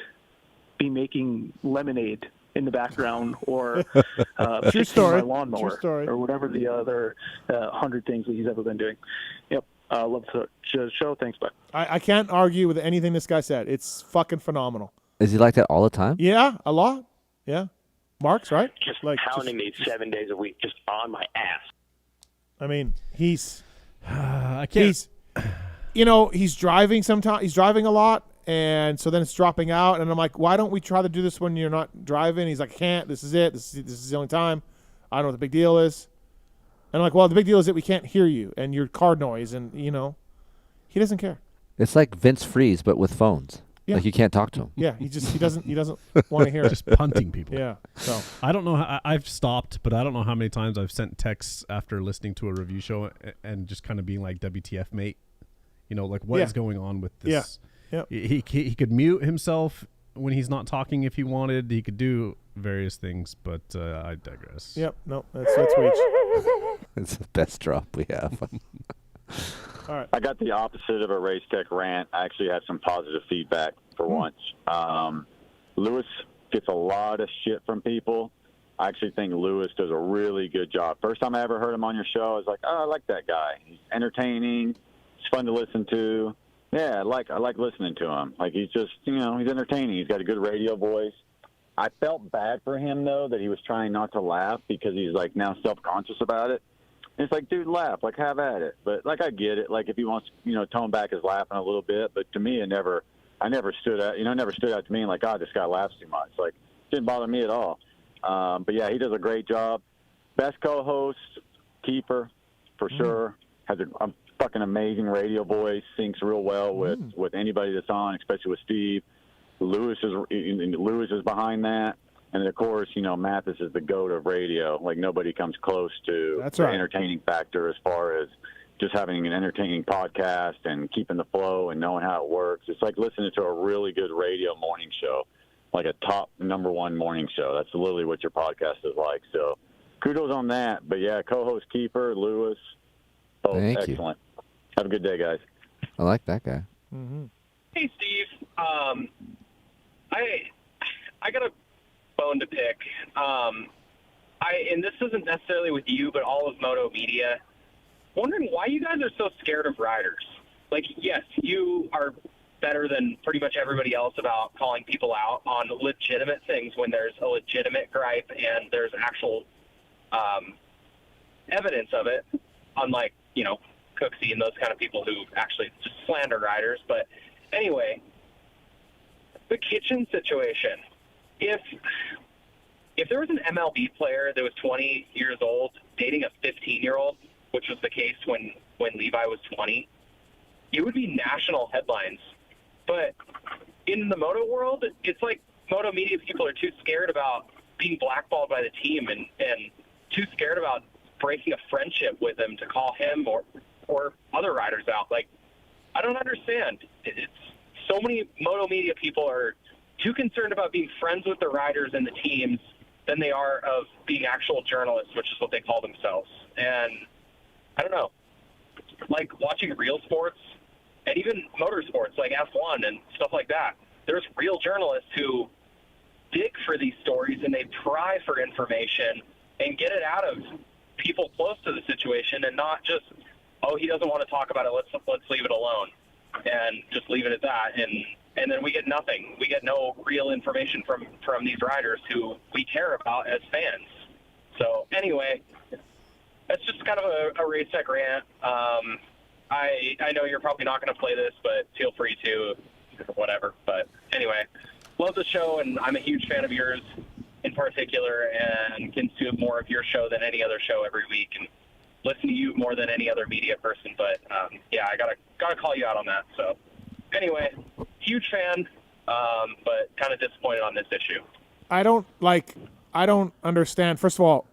be making lemonade in the background or fixing my lawnmower or whatever the other 100 things that he's ever been doing. Yep. Love the show. Thanks, bye. I can't argue with anything this guy said. It's fucking phenomenal. Is he like that all the time? Yeah, a lot. Yeah. Mark's right. Just pounding me 7 days a week, just on my ass. I mean, he's I can't. He's driving sometimes. He's driving a lot, and so then it's dropping out. And I'm like, why don't we try to do this when you're not driving? He's like, I can't. This is it. This is the only time. I don't know what the big deal is. And I'm like, well, the big deal is that we can't hear you and your car noise, and he doesn't care. It's like Vince Freeze, but with phones. Yeah. Like you can't talk to him. Yeah, he doesn't want to hear it. Just punting people. Yeah. So I don't know. I've stopped, but I don't know how many times I've sent texts after listening to a review show and just kind of being like, WTF, mate. Like what is going on with this? Yeah. He could mute himself when he's not talking if he wanted. He could do various things, but I digress. Yep. No, that's Weege. It's the best drop we have. All right. I got the opposite of a race tech rant. I actually had some positive feedback for once. Lewis gets a lot of shit from people. I actually think Lewis does a really good job. First time I ever heard him on your show, I was like, oh, I like that guy. He's entertaining. He's fun to listen to. Yeah, I like listening to him. Like, he's just, he's entertaining. He's got a good radio voice. I felt bad for him, though, that he was trying not to laugh because he's, like, now self-conscious about it. And it's like, dude, laugh. Like, have at it. But, like, I get it. Like, if he wants, tone back his laughing a little bit. But to me, I never stood out. Never stood out to me like, this guy laughs too much. Like, it didn't bother me at all. But, yeah, he does a great job. Best co-host, Keefer, for sure. Has a fucking amazing radio voice. Sings real well with anybody that's on, especially with Steve. Lewis is behind that. And, of course, Mathis is the GOAT of radio. Like, nobody comes close to the entertaining factor as far as just having an entertaining podcast and keeping the flow and knowing how it works. It's like listening to a really good radio morning show, like a top #1 morning show. That's literally what your podcast is like. So kudos on that. But, yeah, co-host Keefer, Lewis, excellent. Have a good day, guys. I like that guy. Mm-hmm. Hey, Steve. I got a bone to pick. And this isn't necessarily with you, but all of Moto Media. Wondering why you guys are so scared of riders. Like, yes, you are better than pretty much everybody else about calling people out on legitimate things when there's a legitimate gripe and there's actual evidence of it, unlike, Cooksey and those kind of people who actually just slander riders. But anyway, the kitchen situation. If there was an MLB player that was 20 years old dating a 15-year-old, which was the case when Levi was 20, it would be national headlines. But in the moto world, it's like moto media people are too scared about being blackballed by the team and too scared about breaking a friendship with him to call him or other riders out. Like, I don't understand. It's so many moto media people are too concerned about being friends with the riders and the teams than they are of being actual journalists, which is what they call themselves. And I don't know, like watching real sports and even motorsports like F1 and stuff like that, there's real journalists who dig for these stories and they pry for information and get it out of people close to the situation and not just, oh, he doesn't want to talk about it, let's leave it alone and just leave it at that. And then we get nothing. We get no real information from these riders who we care about as fans. So anyway, that's just kind of a race tech rant. I know you're probably not going to play this, but feel free to, whatever. But anyway, love the show, and I'm a huge fan of yours in particular, and consume more of your show than any other show every week, and listen to you more than any other media person. But yeah, I gotta call you out on that. So anyway, huge fan, but kind of disappointed on this issue. I don't understand. First of all,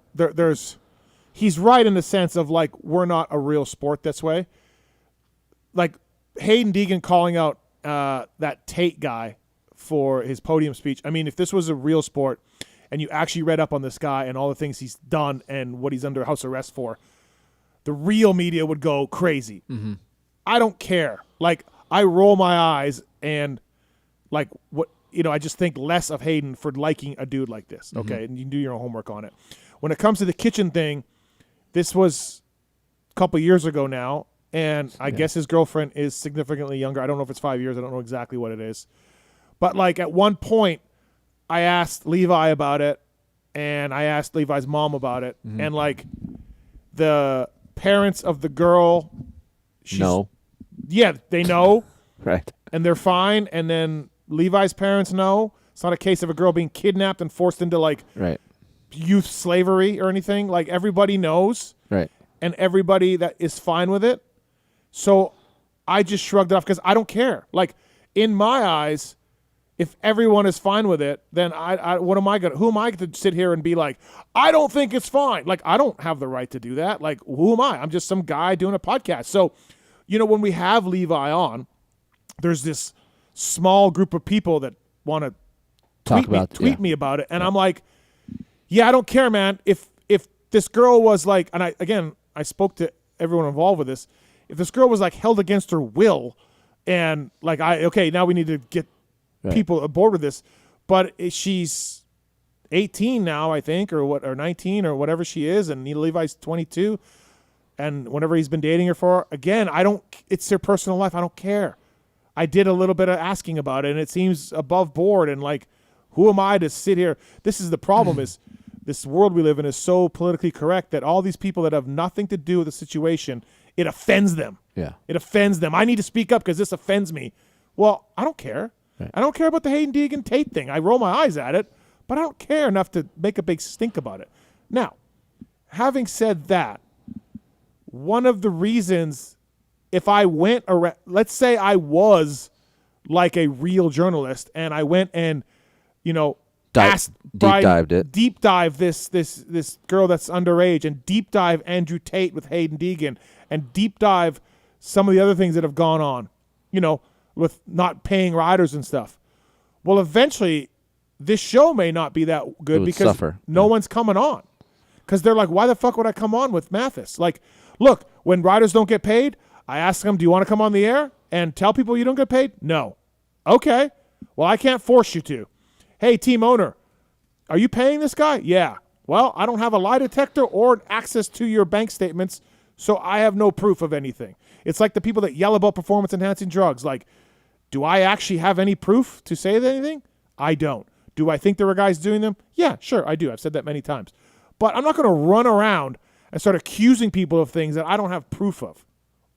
he's right in the sense of like we're not a real sport this way. Like Hayden Deegan calling out that Tate guy for his podium speech. I mean, if this was a real sport and you actually read up on this guy and all the things he's done and what he's under house arrest for, the real media would go crazy. Mm-hmm. I don't care. Like, I roll my eyes and like I just think less of Hayden for liking a dude like this. Okay. Mm-hmm. And you can do your own homework on it. When it comes to the kitchen thing, this was a couple years ago now. And I guess his girlfriend is significantly younger. I don't know if it's 5 years. I don't know exactly what it is. But like at one point I asked Levi about it and I asked Levi's mom about it. Mm-hmm. And like the parents of the girl, yeah, they know. Right. And they're fine. And then Levi's parents know. It's not a case of a girl being kidnapped and forced into like youth slavery or anything. Like everybody knows. Right. And everybody that is fine with it. So I just shrugged it off because I don't care. Like in my eyes, if everyone is fine with it, then who am I to sit here and be like, I don't think it's fine. Like I don't have the right to do that. Like who am I? I'm just some guy doing a podcast. So, when we have Levi on, there's this small group of people that want to tweet me about it. And I'm like, yeah, I don't care, man. If this girl was like, and I spoke to everyone involved with this. If this girl was like held against her will and like, now we need to get people aboard with this, but she's 18 now, I think, or 19 or whatever she is. And Levi's 22 and whenever he's been dating her for, again, it's their personal life. I don't care. I did a little bit of asking about it and it seems above board. And like, who am I to sit here? This is the problem is this world we live in is so politically correct that all these people that have nothing to do with the situation, it offends them. Yeah. It offends them. I need to speak up because this offends me. Well, I don't care. Right. I don't care about the Hayden Deegan Tate thing. I roll my eyes at it, but I don't care enough to make a big stink about it. Now, having said that, one of the reasons if I went around, let's say I was like a real journalist and I went and, deep dive this girl that's underage and deep dive Andrew Tate with Hayden Deegan and deep dive some of the other things that have gone on, with not paying riders and stuff. Well, eventually this show may not be that good because no one's coming on because they're like, why the fuck would I come on with Mathis? Like, look, when riders don't get paid, I ask them, do you want to come on the air and tell people you don't get paid? No. Okay. Well, I can't force you to. Hey, team owner, are you paying this guy? Yeah. Well, I don't have a lie detector or access to your bank statements, so I have no proof of anything. It's like the people that yell about performance-enhancing drugs. Like, Do I actually have any proof to say anything? I don't. Do I think there were guys doing them? Yeah, sure, I do. I've said that many times. But I'm not going to run around and start accusing people of things that I don't have proof of.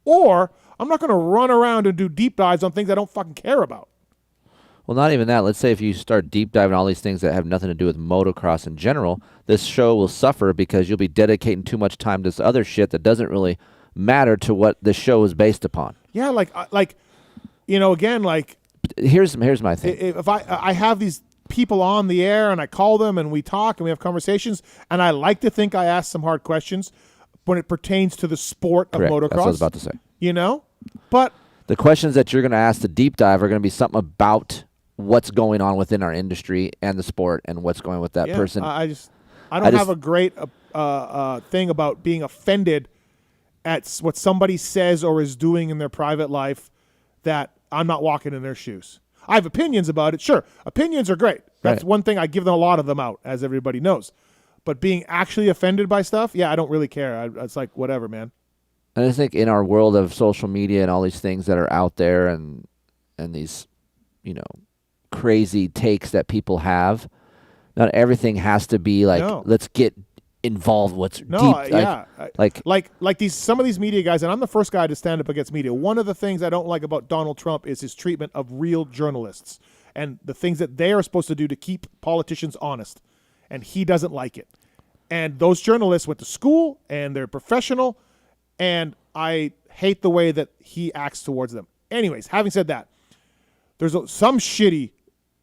Or I'm not going to run around and do deep dives on things I don't fucking care about. Well, not even that. Let's say if you start deep diving all these things that have nothing to do with motocross in general, this show will suffer because you'll be dedicating too much time to this other shit that doesn't really matter to what the show is based upon. Yeah, again, here's my thing. If I have these people on the air and I call them and we talk and we have conversations, and I like to think I ask some hard questions when it pertains to the sport of Correct. motocross. That's what I was about to say. But the questions that you're going to ask the deep dive are going to be something about what's going on within our industry and the sport and what's going with that person. I don't have a great thing about being offended at what somebody says or is doing in their private life that I'm not walking in their shoes. I have opinions about it. Sure, opinions are great. That's one thing. I give them a lot of them out, as everybody knows. But being actually offended by stuff, I don't really care. It's like, whatever, man. And I think in our world of social media and all these things that are out there and these, crazy takes that people have, not everything has to be like, let's get involved. What's deep? Some of these media guys, and I'm the first guy to stand up against media. One of the things I don't like about Donald Trump is his treatment of real journalists and the things that they are supposed to do to keep politicians honest. And he doesn't like it. And those journalists went to school and they're professional, and I hate the way that he acts towards them. Anyways, having said that, there's some shitty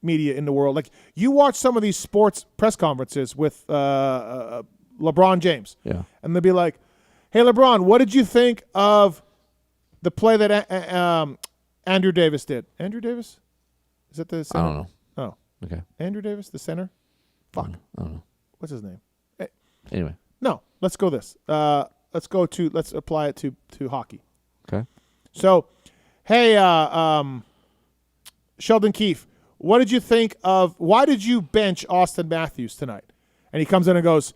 media in the world. Like, you watch some of these sports press conferences with LeBron James. Yeah. And they'll be like, hey, LeBron, what did you think of the play that Andrew Davis did? Andrew Davis? Is that the center? I don't know. Oh. Okay. Andrew Davis, the center? Fuck. I don't know. What's his name? Anyway. No, let's go this. Let's apply it to hockey. Okay. So, hey, Sheldon Keefe, what did you think of, why did you bench Austin Matthews tonight? And he comes in and goes,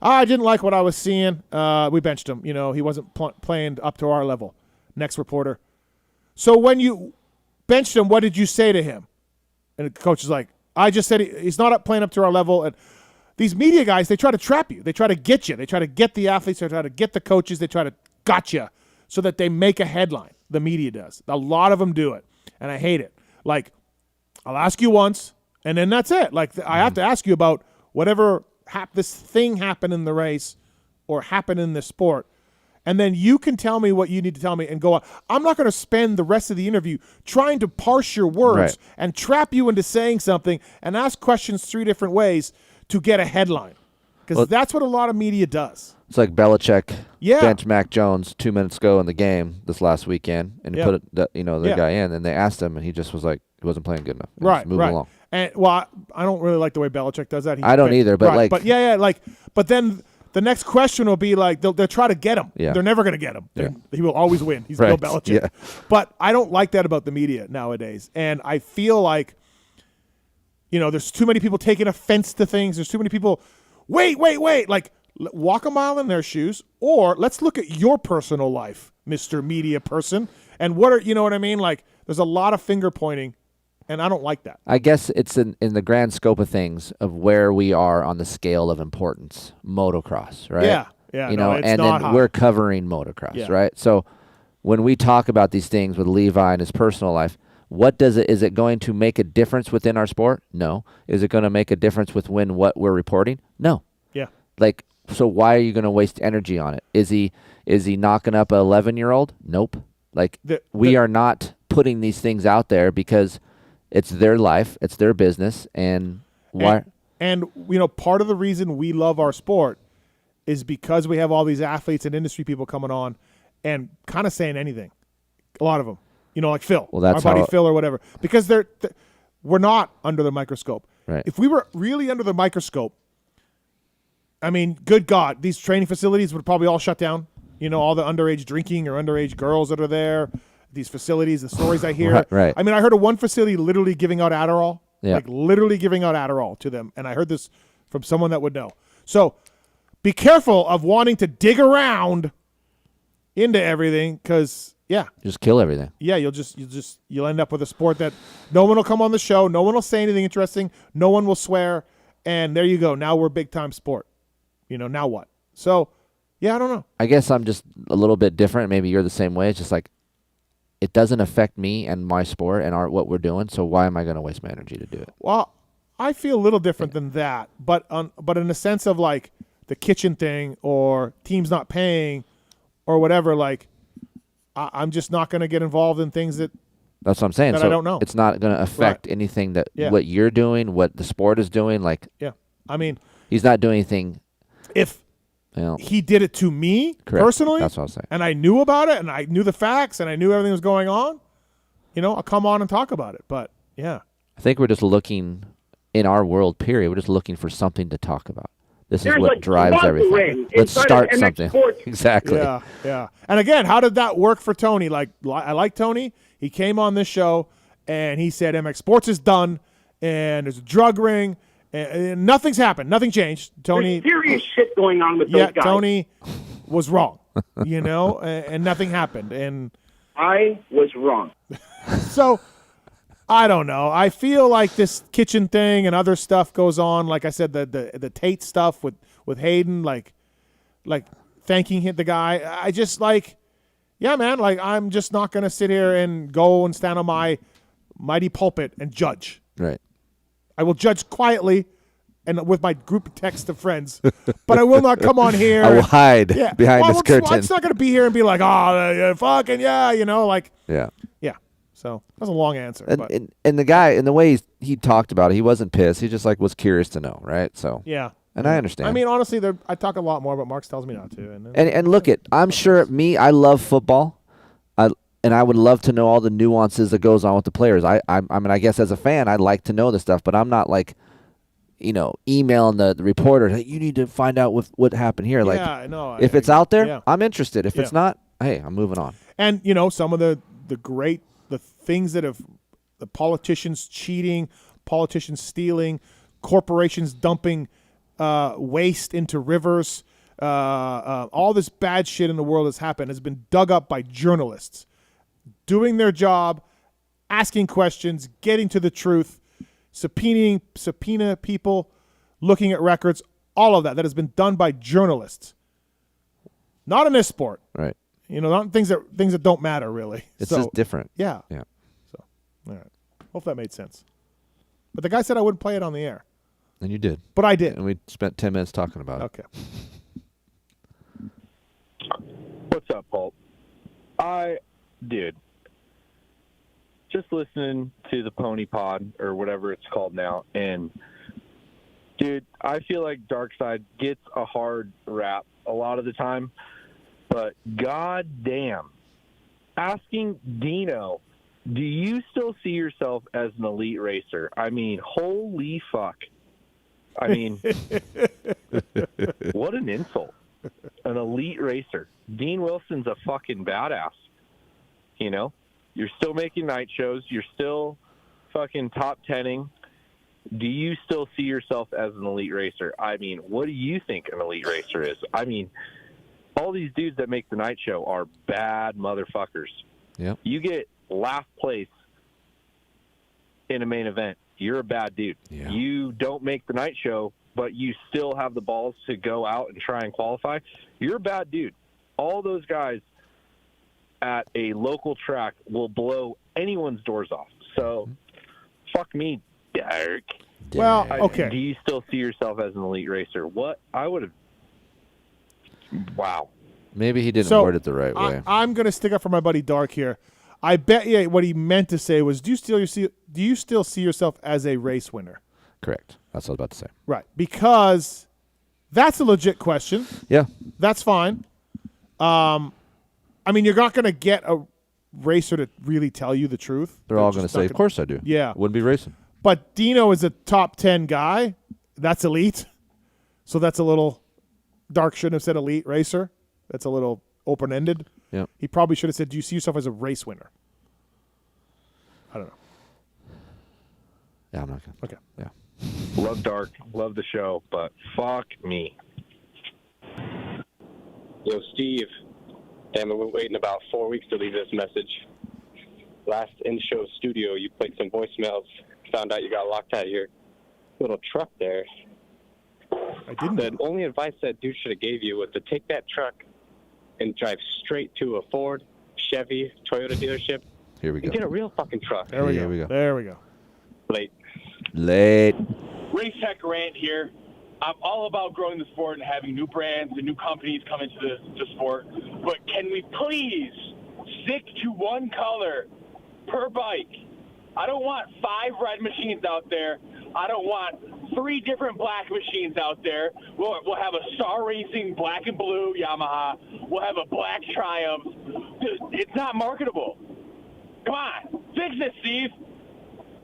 I didn't like what I was seeing. We benched him. He wasn't playing up to our level. Next reporter. So when you benched him, what did you say to him? And the coach is like, I just said he's not playing up to our level. And these media guys, they try to trap you. They try to get you. They try to get the athletes. They try to get the coaches. They try to gotcha so that they make a headline. The media does. A lot of them do it, and I hate it. Like, I'll ask you once, and then that's it. Like, I have to ask you about whatever this thing happened in the race or happened in the sport, and then you can tell me what you need to tell me and go on. I'm not going to spend the rest of the interview trying to parse your words and trap you into saying something and ask questions 3 different ways to get a headline, because that's what a lot of media does. It's like Belichick bench Mac Jones 2 minutes ago in the game this last weekend, and he put the guy in, and they asked him, and he just was like, he wasn't playing good enough. Right, moving along. And I don't really like the way Belichick does that. I don't either, but but then the next question will be like, they'll try to get him. Yeah. They're never going to get him. Yeah. He will always win. He's Bill Belichick. Yeah. But I don't like that about the media nowadays, and I feel like, there's too many people taking offense to things. There's too many people. Wait. Like, walk a mile in their shoes, or let's look at your personal life, Mr. Media Person, and you know what I mean? Like, there's a lot of finger pointing, and I don't like that. I guess it's in the grand scope of things of where we are on the scale of importance, motocross, right? Yeah. It's not then high. we're covering motocross, right? So when we talk about these things with Levi and his personal life, is it going to make a difference within our sport? No. Is it going to make a difference with what we're reporting? No. Yeah. Like, so why are you going to waste energy on it? Is he knocking up an 11-year-old? Nope. Like, we are not putting these things out there because it's their life, it's their business, and why? And part of the reason we love our sport is because we have all these athletes and industry people coming on and kind of saying anything. A lot of them. Like Phil, well, that's our buddy Phil or whatever, because we're not under the microscope. Right. If we were really under the microscope, I mean, good God, these training facilities would probably all shut down. All the underage drinking or underage girls that are there, these facilities, the stories I hear. Right. I mean, I heard of one facility literally giving out Adderall, Yeah. like literally giving out Adderall to them, and I heard this from someone that would know. So be careful of wanting to dig around into everything, because Yeah. Just kill everything. Yeah, you'll end up with a sport that no one will come on the show, no one will say anything interesting, no one will swear, and there you go. Now we're a big-time sport. Now what? So, yeah, I don't know. I guess I'm just a little bit different. Maybe you're the same way. It's just like it doesn't affect me and my sport and what we're doing, so why am I going to waste my energy to do it? Well, I feel a little different than that, but in the sense of like the kitchen thing or teams not paying or whatever, like I'm just not going to get involved in things that. That's what I'm saying. That so I don't know. It's not going to affect anything that what you're doing, what the sport is doing. Like, I mean, he's not doing anything. If he did it to me personally, that's what I'm saying, and I knew about it, and I knew the facts, and I knew everything was going on, I'll come on and talk about it. But yeah, I think we're just looking in our world. Period. We're just looking for something to talk about. This is what drives everything. Let's start something. Exactly. Yeah. And again, how did that work for Tony? Like, I like Tony. He came on this show, and he said MX Sports is done, and there's a drug ring, and nothing's happened. Nothing changed. Tony. There's serious shit going on with those guys. Tony was wrong, and nothing happened. And I was wrong. So, I don't know. I feel like this kitchen thing and other stuff goes on. Like I said, the Tate stuff with Hayden, like thanking the guy. I just yeah, man. Like I'm just not gonna sit here and go and stand on my mighty pulpit and judge. Right. I will judge quietly and with my group text of friends, but I will not come on here. I will hide behind this curtain. I'm just not gonna be here and be like, oh, fucking yeah, Yeah. Yeah. So that was a long answer. And the guy, and the way he talked about it, he wasn't pissed. He just was curious to know, right? So yeah, and I understand. I mean, honestly, I talk a lot more, but Marks tells me not to. And look I'm sure I love football, and I would love to know all the nuances that goes on with the players. I mean, I guess as a fan, I'd like to know this stuff, but I'm not emailing the reporter. Hey, you need to find out what happened here. Like, yeah, I know. If it's out there, I'm interested. If it's not, hey, I'm moving on. And some of the things that have the politicians cheating, politicians stealing, corporations dumping waste into rivers, all this bad shit in the world has been dug up by journalists doing their job, asking questions, getting to the truth, subpoena people, looking at records, all of that has been done by journalists. Not in this sport. Right. Not things that don't matter really. It's just different. Yeah. Yeah. So, all right. Hope that made sense. But the guy said I wouldn't play it on the air. And you did. But I did. And we spent 10 minutes talking about it. Okay. What's up, Pulp? Dude, just listening to the Pony Pod or whatever it's called now, and dude, I feel like Darkside gets a hard rap a lot of the time, but goddamn, asking Dino, do you still see yourself as an elite racer? I mean, holy fuck. I mean, what an insult. An elite racer. Dean Wilson's a fucking badass. You're still making night shows. You're still fucking top 10ing. Do you still see yourself as an elite racer? I mean, what do you think an elite racer is? I mean, all these dudes that make the night show are bad motherfuckers. Yep. You get last place in a main event, you're a bad dude. Yeah. You don't make the night show, but you still have the balls to go out and try and qualify. You're a bad dude. All those guys at a local track will blow anyone's doors off. So, fuck me, Derek. Well, okay. Do you still see yourself as an elite racer? What? I would have... Wow. Maybe he didn't word it the right way. I'm going to stick up for my buddy Dark here. I bet you what he meant to say was, do you still see yourself as a race winner? Correct. That's what I was about to say. Right. Because that's a legit question. Yeah. That's fine. I mean, you're not going to get a racer to really tell you the truth. They're all going to say, of course I do. Yeah. Wouldn't be racing. But Dino is a top 10 guy. That's elite. So that's a little... Dark shouldn't have said elite racer. That's a little open-ended. Yeah. He probably should have said, do you see yourself as a race winner? I don't know. Yeah, I'm not going to. Okay. Yeah. Love Dark. Love the show, but fuck me. Yo, Steve, and we're waiting about 4 weeks to leave this message. Last in-show studio, you played some voicemails, found out you got locked out of your little truck there. I didn't. The only advice that dude should have gave you was to take that truck and drive straight to a Ford, Chevy, Toyota dealership. Here we go. And get a real fucking truck. There we go. There we go. Late. Race Tech Rant here. I'm all about growing the sport and having new brands and new companies come into the sport. But can we please stick to one color per bike? I don't want 5 red machines out there. I don't want 3 different black machines out there. We'll have a Star Racing black and blue Yamaha. We'll have a black Triumph. It's not marketable. Come on. Fix it, Steve.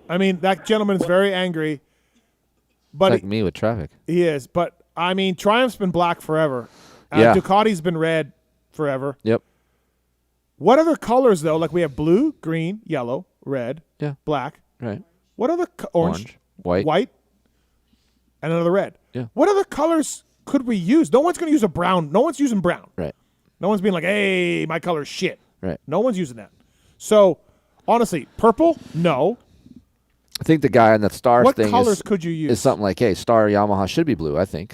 I mean, that gentleman's very angry. But Like me with traffic. He is. But, I mean, Triumph's been black forever. Yeah. Ducati's been red forever. Yep. What other colors, though? Like we have blue, green, yellow, red, Yeah. black. Right. What other orange, white, and another red. Yeah. What other colors could we use? No one's going to use a brown. No one's using brown. Right. No one's being like, hey, my color's shit. Right. No one's using that. So, honestly, purple, no. I think the guy on that Star What thing colors is, could you use? is something like, hey, Star Yamaha should be blue, I think.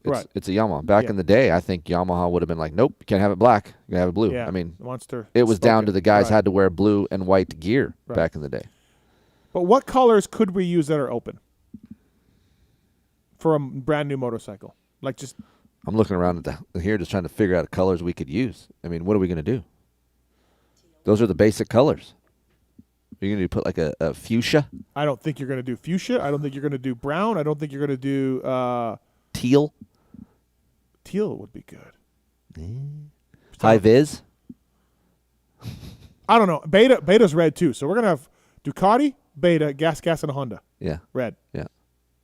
Right. It's a Yamaha. Back in the day, I think Yamaha would have been like, nope, you can't have it black. You gotta have it blue. Yeah, I mean, Monster it was down spoken. to the guys Right. had to wear blue and white gear Right. back in the day. But what colors could we use that are open for a brand new motorcycle? Like just I'm looking around at here just trying to figure out colors we could use. I mean, what are we going to do? Those are the basic colors. Are you going to put like a fuchsia? I don't think you're going to do fuchsia. I don't think you're going to do brown. I don't think you're going to do teal. Teal would be good. High vis? I don't know. Beta's red too. So we're going to have Ducati, Beta, Gas, and a Honda. Yeah. Red. Yeah.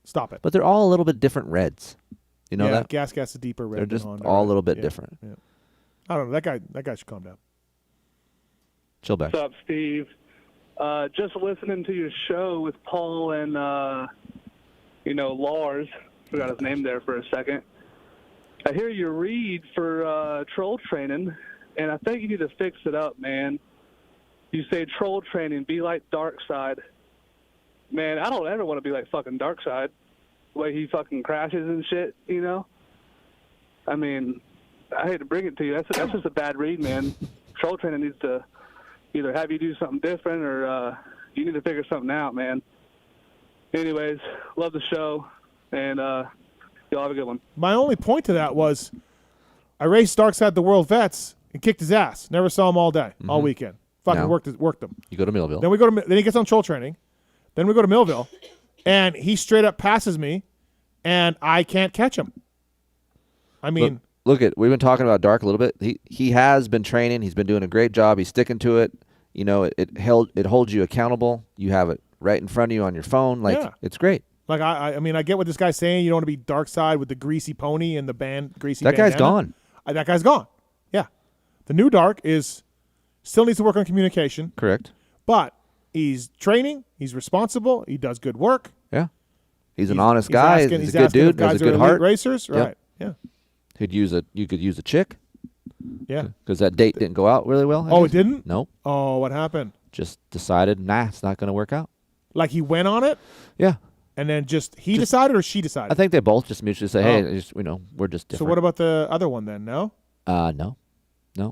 Stop it. But they're all a little bit different reds. You know yeah, that? Gas is deeper red. They're than just Honda, all a right? little bit Yeah, different. Yeah. I don't know. That guy should calm down. Chill back. What's up, Steve? Just listening to your show with Paul and, Lars. Forgot his name there for a second. I hear you read for troll training, and I think you need to fix it up, man. You say troll training, be like Dark Side. Man, I don't ever want to be like fucking Dark Side. The way he fucking crashes and shit, you know? I mean, I hate to bring it to you. That's just a bad read, man. Troll training needs to either have you do something different or you need to figure something out, man. Anyways, love the show, and y'all have a good one. My only point to that was I raced Darkside the World Vets and kicked his ass. Never saw him all day, all weekend. Fucking No. worked him. You go to Millville. Then he gets on troll training. Then we go to Millville, and he straight up passes me, and I can't catch him. I mean, we've been talking about Dark a little bit. He has been training. He's been doing a great job. He's sticking to it. You know, it holds you accountable. You have it right in front of you on your phone. Like, it's great. like I mean, I get what this guy's saying. You don't want to be Dark Side with the greasy pony and the greasy. That guy's bandana. gone. That guy's gone. Yeah, the new Dark still needs to work on communication. Correct. But he's training. He's responsible. He does good work. Yeah. He's an honest guy. He's a good dude. Has a good heart. Racers, Yep. right? Yeah. You could use a chick. Yeah. Because that date didn't go out really well. I Oh, guess. it didn't? Nope. Oh, what happened? Just decided, it's not going to work out. Like he went on it? Yeah. And then he decided or she decided? I think they both just mutually say, hey, we're just different. So what about the other one then? No? No.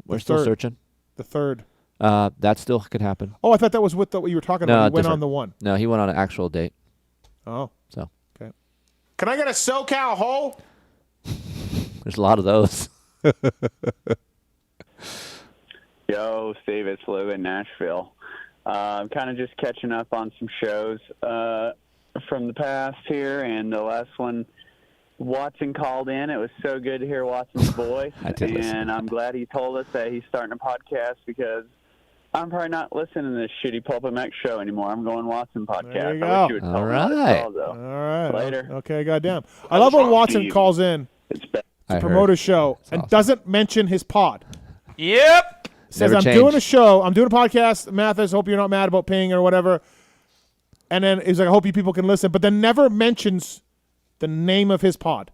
We're The still third. searching. The third. That still could happen. Oh, I thought that was what you were talking about. He went on the one. No, he went on an actual date. Oh. So. Okay. Can I get a SoCal hole? There's a lot of those. Yo, Steve, it's Lou in Nashville. I'm kind of just catching up on some shows from the past here, and the last one, Watson called in. It was so good to hear Watson's voice, I did listen. and I'm glad he told us that he's starting a podcast because I'm probably not listening to this shitty PulpMX show anymore. I'm going Watson podcast. There you I wish go. you would All tell me how to right. call, though. All right. Later. Okay, goddamn. I love when Watson calls in to promote his show and doesn't mention his pod. Yep. Says, Never I'm change. doing a show. I'm doing a podcast. Mathis, hope you're not mad about paying or whatever. And then he's like, I hope you people can listen. But then never mentions the name of his pod.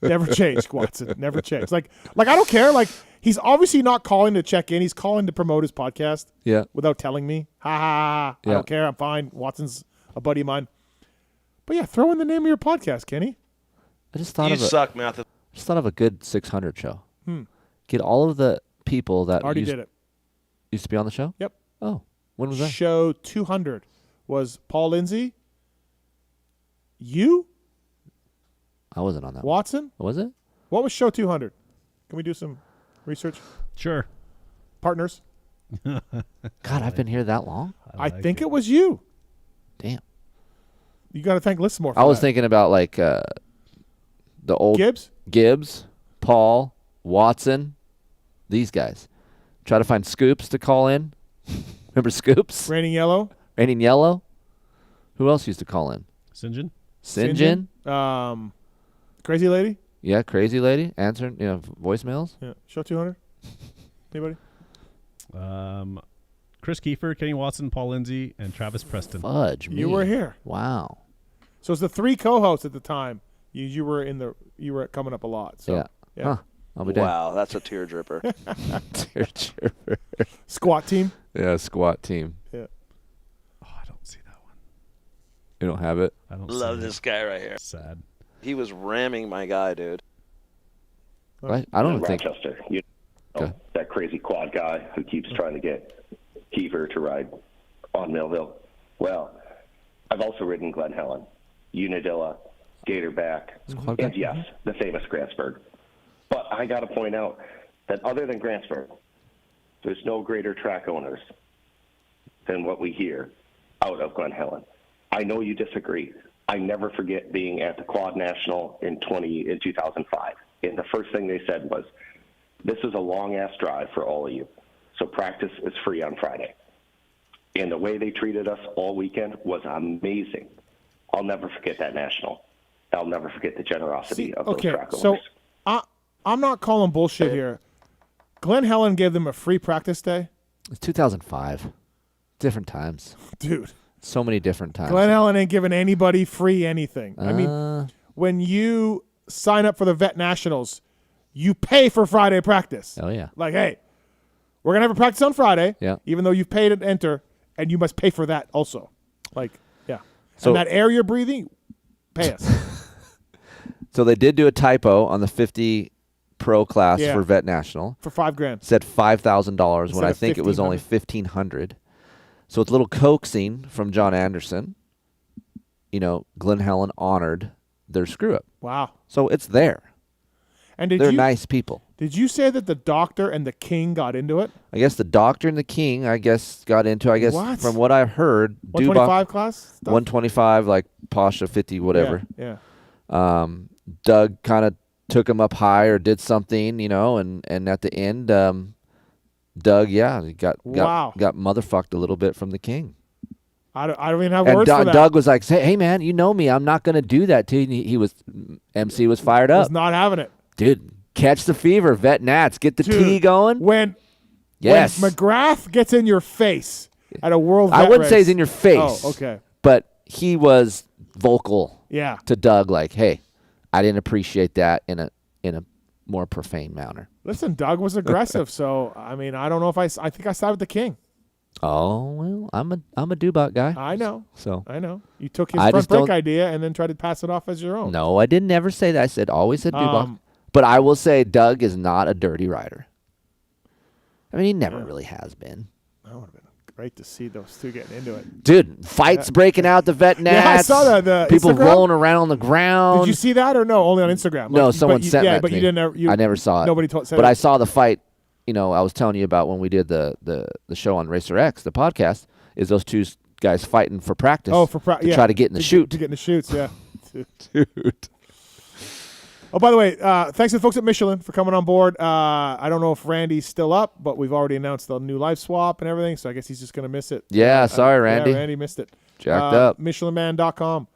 Never changed, Watson. Never changed. Like I don't care. Like he's obviously not calling to check in. He's calling to promote his podcast. Yeah. Without telling me. Ha ha ha. I don't care. I'm fine. Watson's a buddy of mine. But yeah, throw in the name of your podcast, Kenny. I just thought You suck, Matthew. Just thought of a good 600 show. Hmm. Get all of the people that Already did it. Used to be on the show? Yep. Oh, when was that? Show 200 was Paul Lindsay. You? I wasn't on that. Watson? Was it? What was show 200? Can we do some research? Sure. Partners? God, I've been here that long? I think it was you. Damn. You got to thank Listmore for I was that. thinking about like the old Gibbs, Paul, Watson, these guys. Try to find Scoops to call in. Remember Scoops? Raining Yellow. Raining Yellow. Who else used to call in? St. John. Crazy Lady. Yeah, Crazy Lady answering, voicemails. Yeah, show 200. Anybody? Kris Keefer, Kenny Watson, Paul Lindsay, and Travis Preston. Fudge me. You were here. Wow. So it's the three co-hosts at the time. You were coming up a lot. So yeah. Huh. I'll be damned. Wow, that's a teardripper. Teardripper. Squat team. Yeah, squat team. Yeah. Oh, I don't see that one. You don't have it? I don't Love see this guy right here. Sad. He was ramming my guy, dude. I don't think. Rochester, that crazy quad guy who keeps trying to get Keefer to ride on Millville. Well, I've also ridden Glen Helen, Unadilla, Gatorback, and yes, the famous Grantsburg. But I got to point out that other than Grantsburg, there's no greater track owners than what we hear out of Glen Helen. I know you disagree. I never forget being at the Quad National in 2005, and the first thing they said was, "This is a long-ass drive for all of you, so practice is free on Friday." And the way they treated us all weekend was amazing. I'll never forget that national. I'll never forget the generosity of those track owners. So I'm not calling bullshit here. Glen Helen gave them a free practice day. It's 2005. Different times. Dude. So many different times. Glen Helen ain't giving anybody free anything. I mean, when you sign up for the Vet Nationals, you pay for Friday practice. Oh, yeah. Like, hey, we're going to have a practice on Friday, even though you've paid to enter, and you must pay for that also. Like, yeah. So, and that air you're breathing, pay us. So they did do a typo on the 50 Pro class for Vet National. For $5,000. Said $5,000 when I think it was only $1,500. So it's a little coaxing from John Anderson. Glen Helen honored their screw-up. Wow. So it's there. And they're nice people. Did you say that the doctor and the king got into it? I guess the doctor and the king, got into. I guess from what I've heard, 125 class stuff? 125, like Pasha 50, whatever. Yeah. Doug kind of took him up high or did something, and at the end, Doug, got motherfucked a little bit from the king. I don't even have words for that. Doug was like, "Hey man, you know me. I'm not going to do that to you." MC was fired up. Was not having it. Dude, catch the fever, Vet Nats. Get the tea going. When McGrath gets in your face at a World Vet I wouldn't say race. he's in your face. Oh, okay. But he was vocal Yeah. to Doug like, "Hey, I didn't appreciate that in a more profane manner." Listen, Doug was aggressive, so I mean, I don't know if I think I side with the king. Oh, well, I'm a Dubot guy. I know. So I know. You took his front brake idea and then tried to pass it off as your own. No, I didn't ever say that. I always said Dubot. But I will say Doug is not a dirty rider. I mean, he never really has been. That would have been great to see those two getting into it. Dude, fights breaking out the Vet Nats. Yeah, I saw that. The people Instagram? rolling around on the ground. Did you see that or no? Only on Instagram. No, someone sent that but to you me. didn't. I never saw it. Nobody said But it. I saw the fight. I was telling you about when we did the show on Racer X, the podcast, is those two guys fighting for practice. Oh, for practice. To try to get in the chute. To get in the chutes, yeah. Dude. Oh, by the way, thanks to the folks at Michelin for coming on board. I don't know if Randy's still up, but we've already announced the new live swap and everything, so I guess he's just going to miss it. Yeah, sorry, Randy. Yeah, Randy missed it. Jacked up. MichelinMan.com.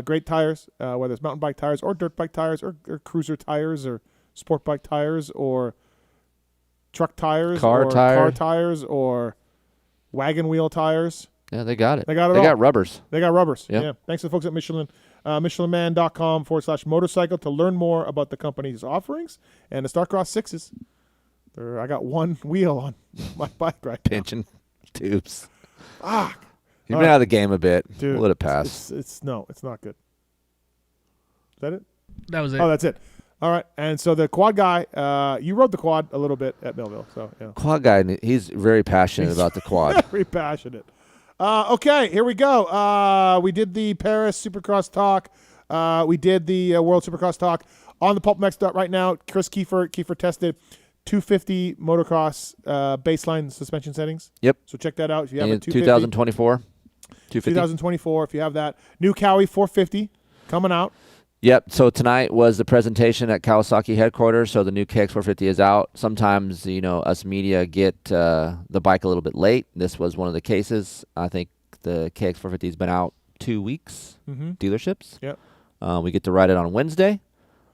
Great tires, whether it's mountain bike tires or dirt bike tires or cruiser tires or sport bike tires or truck tires car or car tires or wagon wheel tires. Yeah, they got it. They got it. They all. got rubbers. They got rubbers. Yep. Yeah. Thanks to the folks at Michelin. MichelinMan.com/motorcycle to learn more about the company's offerings and the Starcross 6s. I got one wheel on my bike right now. Pinching tubes. Fuck. You've been out of the game a bit. Dude, we'll let it pass. It's not good. Is that it? That was it. Oh, that's it. All right. And so the quad guy, you rode the quad a little bit at Millville. So yeah. Quad guy, he's very passionate about the quad. Very passionate. Okay, here we go. We did the Paris Supercross talk. We did the World Supercross talk on the PulpMX right now. Kris Keefer tested 250 motocross baseline suspension settings. Yep. So check that out if you have a 250. 2024. 250. 2024 if you have that. New Cowie 450 coming out. Yep. So tonight was the presentation at Kawasaki headquarters. So the new KX450 is out. Sometimes, us media get the bike a little bit late. This was one of the cases. I think the KX450 has been out 2 weeks, dealerships. Yep. We get to ride it on Wednesday.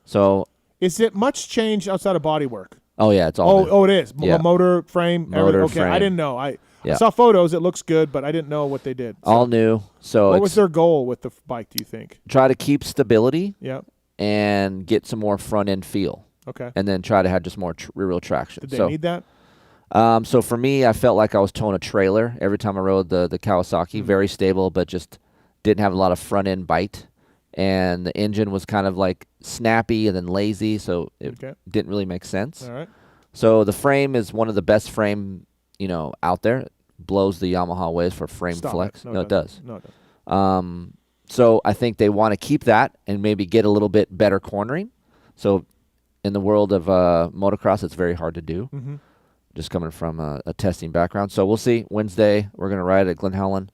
So is it much change outside of body work? Oh, yeah. It's all new. It is. Yeah. Motor, frame, everything. Okay, frame. I didn't know. I saw photos. It looks good, but I didn't know what they did. So. All new. So what was their goal with the bike, do you think? Try to keep stability. Yep. And get some more front end feel. Okay. And then try to have just more real traction. Did they need that? So for me, I felt like I was towing a trailer every time I rode the Kawasaki. Very stable, but just didn't have a lot of front end bite. And the engine was kind of like snappy and then lazy, so it didn't really make sense. All right. So the frame is one of the best frame, out there. It blows the Yamaha ways for frame flex. No, it does. No, it does. So I think they want to keep that and maybe get a little bit better cornering. So in the world of motocross, it's very hard to do. Mm-hmm. Just coming from a testing background. So we'll see. Wednesday, we're going to ride at Glen Helen.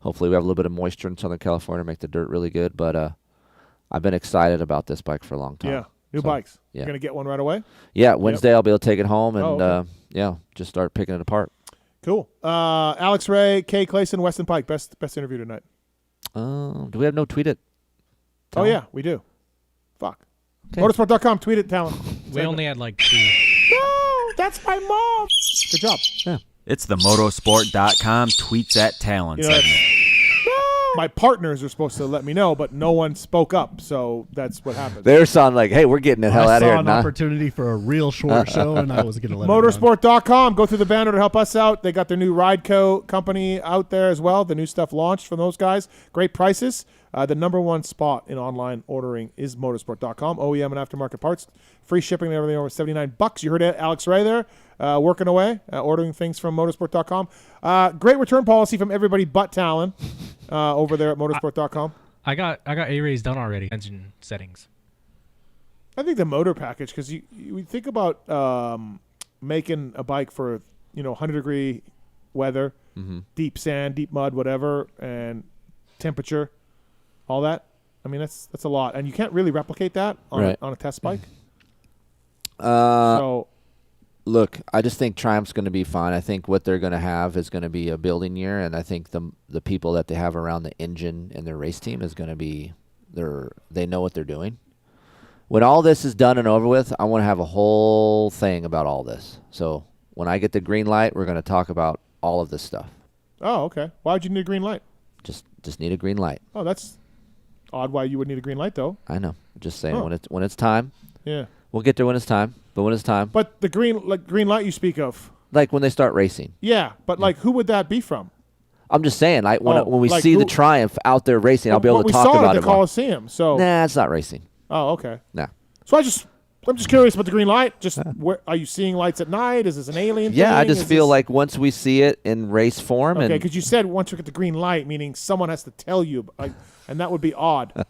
Hopefully we have a little bit of moisture in Southern California, make the dirt really good. But I've been excited about this bike for a long time. Yeah, new bikes. Yeah. You're going to get one right away? Yeah, Wednesday I'll be able to take it home and, just start picking it apart. Cool. Alex Ray, Cade Clason, Weston Peick. Best interview tonight. Do we have no tweet it? Oh, yeah, we do. Fuck. Okay. Motorsport.com, tweet it, Tallon. We only had like 2. No, that's my mom. Good job. Yeah. It's the motorsport.com tweets at Tallon segment. My partners are supposed to let me know, but no one spoke up, so that's what happened. They're sounding like, hey, we're getting the hell out of here. I saw an opportunity for a real short show, and I was going to let Motorsport.com. Go through the banner to help us out. They got their new Rideco company out there as well. The new stuff launched from those guys. Great prices. The number one spot in online ordering is motorsport.com. OEM and aftermarket parts. Free shipping and everything over $79. You heard Alex Ray there working away, ordering things from motorsport.com. Great return policy from everybody but Tallon over there at motorsport.com. I got A-Rays done already. Engine settings. I think the motor package, because you think about making a bike for 100-degree weather, deep sand, deep mud, whatever, and temperature, all that. I mean, that's a lot, and you can't really replicate that on a test bike. Look, I just think Triumph's going to be fine. I think what they're going to have is going to be a building year, and I think the people that they have around the engine and their race team is going to be they know what they're doing. When all this is done and over with, I want to have a whole thing about all this. So when I get the green light, we're going to talk about all of this stuff. Oh, okay. Why would you need a green light? Just need a green light. Oh, that's odd. Why you would need a green light, though? I know. Just saying when it's time. Yeah. We'll get there when it's time. But when it's time. But the green light you speak of. Like when they start racing. Yeah, but who would that be from? I'm just saying, when we see the Triumph out there racing, I'll be able to talk about it. We saw it at the Coliseum. So nah, it's not racing. Oh, okay. Nah. So I'm just curious about the green light. Just where are you seeing lights at night? Is this an alien thing? I just feel like once we see it in race form. Okay, because you said once we get the green light, meaning someone has to tell you, and that would be odd.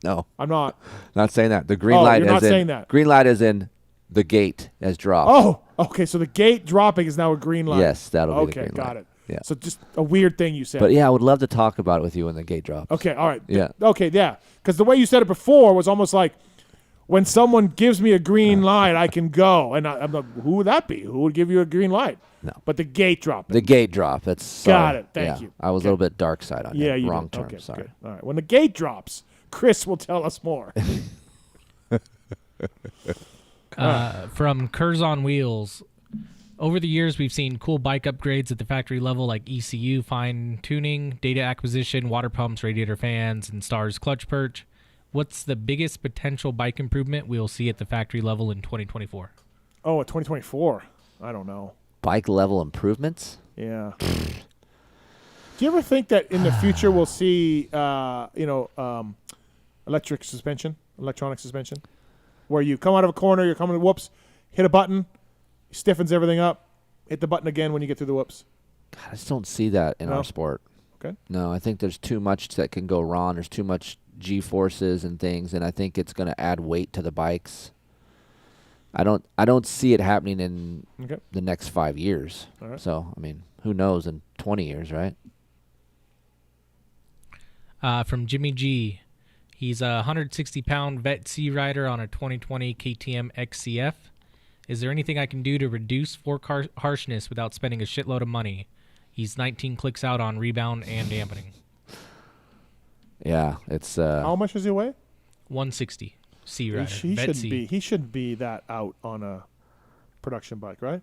No. I'm not. Not saying that. The green light you're not saying that. Green light is in the gate has dropped. Oh, okay. So the gate dropping is now a green light. Yes, that'll be the green light. Okay, got it. Yeah. So just a weird thing you said. But yeah, I would love to talk about it with you when the gate drops. Okay, all right. Yeah. Okay, yeah. Because the way you said it before was almost like when someone gives me a green light, I can go. And I'm like, who would that be? Who would give you a green light? No. But the gate dropping. The gate drop. That's got it. Thank you. I was a little bit dark side on you. Wrong did. term. Okay, sorry. Good. All right. When the gate drops, Kris will tell us more. From Curzon Wheels, Over the years, we've seen cool bike upgrades at the factory level like ECU fine-tuning, data acquisition, water pumps, radiator fans, and Star's clutch perch. What's the biggest potential bike improvement we'll see at the factory level in 2024? Oh, 2024. I don't know. Bike level improvements? Yeah. Do you ever think that in the future we'll see, electronic suspension, where you come out of a corner, you're coming, whoops, hit a button, stiffens everything up, hit the button again when you get through the whoops? God, I just don't see that in our sport. Okay. No, I think there's too much that can go wrong. There's too much G-forces and things, and I think it's going to add weight to the bikes. I don't see it happening in the next 5 years. All right. So, I mean, who knows in 20 years, right? From Jimmy G. He's a 160-pound vet C rider on a 2020 KTM XCF. Is there anything I can do to reduce fork harshness without spending a shitload of money? He's 19 clicks out on rebound and dampening. Yeah, it's... How much does he weigh? 160. C rider. He shouldn't be that out on a production bike, right?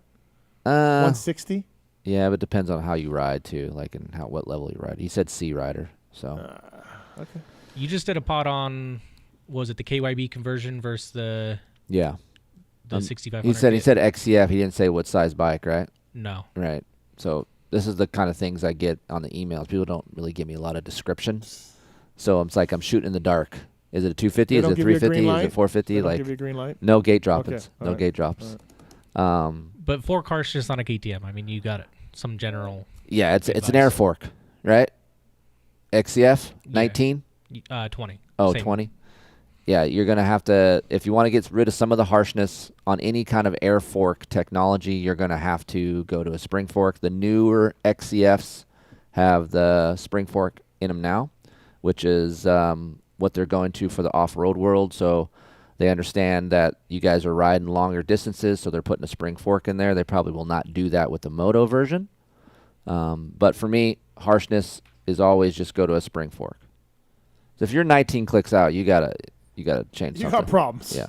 160? Yeah, but it depends on how you ride, too, like and what level you ride. He said C rider, so... Okay. You just did a pod on, was it the KYB conversion versus the... Yeah. The 6500? He said XCF. He didn't say what size bike, right? No. Right. So this is the kind of things I get on the emails. People don't really give me a lot of description. So it's like I'm shooting in the dark. Is it a 250? Is it 350? Is it 450? Like, give you a green light? No gate droppings. Okay. No gate drops. Right. But fork harshness on a KTM. I mean, you got it. Some general. Yeah, it's an air fork, right? XCF 19. 20. Oh, Same 20. Yeah, you're going to have to, if you want to get rid of some of the harshness on any kind of air fork technology, you're going to have to go to a spring fork. The newer XCFs have the spring fork in them now, which is what they're going to for the off-road world. So they understand that you guys are riding longer distances, so they're putting a spring fork in there. They probably will not do that with the moto version. But for me, harshness is always just go to a spring fork. So if you're 19 clicks out, you gotta change something. You got problems. Yeah.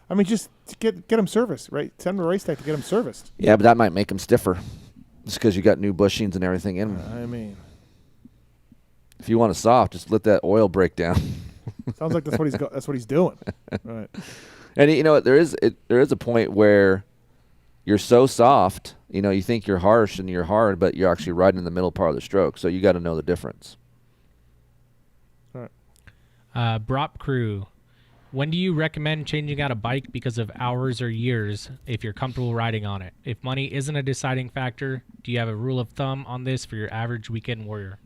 I mean, just get them serviced, right? Send them to race tech to get them serviced. Yeah, but that might make them stiffer, just because you got new bushings and everything in them. I mean, if you want a soft, just let that oil break down. Sounds like that's what he's doing. Right. And you know, there is a point where you're so soft, you know, you think you're harsh and you're hard, but you're actually riding in the middle part of the stroke. So you got to know the difference. Brop Crew, when do you recommend changing out a bike because of hours or years if you're comfortable riding on it? If money isn't a deciding factor, do you have a rule of thumb on this for your average weekend warrior?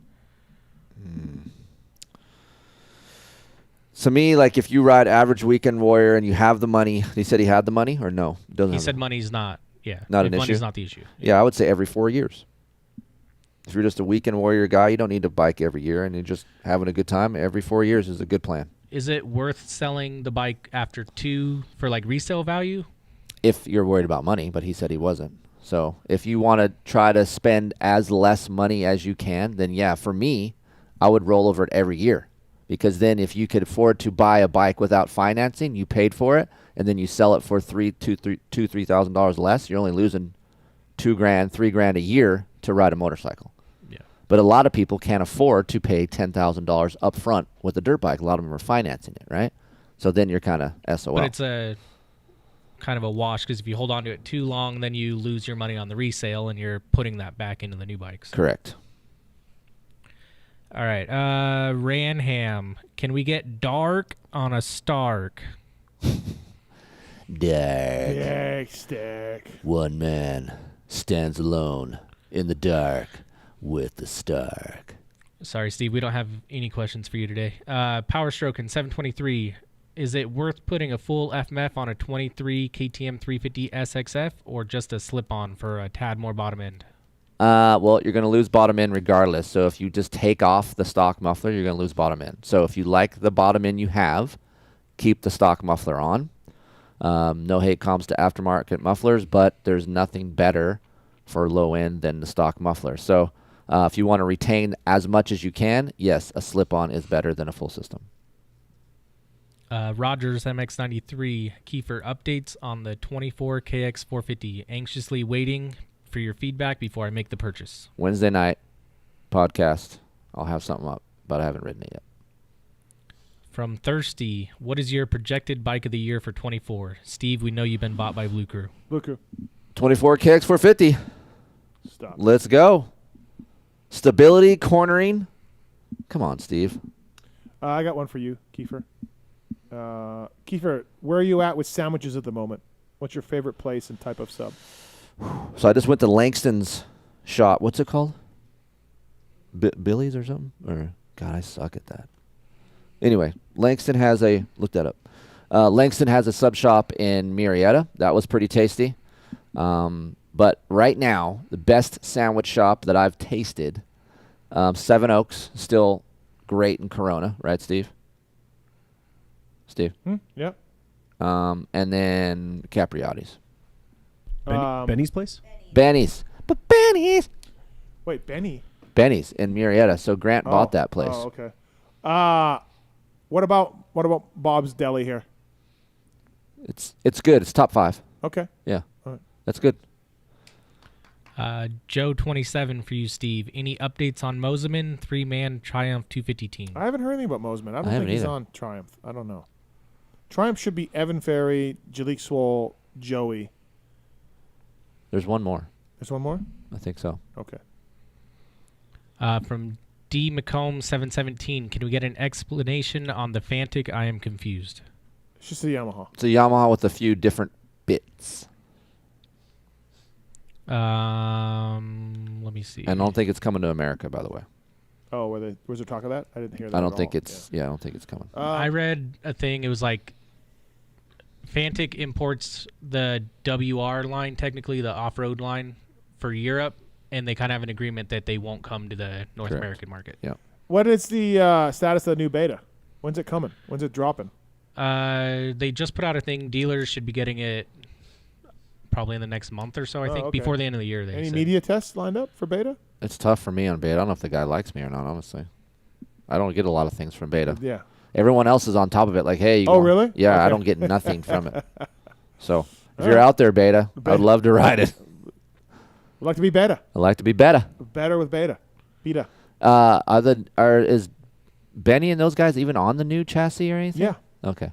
So me, like if you ride average weekend warrior and you have the money, he said he had the money or no? He said money's not, not an issue. Money's not the issue. Yeah, I would say every 4 years. If you're just a weekend warrior guy, you don't need to bike every year, and you're just having a good time. Every 4 years is a good plan. Is it worth selling the bike after 2 for like resale value? If you're worried about money, but he said he wasn't. So if you want to try to spend as less money as you can, then yeah, for me, I would roll over it every year. Because then if you could afford to buy a bike without financing, you paid for it, and then you sell it for $3,000 less, you're only losing $2,000, $3,000 a year to ride a motorcycle. But a lot of people can't afford to pay $10,000 up front with a dirt bike. A lot of them are financing it, right? So then you're kind of SOL. But it's a kind of a wash because if you hold on to it too long, then you lose your money on the resale and you're putting that back into the new bikes. Correct. All right. Ranham, can we get dark on a Stark? Dark. One man stands alone in the dark with the Stark. Sorry, Steve, we don't have any questions for you today. Power Stroke in 723. Is it worth putting a full FMF on a 23 KTM 350 SXF or just a slip-on for a tad more bottom end? Well, you're going to lose bottom end regardless. So if you just take off the stock muffler, you're going to lose bottom end. So if you like the bottom end you have, keep the stock muffler on. No hate comms to aftermarket mufflers, but there's nothing better for low end than the stock muffler. So if you want to retain as much as you can, yes, a slip-on is better than a full system. Rogers MX93 Keefer, updates on the 24 KX 450. Anxiously waiting for your feedback before I make the purchase. Wednesday night podcast. I'll have something up, but I haven't ridden it yet. From Thirsty, what is your projected bike of the year for 24? Steve, we know you've been bought by Blue Crew. Blue Crew. 24 KX 450. Stop. Let's go. Stability, cornering. Come on, Steve. I got one for you, Keefer. Keefer, where are you at with sandwiches at the moment? What's your favorite place and type of sub? So I just went to Langston's shop. What's it called? Billy's or something? Or God, I suck at that. Anyway, Langston has a look that up. Langston has a sub shop in Murrieta. That was pretty tasty. But right now, the best sandwich shop that I've tasted, Seven Oaks, still great in Corona, right, Steve? Steve? Yeah. And then Capriati's. Benny's place? Benny's. But Benny's. Wait, Benny? Benny's in Murrieta. So Grant bought that place. Oh, okay. What about Bob's Deli here? It's good. It's top 5. Okay. Yeah. All right. That's good. Joe 27 for you, Steve. Any updates on Moseman 3-man Triumph 250 team? I haven't heard anything about Moseman. I don't think he's on Triumph. I don't know. Triumph should be Evan Ferry, Jalik Swole, Joey. There's one more. There's one more? I think so. Okay. From D. McComb 717, can we get an explanation on the Fantic? I am confused. It's just a Yamaha. It's a Yamaha with a few different bits. Let me see. I don't think it's coming to America, by the way. Oh, was there talk of that? I didn't hear that. I don't at think all. it's. Yeah, I don't think it's coming. I read a thing. It was like Fantic imports the WR line, technically the off-road line, for Europe, and they kind of have an agreement that they won't come to the North Correct. American market. Yeah. What is the status of the new beta? When's it coming? When's it dropping? They just put out a thing. Dealers should be getting it probably in the next month or so, I think, before the end of the year. Any media tests lined up for beta? It's tough for me on beta. I don't know if the guy likes me or not, honestly. I don't get a lot of things from beta. Yeah. Everyone else is on top of it, like, hey. Really? Yeah, okay. I don't get nothing from it. So, if you're out there, beta, I'd love to ride it. I'd like to be beta. I'd like to be beta. Better with beta. Beta. Is Benny and those guys even on the new chassis or anything? Yeah. Okay.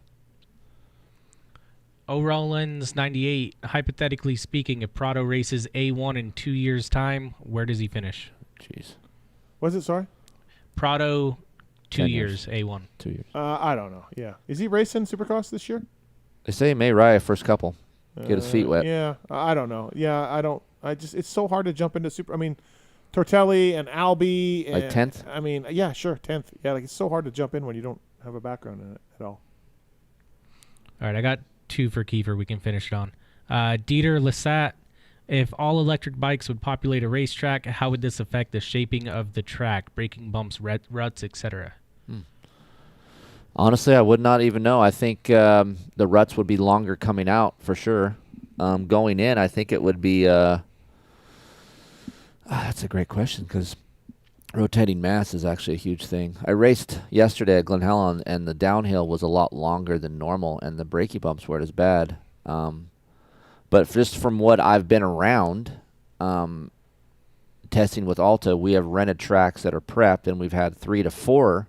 O'Rollins 98. Hypothetically speaking, if Prado races A1 in 2 years' time, where does he finish? Jeez. Was it, sorry? Prado, 2 10 years, A1. 2 years. I don't know. Yeah. Is he racing Supercross this year? They say he may ride first couple. Get his feet wet. Yeah. I don't know. Yeah, I don't. It's so hard to jump into Super. I mean, Tortelli and Albie. Like 10th? I mean, yeah, sure, 10th. Yeah, like it's so hard to jump in when you don't have a background in it at all. All right, I got 2 for Keefer. We can finish it on. Dieter Lissat, if all electric bikes would populate a racetrack, how would this affect the shaping of the track, braking bumps, ruts, etc.? Honestly, I would not even know. I think the ruts would be longer coming out for sure. Going in, I think it would be. That's a great question because rotating mass is actually a huge thing. I raced yesterday at Glen Helen, and the downhill was a lot longer than normal, and the brakey bumps weren't as bad. But just from what I've been around, testing with Alta, we have rented tracks that are prepped, and we've had 3 to 4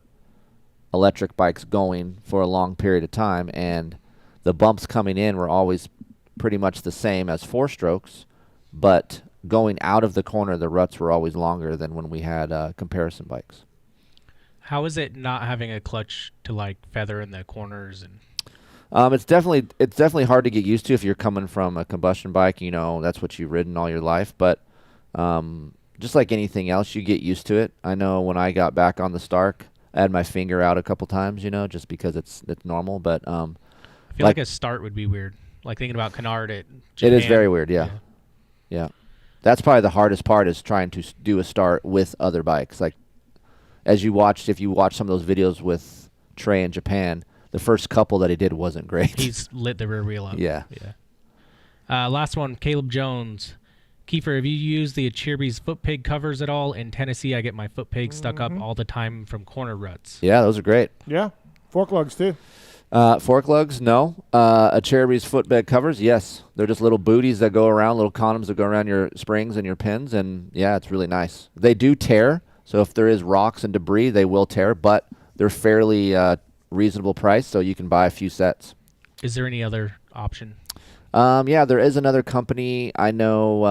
electric bikes going for a long period of time, and the bumps coming in were always pretty much the same as 4-strokes, but going out of the corner, the ruts were always longer than when we had comparison bikes. How is it not having a clutch to like feather in the corners? And it's definitely hard to get used to if you're coming from a combustion bike. You know, that's what you've ridden all your life, but just like anything else, you get used to it. I know when I got back on the Stark, I had my finger out a couple times, you know, just because it's normal. But I feel like a start would be weird. Like thinking about Canard at It Japan. is very weird, yeah. That's probably the hardest part is trying to do a start with other bikes. Like if you watch some of those videos with Trey in Japan, the first couple that he did wasn't great. He's lit the rear wheel up. Yeah. Last one, Caleb Jones. Keefer, have you used the Achirby's foot peg covers at all? In Tennessee, I get my foot peg stuck up all the time from corner ruts. Yeah, those are great. Yeah. Fork lugs, too. Fork lugs, no. A Cherubi's footbed covers, yes. They're just little booties that go around, little condoms that go around your springs and your pins, and yeah, it's really nice. They do tear, so if there is rocks and debris, they will tear, but they're fairly reasonable price, so you can buy a few sets. Is there any other option? Yeah, there is another company. I know,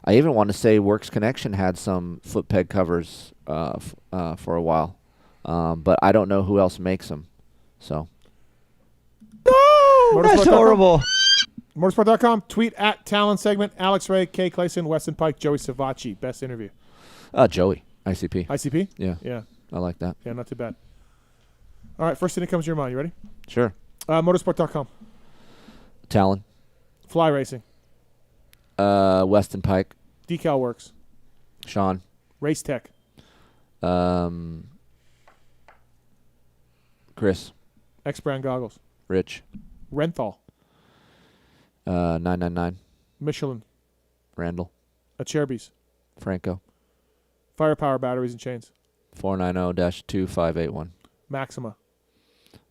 I even want to say Works Connection had some foot peg covers for a while, but I don't know who else makes them. So. No, that's horrible. Motorsport.com. Tweet at Tallon segment. Alex Ray, Cade Clason, Weston Peick, Joey Savacci. Best interview. Joey, ICP. ICP? Yeah. Yeah. I like that. Yeah, not too bad. All right, first thing that comes to your mind. You ready? Sure. Motorsport.com. Tallon. Fly Racing. Weston Peick. Decal Works. Sean. Race Tech. Chris. X-Brand Goggles. Rich. Renthal. 999. Michelin. Randall. Acerbis. Franco. Firepower Batteries and Chains. 490-2581. Maxima.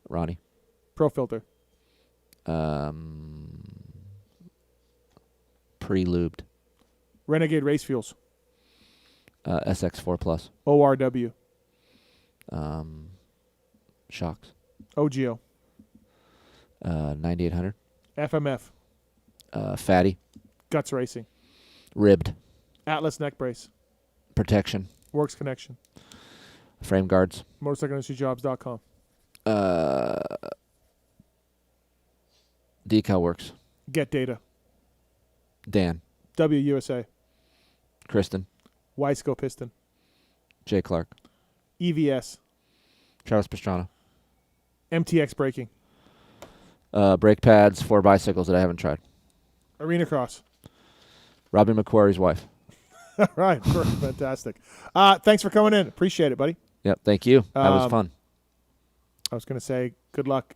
Ronnie. Pro Filter. Pre-lubed. Renegade Race Fuels. SX4 Plus. ORW. Shocks. OGO. 9800. FMF. Fatty. Guts Racing. Ribbed. Atlas Neck Brace. Protection. Works Connection. Frame guards. MotorcycleIndustryJobs.com. Decal Works. Get Data. Dan. WUSA. Kristen. Wiseco Piston. Jay Clark. EVS. Travis Pastrana. MTX Braking. Brake pads for bicycles that I haven't tried. Arena Cross. Robin McQuarrie's wife. All right. Fantastic. Thanks for coming in. Appreciate it, buddy. Yep. Thank you. That was fun. I was going to say good luck,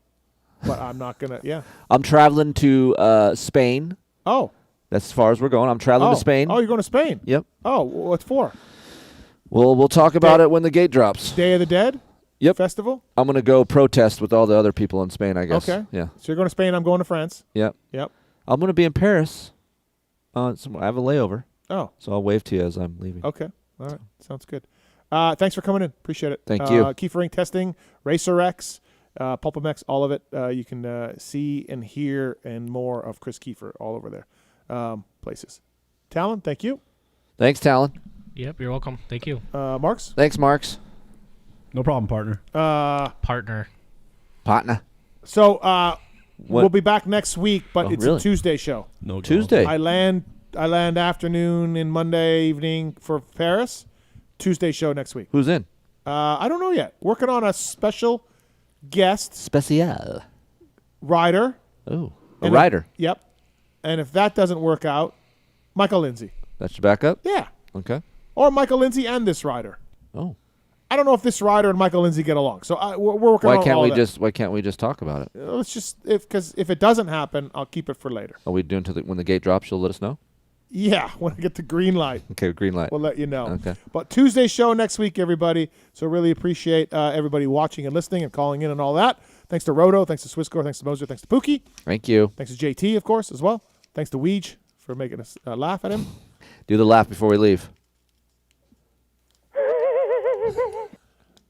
but I'm not going to. Yeah. I'm traveling to Spain. Oh. That's as far as we're going. I'm traveling to Spain. Oh, you're going to Spain? Yep. Oh, what for? Well, we'll talk about it when the gate drops. Day of the Dead? Yep. Festival? I'm going to go protest with all the other people in Spain, I guess. Okay. Yeah. So you're going to Spain. I'm going to France. Yep. Yep. I'm going to be in Paris. I have a layover. Oh. So I'll wave to you as I'm leaving. Okay. All right. Sounds good. Thanks for coming in. Appreciate it. Thank you. Keefer Ring Testing, Racer X, PulpMX, all of it. You can see and hear and more of Kris Keefer all over there. Places. Tallon, thank you. Thanks, Tallon. Yep, you're welcome. Thank you. Marks? Thanks, Marks. No problem, partner. Partner. So we'll be back next week, but it's really? a Tuesday show. No Tuesday. I land afternoon and Monday evening for Paris. Tuesday show next week. Who's in? I don't know yet. Working on a special guest. Special. Rider. Oh, a rider. Yep. And if that doesn't work out, Michael Lindsay. That's your backup? Yeah. Okay. Or Michael Lindsay and this rider. Oh. I don't know if this rider and Michael Lindsay get along. So we're working on all that. Why can't we just talk about it? Let's just because if it doesn't happen, I'll keep it for later. Are we doing when the gate drops? You'll let us know. Yeah, when I get the green light. Okay, green light. We'll let you know. Okay. But Tuesday show next week, everybody. So really appreciate everybody watching and listening and calling in and all that. Thanks to Roto. Thanks to Swisscore. Thanks to Moser. Thanks to Pookie. Thank you. Thanks to JT, of course, as well. Thanks to Weege for making us laugh at him. Do the laugh before we leave.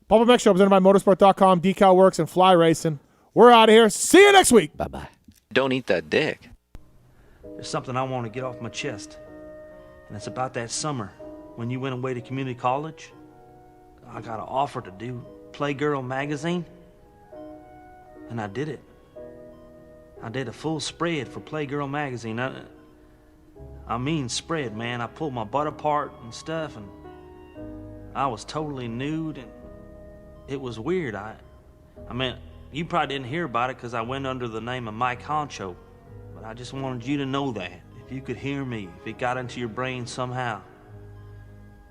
PulpMX show presented by Motorsport.com, Decal Works, and Fly Racing. We're out of here. See you next week. Bye-bye. Don't eat that dick. There's something I want to get off my chest. And it's about that summer when you went away to community college. I got an offer to do Playgirl magazine. And I did it. I did a full spread for Playgirl magazine. I mean spread, man. I pulled my butt apart and stuff, and I was totally nude, and it was weird. I mean, you probably didn't hear about it because I went under the name of Mike Honcho, but I just wanted you to know that. If you could hear me, if it got into your brain somehow,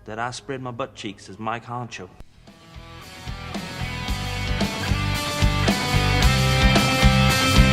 that I spread my butt cheeks as Mike Honcho.